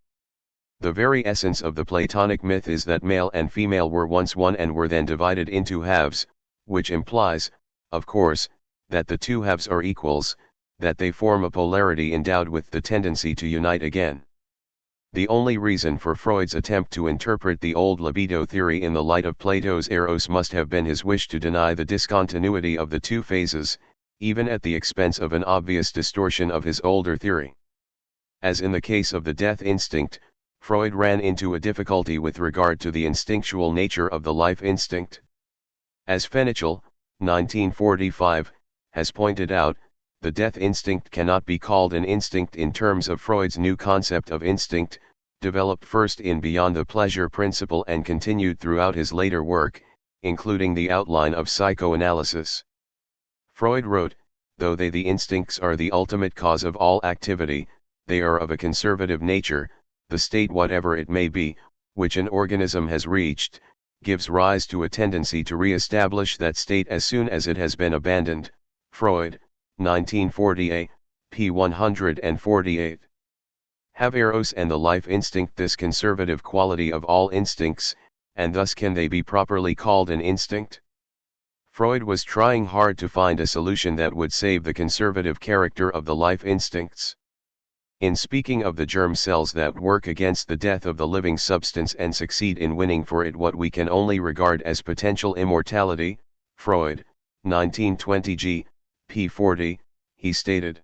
The very essence of the Platonic myth is that male and female were once one and were then divided into halves, which implies, of course, that the two halves are equals, that they form a polarity endowed with the tendency to unite again. The only reason for Freud's attempt to interpret the old libido theory in the light of Plato's eros must have been his wish to deny the discontinuity of the two phases, even at the expense of an obvious distortion of his older theory. As in the case of the death instinct, Freud ran into a difficulty with regard to the instinctual nature of the life instinct. As Fenichel, 1945, has pointed out, the death instinct cannot be called an instinct in terms of Freud's new concept of instinct, developed first in Beyond the Pleasure Principle and continued throughout his later work, including the outline of psychoanalysis. Freud wrote, though the instincts are the ultimate cause of all activity, they are of a conservative nature. The state, whatever it may be, which an organism has reached, gives rise to a tendency to re-establish that state as soon as it has been abandoned. Freud, 1948, p. 148. Have eros and the life instinct this conservative quality of all instincts, and thus can they be properly called an instinct? Freud was trying hard to find a solution that would save the conservative character of the life instincts. In speaking of the germ cells that work against the death of the living substance and succeed in winning for it what we can only regard as potential immortality, Freud, 1920 p. 40, he stated,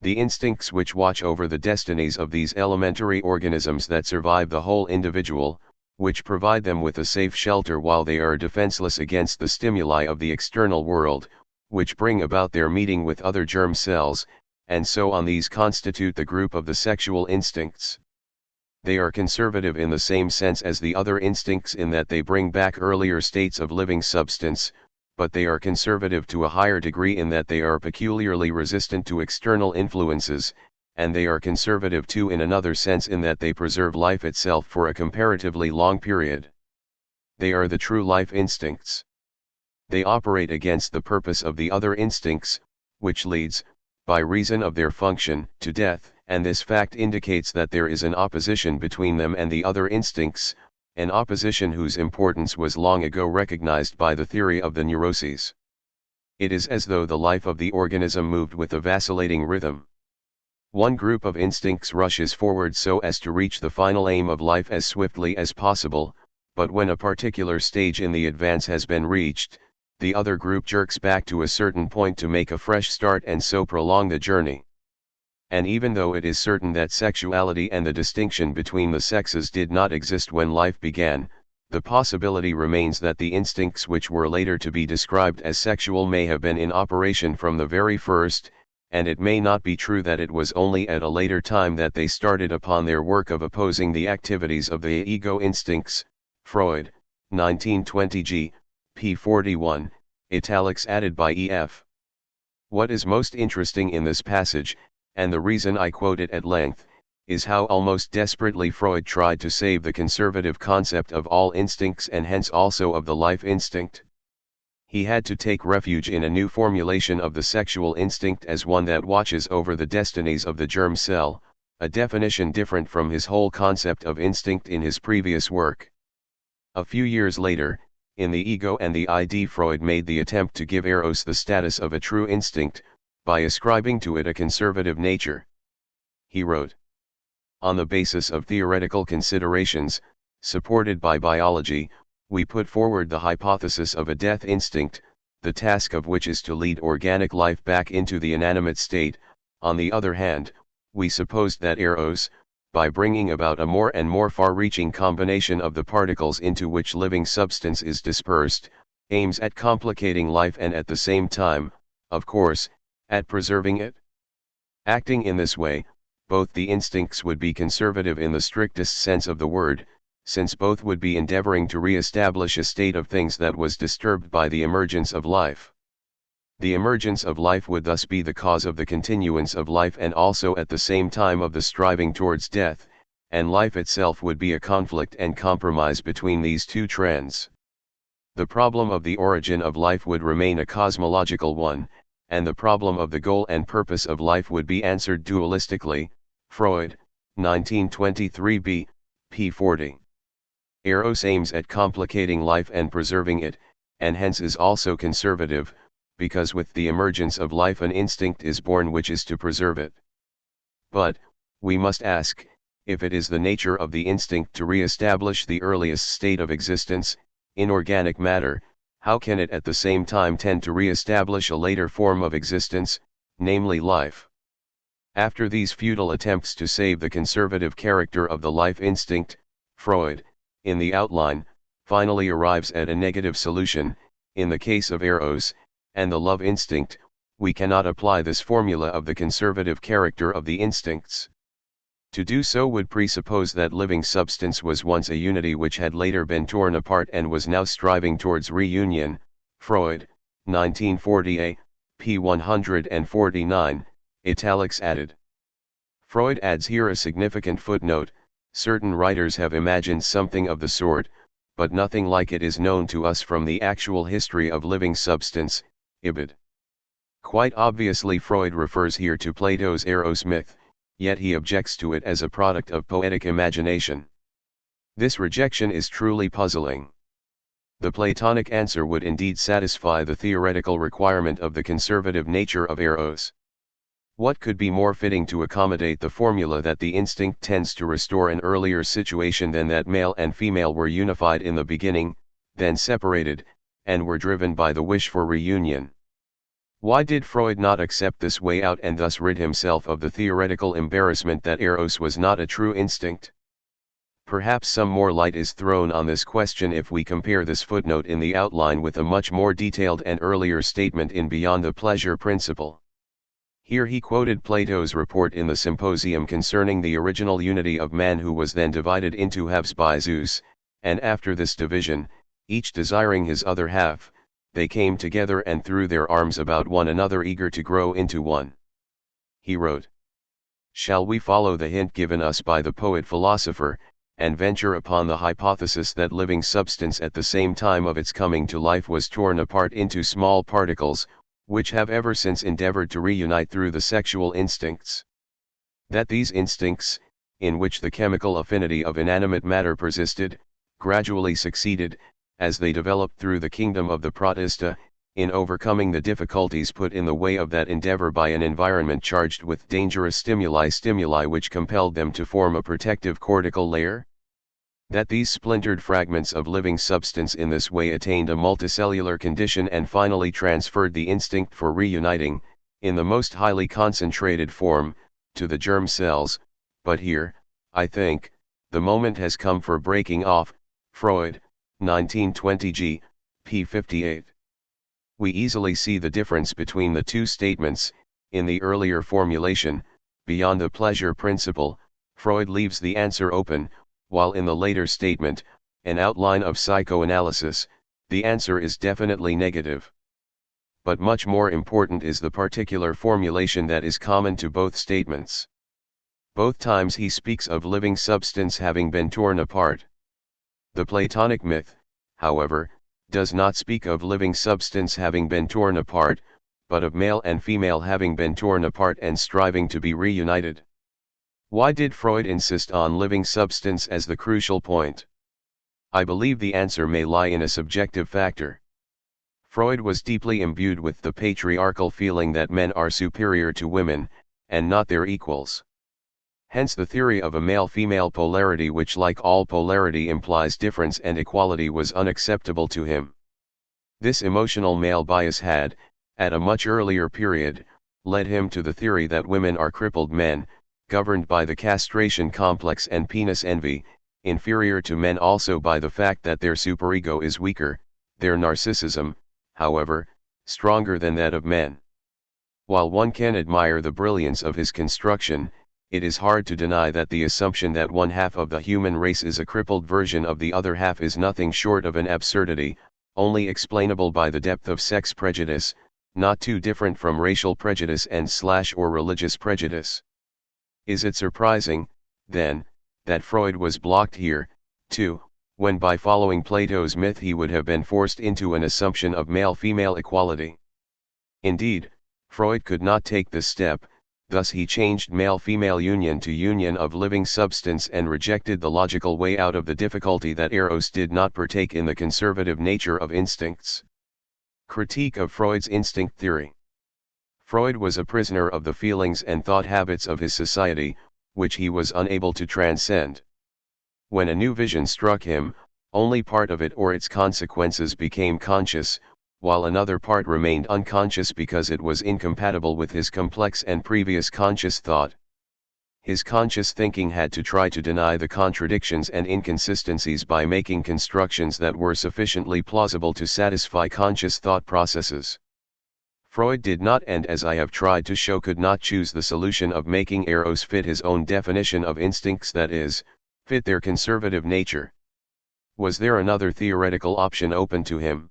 "The instincts which watch over the destinies of these elementary organisms that survive the whole individual, which provide them with a safe shelter while they are defenseless against the stimuli of the external world, which bring about their meeting with other germ cells, and so on, these constitute the group of the sexual instincts. They are conservative in the same sense as the other instincts in that they bring back earlier states of living substance, but they are conservative to a higher degree in that they are peculiarly resistant to external influences, and they are conservative too in another sense in that they preserve life itself for a comparatively long period. They are the true life instincts. They operate against the purpose of the other instincts, which leads, by reason of their function, to death, and this fact indicates that there is an opposition between them and the other instincts, an opposition whose importance was long ago recognized by the theory of the neuroses. It is as though the life of the organism moved with a vacillating rhythm. One group of instincts rushes forward so as to reach the final aim of life as swiftly as possible, but when a particular stage in the advance has been reached, the other group jerks back to a certain point to make a fresh start and so prolong the journey. And even though it is certain that sexuality and the distinction between the sexes did not exist when life began, the possibility remains that the instincts which were later to be described as sexual may have been in operation from the very first, and it may not be true that it was only at a later time that they started upon their work of opposing the activities of the ego instincts. Freud, 1920 g. p. 41, italics added by E.F. What is most interesting in this passage, and the reason I quote it at length, is how almost desperately Freud tried to save the conservative concept of all instincts and hence also of the life instinct. He had to take refuge in a new formulation of the sexual instinct as one that watches over the destinies of the germ cell, a definition different from his whole concept of instinct in his previous work. A few years later, in The Ego and the ID, Freud made the attempt to give Eros the status of a true instinct, by ascribing to it a conservative nature. He wrote, "On the basis of theoretical considerations, supported by biology, we put forward the hypothesis of a death instinct, the task of which is to lead organic life back into the inanimate state. On the other hand, we supposed that Eros, by bringing about a more and more far-reaching combination of the particles into which living substance is dispersed, aims at complicating life and at the same time, of course, at preserving it. Acting in this way, both the instincts would be conservative in the strictest sense of the word, since both would be endeavoring to re-establish a state of things that was disturbed by the emergence of life. The emergence of life would thus be the cause of the continuance of life and also at the same time of the striving towards death, and life itself would be a conflict and compromise between these two trends. The problem of the origin of life would remain a cosmological one, and the problem of the goal and purpose of life would be answered dualistically." Freud, 1923 b. p. 40. Eros aims at complicating life and preserving it, and hence is also conservative, because with the emergence of life an instinct is born which is to preserve it. But, we must ask, if it is the nature of the instinct to re-establish the earliest state of existence, inorganic matter, how can it at the same time tend to re-establish a later form of existence, namely life? After these futile attempts to save the conservative character of the life instinct, Freud, in the outline, finally arrives at a negative solution. In the case of Eros, and the love instinct, we cannot apply this formula of the conservative character of the instincts. To do so would presuppose that living substance was once a unity which had later been torn apart and was now striving towards reunion. Freud, 1940a, p. 149, italics added. Freud adds here a significant footnote: certain writers have imagined something of the sort, but nothing like it is known to us from the actual history of living substance, Ibid. Quite obviously Freud refers here to Plato's Eros myth, yet he objects to it as a product of poetic imagination. This rejection is truly puzzling. The Platonic answer would indeed satisfy the theoretical requirement of the conservative nature of Eros. What could be more fitting to accommodate the formula that the instinct tends to restore an earlier situation than that male and female were unified in the beginning, then separated, and were driven by the wish for reunion? Why did Freud not accept this way out and thus rid himself of the theoretical embarrassment that Eros was not a true instinct? Perhaps some more light is thrown on this question if we compare this footnote in the outline with a much more detailed and earlier statement in Beyond the Pleasure Principle. Here he quoted Plato's report in the Symposium concerning the original unity of man, who was then divided into halves by Zeus, and after this division, each desiring his other half, they came together and threw their arms about one another, eager to grow into one. He wrote, "Shall we follow the hint given us by the poet-philosopher, and venture upon the hypothesis that living substance at the same time of its coming to life was torn apart into small particles, which have ever since endeavored to reunite through the sexual instincts? That these instincts, in which the chemical affinity of inanimate matter persisted, gradually succeeded, as they developed through the kingdom of the protista, in overcoming the difficulties put in the way of that endeavor by an environment charged with dangerous stimuli which compelled them to form a protective cortical layer? That these splintered fragments of living substance in this way attained a multicellular condition and finally transferred the instinct for reuniting, in the most highly concentrated form, to the germ cells. But here, I think, the moment has come for breaking off." Freud, 1920 g. p. 58. We easily see the difference between the two statements. In the earlier formulation, beyond the pleasure principle, Freud leaves the answer open, while in the later statement, an outline of psychoanalysis, the answer is definitely negative. But much more important is the particular formulation that is common to both statements. Both times he speaks of living substance having been torn apart. The Platonic myth, however, does not speak of living substance having been torn apart, but of male and female having been torn apart and striving to be reunited. Why did Freud insist on living substance as the crucial point? I believe the answer may lie in a subjective factor. Freud was deeply imbued with the patriarchal feeling that men are superior to women, and not their equals. Hence the theory of a male-female polarity, which like all polarity implies difference and equality, was unacceptable to him. This emotional male bias had, at a much earlier period, led him to the theory that women are crippled men, governed by the castration complex and penis envy, inferior to men also by the fact that their superego is weaker, their narcissism, however, stronger than that of men. While one can admire the brilliance of his construction, it is hard to deny that the assumption that one half of the human race is a crippled version of the other half is nothing short of an absurdity, only explainable by the depth of sex prejudice, not too different from racial prejudice and/or religious prejudice. Is it surprising, then, that Freud was blocked here, too, when by following Plato's myth he would have been forced into an assumption of male-female equality? Indeed, Freud could not take this step, thus he changed male-female union to union of living substance and rejected the logical way out of the difficulty that Eros did not partake in the conservative nature of instincts. Critique of Freud's instinct theory. Freud was a prisoner of the feelings and thought habits of his society, which he was unable to transcend. When a new vision struck him, only part of it or its consequences became conscious, while another part remained unconscious because it was incompatible with his complex and previous conscious thought. His conscious thinking had to try to deny the contradictions and inconsistencies by making constructions that were sufficiently plausible to satisfy conscious thought processes. Freud did not, and as I have tried to show, could not choose the solution of making Eros fit his own definition of instincts, that is, fit their conservative nature. Was there another theoretical option open to him?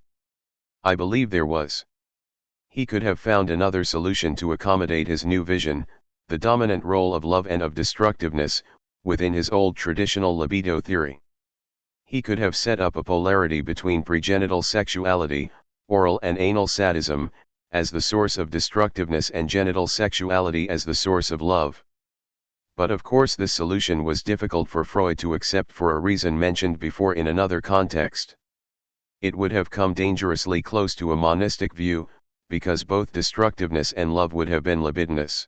I believe there was. He could have found another solution to accommodate his new vision, the dominant role of love and of destructiveness, within his old traditional libido theory. He could have set up a polarity between pregenital sexuality, oral and anal sadism, as the source of destructiveness and genital sexuality as the source of love. But of course this solution was difficult for Freud to accept for a reason mentioned before in another context. It would have come dangerously close to a monistic view, because both destructiveness and love would have been libidinous.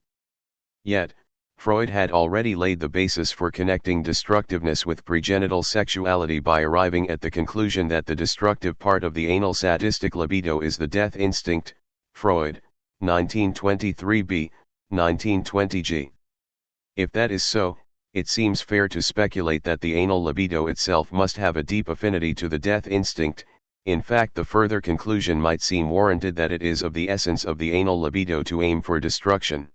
Yet, Freud had already laid the basis for connecting destructiveness with pregenital sexuality by arriving at the conclusion that the destructive part of the anal sadistic libido is the death instinct. Freud, 1923b, 1920g. If that is so, it seems fair to speculate that the anal libido itself must have a deep affinity to the death instinct. In fact, the further conclusion might seem warranted that it is of the essence of the anal libido to aim for destruction.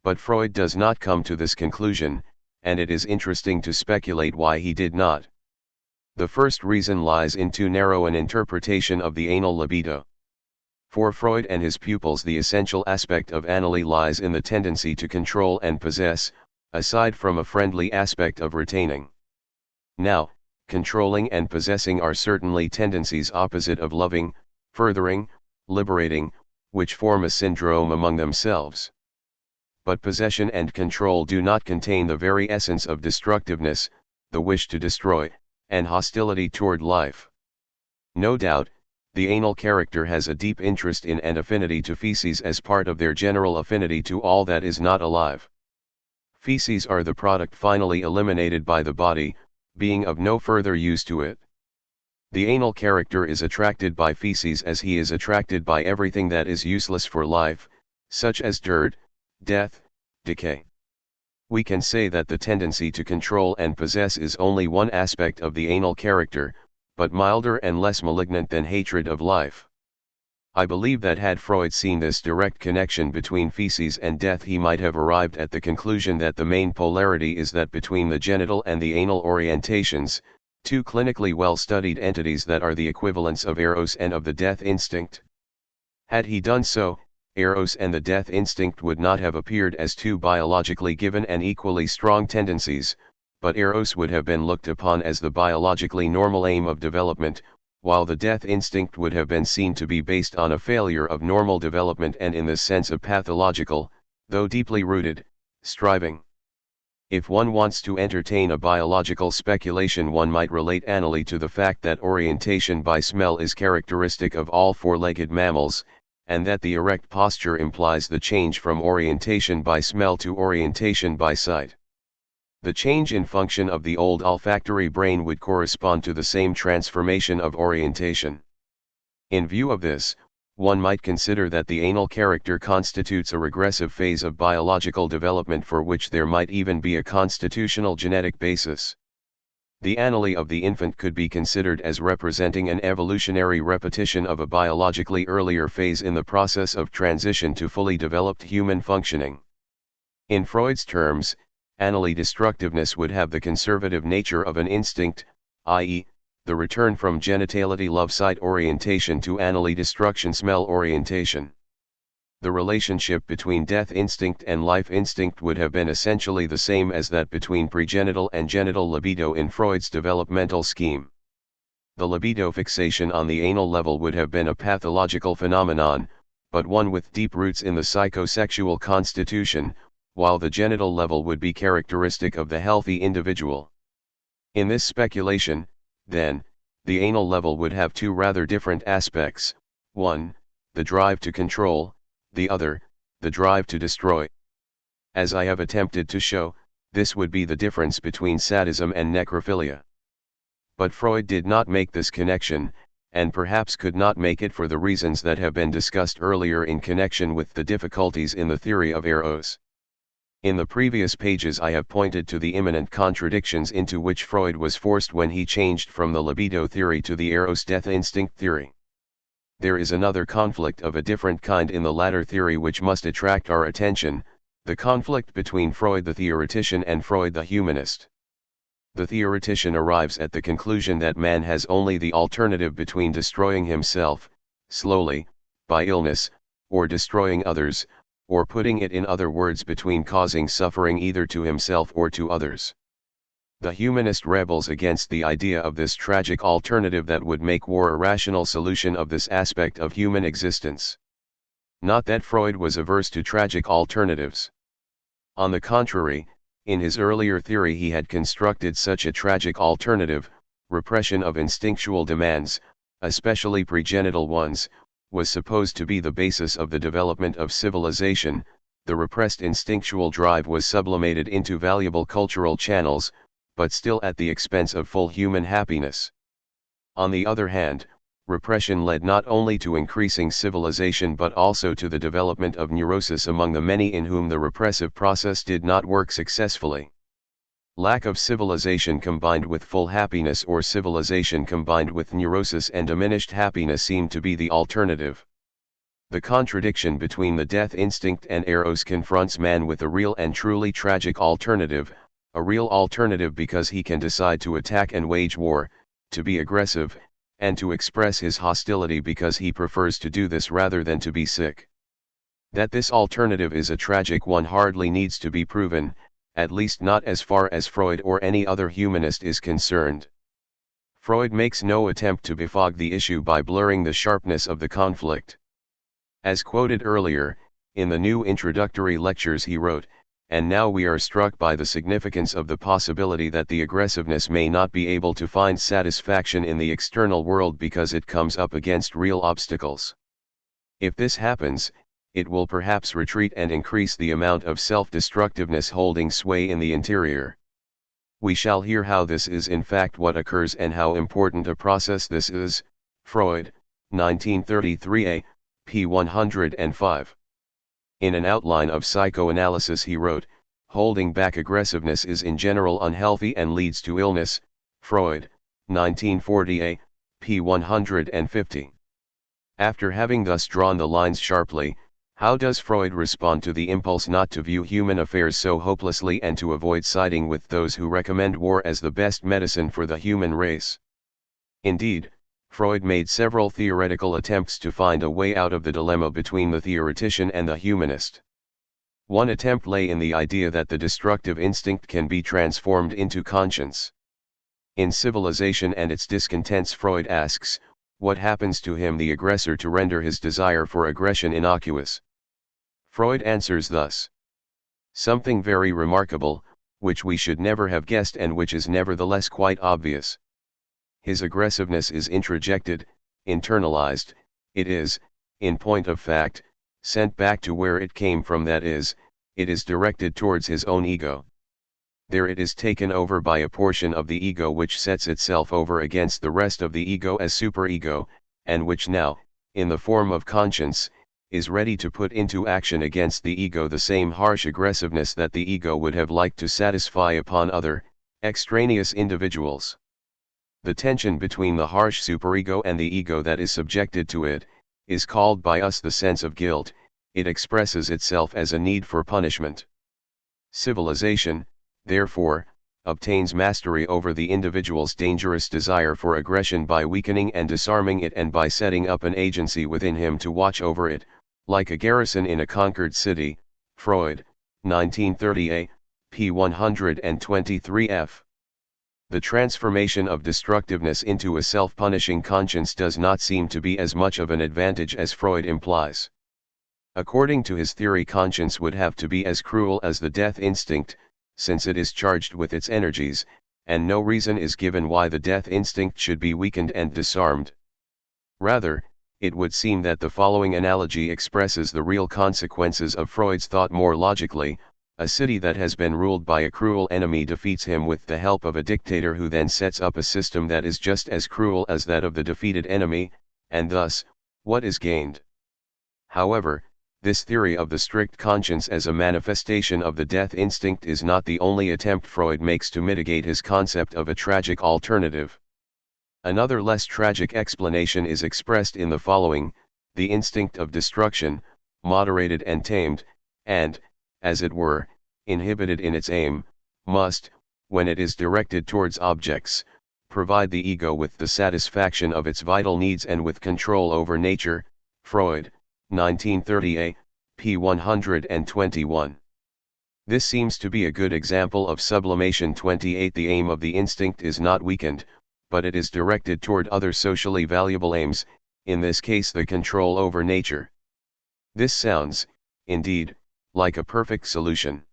But Freud does not come to this conclusion, and it is interesting to speculate why he did not. The first reason lies in too narrow an interpretation of the anal libido. For Freud and his pupils, the essential aspect of analy lies in the tendency to control and possess, aside from a friendly aspect of retaining. Now, controlling and possessing are certainly tendencies opposite of loving, furthering, liberating, which form a syndrome among themselves. But possession and control do not contain the very essence of destructiveness, the wish to destroy, and hostility toward life. No doubt, the anal character has a deep interest in and affinity to feces as part of their general affinity to all that is not alive. Feces are the product finally eliminated by the body, being of no further use to it. The anal character is attracted by feces as he is attracted by everything that is useless for life, such as dirt, death, decay. We can say that the tendency to control and possess is only one aspect of the anal character, but milder and less malignant than hatred of life. I believe that had Freud seen this direct connection between feces and death, he might have arrived at the conclusion that the main polarity is that between the genital and the anal orientations, two clinically well-studied entities that are the equivalents of eros and of the death instinct. Had he done so, eros and the death instinct would not have appeared as two biologically given and equally strong tendencies, but eros would have been looked upon as the biologically normal aim of development, while the death instinct would have been seen to be based on a failure of normal development and in the sense of pathological, though deeply rooted, striving. If one wants to entertain a biological speculation, one might relate anally to the fact that orientation by smell is characteristic of all four-legged mammals, and that the erect posture implies the change from orientation by smell to orientation by sight. The change in function of the old olfactory brain would correspond to the same transformation of orientation. In view of this, one might consider that the anal character constitutes a regressive phase of biological development for which there might even be a constitutional genetic basis. The anally of the infant could be considered as representing an evolutionary repetition of a biologically earlier phase in the process of transition to fully developed human functioning. In Freud's terms, anally destructiveness would have the conservative nature of an instinct, i.e., the return from genitality love sight orientation to anally destruction smell orientation. The relationship between death instinct and life instinct would have been essentially the same as that between pregenital and genital libido in Freud's developmental scheme. The libido fixation on the anal level would have been a pathological phenomenon, but one with deep roots in the psychosexual constitution, while the genital level would be characteristic of the healthy individual. In this speculation, then, the anal level would have two rather different aspects: one, the drive to control; the other, the drive to destroy. As I have attempted to show, this would be the difference between sadism and necrophilia. But Freud did not make this connection, and perhaps could not make it for the reasons that have been discussed earlier in connection with the difficulties in the theory of eros. In the previous pages I have pointed to the imminent contradictions into which Freud was forced when he changed from the libido theory to the eros death instinct theory. There is another conflict of a different kind in the latter theory which must attract our attention, the conflict between Freud the theoretician and Freud the humanist. The theoretician arrives at the conclusion that man has only the alternative between destroying himself, slowly, by illness, or destroying others, or putting it in other words, between causing suffering either to himself or to others. The humanist rebels against the idea of this tragic alternative that would make war a rational solution of this aspect of human existence. Not that Freud was averse to tragic alternatives. On the contrary, in his earlier theory he had constructed such a tragic alternative: repression of instinctual demands, especially pregenital ones, was supposed to be the basis of the development of civilization. The repressed instinctual drive was sublimated into valuable cultural channels, but still at the expense of full human happiness. On the other hand, repression led not only to increasing civilization but also to the development of neurosis among the many in whom the repressive process did not work successfully. Lack of civilization combined with full happiness, or civilization combined with neurosis and diminished happiness, seemed to be the alternative. The contradiction between the death instinct and eros confronts man with a real and truly tragic alternative, a real alternative because he can decide to attack and wage war, to be aggressive, and to express his hostility because he prefers to do this rather than to be sick. That this alternative is a tragic one hardly needs to be proven, at least not as far as Freud or any other humanist is concerned. Freud makes no attempt to befog the issue by blurring the sharpness of the conflict. As quoted earlier, in the new introductory lectures he wrote, "And now we are struck by the significance of the possibility that the aggressiveness may not be able to find satisfaction in the external world because it comes up against real obstacles. If this happens, it will perhaps retreat and increase the amount of self-destructiveness holding sway in the interior. We shall hear how this is in fact what occurs and how important a process this is." Freud, 1933a, p. 105. In an outline of psychoanalysis he wrote, "Holding back aggressiveness is in general unhealthy and leads to illness." Freud, 1940a, p. 150. After having thus drawn the lines sharply, how does Freud respond to the impulse not to view human affairs so hopelessly and to avoid siding with those who recommend war as the best medicine for the human race? Indeed, Freud made several theoretical attempts to find a way out of the dilemma between the theoretician and the humanist. One attempt lay in the idea that the destructive instinct can be transformed into conscience. In Civilization and Its Discontents, Freud asks, what happens to him, the aggressor, to render his desire for aggression innocuous? Freud answers thus: something very remarkable, which we should never have guessed and which is nevertheless quite obvious. His aggressiveness is introjected, internalized, it is, in point of fact, sent back to where it came from, that is, it is directed towards his own ego. There it is taken over by a portion of the ego which sets itself over against the rest of the ego as superego, and which now, in the form of conscience, is ready to put into action against the ego the same harsh aggressiveness that the ego would have liked to satisfy upon other, extraneous individuals. The tension between the harsh superego and the ego that is subjected to it, is called by us the sense of guilt. It expresses itself as a need for punishment. Civilization, therefore, obtains mastery over the individual's dangerous desire for aggression by weakening and disarming it, and by setting up an agency within him to watch over it, like a garrison in a conquered city. Freud, 1930a, p. 123f. The transformation of destructiveness into a self-punishing conscience does not seem to be as much of an advantage as Freud implies. According to his theory, conscience would have to be as cruel as the death instinct, since it is charged with its energies, and no reason is given why the death instinct should be weakened and disarmed. Rather, it would seem that the following analogy expresses the real consequences of Freud's thought more logically: a city that has been ruled by a cruel enemy defeats him with the help of a dictator, who then sets up a system that is just as cruel as that of the defeated enemy, and thus, what is gained? However, this theory of the strict conscience as a manifestation of the death instinct is not the only attempt Freud makes to mitigate his concept of a tragic alternative. Another less tragic explanation is expressed in the following: the instinct of destruction, moderated and tamed, and, as it were, inhibited in its aim, must, when it is directed towards objects, provide the ego with the satisfaction of its vital needs and with control over nature. Freud, 1930a, p. 121. This seems to be a good example of sublimation. 28. The aim of the instinct is not weakened, but it is directed toward other socially valuable aims, in this case the control over nature. This sounds, indeed, like a perfect solution.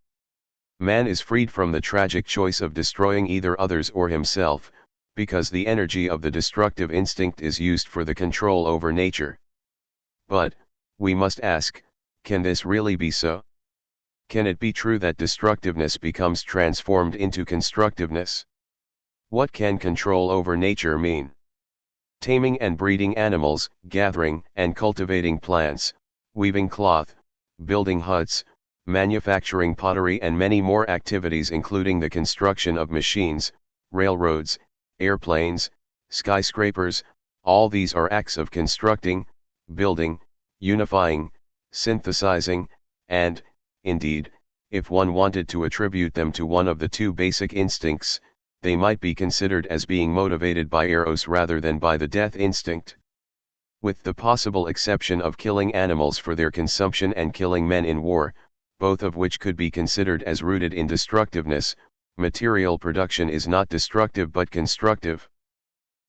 Man is freed from the tragic choice of destroying either others or himself, because the energy of the destructive instinct is used for the control over nature. But, we must ask, can this really be so? Can it be true that destructiveness becomes transformed into constructiveness? What can control over nature mean? Taming and breeding animals, gathering and cultivating plants, weaving cloth, building huts, manufacturing pottery, and many more activities, including the construction of machines, railroads, airplanes, skyscrapers. All these are acts of constructing, building, unifying, synthesizing, and, indeed, if one wanted to attribute them to one of the two basic instincts, they might be considered as being motivated by eros rather than by the death instinct. With the possible exception of killing animals for their consumption and killing men in war, both of which could be considered as rooted in destructiveness, material production is not destructive but constructive.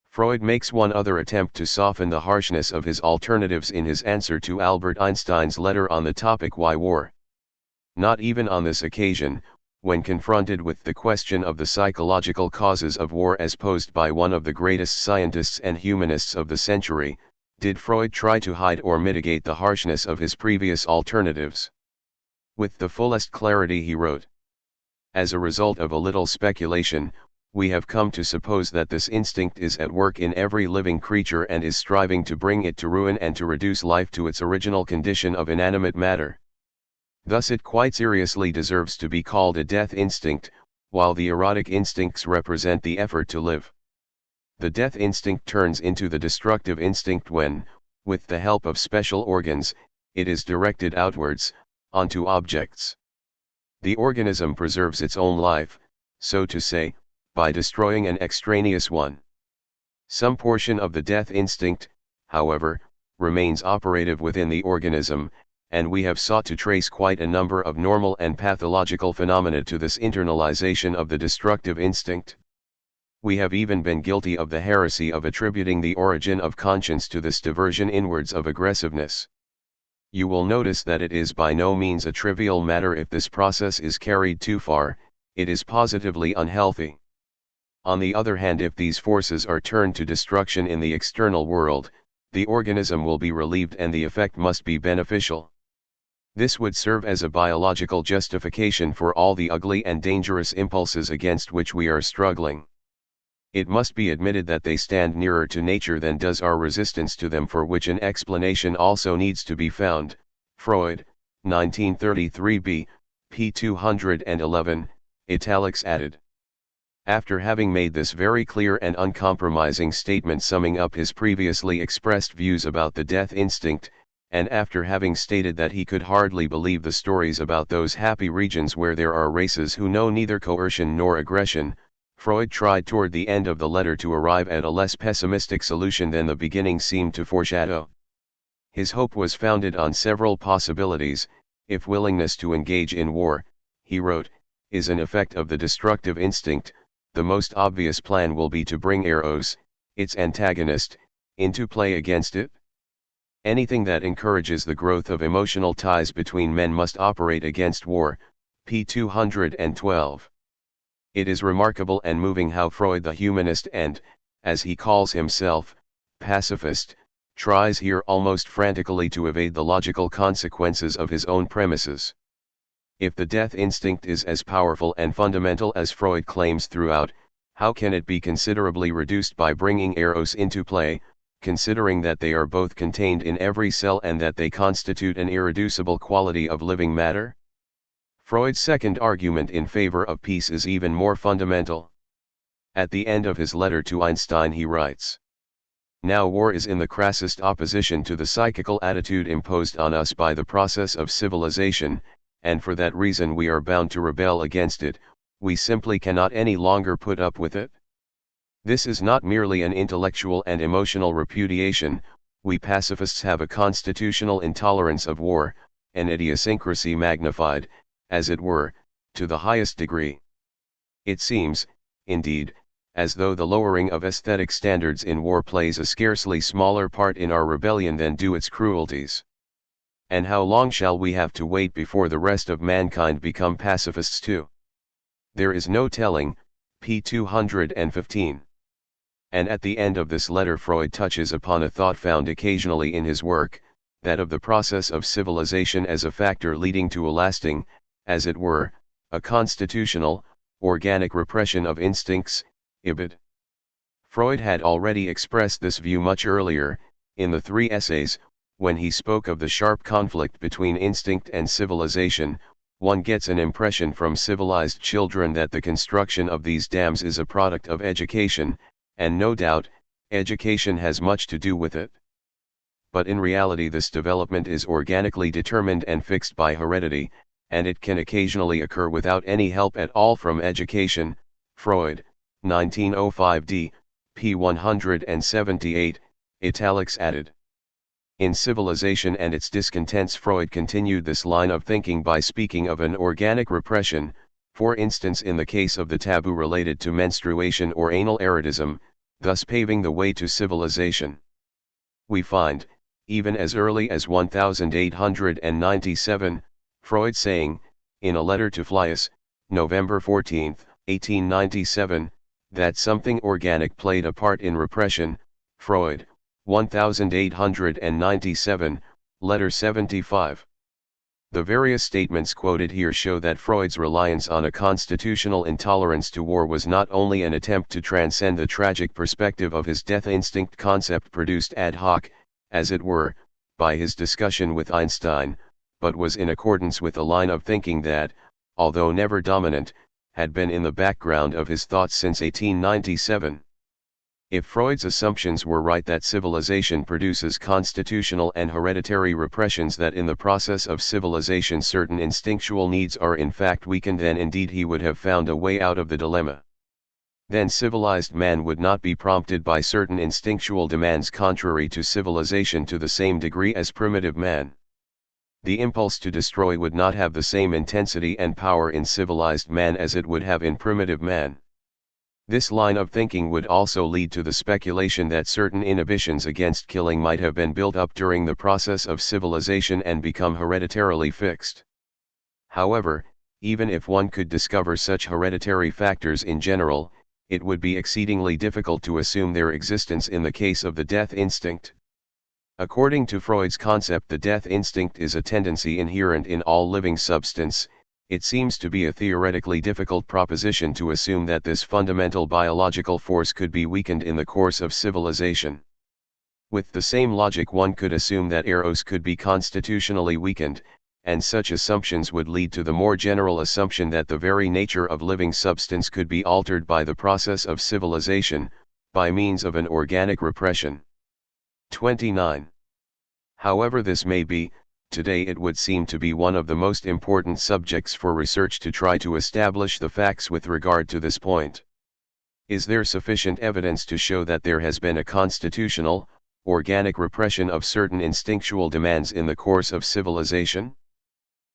Freud makes one other attempt to soften the harshness of his alternatives in his answer to Albert Einstein's letter on the topic Why War? Not even on this occasion, when confronted with the question of the psychological causes of war as posed by one of the greatest scientists and humanists of the century, did Freud try to hide or mitigate the harshness of his previous alternatives. With the fullest clarity he wrote, "As a result of a little speculation, we have come to suppose that this instinct is at work in every living creature and is striving to bring it to ruin and to reduce life to its original condition of inanimate matter. Thus it quite seriously deserves to be called a death instinct, while the erotic instincts represent the effort to live. The death instinct turns into the destructive instinct when, with the help of special organs, it is directed outwards, onto objects. The organism preserves its own life, so to say, by destroying an extraneous one. Some portion of the death instinct, however, remains operative within the organism, and we have sought to trace quite a number of normal and pathological phenomena to this internalization of the destructive instinct. We have even been guilty of the heresy of attributing the origin of conscience to this diversion inwards of aggressiveness. You will notice that it is by no means a trivial matter if this process is carried too far, it is positively unhealthy. On the other hand, if these forces are turned to destruction in the external world, the organism will be relieved and the effect must be beneficial. This would serve as a biological justification for all the ugly and dangerous impulses against which we are struggling. It must be admitted that they stand nearer to nature than does our resistance to them, for which an explanation also needs to be found. Freud, 1933b, p. 211, italics added. After having made this very clear and uncompromising statement summing up his previously expressed views about the death instinct, and after having stated that he could hardly believe the stories about those happy regions where there are races who know neither coercion nor aggression, Freud tried toward the end of the letter to arrive at a less pessimistic solution than the beginning seemed to foreshadow. His hope was founded on several possibilities. If willingness to engage in war, he wrote, is an effect of the destructive instinct, the most obvious plan will be to bring Eros, its antagonist, into play against it. Anything that encourages the growth of emotional ties between men must operate against war, p. 212. It is remarkable and moving how Freud, the humanist and, as he calls himself, pacifist, tries here almost frantically to evade the logical consequences of his own premises. If the death instinct is as powerful and fundamental as Freud claims throughout, how can it be considerably reduced by bringing Eros into play, considering that they are both contained in every cell and that they constitute an irreducible quality of living matter? Freud's second argument in favor of peace is even more fundamental. At the end of his letter to Einstein he writes, "Now war is in the crassest opposition to the psychical attitude imposed on us by the process of civilization, and for that reason we are bound to rebel against it, we simply cannot any longer put up with it. This is not merely an intellectual and emotional repudiation, we pacifists have a constitutional intolerance of war, an idiosyncrasy magnified, as it were, to the highest degree. It seems, indeed, as though the lowering of aesthetic standards in war plays a scarcely smaller part in our rebellion than do its cruelties. And how long shall we have to wait before the rest of mankind become pacifists too? There is no telling, p. 215. And at the end of this letter Freud touches upon a thought found occasionally in his work, that of the process of civilization as a factor leading to a lasting, as it were, a constitutional, organic repression of instincts, ibid. Freud had already expressed this view much earlier, in the three essays, when he spoke of the sharp conflict between instinct and civilization. One gets an impression from civilized children that the construction of these dams is a product of education, and no doubt, education has much to do with it. But in reality this development is organically determined and fixed by heredity, and it can occasionally occur without any help at all from education. Freud, 1905d, p. 178, italics added. In Civilization and its Discontents Freud continued this line of thinking by speaking of an organic repression, for instance in the case of the taboo related to menstruation or anal erotism, thus paving the way to civilization. We find, even as early as 1897, Freud saying, in a letter to Fliess, November 14, 1897, that something organic played a part in repression. Freud, 1897, letter 75. The various statements quoted here show that Freud's reliance on a constitutional intolerance to war was not only an attempt to transcend the tragic perspective of his death instinct concept produced ad hoc, as it were, by his discussion with Einstein, but was in accordance with a line of thinking that, although never dominant, had been in the background of his thoughts since 1897. If Freud's assumptions were right that civilization produces constitutional and hereditary repressions, that in the process of civilization certain instinctual needs are in fact weakened, then indeed he would have found a way out of the dilemma. Then civilized man would not be prompted by certain instinctual demands contrary to civilization to the same degree as primitive man. The impulse to destroy would not have the same intensity and power in civilized man as it would have in primitive man. This line of thinking would also lead to the speculation that certain inhibitions against killing might have been built up during the process of civilization and become hereditarily fixed. However, even if one could discover such hereditary factors in general, it would be exceedingly difficult to assume their existence in the case of the death instinct. According to Freud's concept, the death instinct is a tendency inherent in all living substance. It seems to be a theoretically difficult proposition to assume that this fundamental biological force could be weakened in the course of civilization. With the same logic, one could assume that eros could be constitutionally weakened, and such assumptions would lead to the more general assumption that the very nature of living substance could be altered by the process of civilization, by means of an organic repression. 29. However this may be, today it would seem to be one of the most important subjects for research to try to establish the facts with regard to this point. Is there sufficient evidence to show that there has been a constitutional, organic repression of certain instinctual demands in the course of civilization?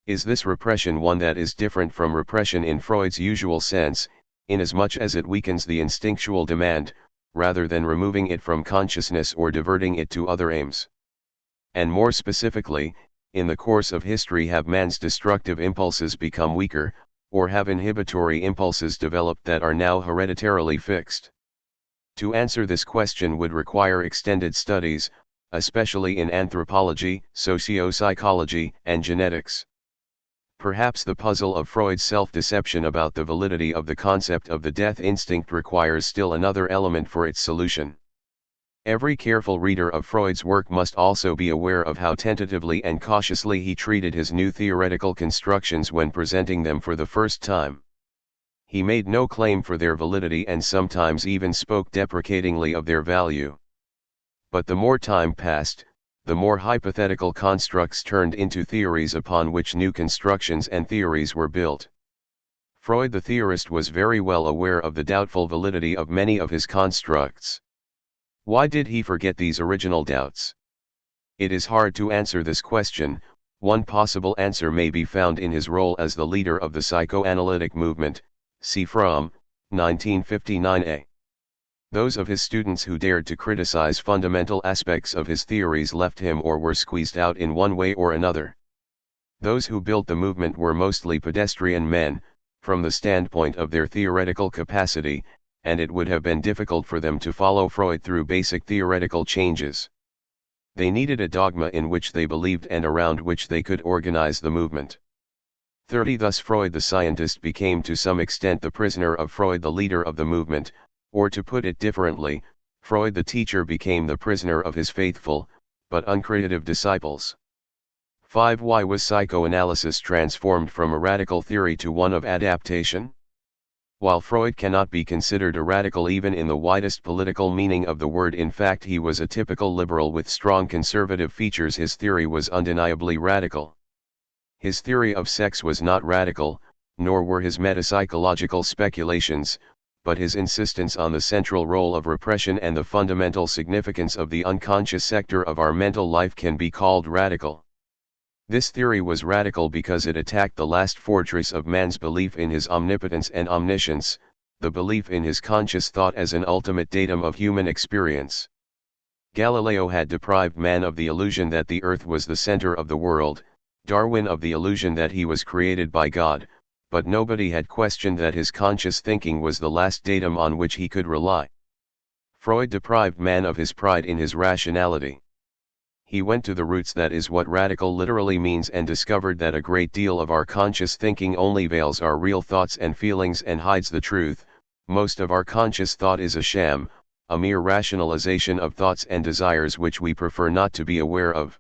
Is this repression one that is different from repression in Freud's usual sense, inasmuch as it weakens the instinctual demand, rather than removing it from consciousness or diverting it to other aims? And more specifically, in the course of history, have man's destructive impulses become weaker, or have inhibitory impulses developed that are now hereditarily fixed? To answer this question would require extended studies, especially in anthropology, socio-psychology, and genetics. Perhaps the puzzle of Freud's self-deception about the validity of the concept of the death instinct requires still another element for its solution. Every careful reader of Freud's work must also be aware of how tentatively and cautiously he treated his new theoretical constructions when presenting them for the first time. He made no claim for their validity and sometimes even spoke deprecatingly of their value. But the more time passed, the more hypothetical constructs turned into theories upon which new constructions and theories were built. Freud the theorist was very well aware of the doubtful validity of many of his constructs. Why did he forget these original doubts? It is hard to answer this question. One possible answer may be found in his role as the leader of the psychoanalytic movement, see Fromm, 1959a. Those of his students who dared to criticize fundamental aspects of his theories left him or were squeezed out in one way or another. Those who built the movement were mostly pedestrian men, from the standpoint of their theoretical capacity, and it would have been difficult for them to follow Freud through basic theoretical changes. They needed a dogma in which they believed and around which they could organize the movement. 30. Thus Freud the scientist became to some extent the prisoner of Freud the leader of the movement, or to put it differently, Freud the teacher became the prisoner of his faithful, but uncreative disciples. 5. Why was psychoanalysis transformed from a radical theory to one of adaptation? While Freud cannot be considered a radical even in the widest political meaning of the word, in fact he was a typical liberal with strong conservative features, his theory was undeniably radical. His theory of sex was not radical, nor were his metapsychological speculations, but his insistence on the central role of repression and the fundamental significance of the unconscious sector of our mental life can be called radical. This theory was radical because it attacked the last fortress of man's belief in his omnipotence and omniscience, the belief in his conscious thought as an ultimate datum of human experience. Galileo had deprived man of the illusion that the earth was the center of the world, Darwin of the illusion that he was created by God, but nobody had questioned that his conscious thinking was the last datum on which he could rely. Freud deprived man of his pride in his rationality. He went to the roots, that is what radical literally means, and discovered that a great deal of our conscious thinking only veils our real thoughts and feelings and hides the truth. Most of our conscious thought is a sham, a mere rationalization of thoughts and desires which we prefer not to be aware of.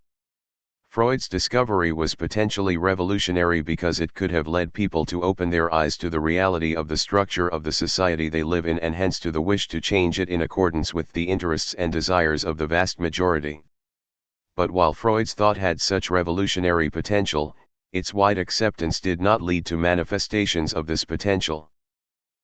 Freud's discovery was potentially revolutionary because it could have led people to open their eyes to the reality of the structure of the society they live in and hence to the wish to change it in accordance with the interests and desires of the vast majority. But while Freud's thought had such revolutionary potential, its wide acceptance did not lead to manifestations of this potential.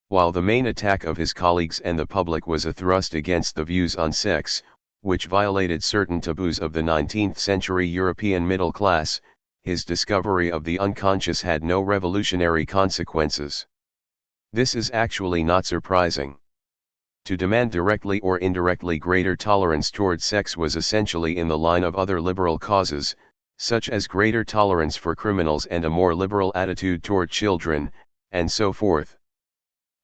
While the main attack of his colleagues and the public was a thrust against the views on sex, which violated certain taboos of the 19th century European middle class, his discovery of the unconscious had no revolutionary consequences. This is actually not surprising. To demand directly or indirectly greater tolerance toward sex was essentially in the line of other liberal causes, such as greater tolerance for criminals and a more liberal attitude toward children, and so forth.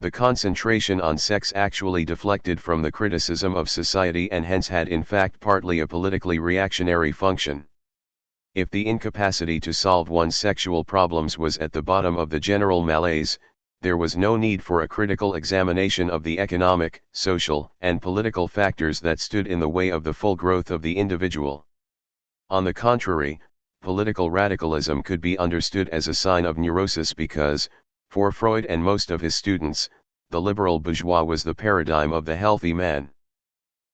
The concentration on sex actually deflected from the criticism of society and hence had in fact partly a politically reactionary function. If the incapacity to solve one's sexual problems was at the bottom of the general malaise, there was no need for a critical examination of the economic, social, and political factors that stood in the way of the full growth of the individual. On the contrary, political radicalism could be understood as a sign of neurosis because, for Freud and most of his students, the liberal bourgeois was the paradigm of the healthy man.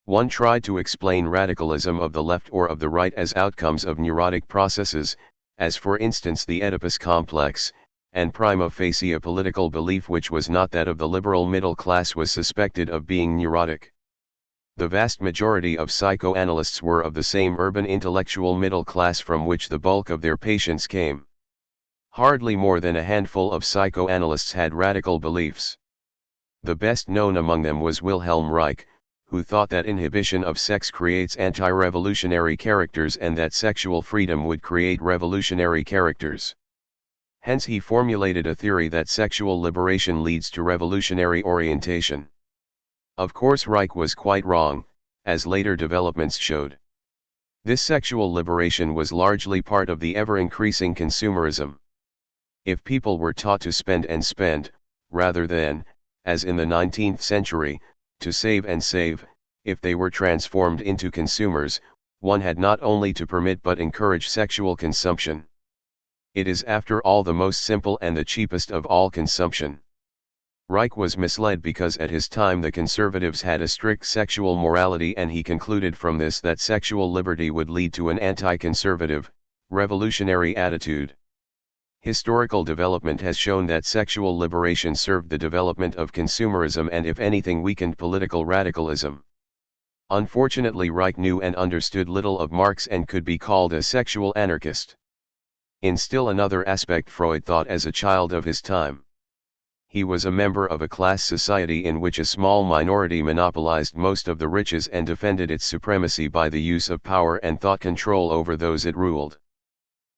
One tried to explain radicalism of the left or of the right as outcomes of neurotic processes, as for instance the Oedipus complex, and prima facie a political belief which was not that of the liberal middle class was suspected of being neurotic. The vast majority of psychoanalysts were of the same urban intellectual middle class from which the bulk of their patients came. Hardly more than a handful of psychoanalysts had radical beliefs. The best known among them was Wilhelm Reich, who thought that inhibition of sex creates anti-revolutionary characters and that sexual freedom would create revolutionary characters. Hence he formulated a theory that sexual liberation leads to revolutionary orientation. Of course Reich was quite wrong, as later developments showed. This sexual liberation was largely part of the ever-increasing consumerism. If people were taught to spend and spend, rather than, as in the 19th century, to save and save, if they were transformed into consumers, one had not only to permit but encourage sexual consumption. It is after all the most simple and the cheapest of all consumption. Reich was misled because at his time the conservatives had a strict sexual morality and he concluded from this that sexual liberty would lead to an anti-conservative, revolutionary attitude. Historical development has shown that sexual liberation served the development of consumerism and if anything weakened political radicalism. Unfortunately Reich knew and understood little of Marx and could be called a sexual anarchist. In still another aspect Freud thought as a child of his time. He was a member of a class society in which a small minority monopolized most of the riches and defended its supremacy by the use of power and thought control over those it ruled.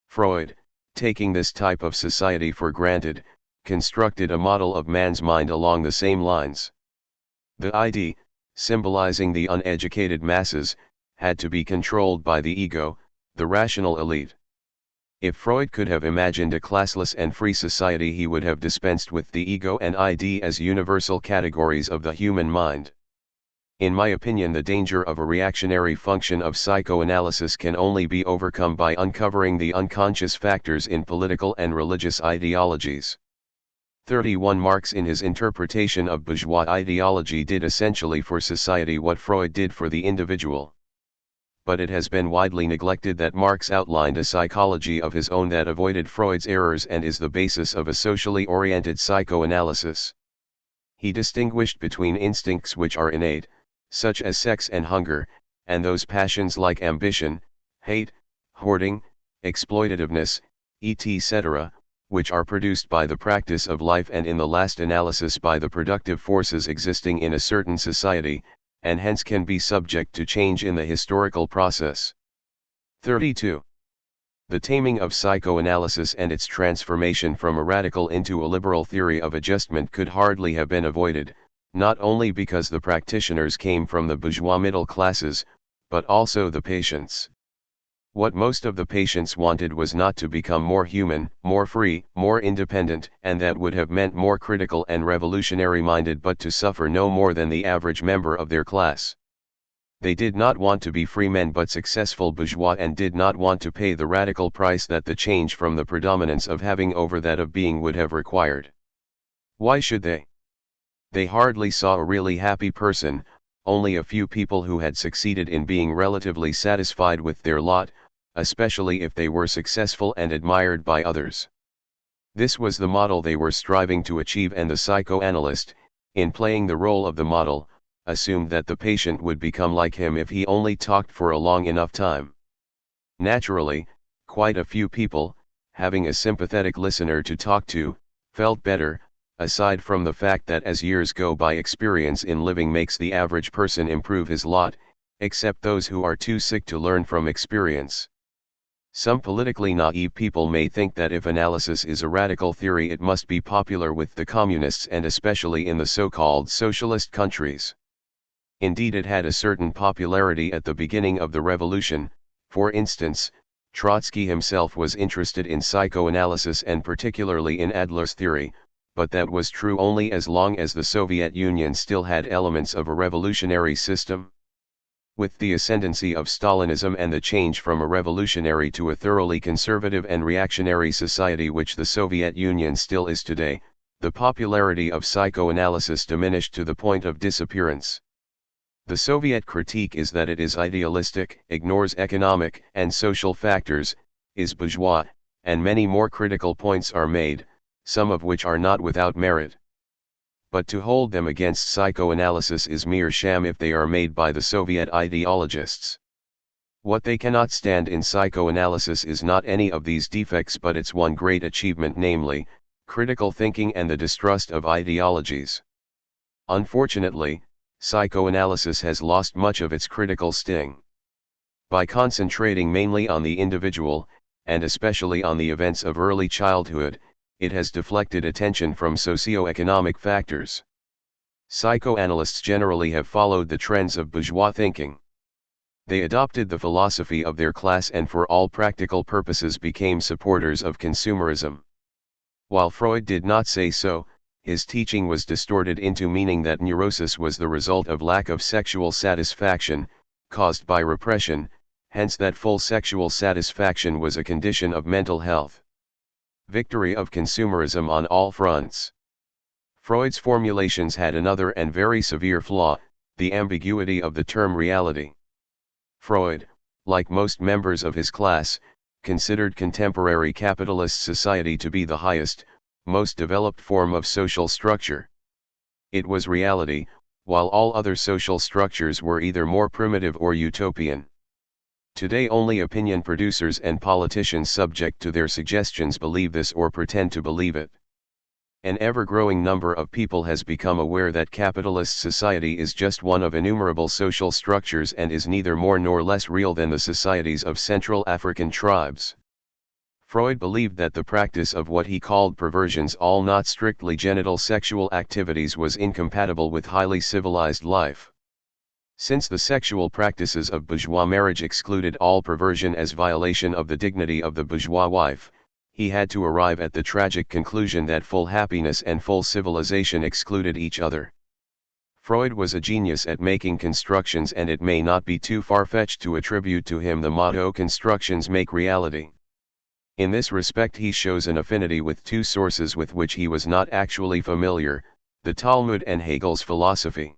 Freud, taking this type of society for granted, constructed a model of man's mind along the same lines. The ID, symbolizing the uneducated masses, had to be controlled by the ego, the rational elite. If Freud could have imagined a classless and free society he would have dispensed with the ego and ID as universal categories of the human mind. In my opinion, the danger of a reactionary function of psychoanalysis can only be overcome by uncovering the unconscious factors in political and religious ideologies. 31 Marx in his interpretation of bourgeois ideology did essentially for society what Freud did for the individual. But it has been widely neglected that Marx outlined a psychology of his own that avoided Freud's errors and is the basis of a socially oriented psychoanalysis. He distinguished between instincts which are innate, such as sex and hunger, and those passions like ambition, hate, hoarding, exploitativeness, etc., which are produced by the practice of life and in the last analysis by the productive forces existing in a certain society, and hence can be subject to change in the historical process. 32. The taming of psychoanalysis and its transformation from a radical into a liberal theory of adjustment could hardly have been avoided, not only because the practitioners came from the bourgeois middle classes, but also the patients. What most of the patients wanted was not to become more human, more free, more independent, and that would have meant more critical and revolutionary minded, but to suffer no more than the average member of their class. They did not want to be free men but successful bourgeois, and did not want to pay the radical price that the change from the predominance of having over that of being would have required. Why should they? They hardly saw a really happy person, only a few people who had succeeded in being relatively satisfied with their lot, especially if they were successful and admired by others. This was the model they were striving to achieve, and the psychoanalyst, in playing the role of the model, assumed that the patient would become like him if he only talked for a long enough time. Naturally, quite a few people, having a sympathetic listener to talk to, felt better, aside from the fact that as years go by, experience in living makes the average person improve his lot, except those who are too sick to learn from experience. Some politically naive people may think that if analysis is a radical theory, it must be popular with the communists, and especially in the so-called socialist countries. Indeed, it had a certain popularity at the beginning of the revolution. For instance, Trotsky himself was interested in psychoanalysis and particularly in Adler's theory, but that was true only as long as the Soviet Union still had elements of a revolutionary system. With the ascendancy of Stalinism and the change from a revolutionary to a thoroughly conservative and reactionary society, which the Soviet Union still is today, the popularity of psychoanalysis diminished to the point of disappearance. The Soviet critique is that it is idealistic, ignores economic and social factors, is bourgeois, and many more critical points are made, some of which are not without merit. But to hold them against psychoanalysis is mere sham if they are made by the Soviet ideologists. What they cannot stand in psychoanalysis is not any of these defects, but its one great achievement, namely, critical thinking and the distrust of ideologies. Unfortunately, psychoanalysis has lost much of its critical sting. By concentrating mainly on the individual, and especially on the events of early childhood, it has deflected attention from socio-economic factors. Psychoanalysts generally have followed the trends of bourgeois thinking. They adopted the philosophy of their class and for all practical purposes became supporters of consumerism. While Freud did not say so, his teaching was distorted into meaning that neurosis was the result of lack of sexual satisfaction, caused by repression, hence that full sexual satisfaction was a condition of mental health. Victory of consumerism on all fronts. Freud's formulations had another and very severe flaw, the ambiguity of the term reality. Freud, like most members of his class, considered contemporary capitalist society to be the highest, most developed form of social structure. It was reality, while all other social structures were either more primitive or utopian. Today only opinion producers and politicians subject to their suggestions believe this or pretend to believe it. An ever-growing number of people has become aware that capitalist society is just one of innumerable social structures and is neither more nor less real than the societies of Central African tribes. Freud believed that the practice of what he called perversions, all not strictly genital sexual activities, was incompatible with highly civilized life. Since the sexual practices of bourgeois marriage excluded all perversion as violation of the dignity of the bourgeois wife, he had to arrive at the tragic conclusion that full happiness and full civilization excluded each other. Freud was a genius at making constructions, and it may not be too far-fetched to attribute to him the motto "constructions make reality." In this respect he shows an affinity with two sources with which he was not actually familiar, the Talmud and Hegel's philosophy.